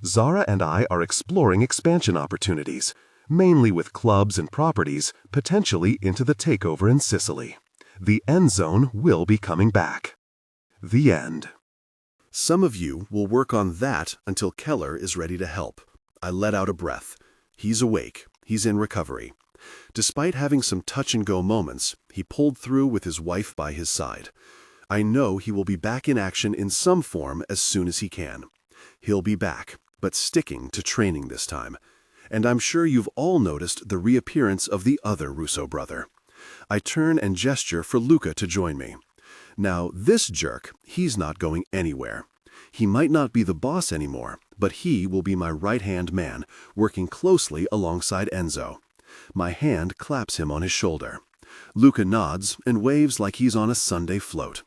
Zara and I are exploring expansion opportunities, mainly with clubs and properties, potentially into the takeover in Sicily. The end zone will be coming back. The end. Some of you will work on that until Keller is ready to help. I let out a breath. He's awake. He's in recovery. Despite having some touch-and-go moments, he pulled through with his wife by his side. I know he will be back in action in some form as soon as he can. He'll be back, but sticking to training this time. And I'm sure you've all noticed the reappearance of the other Russo brother. I turn and gesture for Luca to join me. Now, this jerk, he's not going anywhere. He might not be the boss anymore, but he will be my right-hand man, working closely alongside Enzo. My hand claps him on his shoulder. Luca nods and waves like he's on a Sunday float.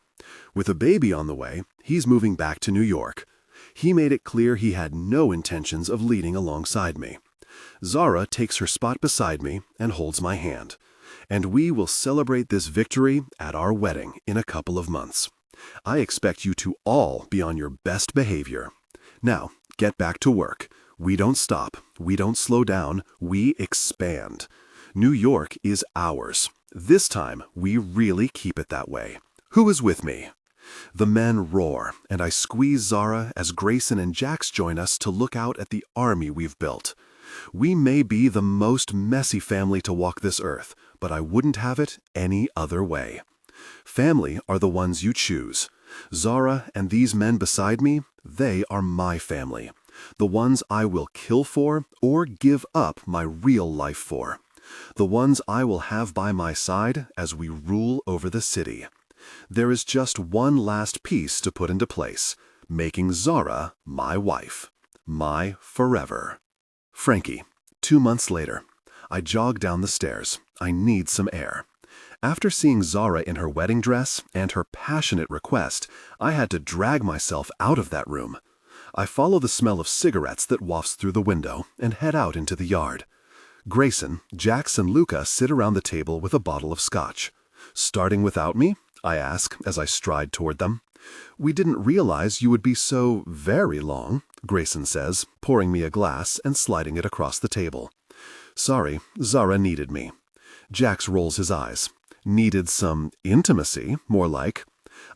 With a baby on the way, he's moving back to New York. He made it clear he had no intentions of leading alongside me. Zara takes her spot beside me and holds my hand. And we will celebrate this victory at our wedding in a couple of months. I expect you to all be on your best behavior. Now, get back to work. We don't stop. We don't slow down. We expand. New York is ours. This time, we really keep it that way. Who is with me? The men roar, and I squeeze Zara as Grayson and Jax join us to look out at the army we've built. We may be the most messy family to walk this earth, but I wouldn't have it any other way. Family are the ones you choose. Zara and these men beside me, they are my family. The ones I will kill for or give up my real life for. The ones I will have by my side as we rule over the city. There is just one last piece to put into place, making Zara my wife. My forever. Frankie, 2 months later. I jog down the stairs. I need some air. After seeing Zara in her wedding dress and her passionate request, I had to drag myself out of that room. I follow the smell of cigarettes that wafts through the window and head out into the yard. Grayson, Jax, and Luca sit around the table with a bottle of scotch. Starting without me? I ask as I stride toward them. We didn't realize you would be so very long, Grayson says, pouring me a glass and sliding it across the table. Sorry, Zara needed me. Jax rolls his eyes. Needed some intimacy, more like.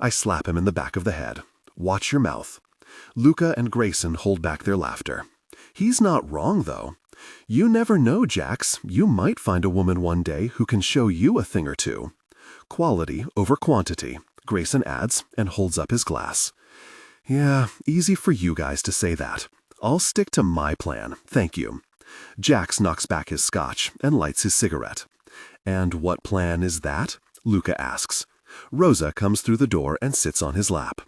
I slap him in the back of the head. Watch your mouth. Luca and Grayson hold back their laughter. He's not wrong, though. You never know, Jax. You might find a woman one day who can show you a thing or two. Quality over quantity, Grayson adds and holds up his glass. Yeah, easy for you guys to say that. I'll stick to my plan, thank you. Jax knocks back his scotch and lights his cigarette. And what plan is that? Luca asks. Rosa comes through the door and sits on his lap.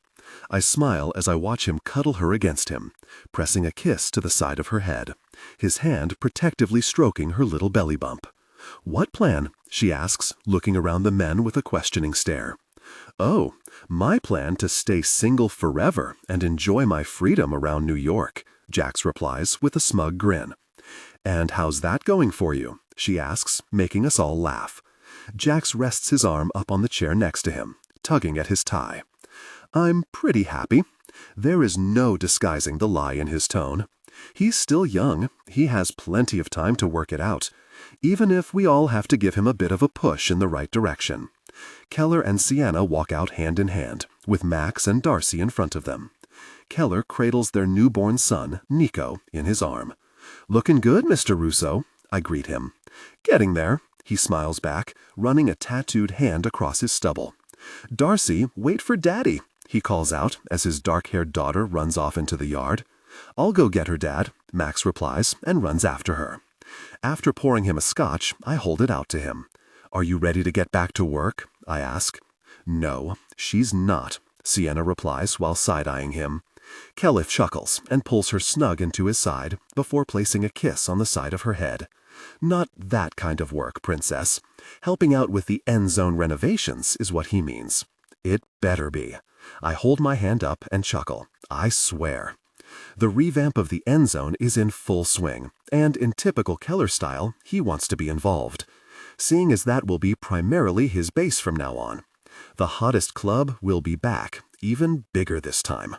I smile as I watch him cuddle her against him, pressing a kiss to the side of her head, his hand protectively stroking her little belly bump. What plan? She asks, looking around the men with a questioning stare. Oh, my plan to stay single forever and enjoy my freedom around New York, Jax replies with a smug grin. And how's that going for you? She asks, making us all laugh. Jax rests his arm up on the chair next to him, tugging at his tie. I'm pretty happy. There is no disguising the lie in his tone. He's still young. He has plenty of time to work it out, even if we all have to give him a bit of a push in the right direction. Keller and Sienna walk out hand in hand, with Max and Darcy in front of them. Keller cradles their newborn son, Nico, in his arm. Looking good, Mr. Russo, I greet him. Getting there, he smiles back, running a tattooed hand across his stubble. Darcy, wait for Daddy, he calls out as his dark-haired daughter runs off into the yard. I'll go get her, Dad, Max replies and runs after her. After pouring him a scotch, I hold it out to him. Are you ready to get back to work? I ask. No, she's not. Sienna replies while side-eyeing him. Kelif chuckles and pulls her snug into his side before placing a kiss on the side of her head. Not that kind of work, princess. Helping out with the end zone renovations is what he means. It better be. I hold my hand up and chuckle. I swear. The revamp of the end zone is in full swing, and in typical Keller style, he wants to be involved. Seeing as that will be primarily his base from now on. The hottest club will be back, even bigger this time.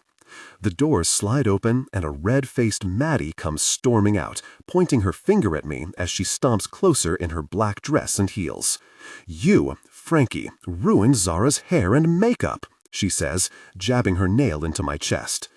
The doors slide open and a red-faced Maddie comes storming out, pointing her finger at me as she stomps closer in her black dress and heels. "You, Frankie, ruined Zara's hair and makeup," she says, jabbing her nail into my chest.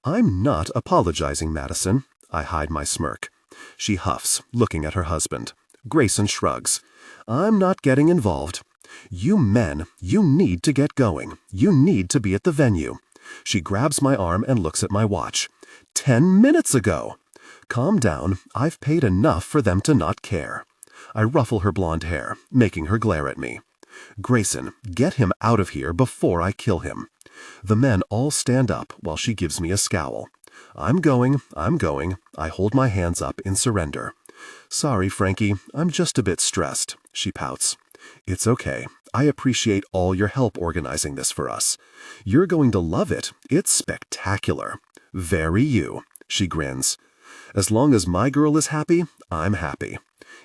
"I'm not apologizing, Madison." I hide my smirk. She huffs, looking at her husband. Grayson shrugs. "I'm not getting involved. You men, you need to get going. You need to be at the venue." She grabs my arm and looks at my watch. 10 minutes ago! Calm down, I've paid enough for them to not care. I ruffle her blonde hair, making her glare at me. "Grayson, get him out of here before I kill him." The men all stand up while she gives me a scowl. I'm going. I hold my hands up in surrender. "Sorry, Frankie, I'm just a bit stressed," she pouts. "It's okay. I appreciate all your help organizing this for us. You're going to love it. It's spectacular." "Very you," she grins. "As long as my girl is happy, I'm happy."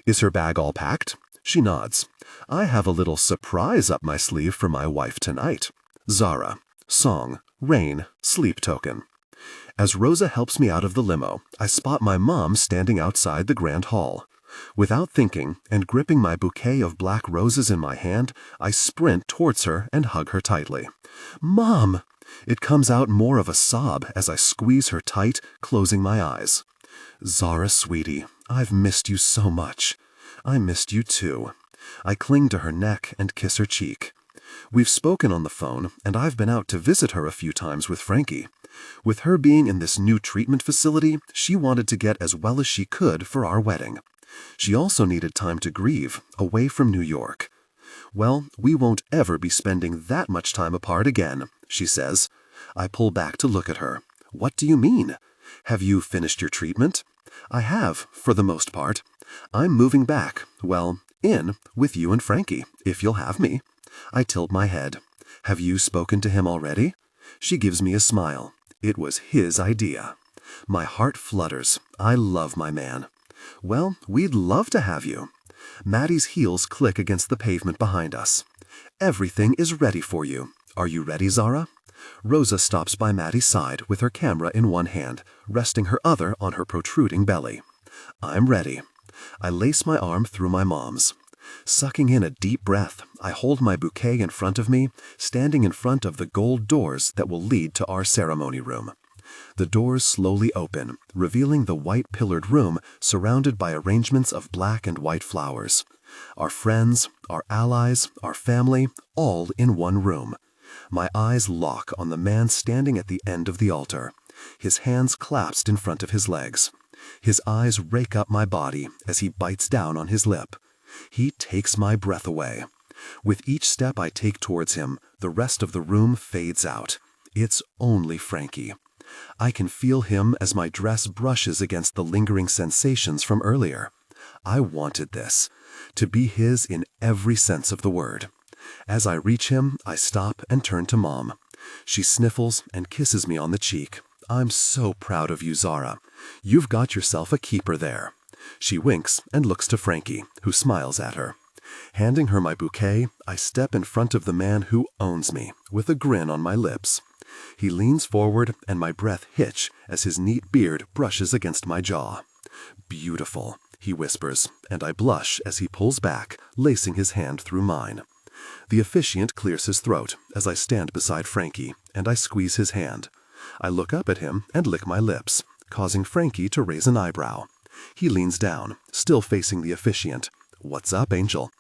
"Is her bag all packed?" She nods. "I have a little surprise up my sleeve for my wife tonight. Zara. Song. Rain. Sleep token." As Rosa helps me out of the limo, I spot my mom standing outside the grand hall. Without thinking, and gripping my bouquet of black roses in my hand, I sprint towards her and hug her tightly. "Mom!" It comes out more of a sob as I squeeze her tight, closing my eyes. "Zara, sweetie, I've missed you so much." "I missed you too." I cling to her neck and kiss her cheek. We've spoken on the phone, and I've been out to visit her a few times with Frankie. With her being in this new treatment facility, she wanted to get as well as she could for our wedding. She also needed time to grieve, away from New York. "Well, we won't ever be spending that much time apart again," she says. I pull back to look at her. "What do you mean? Have you finished your treatment?" "I have, for the most part. I'm moving back, well, in, with you and Frankie, if you'll have me." I tilt my head. "Have you spoken to him already?" She gives me a smile. It was his idea. My heart flutters. I love my man. "Well, we'd love to have you." Maddie's heels click against the pavement behind us. "Everything is ready for you. Are you ready, Zara?" Rosa stops by Maddie's side with her camera in one hand, resting her other on her protruding belly. "I'm ready." I lace my arm through my mom's. Sucking in a deep breath, I hold my bouquet in front of me, standing in front of the gold doors that will lead to our ceremony room. The doors slowly open, revealing the white-pillared room surrounded by arrangements of black and white flowers. Our friends, our allies, our family, all in one room. My eyes lock on the man standing at the end of the altar, his hands clasped in front of his legs. His eyes rake up my body as he bites down on his lip. He takes my breath away. With each step I take towards him, the rest of the room fades out. It's only Frankie. I can feel him as my dress brushes against the lingering sensations from earlier. I wanted this, to be his in every sense of the word. As I reach him, I stop and turn to Mom. She sniffles and kisses me on the cheek. "I'm so proud of you, Zara. You've got yourself a keeper there." She winks and looks to Frankie, who smiles at her. Handing her my bouquet, I step in front of the man who owns me, with a grin on my lips. He leans forward and my breath hitch as his neat beard brushes against my jaw. "Beautiful," he whispers, and I blush as he pulls back, lacing his hand through mine. The officiant clears his throat as I stand beside Frankie, and I squeeze his hand. I look up at him and lick my lips, causing Frankie to raise an eyebrow. He leans down, still facing the officiant. "What's up, Angel?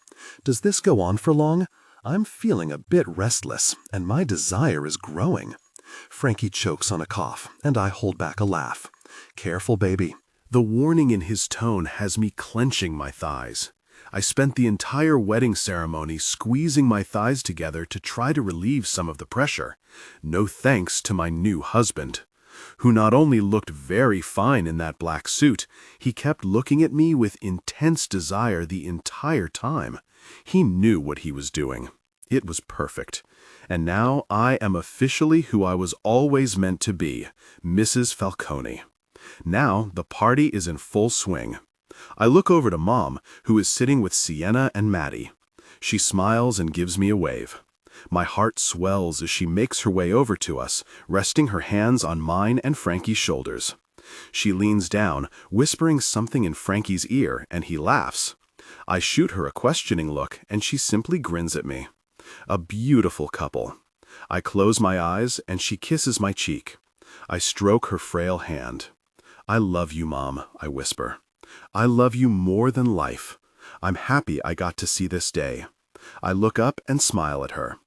Does this go on for long? I'm feeling a bit restless, and my desire is growing." Frankie chokes on a cough, and I hold back a laugh. "Careful, baby." The warning in his tone has me clenching my thighs. I spent the entire wedding ceremony squeezing my thighs together to try to relieve some of the pressure. No thanks to my new husband, who not only looked very fine in that black suit, he kept looking at me with intense desire the entire time. He knew what he was doing. It was perfect. And now I am officially who I was always meant to be, Mrs. Falcone. Now the party is in full swing. I look over to Mom, who is sitting with Sienna and Maddie. She smiles and gives me a wave. My heart swells as she makes her way over to us, resting her hands on mine and Frankie's shoulders. She leans down, whispering something in Frankie's ear, and he laughs. I shoot her a questioning look, and she simply grins at me. A beautiful couple. I close my eyes, and she kisses my cheek. I stroke her frail hand. I love you, Mom, I whisper. I love you more than life. I'm happy I got to see this day. I look up and smile at her.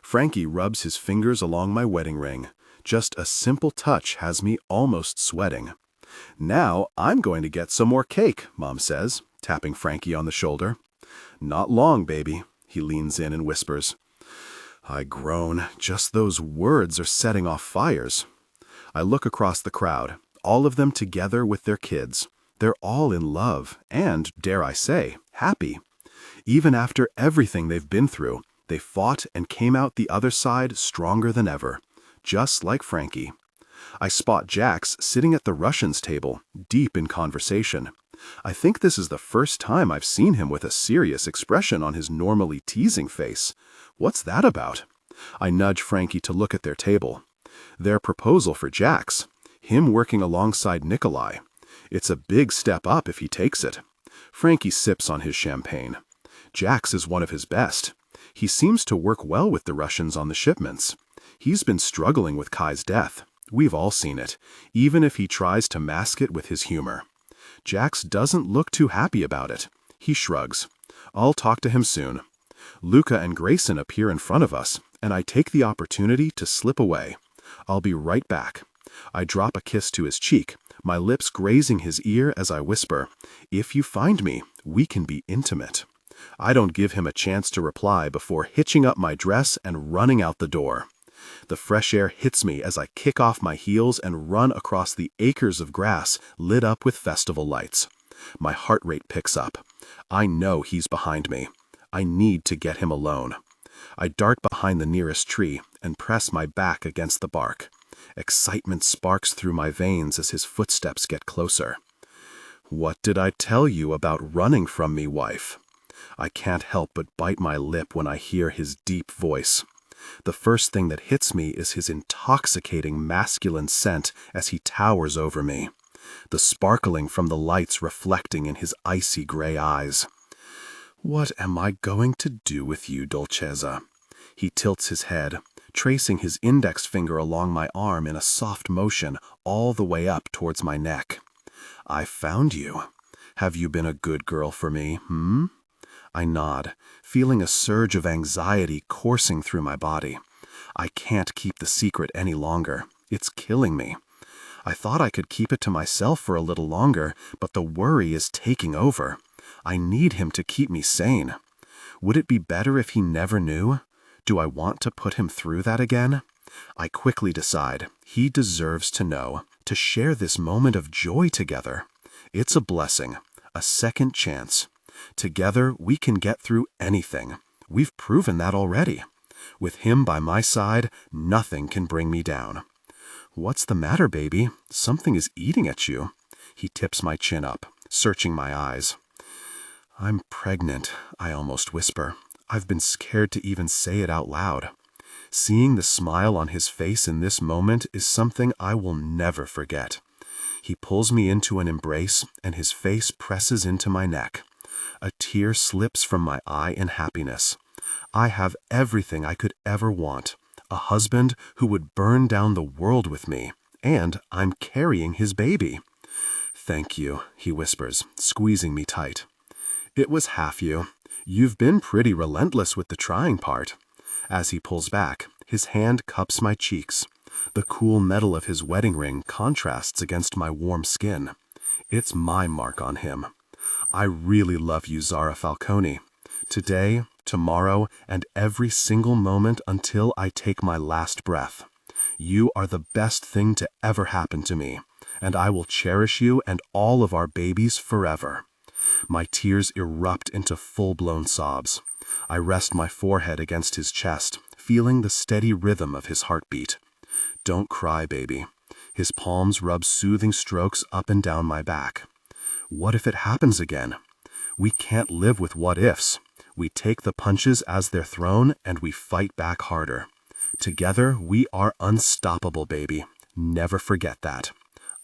Frankie rubs his fingers along my wedding ring. Just a simple touch has me almost sweating. Now I'm going to get some more cake, Mom says, tapping Frankie on the shoulder. Not long, baby, he leans in and whispers. I groan. Just those words are setting off fires. I look across the crowd, all of them together with their kids. They're all in love and, dare I say, happy. Even after everything they've been through, they fought and came out the other side stronger than ever, just like Frankie. I spot Jax sitting at the Russians' table, deep in conversation. I think this is the first time I've seen him with a serious expression on his normally teasing face. What's that about? I nudge Frankie to look at their table. Their proposal for Jax, him working alongside Nikolai. It's a big step up if he takes it. Frankie sips on his champagne. Jax is one of his best. He seems to work well with the Russians on the shipments. He's been struggling with Kai's death. We've all seen it, even if he tries to mask it with his humor. Jax doesn't look too happy about it. He shrugs. I'll talk to him soon. Luca and Grayson appear in front of us, and I take the opportunity to slip away. I'll be right back. I drop a kiss to his cheek, my lips grazing his ear as I whisper, "If you find me, we can be intimate." I don't give him a chance to reply before hitching up my dress and running out the door. The fresh air hits me as I kick off my heels and run across the acres of grass lit up with festival lights. My heart rate picks up. I know he's behind me. I need to get him alone. I dart behind the nearest tree and press my back against the bark. Excitement sparks through my veins as his footsteps get closer. What did I tell you about running from me, wife? I can't help but bite my lip when I hear his deep voice. The first thing that hits me is his intoxicating masculine scent as he towers over me, the sparkling from the lights reflecting in his icy gray eyes. What am I going to do with you, Dolcezza? He tilts his head, tracing his index finger along my arm in a soft motion all the way up towards my neck. I found you. Have you been a good girl for me, I nod, feeling a surge of anxiety coursing through my body. I can't keep the secret any longer. It's killing me. I thought I could keep it to myself for a little longer, but the worry is taking over. I need him to keep me sane. Would it be better if he never knew? Do I want to put him through that again? I quickly decide he deserves to know, to share this moment of joy together. It's a blessing, a second chance. Together, we can get through anything. We've proven that already. With him by my side, nothing can bring me down. What's the matter, baby? Something is eating at you. He tips my chin up, searching my eyes. I'm pregnant, I almost whisper. I've been scared to even say it out loud. Seeing the smile on his face in this moment is something I will never forget. He pulls me into an embrace, and his face presses into my neck. A tear slips from my eye in happiness. I have everything I could ever want. A husband who would burn down the world with me, and I'm carrying his baby. Thank you, he whispers, squeezing me tight. It was half you. You've been pretty relentless with the trying part. As he pulls back, his hand cups my cheeks. The cool metal of his wedding ring contrasts against my warm skin. It's my mark on him. I really love you, Zara Falcone. Today, tomorrow, and every single moment until I take my last breath. You are the best thing to ever happen to me, and I will cherish you and all of our babies forever. My tears erupt into full-blown sobs. I rest my forehead against his chest, feeling the steady rhythm of his heartbeat. Don't cry, baby. His palms rub soothing strokes up and down my back. What if it happens again? We can't live with what-ifs. We take the punches as they're thrown, and we fight back harder. Together, we are unstoppable, baby. Never forget that.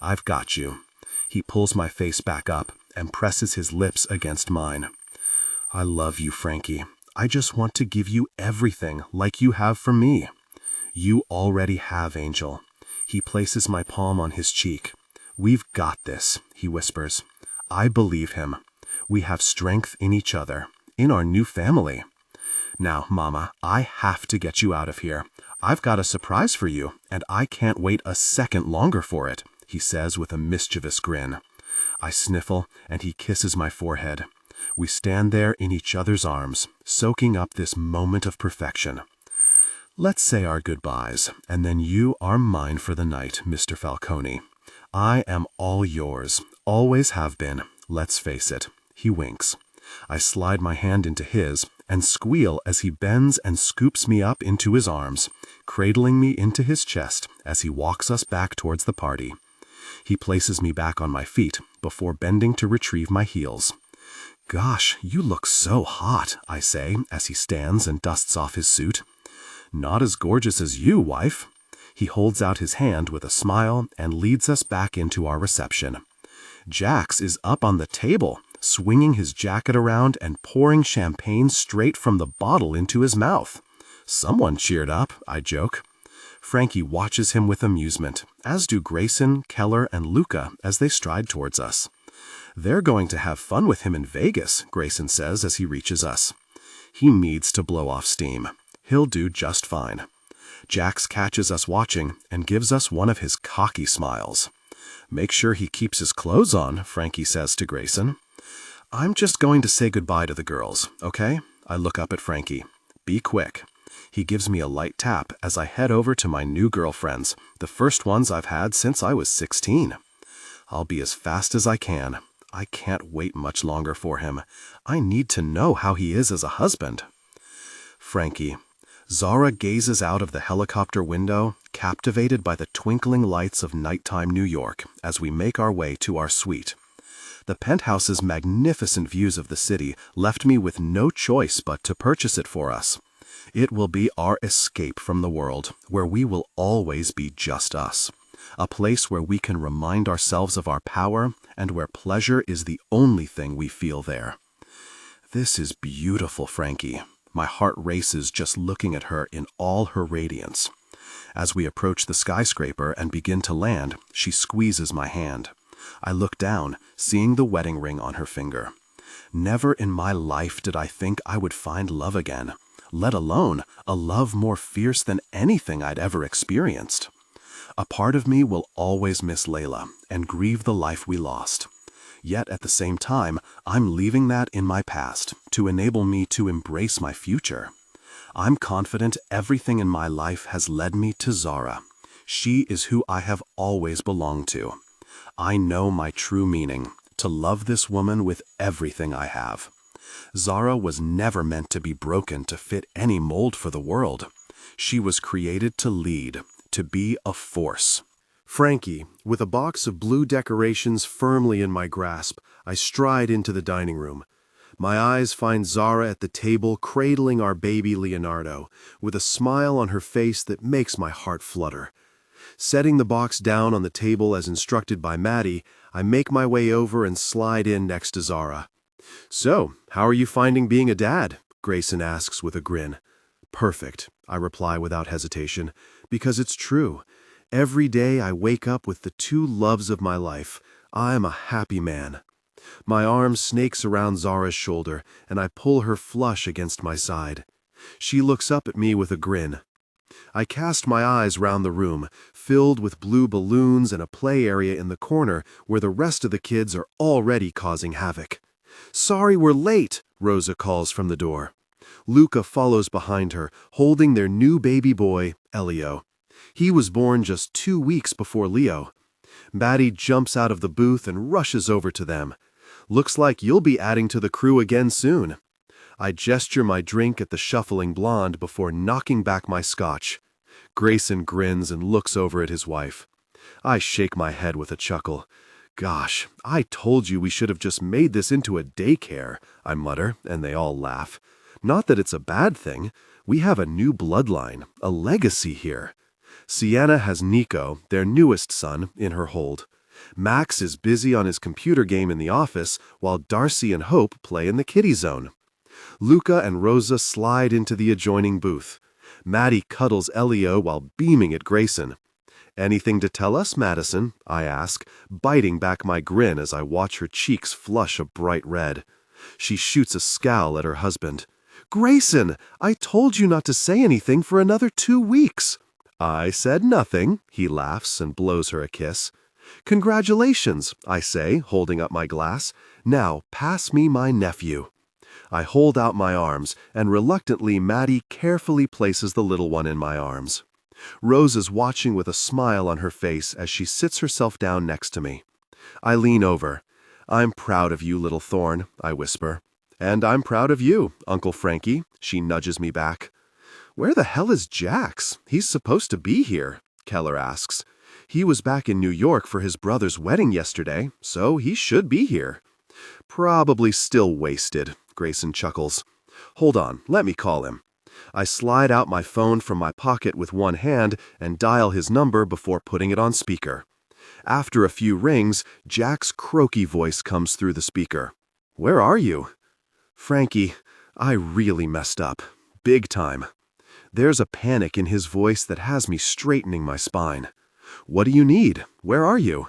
I've got you. He pulls my face back up and presses his lips against mine. I love you, Frankie. I just want to give you everything like you have for me. You already have, Angel. He places my palm on his cheek. We've got this, he whispers. I believe him. We have strength in each other, in our new family. Now, Mama, I have to get you out of here. I've got a surprise for you, and I can't wait a second longer for it, he says with a mischievous grin. I sniffle, and he kisses my forehead. We stand there in each other's arms, soaking up this moment of perfection. Let's say our goodbyes, and then you are mine for the night, Mr. Falcone. I am all yours, always have been, let's face it. He winks. I slide my hand into his and squeal as he bends and scoops me up into his arms, cradling me into his chest as he walks us back towards the party. He places me back on my feet before bending to retrieve my heels. Gosh, you look so hot, I say as he stands and dusts off his suit. Not as gorgeous as you, wife. He holds out his hand with a smile and leads us back into our reception. Jax is up on the table, swinging his jacket around and pouring champagne straight from the bottle into his mouth. Someone cheered up, I joke. Frankie watches him with amusement, as do Grayson, Keller, and Luca as they stride towards us. They're going to have fun with him in Vegas, Grayson says as he reaches us. He needs to blow off steam. He'll do just fine. Jax catches us watching and gives us one of his cocky smiles. Make sure he keeps his clothes on, Frankie says to Grayson. I'm just going to say goodbye to the girls, okay? I look up at Frankie. Be quick. He gives me a light tap as I head over to my new girlfriends, the first ones I've had since I was 16. I'll be as fast as I can. I can't wait much longer for him. I need to know how he is as a husband. Frankie. Zara gazes out of the helicopter window, captivated by the twinkling lights of nighttime New York as we make our way to our suite. The penthouse's magnificent views of the city left me with no choice but to purchase it for us. It will be our escape from the world, where we will always be just us. A place where we can remind ourselves of our power and where pleasure is the only thing we feel there. This is beautiful, Frankie. My heart races just looking at her in all her radiance. As we approach the skyscraper and begin to land, she squeezes my hand. I look down, seeing the wedding ring on her finger. Never in my life did I think I would find love again, let alone a love more fierce than anything I'd ever experienced. A part of me will always miss Layla and grieve the life we lost. Yet at the same time, I'm leaving that in my past to enable me to embrace my future. I'm confident everything in my life has led me to Zara. She is who I have always belonged to. I know my true meaning, to love this woman with everything I have. Zara was never meant to be broken to fit any mold for the world. She was created to lead, to be a force. Frankie, with a box of blue decorations firmly in my grasp, I stride into the dining room. My eyes find Zara at the table cradling our baby Leonardo, with a smile on her face that makes my heart flutter. Setting the box down on the table as instructed by Maddie, I make my way over and slide in next to Zara. "So, how are you finding being a dad?" Grayson asks with a grin. "Perfect," I reply without hesitation, because it's true. Every day I wake up with the two loves of my life. I'm a happy man. My arm snakes around Zara's shoulder, and I pull her flush against my side. She looks up at me with a grin. I cast my eyes round the room, filled with blue balloons and a play area in the corner where the rest of the kids are already causing havoc. "Sorry we're late," Rosa calls from the door. Luca follows behind her, holding their new baby boy, Elio. He was born just 2 weeks before Leo. Maddie jumps out of the booth and rushes over to them. "Looks like you'll be adding to the crew again soon." I gesture my drink at the shuffling blonde before knocking back my scotch. Grayson grins and looks over at his wife. I shake my head with a chuckle. "Gosh, I told you we should have just made this into a daycare," I mutter, and they all laugh. Not that it's a bad thing. We have a new bloodline, a legacy here. Sienna has Nico, their newest son, in her hold. Max is busy on his computer game in the office, while Darcy and Hope play in the kiddie zone. Luca and Rosa slide into the adjoining booth. Maddie cuddles Elio while beaming at Grayson. "Anything to tell us, Madison?" I ask, biting back my grin as I watch her cheeks flush a bright red. She shoots a scowl at her husband. "Grayson, I told you not to say anything for another 2 weeks." "I said nothing," he laughs and blows her a kiss. "Congratulations," I say, holding up my glass. "Now, pass me my nephew." I hold out my arms, and reluctantly Maddie carefully places the little one in my arms. Rose is watching with a smile on her face as she sits herself down next to me. I lean over. "I'm proud of you, little Thorn," I whisper. "And I'm proud of you, Uncle Frankie," she nudges me back. "Where the hell is Jax? He's supposed to be here," Keller asks. "He was back in New York for his brother's wedding yesterday, so he should be here." "Probably still wasted," Grayson chuckles. "Hold on, let me call him." I slide out my phone from my pocket with one hand and dial his number before putting it on speaker. After a few rings, Jack's croaky voice comes through the speaker. "Where are you?" "Frankie, I really messed up. Big time." There's a panic in his voice that has me straightening my spine. "What do you need? Where are you?"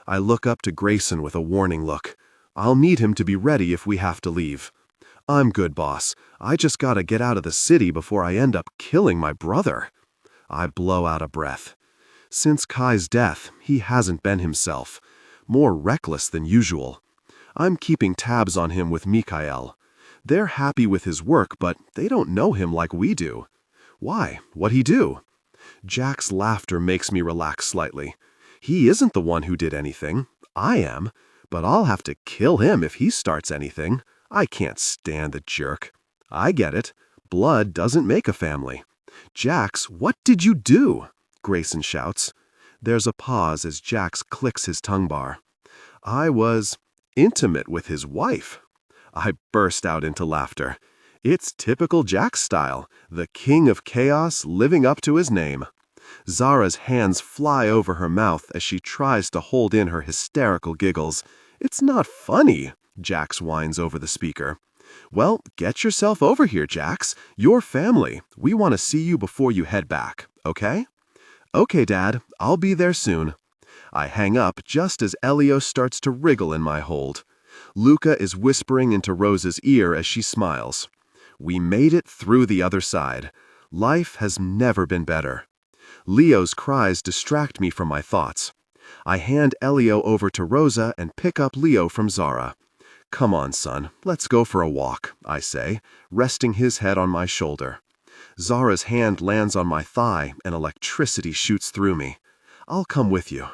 I look up to Grayson with a warning look. I'll need him to be ready if we have to leave. "I'm good, boss. I just gotta get out of the city before I end up killing my brother." I blow out a breath. Since Kai's death, he hasn't been himself. More reckless than usual. I'm keeping tabs on him with Mikhail. They're happy with his work, but they don't know him like we do. Why? What'd he do? Jack's laughter makes me relax slightly. He isn't the one who did anything. I am. But I'll have to kill him if he starts anything. I can't stand the jerk. "I get it. Blood doesn't make a family." "Jax, what did you do?" Grayson shouts. There's a pause as Jax clicks his tongue bar. "I was intimate with his wife." I burst out into laughter. It's typical Jax style, the king of chaos living up to his name. Zara's hands fly over her mouth as she tries to hold in her hysterical giggles. "It's not funny," Jax whines over the speaker. "Well, get yourself over here, Jax. Your family. We want to see you before you head back, okay?" "Okay, Dad. I'll be there soon." I hang up just as Elio starts to wriggle in my hold. Luca is whispering into Rose's ear as she smiles. We made it through the other side. Life has never been better. Leo's cries distract me from my thoughts. I hand Elio over to Rosa and pick up Leo from Zara. "Come on, son, let's go for a walk," I say, resting his head on my shoulder. Zara's hand lands on my thigh and electricity shoots through me. "I'll come with you."